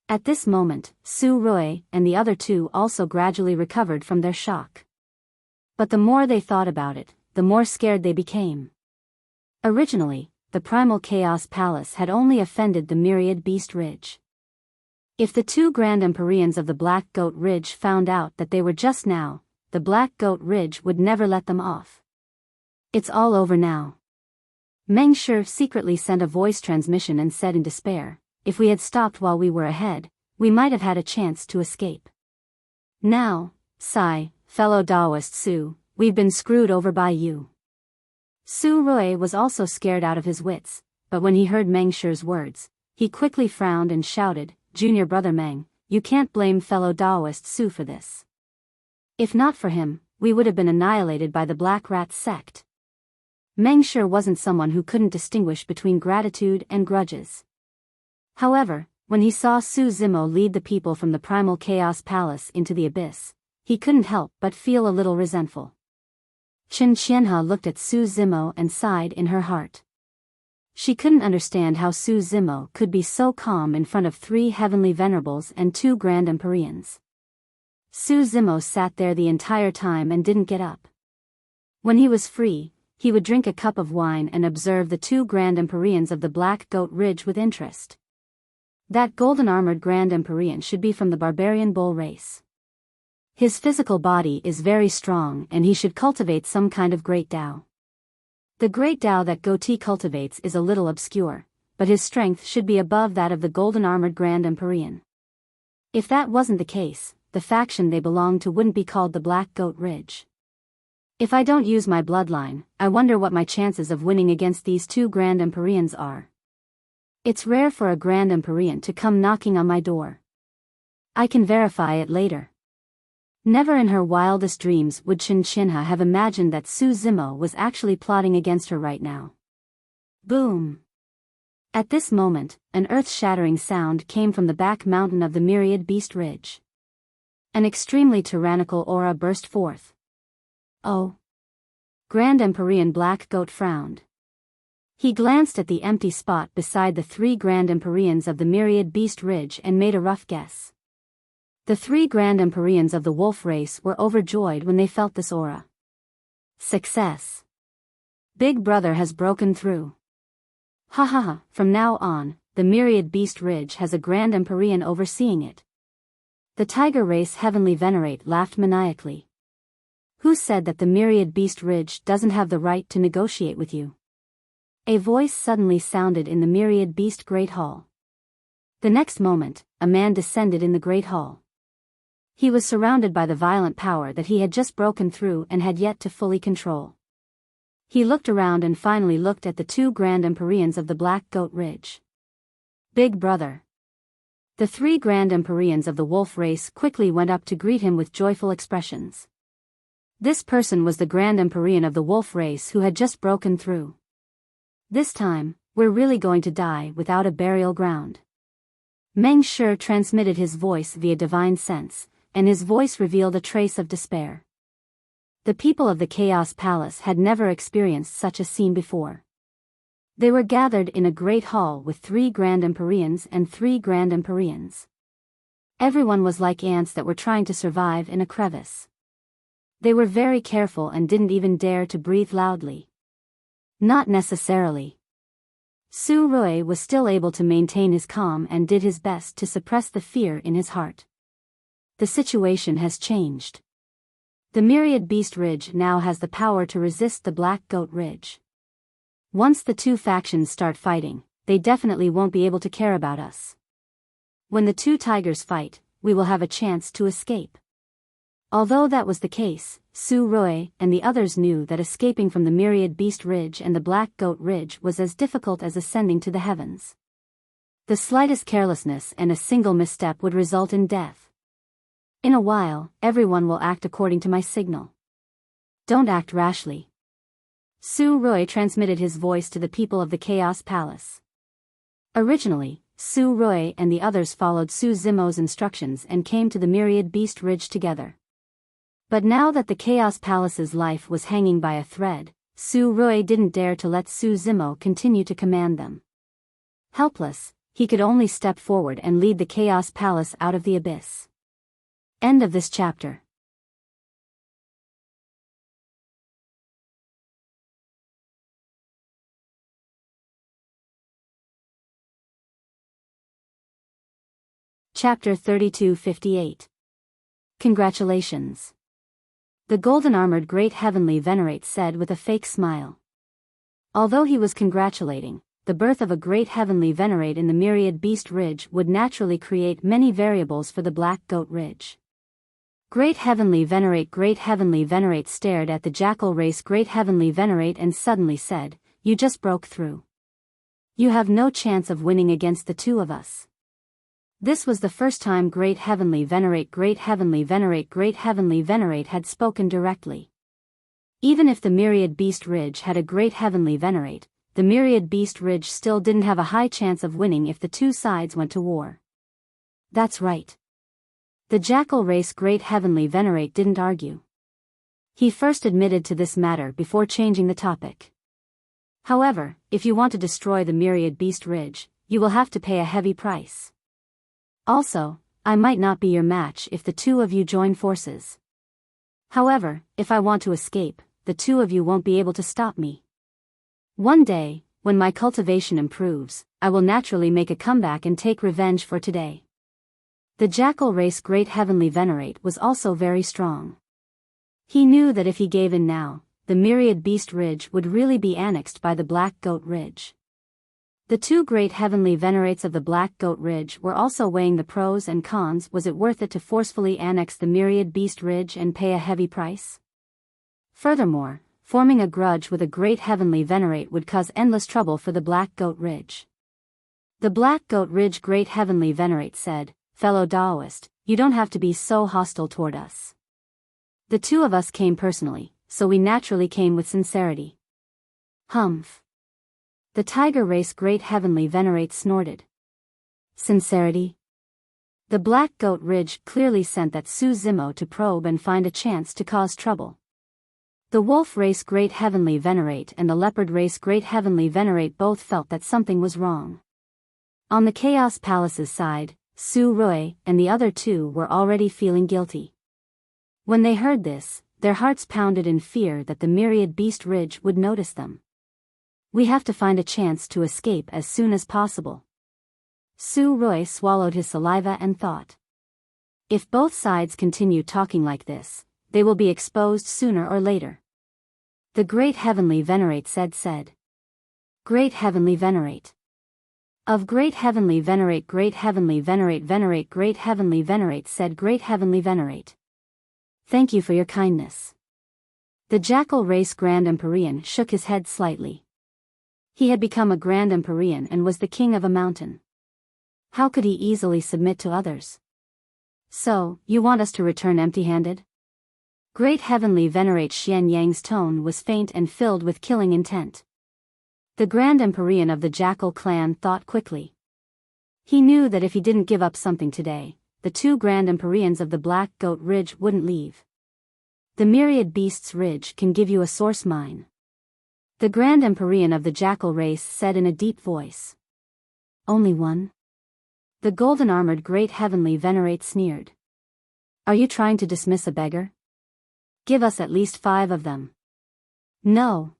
At this moment, Su Rui and the other 2 also gradually recovered from their shock. But the more they thought about it, the more scared they became. Originally, the Primal Chaos Palace had only offended the Myriad Beast Ridge. If the 2 Grand Empyreans of the Black Goat Ridge found out that they were just now, the Black Goat Ridge would never let them off. It's all over now. Meng Shi secretly sent a voice transmission and said in despair, if we had stopped while we were ahead, we might have had a chance to escape. Now, sigh, fellow Taoist Su, we've been screwed over by you. Su Rui was also scared out of his wits, but when he heard Meng Shi's words, he quickly frowned and shouted, Junior brother Meng, you can't blame fellow Taoist Su for this. If not for him, we would have been annihilated by the Black Rat sect. Meng Shi wasn't someone who couldn't distinguish between gratitude and grudges. However, when he saw Su Zimo lead the people from the Primal Chaos Palace into the abyss, he couldn't help but feel a little resentful. Chen Qianhe looked at Su Zimo and sighed in her heart. She couldn't understand how Su Zimo could be so calm in front of 3 heavenly venerables and 2 grand Empyreans. Su Zimo sat there the entire time and didn't get up. When he was free, he would drink a cup of wine and observe the 2 grand Empyreans of the Black Goat Ridge with interest. That golden-armored Grand Empyrean should be from the barbarian bull race. His physical body is very strong and he should cultivate some kind of great Tao. The great Tao that Goatee cultivates is a little obscure, but his strength should be above that of the golden-armored Grand Empyrean. If that wasn't the case, the faction they belong to wouldn't be called the Black Goat Ridge. If I don't use my bloodline, I wonder what my chances of winning against these 2 Grand Empyreans are. It's rare for a Grand Empyrean to come knocking on my door. I can verify it later. Never in her wildest dreams would Chen Qianhe have imagined that Su Zimo was actually plotting against her right now. Boom! At this moment, an earth-shattering sound came from the back mountain of the Myriad Beast Ridge. An extremely tyrannical aura burst forth. Oh! Grand Empyrean Black Goat frowned. He glanced at the empty spot beside the 3 Grand Empyreans of the Myriad Beast Ridge and made a rough guess. The 3 Grand Empyreans of the wolf race were overjoyed when they felt this aura. Success! Big Brother has broken through. Ha ha ha, from now on, the Myriad Beast Ridge has a Grand Empyrean overseeing it. The Tiger Race Heavenly Venerate laughed maniacally. Who said that the Myriad Beast Ridge doesn't have the right to negotiate with you? A voice suddenly sounded in the Myriad Beast Great Hall. The next moment, a man descended in the Great Hall. He was surrounded by the violent power that he had just broken through and had yet to fully control. He looked around and finally looked at the 2 Grand Empyreans of the Black Goat Ridge. Big Brother. The 3 Grand Empyreans of the wolf race quickly went up to greet him with joyful expressions. This person was the Grand Empyrean of the wolf race who had just broken through. This time, we're really going to die without a burial ground. Meng Shi transmitted his voice via divine sense, and his voice revealed a trace of despair. The people of the Chaos Palace had never experienced such a scene before. They were gathered in a great hall with 3 Grand Empyreans and 3 Grand Empyreans. Everyone was like ants that were trying to survive in a crevice. They were very careful and didn't even dare to breathe loudly. Not necessarily. Su Rui was still able to maintain his calm and did his best to suppress the fear in his heart. The situation has changed. The Myriad Beast Ridge now has the power to resist the Black Goat Ridge. Once the 2 factions start fighting, they definitely won't be able to care about us. When the 2 tigers fight, we will have a chance to escape. Although that was the case, Su Rui and the others knew that escaping from the Myriad Beast Ridge and the Black Goat Ridge was as difficult as ascending to the heavens. The slightest carelessness and a single misstep would result in death. In a while, everyone will act according to my signal. Don't act rashly. Su Rui transmitted his voice to the people of the Chaos Palace. Originally, Su Rui and the others followed Su Zimo's instructions and came to the Myriad Beast Ridge together. But now that the Chaos Palace's life was hanging by a thread, Su Rui didn't dare to let Su Zimo continue to command them. Helpless, he could only step forward and lead the Chaos Palace out of the abyss. End of this chapter. Chapter 3258. Congratulations. The golden-armored Great Heavenly Venerate said with a fake smile. Although he was congratulating, the birth of a Great Heavenly Venerate in the Myriad Beast Ridge would naturally create many variables for the Black Goat Ridge. Great Heavenly Venerate stared at the Jackal Race Great Heavenly Venerate and suddenly said, "You just broke through. You have no chance of winning against the 2 of us." This was the first time Great Heavenly Venerate had spoken directly. Even if the Myriad Beast Ridge had a Great Heavenly Venerate, the Myriad Beast Ridge still didn't have a high chance of winning if the 2 sides went to war. That's right. The Jackal Race Great Heavenly Venerate didn't argue. He first admitted to this matter before changing the topic. However, if you want to destroy the Myriad Beast Ridge, you will have to pay a heavy price. Also, I might not be your match if the 2 of you join forces. However, if I want to escape, the 2 of you won't be able to stop me. One day, when my cultivation improves, I will naturally make a comeback and take revenge for today. The Jackal Race Great Heavenly Venerate was also very strong. He knew that if he gave in now, the Myriad Beast Ridge would really be annexed by the Black Goat Ridge. The 2 Great Heavenly Venerates of the Black Goat Ridge were also weighing the pros and cons. Was it worth it to forcefully annex the Myriad Beast Ridge and pay a heavy price? Furthermore, forming a grudge with a Great Heavenly Venerate would cause endless trouble for the Black Goat Ridge. The Black Goat Ridge Great Heavenly Venerate said, "Fellow Daoist, you don't have to be so hostile toward us. The 2 of us came personally, so we naturally came with sincerity." Humph. The Tiger Race Great Heavenly Venerate snorted. Sincerity? The Black Goat Ridge clearly sent that Su Zimo to probe and find a chance to cause trouble. The Wolf Race Great Heavenly Venerate and the Leopard Race Great Heavenly Venerate both felt that something was wrong. On the Chaos Palace's side, Su Rui and the other two were already feeling guilty. When they heard this, their hearts pounded in fear that the Myriad Beast Ridge would notice them. We have to find a chance to escape as soon as possible. Su Rui swallowed his saliva and thought. If both sides continue talking like this, they will be exposed sooner or later. The Great Heavenly Venerate said. Great Heavenly Venerate. Of Great Heavenly Venerate Great Heavenly Venerate Venerate Great Heavenly Venerate said Great Heavenly Venerate. Thank you for your kindness. The Jackal Race Grand Empyrean shook his head slightly. He had become a Grand Empyrean and was the king of a mountain. How could he easily submit to others? So, you want us to return empty-handed? Great Heavenly Venerate Xian Yang's tone was faint and filled with killing intent. The Grand Empyrean of the Jackal clan thought quickly. He knew that if he didn't give up something today, the two Grand Empyreans of the Black Goat Ridge wouldn't leave. The Myriad Beasts Ridge can give you a source mine. The Grand Empyrean of the Jackal race said in a deep voice. Only one? The golden-armored Great Heavenly Venerate sneered. Are you trying to dismiss a beggar? Give us at least 5 of them. No.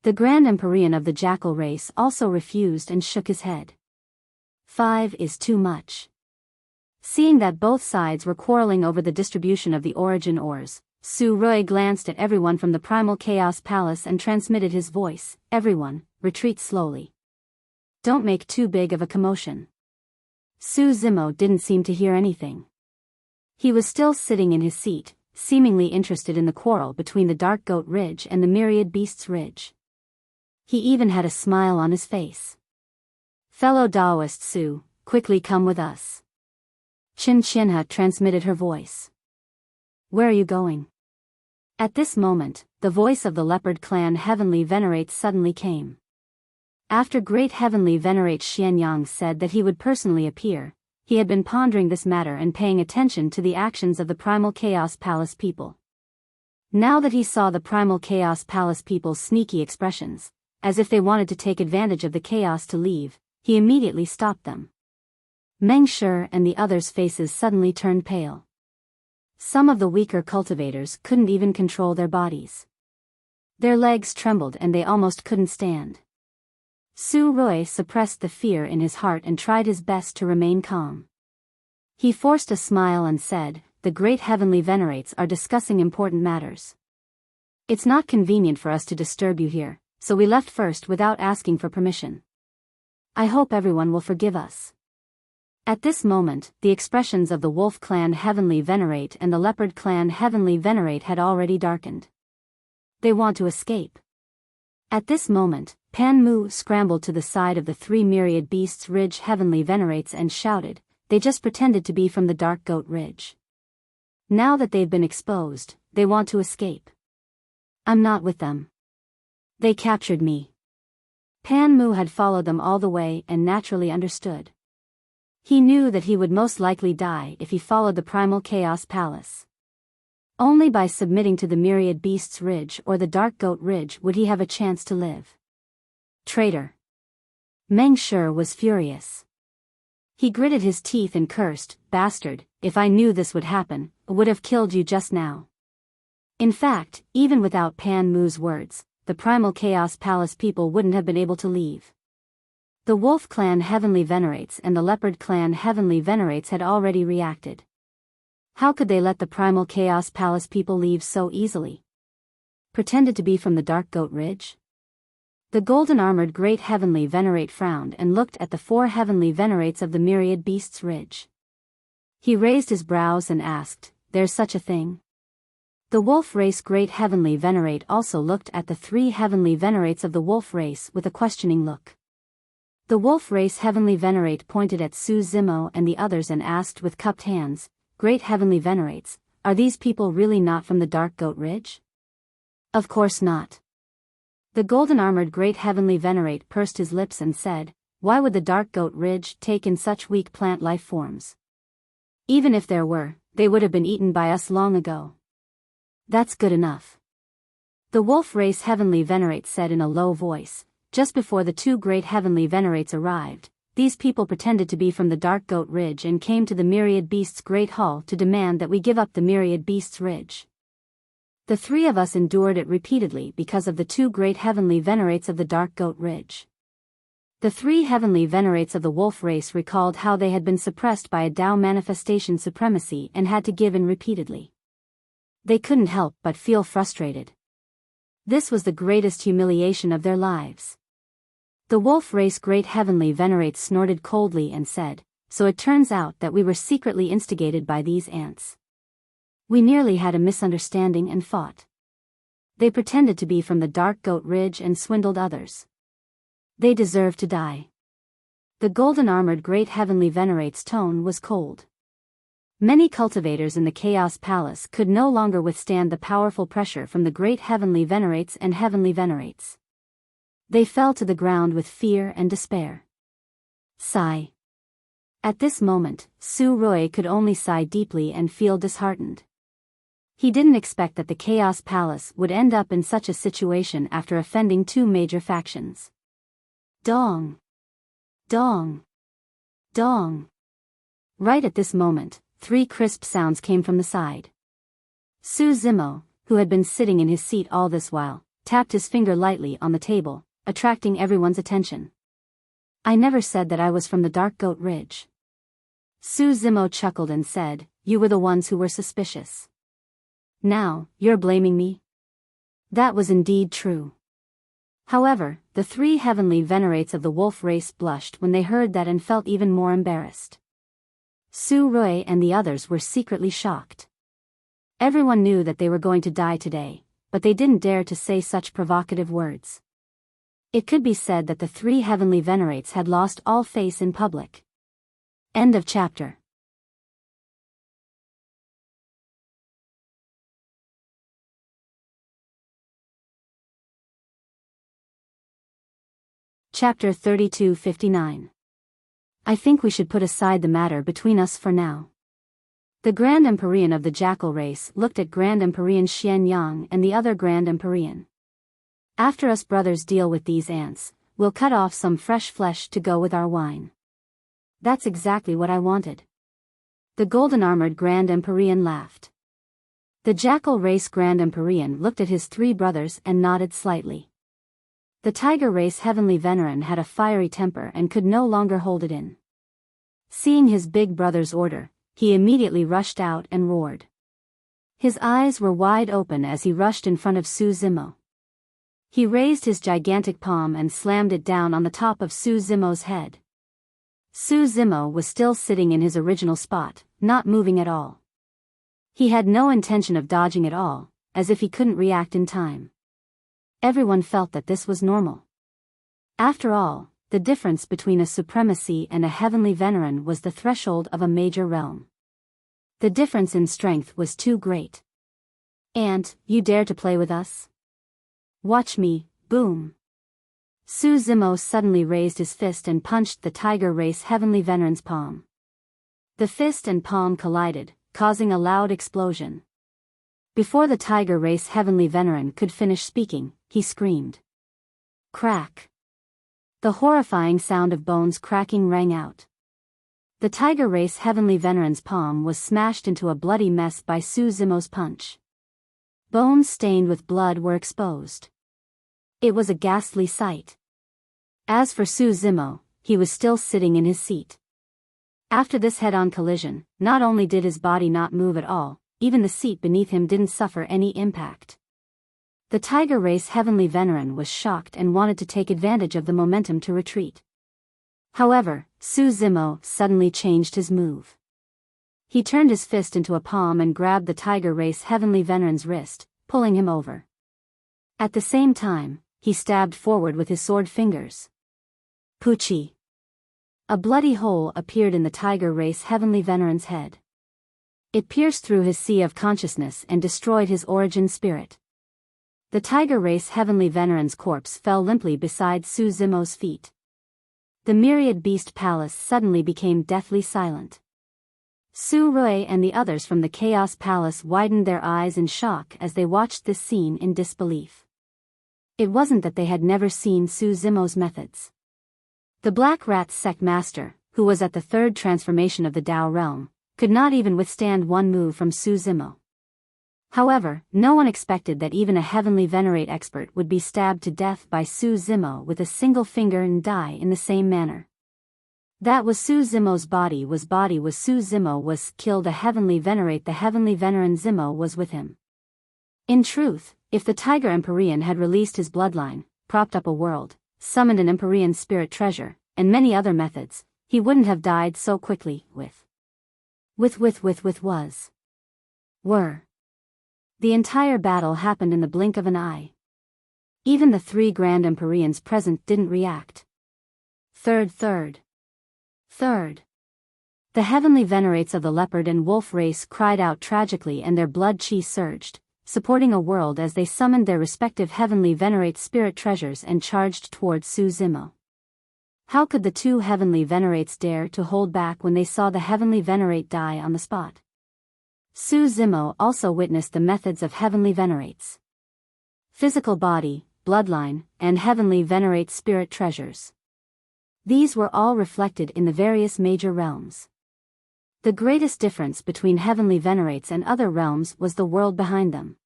The Grand Empyrean of the Jackal race also refused and shook his head. 5 is too much. Seeing that both sides were quarreling over the distribution of the origin ores, Su Rui glanced at everyone from the Primal Chaos Palace and transmitted his voice. Everyone, retreat slowly. Don't make too big of a commotion. Su Zimo didn't seem to hear anything. He was still sitting in his seat, seemingly interested in the quarrel between the Dark Goat Ridge and the Myriad Beasts Ridge. He even had a smile on his face. Fellow Daoist Su, quickly come with us. Qin Qinha transmitted her voice. Where are you going? At this moment, the voice of the Leopard Clan Heavenly Venerate suddenly came. After Great Heavenly Venerate Xianyang said that he would personally appear, he had been pondering this matter and paying attention to the actions of the Primal Chaos Palace people. Now that he saw the Primal Chaos Palace people's sneaky expressions, as if they wanted to take advantage of the chaos to leave, he immediately stopped them. Meng Shi and the others' faces suddenly turned pale. Some of the weaker cultivators couldn't even control their bodies. Their legs trembled and they almost couldn't stand. Su Rui suppressed the fear in his heart and tried his best to remain calm. He forced a smile and said, the Great Heavenly Venerates are discussing important matters. It's not convenient for us to disturb you here, so we left first without asking for permission. I hope everyone will forgive us. At this moment, the expressions of the Wolf Clan Heavenly Venerate and the Leopard Clan Heavenly Venerate had already darkened. They want to escape. At this moment, Pan Mu scrambled to the side of the 3 Myriad Beasts Ridge Heavenly Venerates and shouted, they just pretended to be from the Dark Goat Ridge. Now that they've been exposed, they want to escape. I'm not with them. They captured me. Pan Mu had followed them all the way and naturally understood. He knew that he would most likely die if he followed the Primal Chaos Palace. Only by submitting to the Myriad Beasts Ridge or the Dark Goat Ridge would he have a chance to live. Traitor. Meng Shi was furious. He gritted his teeth and cursed, bastard, if I knew this would happen, I would have killed you just now. In fact, even without Pan Mu's words, the Primal Chaos Palace people wouldn't have been able to leave. The Wolf Clan Heavenly Venerates and the Leopard Clan Heavenly Venerates had already reacted. How could they let the Primal Chaos Palace people leave so easily? Pretended to be from the Dark Goat Ridge? The golden-armored Great Heavenly Venerate frowned and looked at the 4 Heavenly Venerates of the Myriad Beasts Ridge. He raised his brows and asked, there's such a thing? The Wolf Race Great Heavenly Venerate also looked at the 3 Heavenly Venerates of the Wolf Race with a questioning look. The Wolf Race Heavenly Venerate pointed at Su Zimo and the others and asked with cupped hands, Great Heavenly Venerates, are these people really not from the Dark Goat Ridge? Of course not. The golden-armored Great Heavenly Venerate pursed his lips and said, why would the Dark Goat Ridge take in such weak plant life forms? Even if there were, they would have been eaten by us long ago. That's good enough. The wolf race heavenly venerates said in a low voice. Just before the two great heavenly venerates arrived, these people pretended to be from the Dark Goat Ridge and came to the Myriad Beasts' Great Hall to demand that we give up the Myriad Beasts Ridge. The three of us endured it repeatedly because of the two great heavenly venerates of the Dark Goat Ridge. The three heavenly venerates of the wolf race recalled how they had been suppressed by a Tao manifestation supremacy and had to give in repeatedly. They couldn't help but feel frustrated. This was the greatest humiliation of their lives. The wolf race great heavenly venerates snorted coldly and said, "So it turns out that we were secretly instigated by these ants. We nearly had a misunderstanding and fought. They pretended to be from the Dark Goat Ridge and swindled others. They deserve to die." The golden-armored great heavenly venerate's tone was cold. Many cultivators in the Chaos Palace could no longer withstand the powerful pressure from the great heavenly venerates and heavenly venerates. They fell to the ground with fear and despair. Sigh. At this moment, Su Rui could only sigh deeply and feel disheartened. He didn't expect that the Chaos Palace would end up in such a situation after offending two major factions. Dong! Dong! Dong! Right at this moment, 3 crisp sounds came from the side. Su Zimo, who had been sitting in his seat all this while, tapped his finger lightly on the table, attracting everyone's attention. "I never said that I was from the Dark Goat Ridge." Su Zimo chuckled and said, "You were the ones who were suspicious. Now, you're blaming me?" That was indeed true. However, the 3 heavenly venerates of the wolf race blushed when they heard that and felt even more embarrassed. Su Rui and the others were secretly shocked. Everyone knew that they were going to die today, but they didn't dare to say such provocative words. It could be said that the 3 heavenly venerates had lost all face in public. End of chapter. Chapter 3259. I think we should put aside the matter between us for now. The Grand Empyrean of the Jackal race looked at Grand Empyrean Xian Yang and the other Grand Empyrean. "After us brothers deal with these ants, we'll cut off some fresh flesh to go with our wine." That's exactly what I wanted. The golden-armored Grand Empyrean laughed. The Jackal race Grand Empyrean looked at his 3 brothers and nodded slightly. The Tiger race Heavenly Veneran had a fiery temper and could no longer hold it in. Seeing his big brother's order, he immediately rushed out and roared. His eyes were wide open as he rushed in front of Su Zimo. He raised his gigantic palm and slammed it down on the top of Su Zimo's head. Su Zimo was still sitting in his original spot, not moving at all. He had no intention of dodging at all, as if he couldn't react in time. Everyone felt that this was normal. After all, the difference between a supremacy and a heavenly veneran was the threshold of a major realm. The difference in strength was too great. "And, you dare to play with us? Watch me, boom." Su Zimo suddenly raised his fist and punched the Tiger race Heavenly Veneran's palm. The fist and palm collided, causing a loud explosion. Before the Tiger race Heavenly Veneran could finish speaking, he screamed. Crack! The horrifying sound of bones cracking rang out. The Tiger race Heavenly Veneran's palm was smashed into a bloody mess by Su Zimo's punch. Bones stained with blood were exposed. It was a ghastly sight. As for Su Zimo, he was still sitting in his seat. After this head-on collision, not only did his body not move at all, even the seat beneath him didn't suffer any impact. The Tiger race Heavenly Veneran was shocked and wanted to take advantage of the momentum to retreat. However, Su Zimo suddenly changed his move. He turned his fist into a palm and grabbed the Tiger race Heavenly Veneran's wrist, pulling him over. At the same time, he stabbed forward with his sword fingers. Poochie! A bloody hole appeared in the Tiger race Heavenly Veneran's head. It pierced through his sea of consciousness and destroyed his origin spirit. The Tiger race Heavenly Veneran's corpse fell limply beside Su Zimo's feet. The Myriad Beast Palace suddenly became deathly silent. Su Rui and the others from the Chaos Palace widened their eyes in shock as they watched this scene in disbelief. It wasn't that they had never seen Su Zimo's methods. The Black Rat's sect master, who was at the third transformation of the Dao realm, could not even withstand one move from Su Zimo. However, no one expected that even a heavenly venerate expert would be stabbed to death by Su Zimo with a single finger and die in the same manner. That was Su Zimo's body was Su Zimo was killed a heavenly venerate the heavenly veneran Zimo was with him. In truth, if the Tiger Empyrean had released his bloodline, propped up a world, summoned an Empyrean spirit treasure, and many other methods, he wouldn't have died so quickly were. The entire battle happened in the blink of an eye. Even the three Grand Empyreans present didn't react. Third. The heavenly venerates of the leopard and wolf race cried out tragically and their blood chi surged, supporting a world as they summoned their respective heavenly venerate spirit treasures and charged towards Su Zimo. How could the two heavenly venerates dare to hold back when they saw the heavenly venerate die on the spot? Su Zimo also witnessed the methods of heavenly venerates. Physical body, bloodline, and heavenly venerate spirit treasures. These were all reflected in the various major realms. The greatest difference between heavenly venerates and other realms was the world behind them.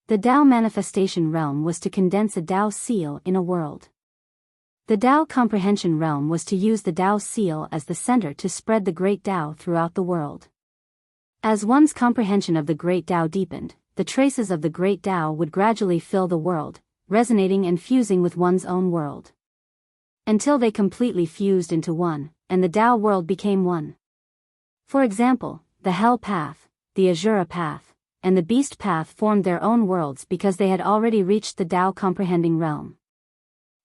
The Dao manifestation realm was to condense a Dao seal in a world. The Dao comprehension realm was to use the Dao seal as the center to spread the great Dao throughout the world. As one's comprehension of the great Dao deepened, the traces of the great Dao would gradually fill the world, resonating and fusing with one's own world. Until they completely fused into one, and the Dao world became one. For example, the Hell Path, the Azura Path, and the Beast Path formed their own worlds because they had already reached the Dao comprehending realm.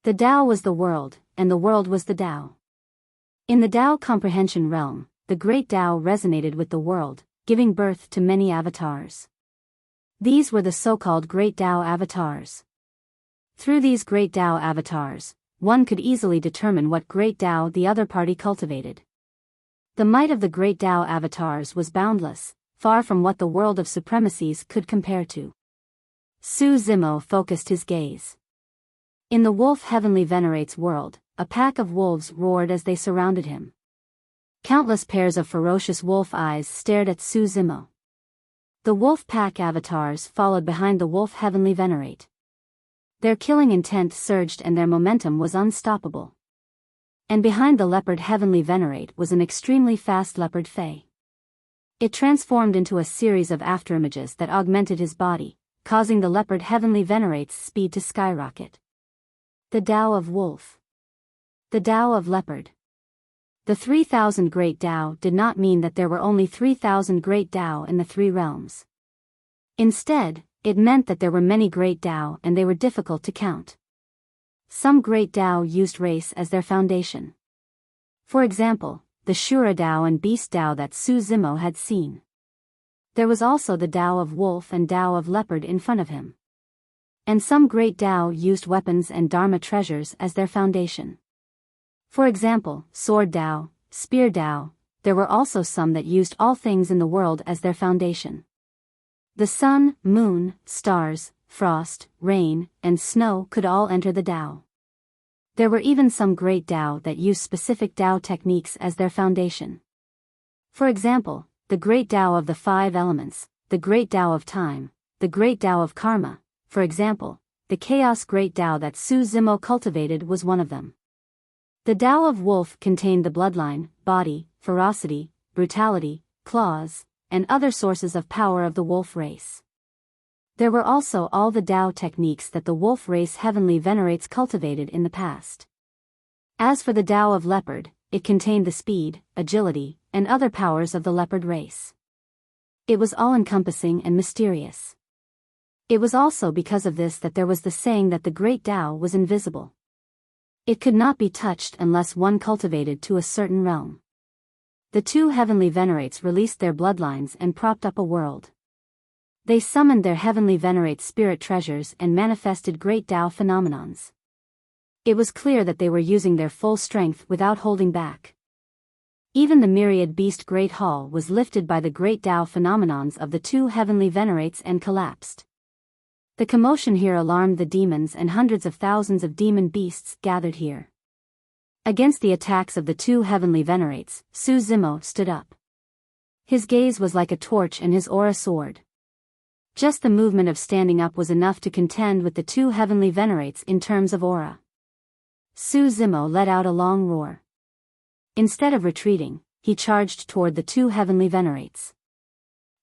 The Dao was the world, and the world was the Dao. In the Dao comprehension realm, the great Dao resonated with the world, giving birth to many avatars. These were the so-called Great Dao avatars. Through these Great Dao avatars, one could easily determine what Great Dao the other party cultivated. The might of the Great Dao avatars was boundless, far from what the world of supremacies could compare to. Su Zimo focused his gaze. In the wolf heavenly venerates world, a pack of wolves roared as they surrounded him. Countless pairs of ferocious wolf eyes stared at Su Zimo. The wolf pack avatars followed behind the wolf heavenly venerate. Their killing intent surged and their momentum was unstoppable. And behind the leopard heavenly venerate was an extremely fast leopard fae. It transformed into a series of afterimages that augmented his body, causing the leopard heavenly venerate's speed to skyrocket. The Dao of Wolf. The Dao of Leopard. The 3,000 Great Dao did not mean that there were only 3,000 Great Dao in the three realms. Instead, it meant that there were many Great Dao and they were difficult to count. Some Great Dao used race as their foundation. For example, the Shura Dao and Beast Dao that Su Zimo had seen. There was also the Dao of Wolf and Dao of Leopard in front of him. And some Great Dao used weapons and Dharma treasures as their foundation. For example, Sword Dao, Spear Dao. There were also some that used all things in the world as their foundation. The sun, moon, stars, frost, rain, and snow could all enter the Dao. There were even some Great Dao that used specific Dao techniques as their foundation. For example, the Great Dao of the 5 elements, the Great Dao of time, the Great Dao of karma. For example, the Chaos Great Dao that Su Zimo cultivated was one of them. The Dao of Wolf contained the bloodline, body, ferocity, brutality, claws, and other sources of power of the wolf race. There were also all the Dao techniques that the wolf race heavenly venerates cultivated in the past. As for the Dao of Leopard, it contained the speed, agility, and other powers of the leopard race. It was all-encompassing and mysterious. It was also because of this that there was the saying that the Great Dao was invisible. It could not be touched unless one cultivated to a certain realm. The two heavenly venerates released their bloodlines and propped up a world. They summoned their heavenly venerate spirit treasures and manifested Great Dao phenomenons. It was clear that they were using their full strength without holding back. Even the myriad beast Great Hall was lifted by the great Tao phenomenons of the two heavenly venerates and collapsed. The commotion here alarmed the demons, and hundreds of thousands of demon beasts gathered here. Against the attacks of the two heavenly venerates, Su Zimo stood up. His gaze was like a torch and his aura soared. Just the movement of standing up was enough to contend with the two heavenly venerates in terms of aura. Su Zimo let out a long roar. Instead of retreating, he charged toward the two heavenly venerates.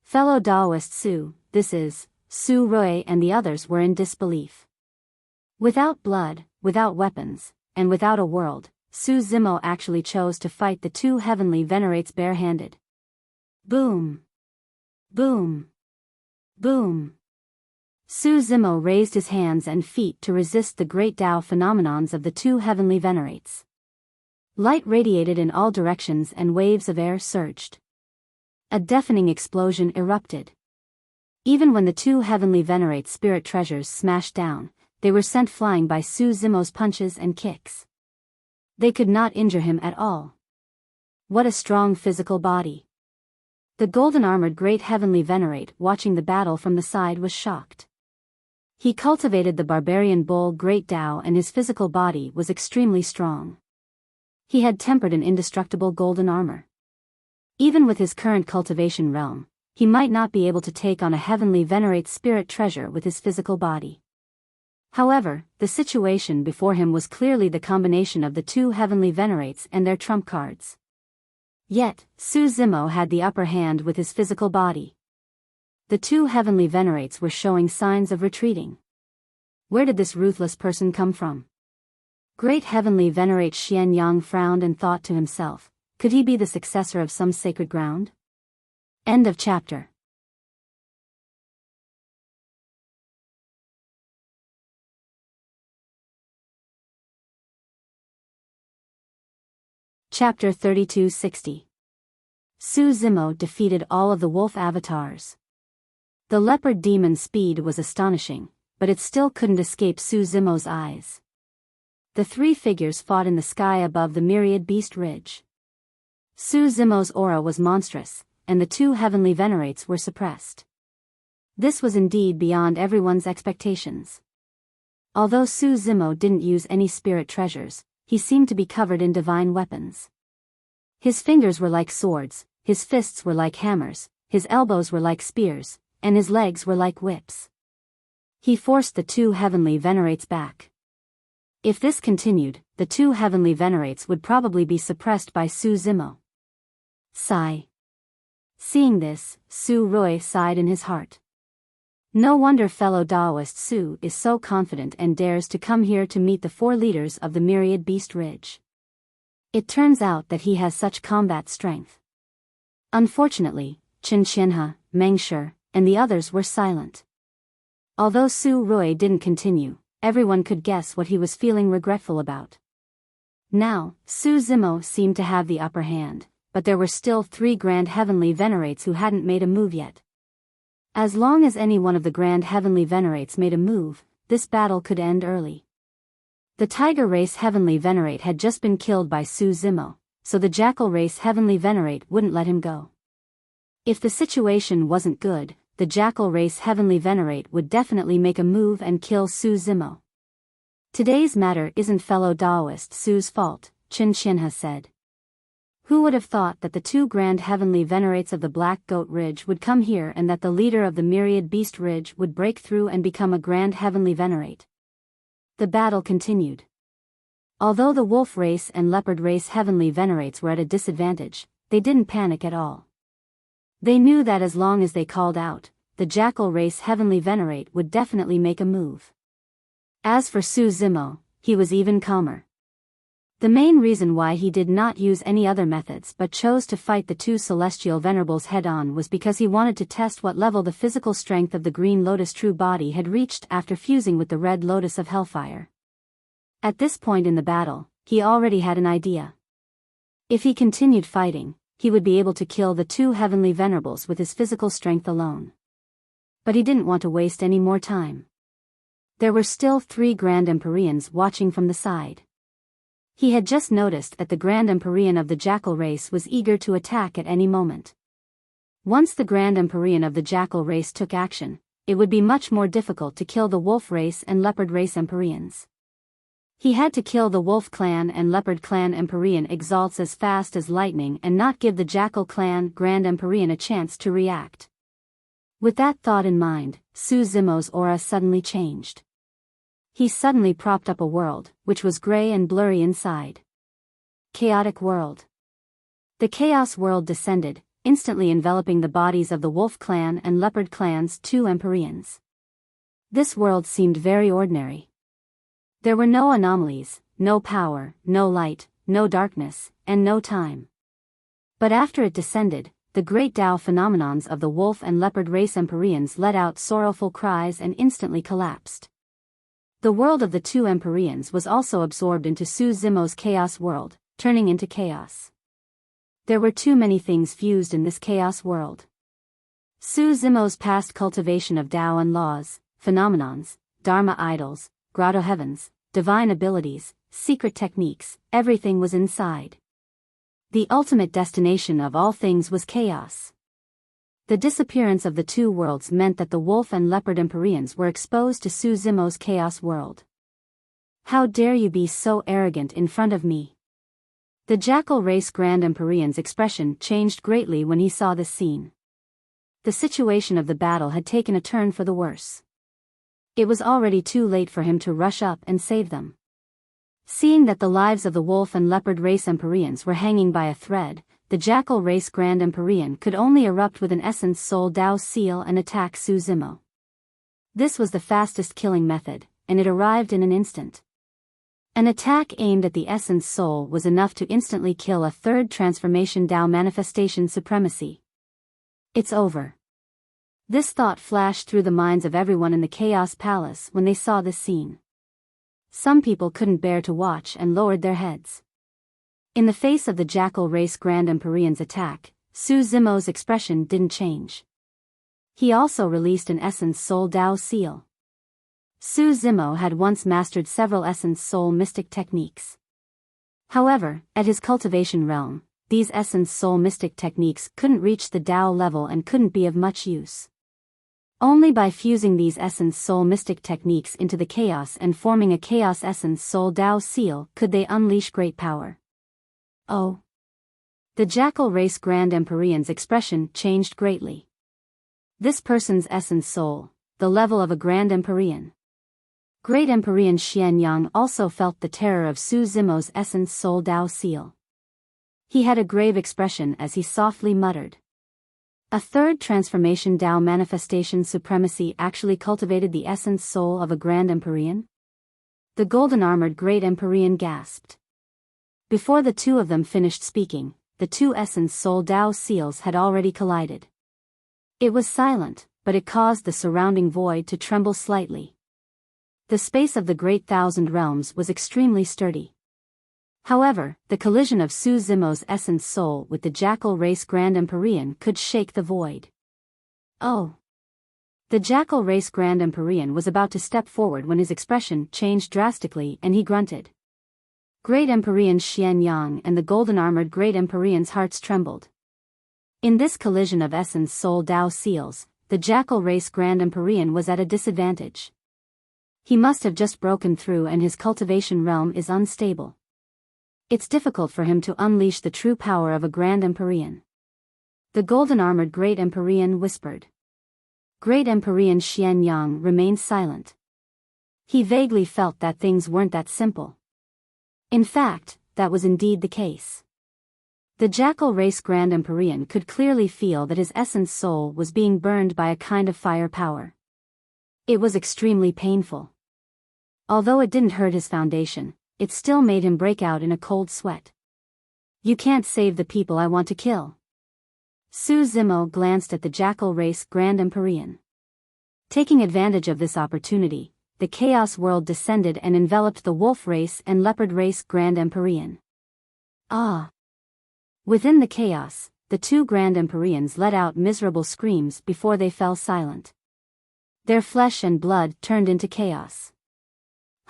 Fellow Daoist Su, this is, Su Rui and the others were in disbelief. Without blood, without weapons, and without a world, Su Zimo actually chose to fight the two heavenly venerates barehanded. Boom! Boom! Boom! Su Zimo raised his hands and feet to resist the great Tao phenomenons of the two heavenly venerates. Light radiated in all directions and waves of air surged. A deafening explosion erupted. Even when the two heavenly venerates' spirit treasures smashed down, they were sent flying by Su Zimo's punches and kicks. They could not injure him at all. What a strong physical body! The golden-armored great heavenly venerate watching the battle from the side was shocked. He cultivated the barbarian bull Great Tao, and his physical body was extremely strong. He had tempered an indestructible golden armor. Even with his current cultivation realm, he might not be able to take on a heavenly venerate's spirit treasure with his physical body. However, the situation before him was clearly the combination of the two heavenly venerates and their trump cards. Yet, Su Zimo had the upper hand with his physical body. The two heavenly venerates were showing signs of retreating. Where did this ruthless person come from? Great heavenly venerate Xian Yang frowned and thought to himself, could he be the successor of some sacred ground? End of chapter. Chapter 3260. Su Zimo defeated all of the wolf avatars. The leopard demon's speed was astonishing, but it still couldn't escape Su Zimo's eyes. The three figures fought in the sky above the myriad beast ridge. Su Zimo's aura was monstrous, and the two heavenly venerates were suppressed. This was indeed beyond everyone's expectations. Although Su Zimo didn't use any spirit treasures, he seemed to be covered in divine weapons. His fingers were like swords, his fists were like hammers, his elbows were like spears, and his legs were like whips. He forced the two heavenly venerates back. If this continued, the two heavenly venerates would probably be suppressed by Su Zimo. Sigh. Seeing this, Su Rui sighed in his heart. No wonder fellow Daoist Su is so confident and dares to come here to meet the four leaders of the myriad beast ridge. It turns out that he has such combat strength. Unfortunately, Chen Qianhe, Meng Shi, and the others were silent. Although Su Rui didn't continue, everyone could guess what he was feeling regretful about. Now, Su Zimo seemed to have the upper hand, but there were still three grand heavenly venerates who hadn't made a move yet. As long as any one of the grand heavenly venerates made a move, this battle could end early. The tiger race heavenly venerate had just been killed by Su Zimo, so the jackal race heavenly venerate wouldn't let him go. If the situation wasn't good, the jackal race heavenly venerate would definitely make a move and kill Su Zimo. Today's matter isn't fellow Daoist Su's fault, Chen Qianhe said. Who would have thought that the two grand heavenly venerates of the Black Goat Ridge would come here, and that the leader of the Myriad Beast Ridge would break through and become a grand heavenly venerate? The battle continued. Although the wolf race and leopard race heavenly venerates were at a disadvantage, they didn't panic at all. They knew that as long as they called out, the jackal race heavenly venerate would definitely make a move. As for Su Zimo, he was even calmer. The main reason why he did not use any other methods but chose to fight the two celestial venerables head-on was because he wanted to test what level the physical strength of the Green Lotus true body had reached after fusing with the Red Lotus of Hellfire. At this point in the battle, he already had an idea. If he continued fighting, he would be able to kill the two heavenly venerables with his physical strength alone. But he didn't want to waste any more time. There were still three Grand Empyreans watching from the side. He had just noticed that the Grand Empyrean of the Jackal race was eager to attack at any moment. Once the Grand Empyrean of the Jackal race took action, it would be much more difficult to kill the Wolf race and Leopard race Empyreans. He had to kill the Wolf clan and Leopard clan Empyrean exalts as fast as lightning and not give the Jackal clan Grand Empyrean a chance to react. With that thought in mind, Su Zimo's aura suddenly changed. He suddenly propped up a world, which was gray and blurry inside. Chaotic world. The chaos world descended, instantly enveloping the bodies of the Wolf clan and Leopard clan's 2 Empyreans. This world seemed very ordinary. There were no anomalies, no power, no light, no darkness, and no time. But after it descended, the great Tao phenomenons of the Wolf and Leopard race Empyreans let out sorrowful cries and instantly collapsed. The world of the 2 Empyreans was also absorbed into Su Zimo's chaos world, turning into chaos. There were too many things fused in this chaos world. Su Zimo's past cultivation of Tao and laws, phenomenons, Dharma idols, grotto heavens, divine abilities, secret techniques, everything was inside. The ultimate destination of all things was chaos. The disappearance of the 2 worlds meant that the Wolf and Leopard Empyreans were exposed to Su Zimo's chaos world. How dare you be so arrogant in front of me? The Jackal race Grand Empyrean's expression changed greatly when he saw this scene. The situation of the battle had taken a turn for the worse. It was already too late for him to rush up and save them. Seeing that the lives of the Wolf and Leopard race Empyreans were hanging by a thread, the Jackal race Grand Empyrean could only erupt with an Essence Soul Tao seal and attack Su Zimo. This was the fastest killing method, and it arrived in an instant. An attack aimed at the Essence Soul was enough to instantly kill a 3rd transformation Tao manifestation supremacy. It's over. This thought flashed through the minds of everyone in the Chaos Palace when they saw this scene. Some people couldn't bear to watch and lowered their heads. In the face of the Jackal race Grand Empyrean's attack, Su Zimo's expression didn't change. He also released an Essence Soul Tao seal. Su Zimo had once mastered several Essence Soul mystic techniques. However, at his cultivation realm, these Essence Soul mystic techniques couldn't reach the Tao level and couldn't be of much use. Only by fusing these Essence Soul mystic techniques into the chaos and forming a Chaos Essence Soul Tao seal could they unleash great power. Oh! The Jackal race Grand Empyrean's expression changed greatly. This person's Essence Soul, the level of a Grand Empyrean. Great Empyrean Xian Yang also felt the terror of Su Zimo's Essence Soul Tao seal. He had a grave expression as he softly muttered. A 3rd transformation Tao manifestation supremacy actually cultivated the Essence Soul of a Grand Empyrean? The golden-armored Great Empyrean gasped. Before the 2 of them finished speaking, the 2 Essence Soul Tao seals had already collided. It was silent, but it caused the surrounding void to tremble slightly. The space of the Great Thousand Realms was extremely sturdy. However, the collision of Su Zimo's Essence Soul with the Jackal race Grand Empyrean could shake the void. Oh! The Jackal race Grand Empyrean was about to step forward when his expression changed drastically and he grunted. Great Empyrean Xian Yang and the golden-armored Great Empyrean's hearts trembled. In this collision of Essence Soul Tao seals, the Jackal race Grand Empyrean was at a disadvantage. He must have just broken through and his cultivation realm is unstable. It's difficult for him to unleash the true power of a Grand Empyrean. The golden-armored Great Empyrean whispered. Great Empyrean Xian Yang remained silent. He vaguely felt that things weren't that simple. In fact, that was indeed the case. The Jackal race Grand Empyrean could clearly feel that his Essence Soul was being burned by a kind of fire power. It was extremely painful. Although it didn't hurt his foundation, it still made him break out in a cold sweat. You can't save the people I want to kill. Su Zimo glanced at the Jackal race Grand Empyrean. Taking advantage of this opportunity, the Chaos world descended and enveloped the Wolf race and Leopard race Grand Empyrean. Ah! Within the chaos, the 2 Grand Empyreans let out miserable screams before they fell silent. Their flesh and blood turned into chaos.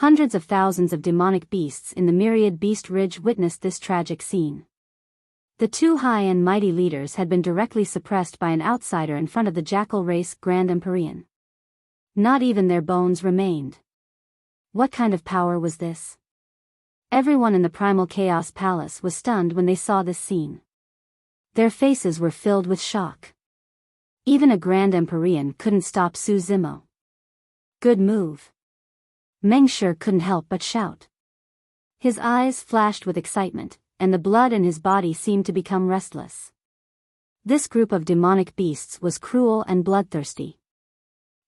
Hundreds of thousands of demonic beasts in the myriad beast ridge witnessed this tragic scene. The two high and mighty leaders had been directly suppressed by an outsider in front of the jackal race Grand Empyrean. Not even their bones remained. What kind of power was this? Everyone in the Primal Chaos Palace was stunned when they saw this scene. Their faces were filled with shock. Even a Grand Empyrean couldn't stop Su Zimo. Good move. Meng Shi couldn't help but shout. His eyes flashed with excitement, and the blood in his body seemed to become restless. This group of demonic beasts was cruel and bloodthirsty.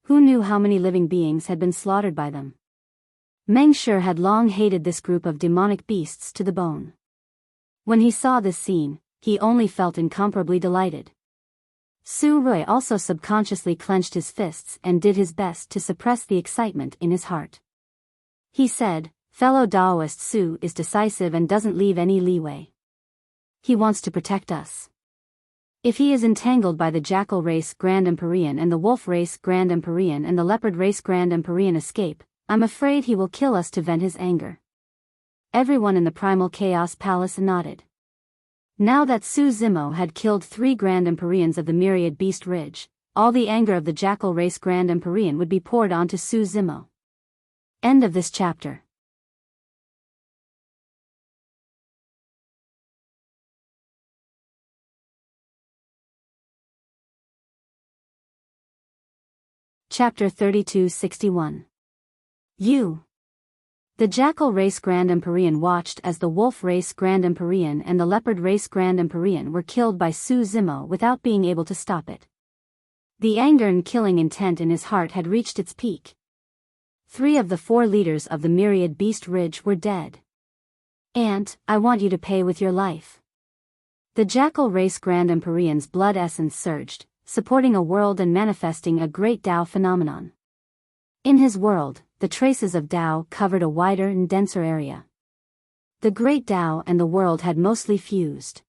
Who knew how many living beings had been slaughtered by them? Meng Shi had long hated this group of demonic beasts to the bone. When he saw this scene, he only felt incomparably delighted. Su Rui also subconsciously clenched his fists and did his best to suppress the excitement in his heart. He said, "Fellow Daoist Su is decisive and doesn't leave any leeway. He wants to protect us. If he is entangled by the Jackal race Grand Empyrean and the Wolf race Grand Empyrean and the Leopard race Grand Empyrean escape, I'm afraid he will kill us to vent his anger." Everyone in the Primal Chaos Palace nodded. Now that Su Zimo had killed 3 Grand Empyreans of the Myriad Beast Ridge, all the anger of the Jackal race Grand Empyrean would be poured onto Su Zimo. End of this chapter. Chapter 3261. The Jackal race Grand Empyrean watched as the Wolf race Grand Empyrean and the Leopard race Grand Empyrean were killed by Su Zimo without being able to stop it. The anger and killing intent in his heart had reached its peak. 3 of the 4 leaders of the Myriad Beast Ridge were dead. "And, I want you to pay with your life." The Jackal race Grand Empyrean's blood essence surged, supporting a world and manifesting a great Tao phenomenon. In his world, the traces of Tao covered a wider and denser area. The great Tao and the world had mostly fused.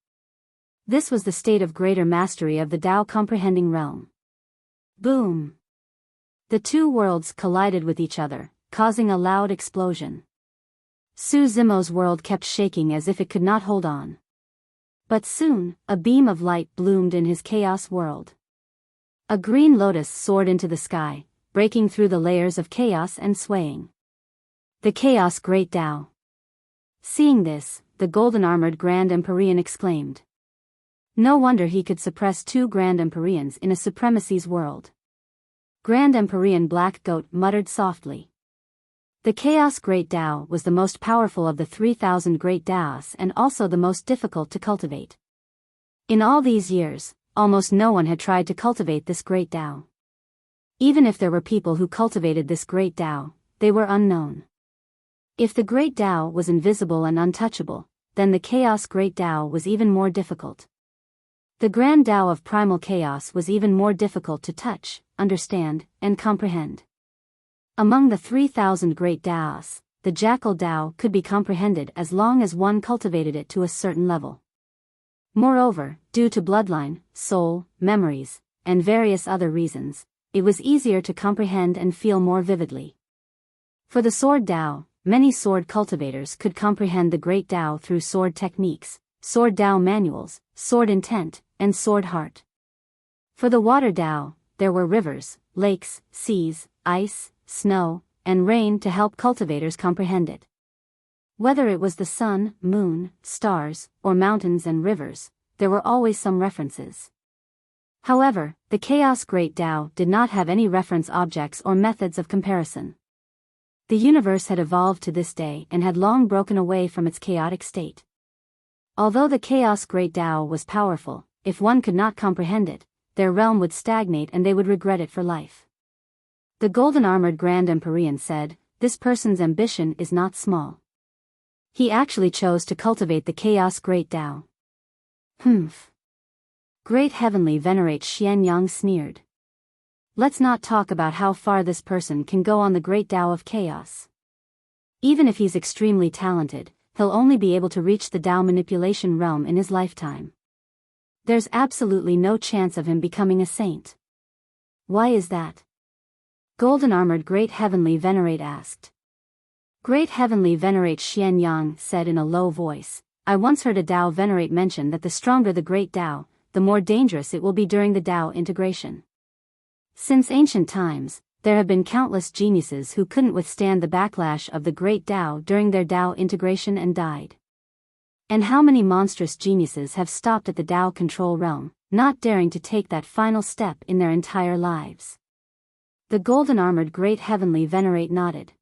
This was the state of greater mastery of the Tao comprehending realm. Boom! The 2 worlds collided with each other, causing a loud explosion. Su Zimo's world kept shaking as if it could not hold on. But soon, a beam of light bloomed in his chaos world. A green lotus soared into the sky, breaking through the layers of chaos and swaying. The Chaos Great Tao. Seeing this, the golden-armored Grand Empyrean exclaimed. No wonder he could suppress 2 Grand Empyreans in a supremacy's world. Grand Empyrean Black Goat muttered softly. The Chaos Great Tao was the most powerful of the 3,000 Great Taos and also the most difficult to cultivate. In all these years, almost no one had tried to cultivate this Great Tao. Even if there were people who cultivated this Great Tao, they were unknown. If the Great Tao was invisible and untouchable, then the Chaos Great Tao was even more difficult. The Grand Tao of Primal Chaos was even more difficult to touch, understand, and comprehend. Among the 3,000 Great Taos, the Jackal Tao could be comprehended as long as one cultivated it to a certain level. Moreover, due to bloodline, soul, memories, and various other reasons, it was easier to comprehend and feel more vividly. For the Sword Tao, many sword cultivators could comprehend the Great Tao through sword techniques, sword Tao manuals, sword intent, and sword heart. For the Water Tao, there were rivers, lakes, seas, ice, snow, and rain to help cultivators comprehend it. Whether it was the sun, moon, stars, or mountains and rivers, there were always some references. However, the Chaos Great Tao did not have any reference objects or methods of comparison. The universe had evolved to this day and had long broken away from its chaotic state. Although the Chaos Great Tao was powerful, if one could not comprehend it, their realm would stagnate and they would regret it for life. The golden-armored Grand Empyrean said, "This person's ambition is not small. He actually chose to cultivate the Chaos Great Tao." Humph. Great Heavenly Venerate Xianyang sneered. Let's not talk about how far this person can go on the Great Tao of Chaos. Even if he's extremely talented, he'll only be able to reach the Tao manipulation realm in his lifetime. There's absolutely no chance of him becoming a saint. Why is that? Golden-armored Great Heavenly Venerate asked. Great Heavenly Venerate Xian Yang said in a low voice, I once heard a Tao Venerate mention that the stronger the great Tao, the more dangerous it will be during the Tao integration. Since ancient times, there have been countless geniuses who couldn't withstand the backlash of the great Tao during their Tao integration and died. And how many monstrous geniuses have stopped at the Tao control realm, not daring to take that final step in their entire lives? The golden-armored Great Heavenly Venerate nodded.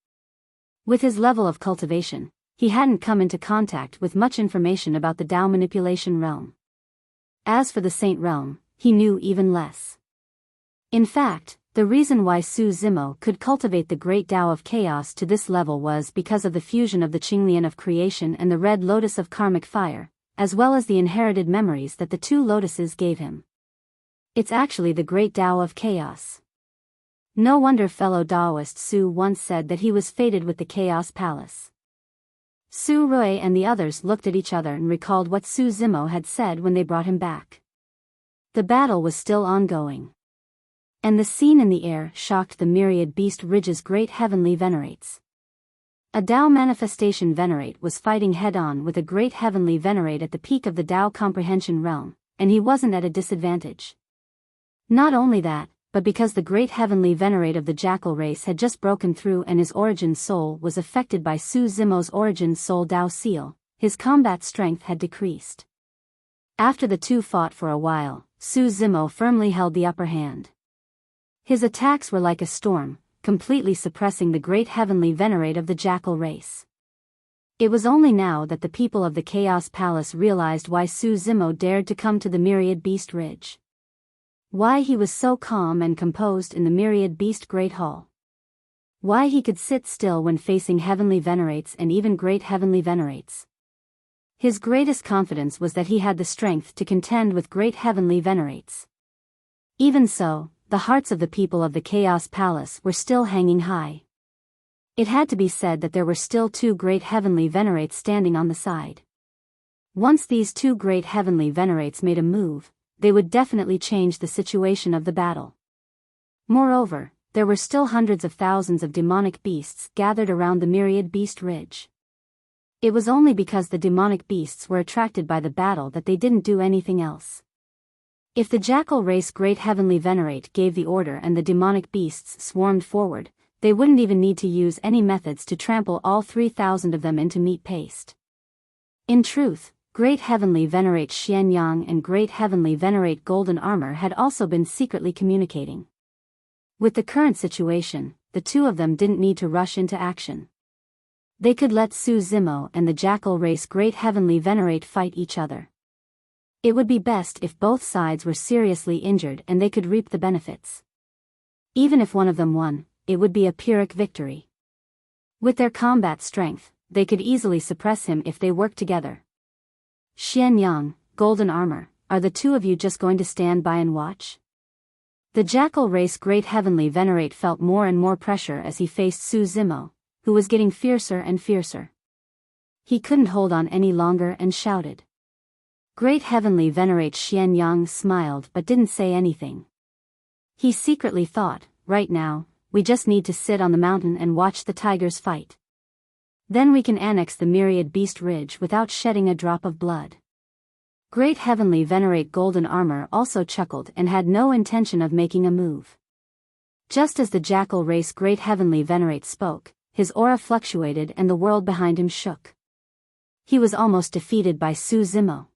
With his level of cultivation, he hadn't come into contact with much information about the Tao manipulation realm. As for the Saint realm, he knew even less. In fact, the reason why Su Zimo could cultivate the great Tao of chaos to this level was because of the fusion of the Qinglian of creation and the red lotus of karmic fire, as well as the inherited memories that the two lotuses gave him. It's actually the great Tao of chaos. No wonder fellow Taoist Su once said that he was fated with the Chaos Palace. Su Rui and the others looked at each other and recalled what Su Zimo had said when they brought him back. The battle was still ongoing. And the scene in the air shocked the myriad beast ridge's great heavenly venerates. A Tao manifestation venerate was fighting head-on with a great heavenly venerate at the peak of the Tao comprehension realm, and he wasn't at a disadvantage. Not only that, but because the great heavenly venerate of the jackal race had just broken through and his origin soul was affected by Su Zimo's origin soul Tao seal, his combat strength had decreased. After the two fought for a while, Su Zimo firmly held the upper hand. His attacks were like a storm, completely suppressing the great heavenly venerate of the jackal race. It was only now that the people of the Chaos Palace realized why Su Zimo dared to come to the Myriad Beast Ridge. Why he was so calm and composed in the Myriad Beast Great Hall. Why he could sit still when facing heavenly venerates and even great heavenly venerates. His greatest confidence was that he had the strength to contend with great heavenly venerates. Even so, the hearts of the people of the Chaos Palace were still hanging high. It had to be said that there were still two great heavenly venerates standing on the side. Once these two great heavenly venerates made a move, they would definitely change the situation of the battle. Moreover, there were still hundreds of thousands of demonic beasts gathered around the Myriad Beast Ridge. It was only because the demonic beasts were attracted by the battle that they didn't do anything else. If the jackal race great heavenly venerate gave the order and the demonic beasts swarmed forward, they wouldn't even need to use any methods to trample all 3,000 of them into meat paste. In truth, Great Heavenly Venerate Xian Yang and Great Heavenly Venerate Golden Armor had also been secretly communicating. With the current situation, the two of them didn't need to rush into action. They could let Su Zimo and the Jackal Race Great Heavenly Venerate fight each other. It would be best if both sides were seriously injured and they could reap the benefits. Even if one of them won, it would be a Pyrrhic victory. With their combat strength, they could easily suppress him if they worked together. Xian Yang, Golden Armor, are the two of you just going to stand by and watch? The Jackal Race Great Heavenly Venerate felt more and more pressure as he faced Su Zimo, who was getting fiercer and fiercer. He couldn't hold on any longer and shouted. Great Heavenly Venerate Xian Yang smiled but didn't say anything. He secretly thought, right now, we just need to sit on the mountain and watch the tigers fight. Then we can annex the Myriad Beast Ridge without shedding a drop of blood. Great Heavenly Venerate Golden Armor also chuckled and had no intention of making a move. Just as the Jackal Race Great Heavenly Venerate spoke, his aura fluctuated and the world behind him shook. He was almost defeated by Su Zimo.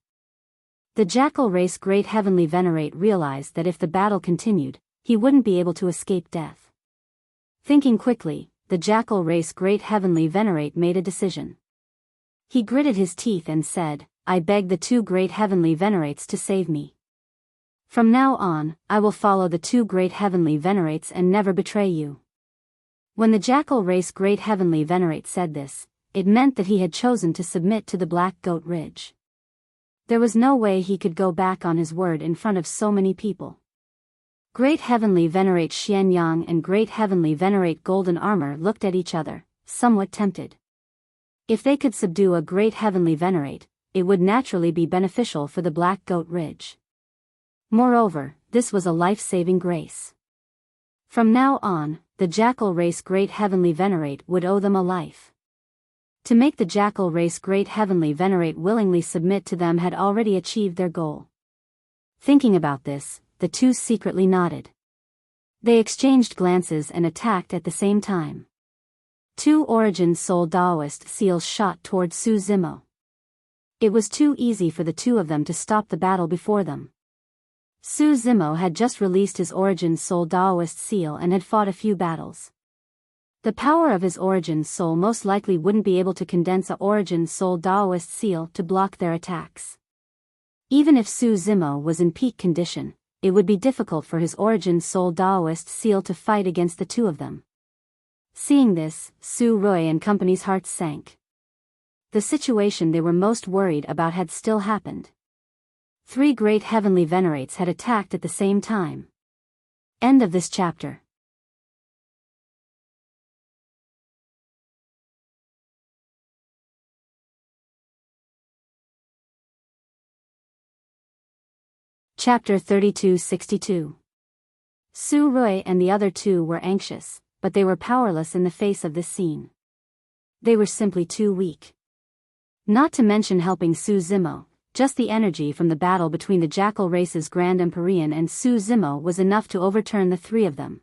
The Jackal Race Great Heavenly Venerate realized that if the battle continued, he wouldn't be able to escape death. Thinking quickly, the Jackal Race Great Heavenly Venerate made a decision. He gritted his teeth and said, I beg the two Great Heavenly Venerates to save me. From now on, I will follow the two Great Heavenly Venerates and never betray you. When the Jackal Race Great Heavenly Venerate said this, it meant that he had chosen to submit to the Black Goat Ridge. There was no way he could go back on his word in front of so many people. Great Heavenly Venerate Xian Yang and Great Heavenly Venerate Golden Armor looked at each other, somewhat tempted. If they could subdue a Great Heavenly Venerate, it would naturally be beneficial for the Black Goat Ridge. Moreover, this was a life-saving grace. From now on, the Jackal Race Great Heavenly Venerate would owe them a life. To make the jackal race great heavenly venerate willingly submit to them had already achieved their goal. Thinking about this, the two secretly nodded. They exchanged glances and attacked at the same time. Two Origin Soul Daoist seals shot toward Su Zimo. It was too easy for the two of them to stop the battle before them. Su Zimo had just released his Origin Soul Daoist seal and had fought a few battles. The power of his Origin Soul most likely wouldn't be able to condense a Origin Soul Daoist seal to block their attacks. Even if Su Zimo was in peak condition, it would be difficult for his Origin Soul Daoist seal to fight against the two of them. Seeing this, Su Rui and company's hearts sank. The situation they were most worried about had still happened. Three great heavenly venerates had attacked at the same time. End of this chapter. Chapter 32-62. Su Rui and the other two were anxious, but they were powerless in the face of this scene. They were simply too weak. Not to mention helping Su Zimo, just the energy from the battle between the Jackal race's Grand Empyrean and Su Zimo was enough to overturn the three of them.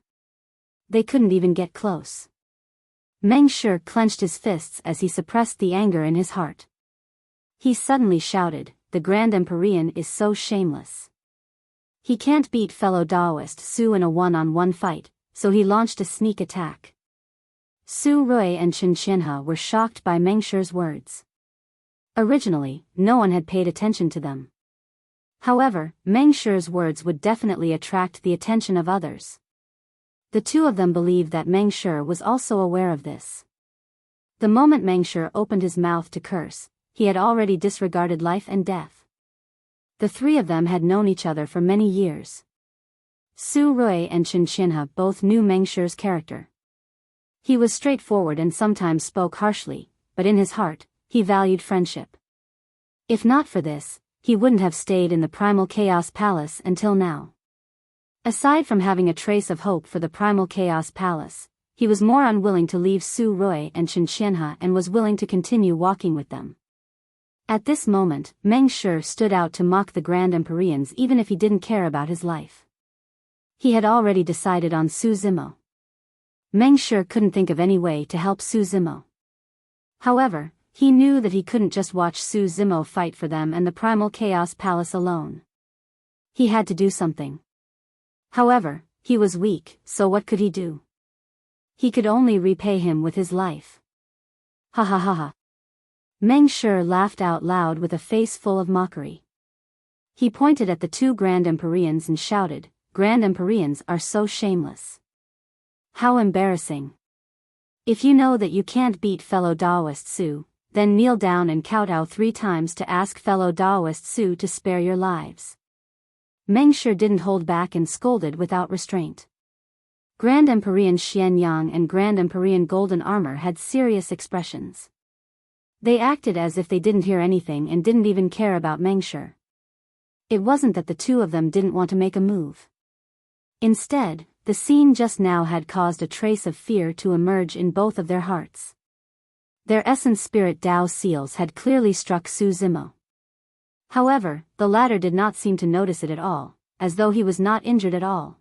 They couldn't even get close. Meng Shi clenched his fists as he suppressed the anger in his heart. He suddenly shouted, "The Grand Empyrean is so shameless. He can't beat fellow Daoist Su in a one-on-one fight, so he launched a sneak attack." Su Rui and Chen Qianhe were shocked by Meng Shi's words. Originally, no one had paid attention to them. However, Meng Shi's words would definitely attract the attention of others. The two of them believed that Meng Shi was also aware of this. The moment Meng Shi opened his mouth to curse, he had already disregarded life and death. The three of them had known each other for many years. Su Rui and Chen Qianhe both knew Meng Shi's character. He was straightforward and sometimes spoke harshly, but in his heart, he valued friendship. If not for this, he wouldn't have stayed in the Primal Chaos Palace until now. Aside from having a trace of hope for the Primal Chaos Palace, he was more unwilling to leave Su Rui and Chen Qianhe and was willing to continue walking with them. At this moment, Meng Shi stood out to mock the Grand Empyreans even if he didn't care about his life. He had already decided on Su Zimo. Meng Shi couldn't think of any way to help Su Zimo. However, he knew that he couldn't just watch Su Zimo fight for them and the Primal Chaos Palace alone. He had to do something. However, he was weak, so what could he do? He could only repay him with his life. Ha ha ha ha. Meng Shi laughed out loud with a face full of mockery. He pointed at the two Grand Empyreans and shouted, "Grand Empyreans are so shameless. How embarrassing. If you know that you can't beat fellow Daoist Su, then kneel down and kowtow 3 times to ask fellow Daoist Su to spare your lives." Meng Shi didn't hold back and scolded without restraint. Grand Empyrean Xian Yang and Grand Empyrean Golden Armor had serious expressions. They acted as if they didn't hear anything and didn't even care about Meng Shi. It wasn't that the two of them didn't want to make a move. Instead, the scene just now had caused a trace of fear to emerge in both of their hearts. Their essence spirit Dao seals had clearly struck Su Zimo. However, the latter did not seem to notice it at all, as though he was not injured at all.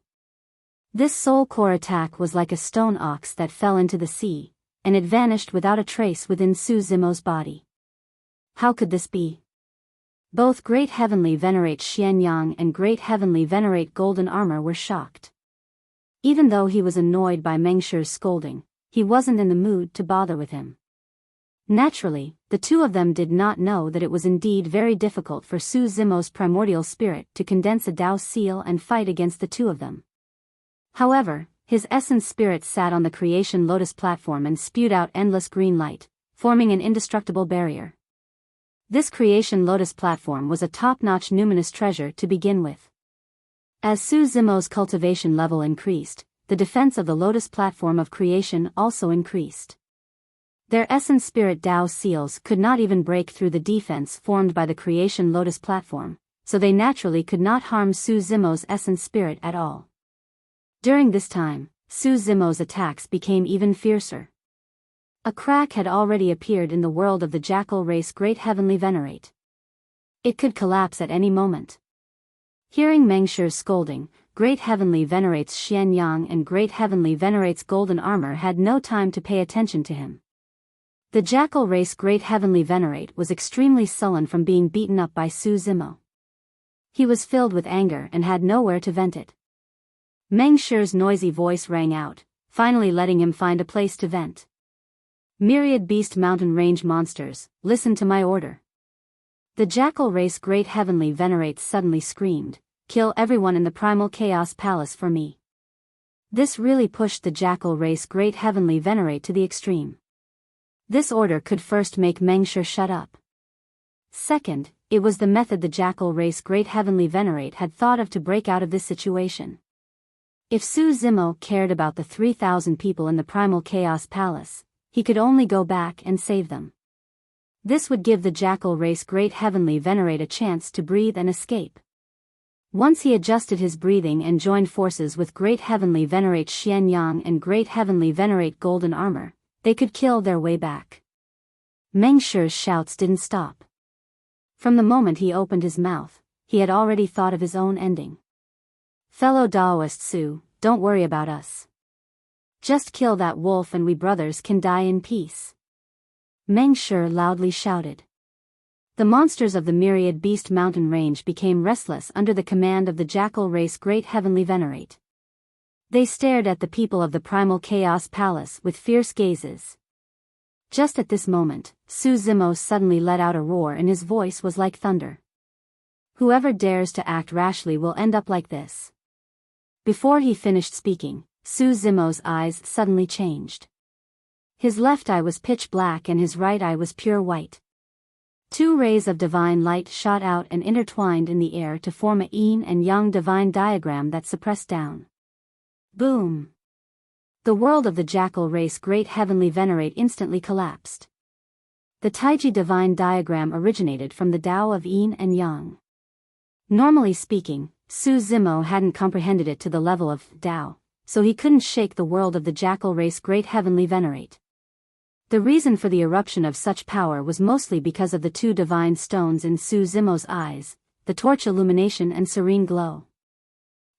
This soul core attack was like a stone ox that fell into the sea, and it vanished without a trace within Su Zimo's body. How could this be? Both Great Heavenly Venerate Xian Yang and Great Heavenly Venerate Golden Armor were shocked. Even though he was annoyed by Meng Shi's scolding, he wasn't in the mood to bother with him. Naturally, the two of them did not know that it was indeed very difficult for Su Zimo's primordial spirit to condense a Dao seal and fight against the two of them. However, his essence spirit sat on the creation lotus platform and spewed out endless green light, forming an indestructible barrier. This creation lotus platform was a top-notch numinous treasure to begin with. As Su Zimo's cultivation level increased, the defense of the lotus platform of creation also increased. Their essence spirit Dao seals could not even break through the defense formed by the creation lotus platform, so they naturally could not harm Su Zimo's essence spirit at all. During this time, Su Zimo's attacks became even fiercer. A crack had already appeared in the world of the jackal race Great Heavenly Venerate. It could collapse at any moment. Hearing Meng Shi's scolding, Great Heavenly Venerate's Xian Yang and Great Heavenly Venerate's golden armor had no time to pay attention to him. The jackal race Great Heavenly Venerate was extremely sullen from being beaten up by Su Zimo. He was filled with anger and had nowhere to vent it. Meng Shi's noisy voice rang out, finally letting him find a place to vent. Myriad beast mountain range monsters, listen to my order. The jackal race Great Heavenly Venerate suddenly screamed, kill everyone in the primal chaos palace for me. This really pushed the jackal race Great Heavenly Venerate to the extreme. This order could first make Meng Shi shut up. Second, it was the method the jackal race Great Heavenly Venerate had thought of to break out of this situation. If Su Zimo cared about the 3,000 people in the primal chaos palace, he could only go back and save them. This would give the jackal race Great Heavenly Venerate a chance to breathe and escape. Once he adjusted his breathing and joined forces with Great Heavenly Venerate Xian Yang and Great Heavenly Venerate Golden Armor, they could kill their way back. Meng Shi's shouts didn't stop. From the moment he opened his mouth, he had already thought of his own ending. Fellow Daoist Su, don't worry about us. Just kill that wolf and we brothers can die in peace. Meng Shi loudly shouted. The monsters of the myriad beast mountain range became restless under the command of the jackal race Great Heavenly Venerate. They stared at the people of the primal chaos palace with fierce gazes. Just at this moment, Su Zimo suddenly let out a roar and his voice was like thunder. Whoever dares to act rashly will end up like this. Before he finished speaking, Su Zimo's eyes suddenly changed. His left eye was pitch black and his right eye was pure white. Two rays of divine light shot out and intertwined in the air to form a yin and yang divine diagram that suppressed down. Boom! The world of the jackal race Great Heavenly Venerate instantly collapsed. The Taiji divine diagram originated from the Tao of yin and yang. Normally speaking, Su Zimo hadn't comprehended it to the level of Tao, so he couldn't shake the world of the jackal race Great Heavenly Venerate. The reason for the eruption of such power was mostly because of the two divine stones in Su Zimo's eyes, the torch illumination and serene glow.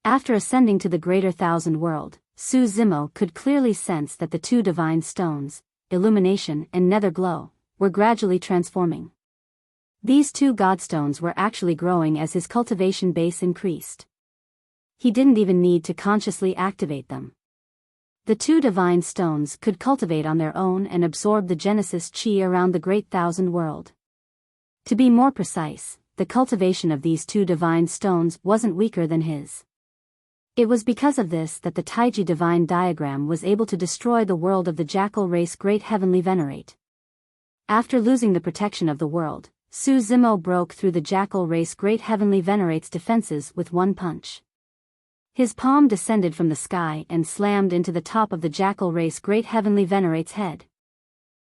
After ascending to the greater thousand world, Su Zimo could clearly sense that the two divine stones, illumination and nether glow, were gradually transforming. These two godstones were actually growing as his cultivation base increased. He didn't even need to consciously activate them. The two divine stones could cultivate on their own and absorb the Genesis Chi around the great thousand world. To be more precise, the cultivation of these two divine stones wasn't weaker than his. It was because of this that the Taiji divine diagram was able to destroy the world of the jackal race Great Heavenly Venerate. After losing the protection of the world, Su Zimo broke through the jackal race Great Heavenly Venerate's defenses with one punch. His palm descended from the sky and slammed into the top of the jackal race Great Heavenly Venerate's head.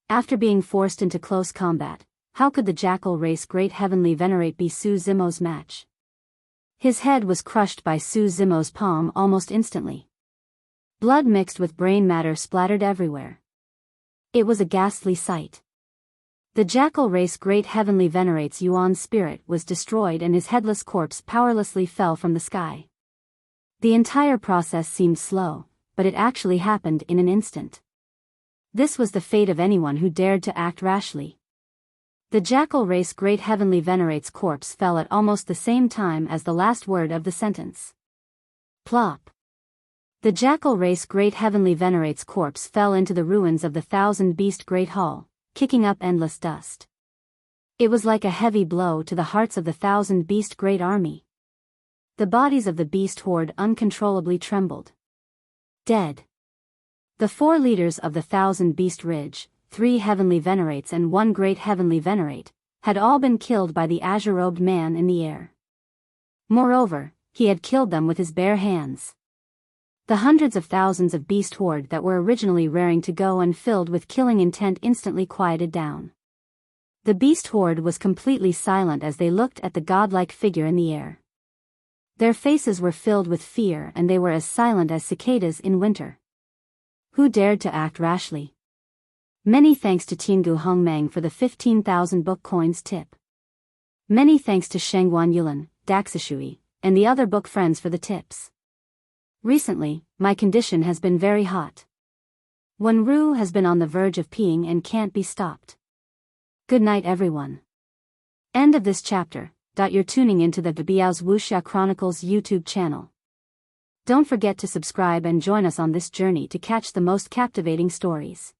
After being forced into close combat, how could the jackal race Great Heavenly Venerate be Su Zimo's match? His head was crushed by Su Zimo's palm almost instantly. Blood mixed with brain matter splattered everywhere. It was a ghastly sight. The jackal race Great Heavenly Venerate's Yuan spirit was destroyed and his headless corpse powerlessly fell from the sky. The entire process seemed slow, but it actually happened in an instant. This was the fate of anyone who dared to act rashly. The jackal race Great Heavenly Venerate's corpse fell at almost the same time as the last word of the sentence. Plop. The jackal race Great Heavenly Venerate's corpse fell into the ruins of the Thousand Beast Great Hall, kicking up endless dust. It was like a heavy blow to the hearts of the Thousand Beast Great Army. The bodies of the beast horde uncontrollably trembled. Dead. The 4 leaders of the Thousand Beast Ridge, 3 heavenly venerates and 1 great heavenly venerate, had all been killed by the azure-robed man in the air. Moreover, he had killed them with his bare hands. The hundreds of thousands of beast horde that were originally raring to go and filled with killing intent instantly quieted down. The beast horde was completely silent as they looked at the godlike figure in the air. Their faces were filled with fear and they were as silent as cicadas in winter. Who dared to act rashly? Many thanks to Tiangu Hongmeng for the 15,000 book coins tip. Many thanks to Shengguan Yulan, Daxishui, and the other book friends for the tips. Recently, my condition has been very hot. Wenru has been on the verge of peeing and can't be stopped. Good night everyone. End of this chapter. You're tuning into the Biyao's Wuxia Chronicles YouTube channel. Don't forget to subscribe and join us on this journey to catch the most captivating stories.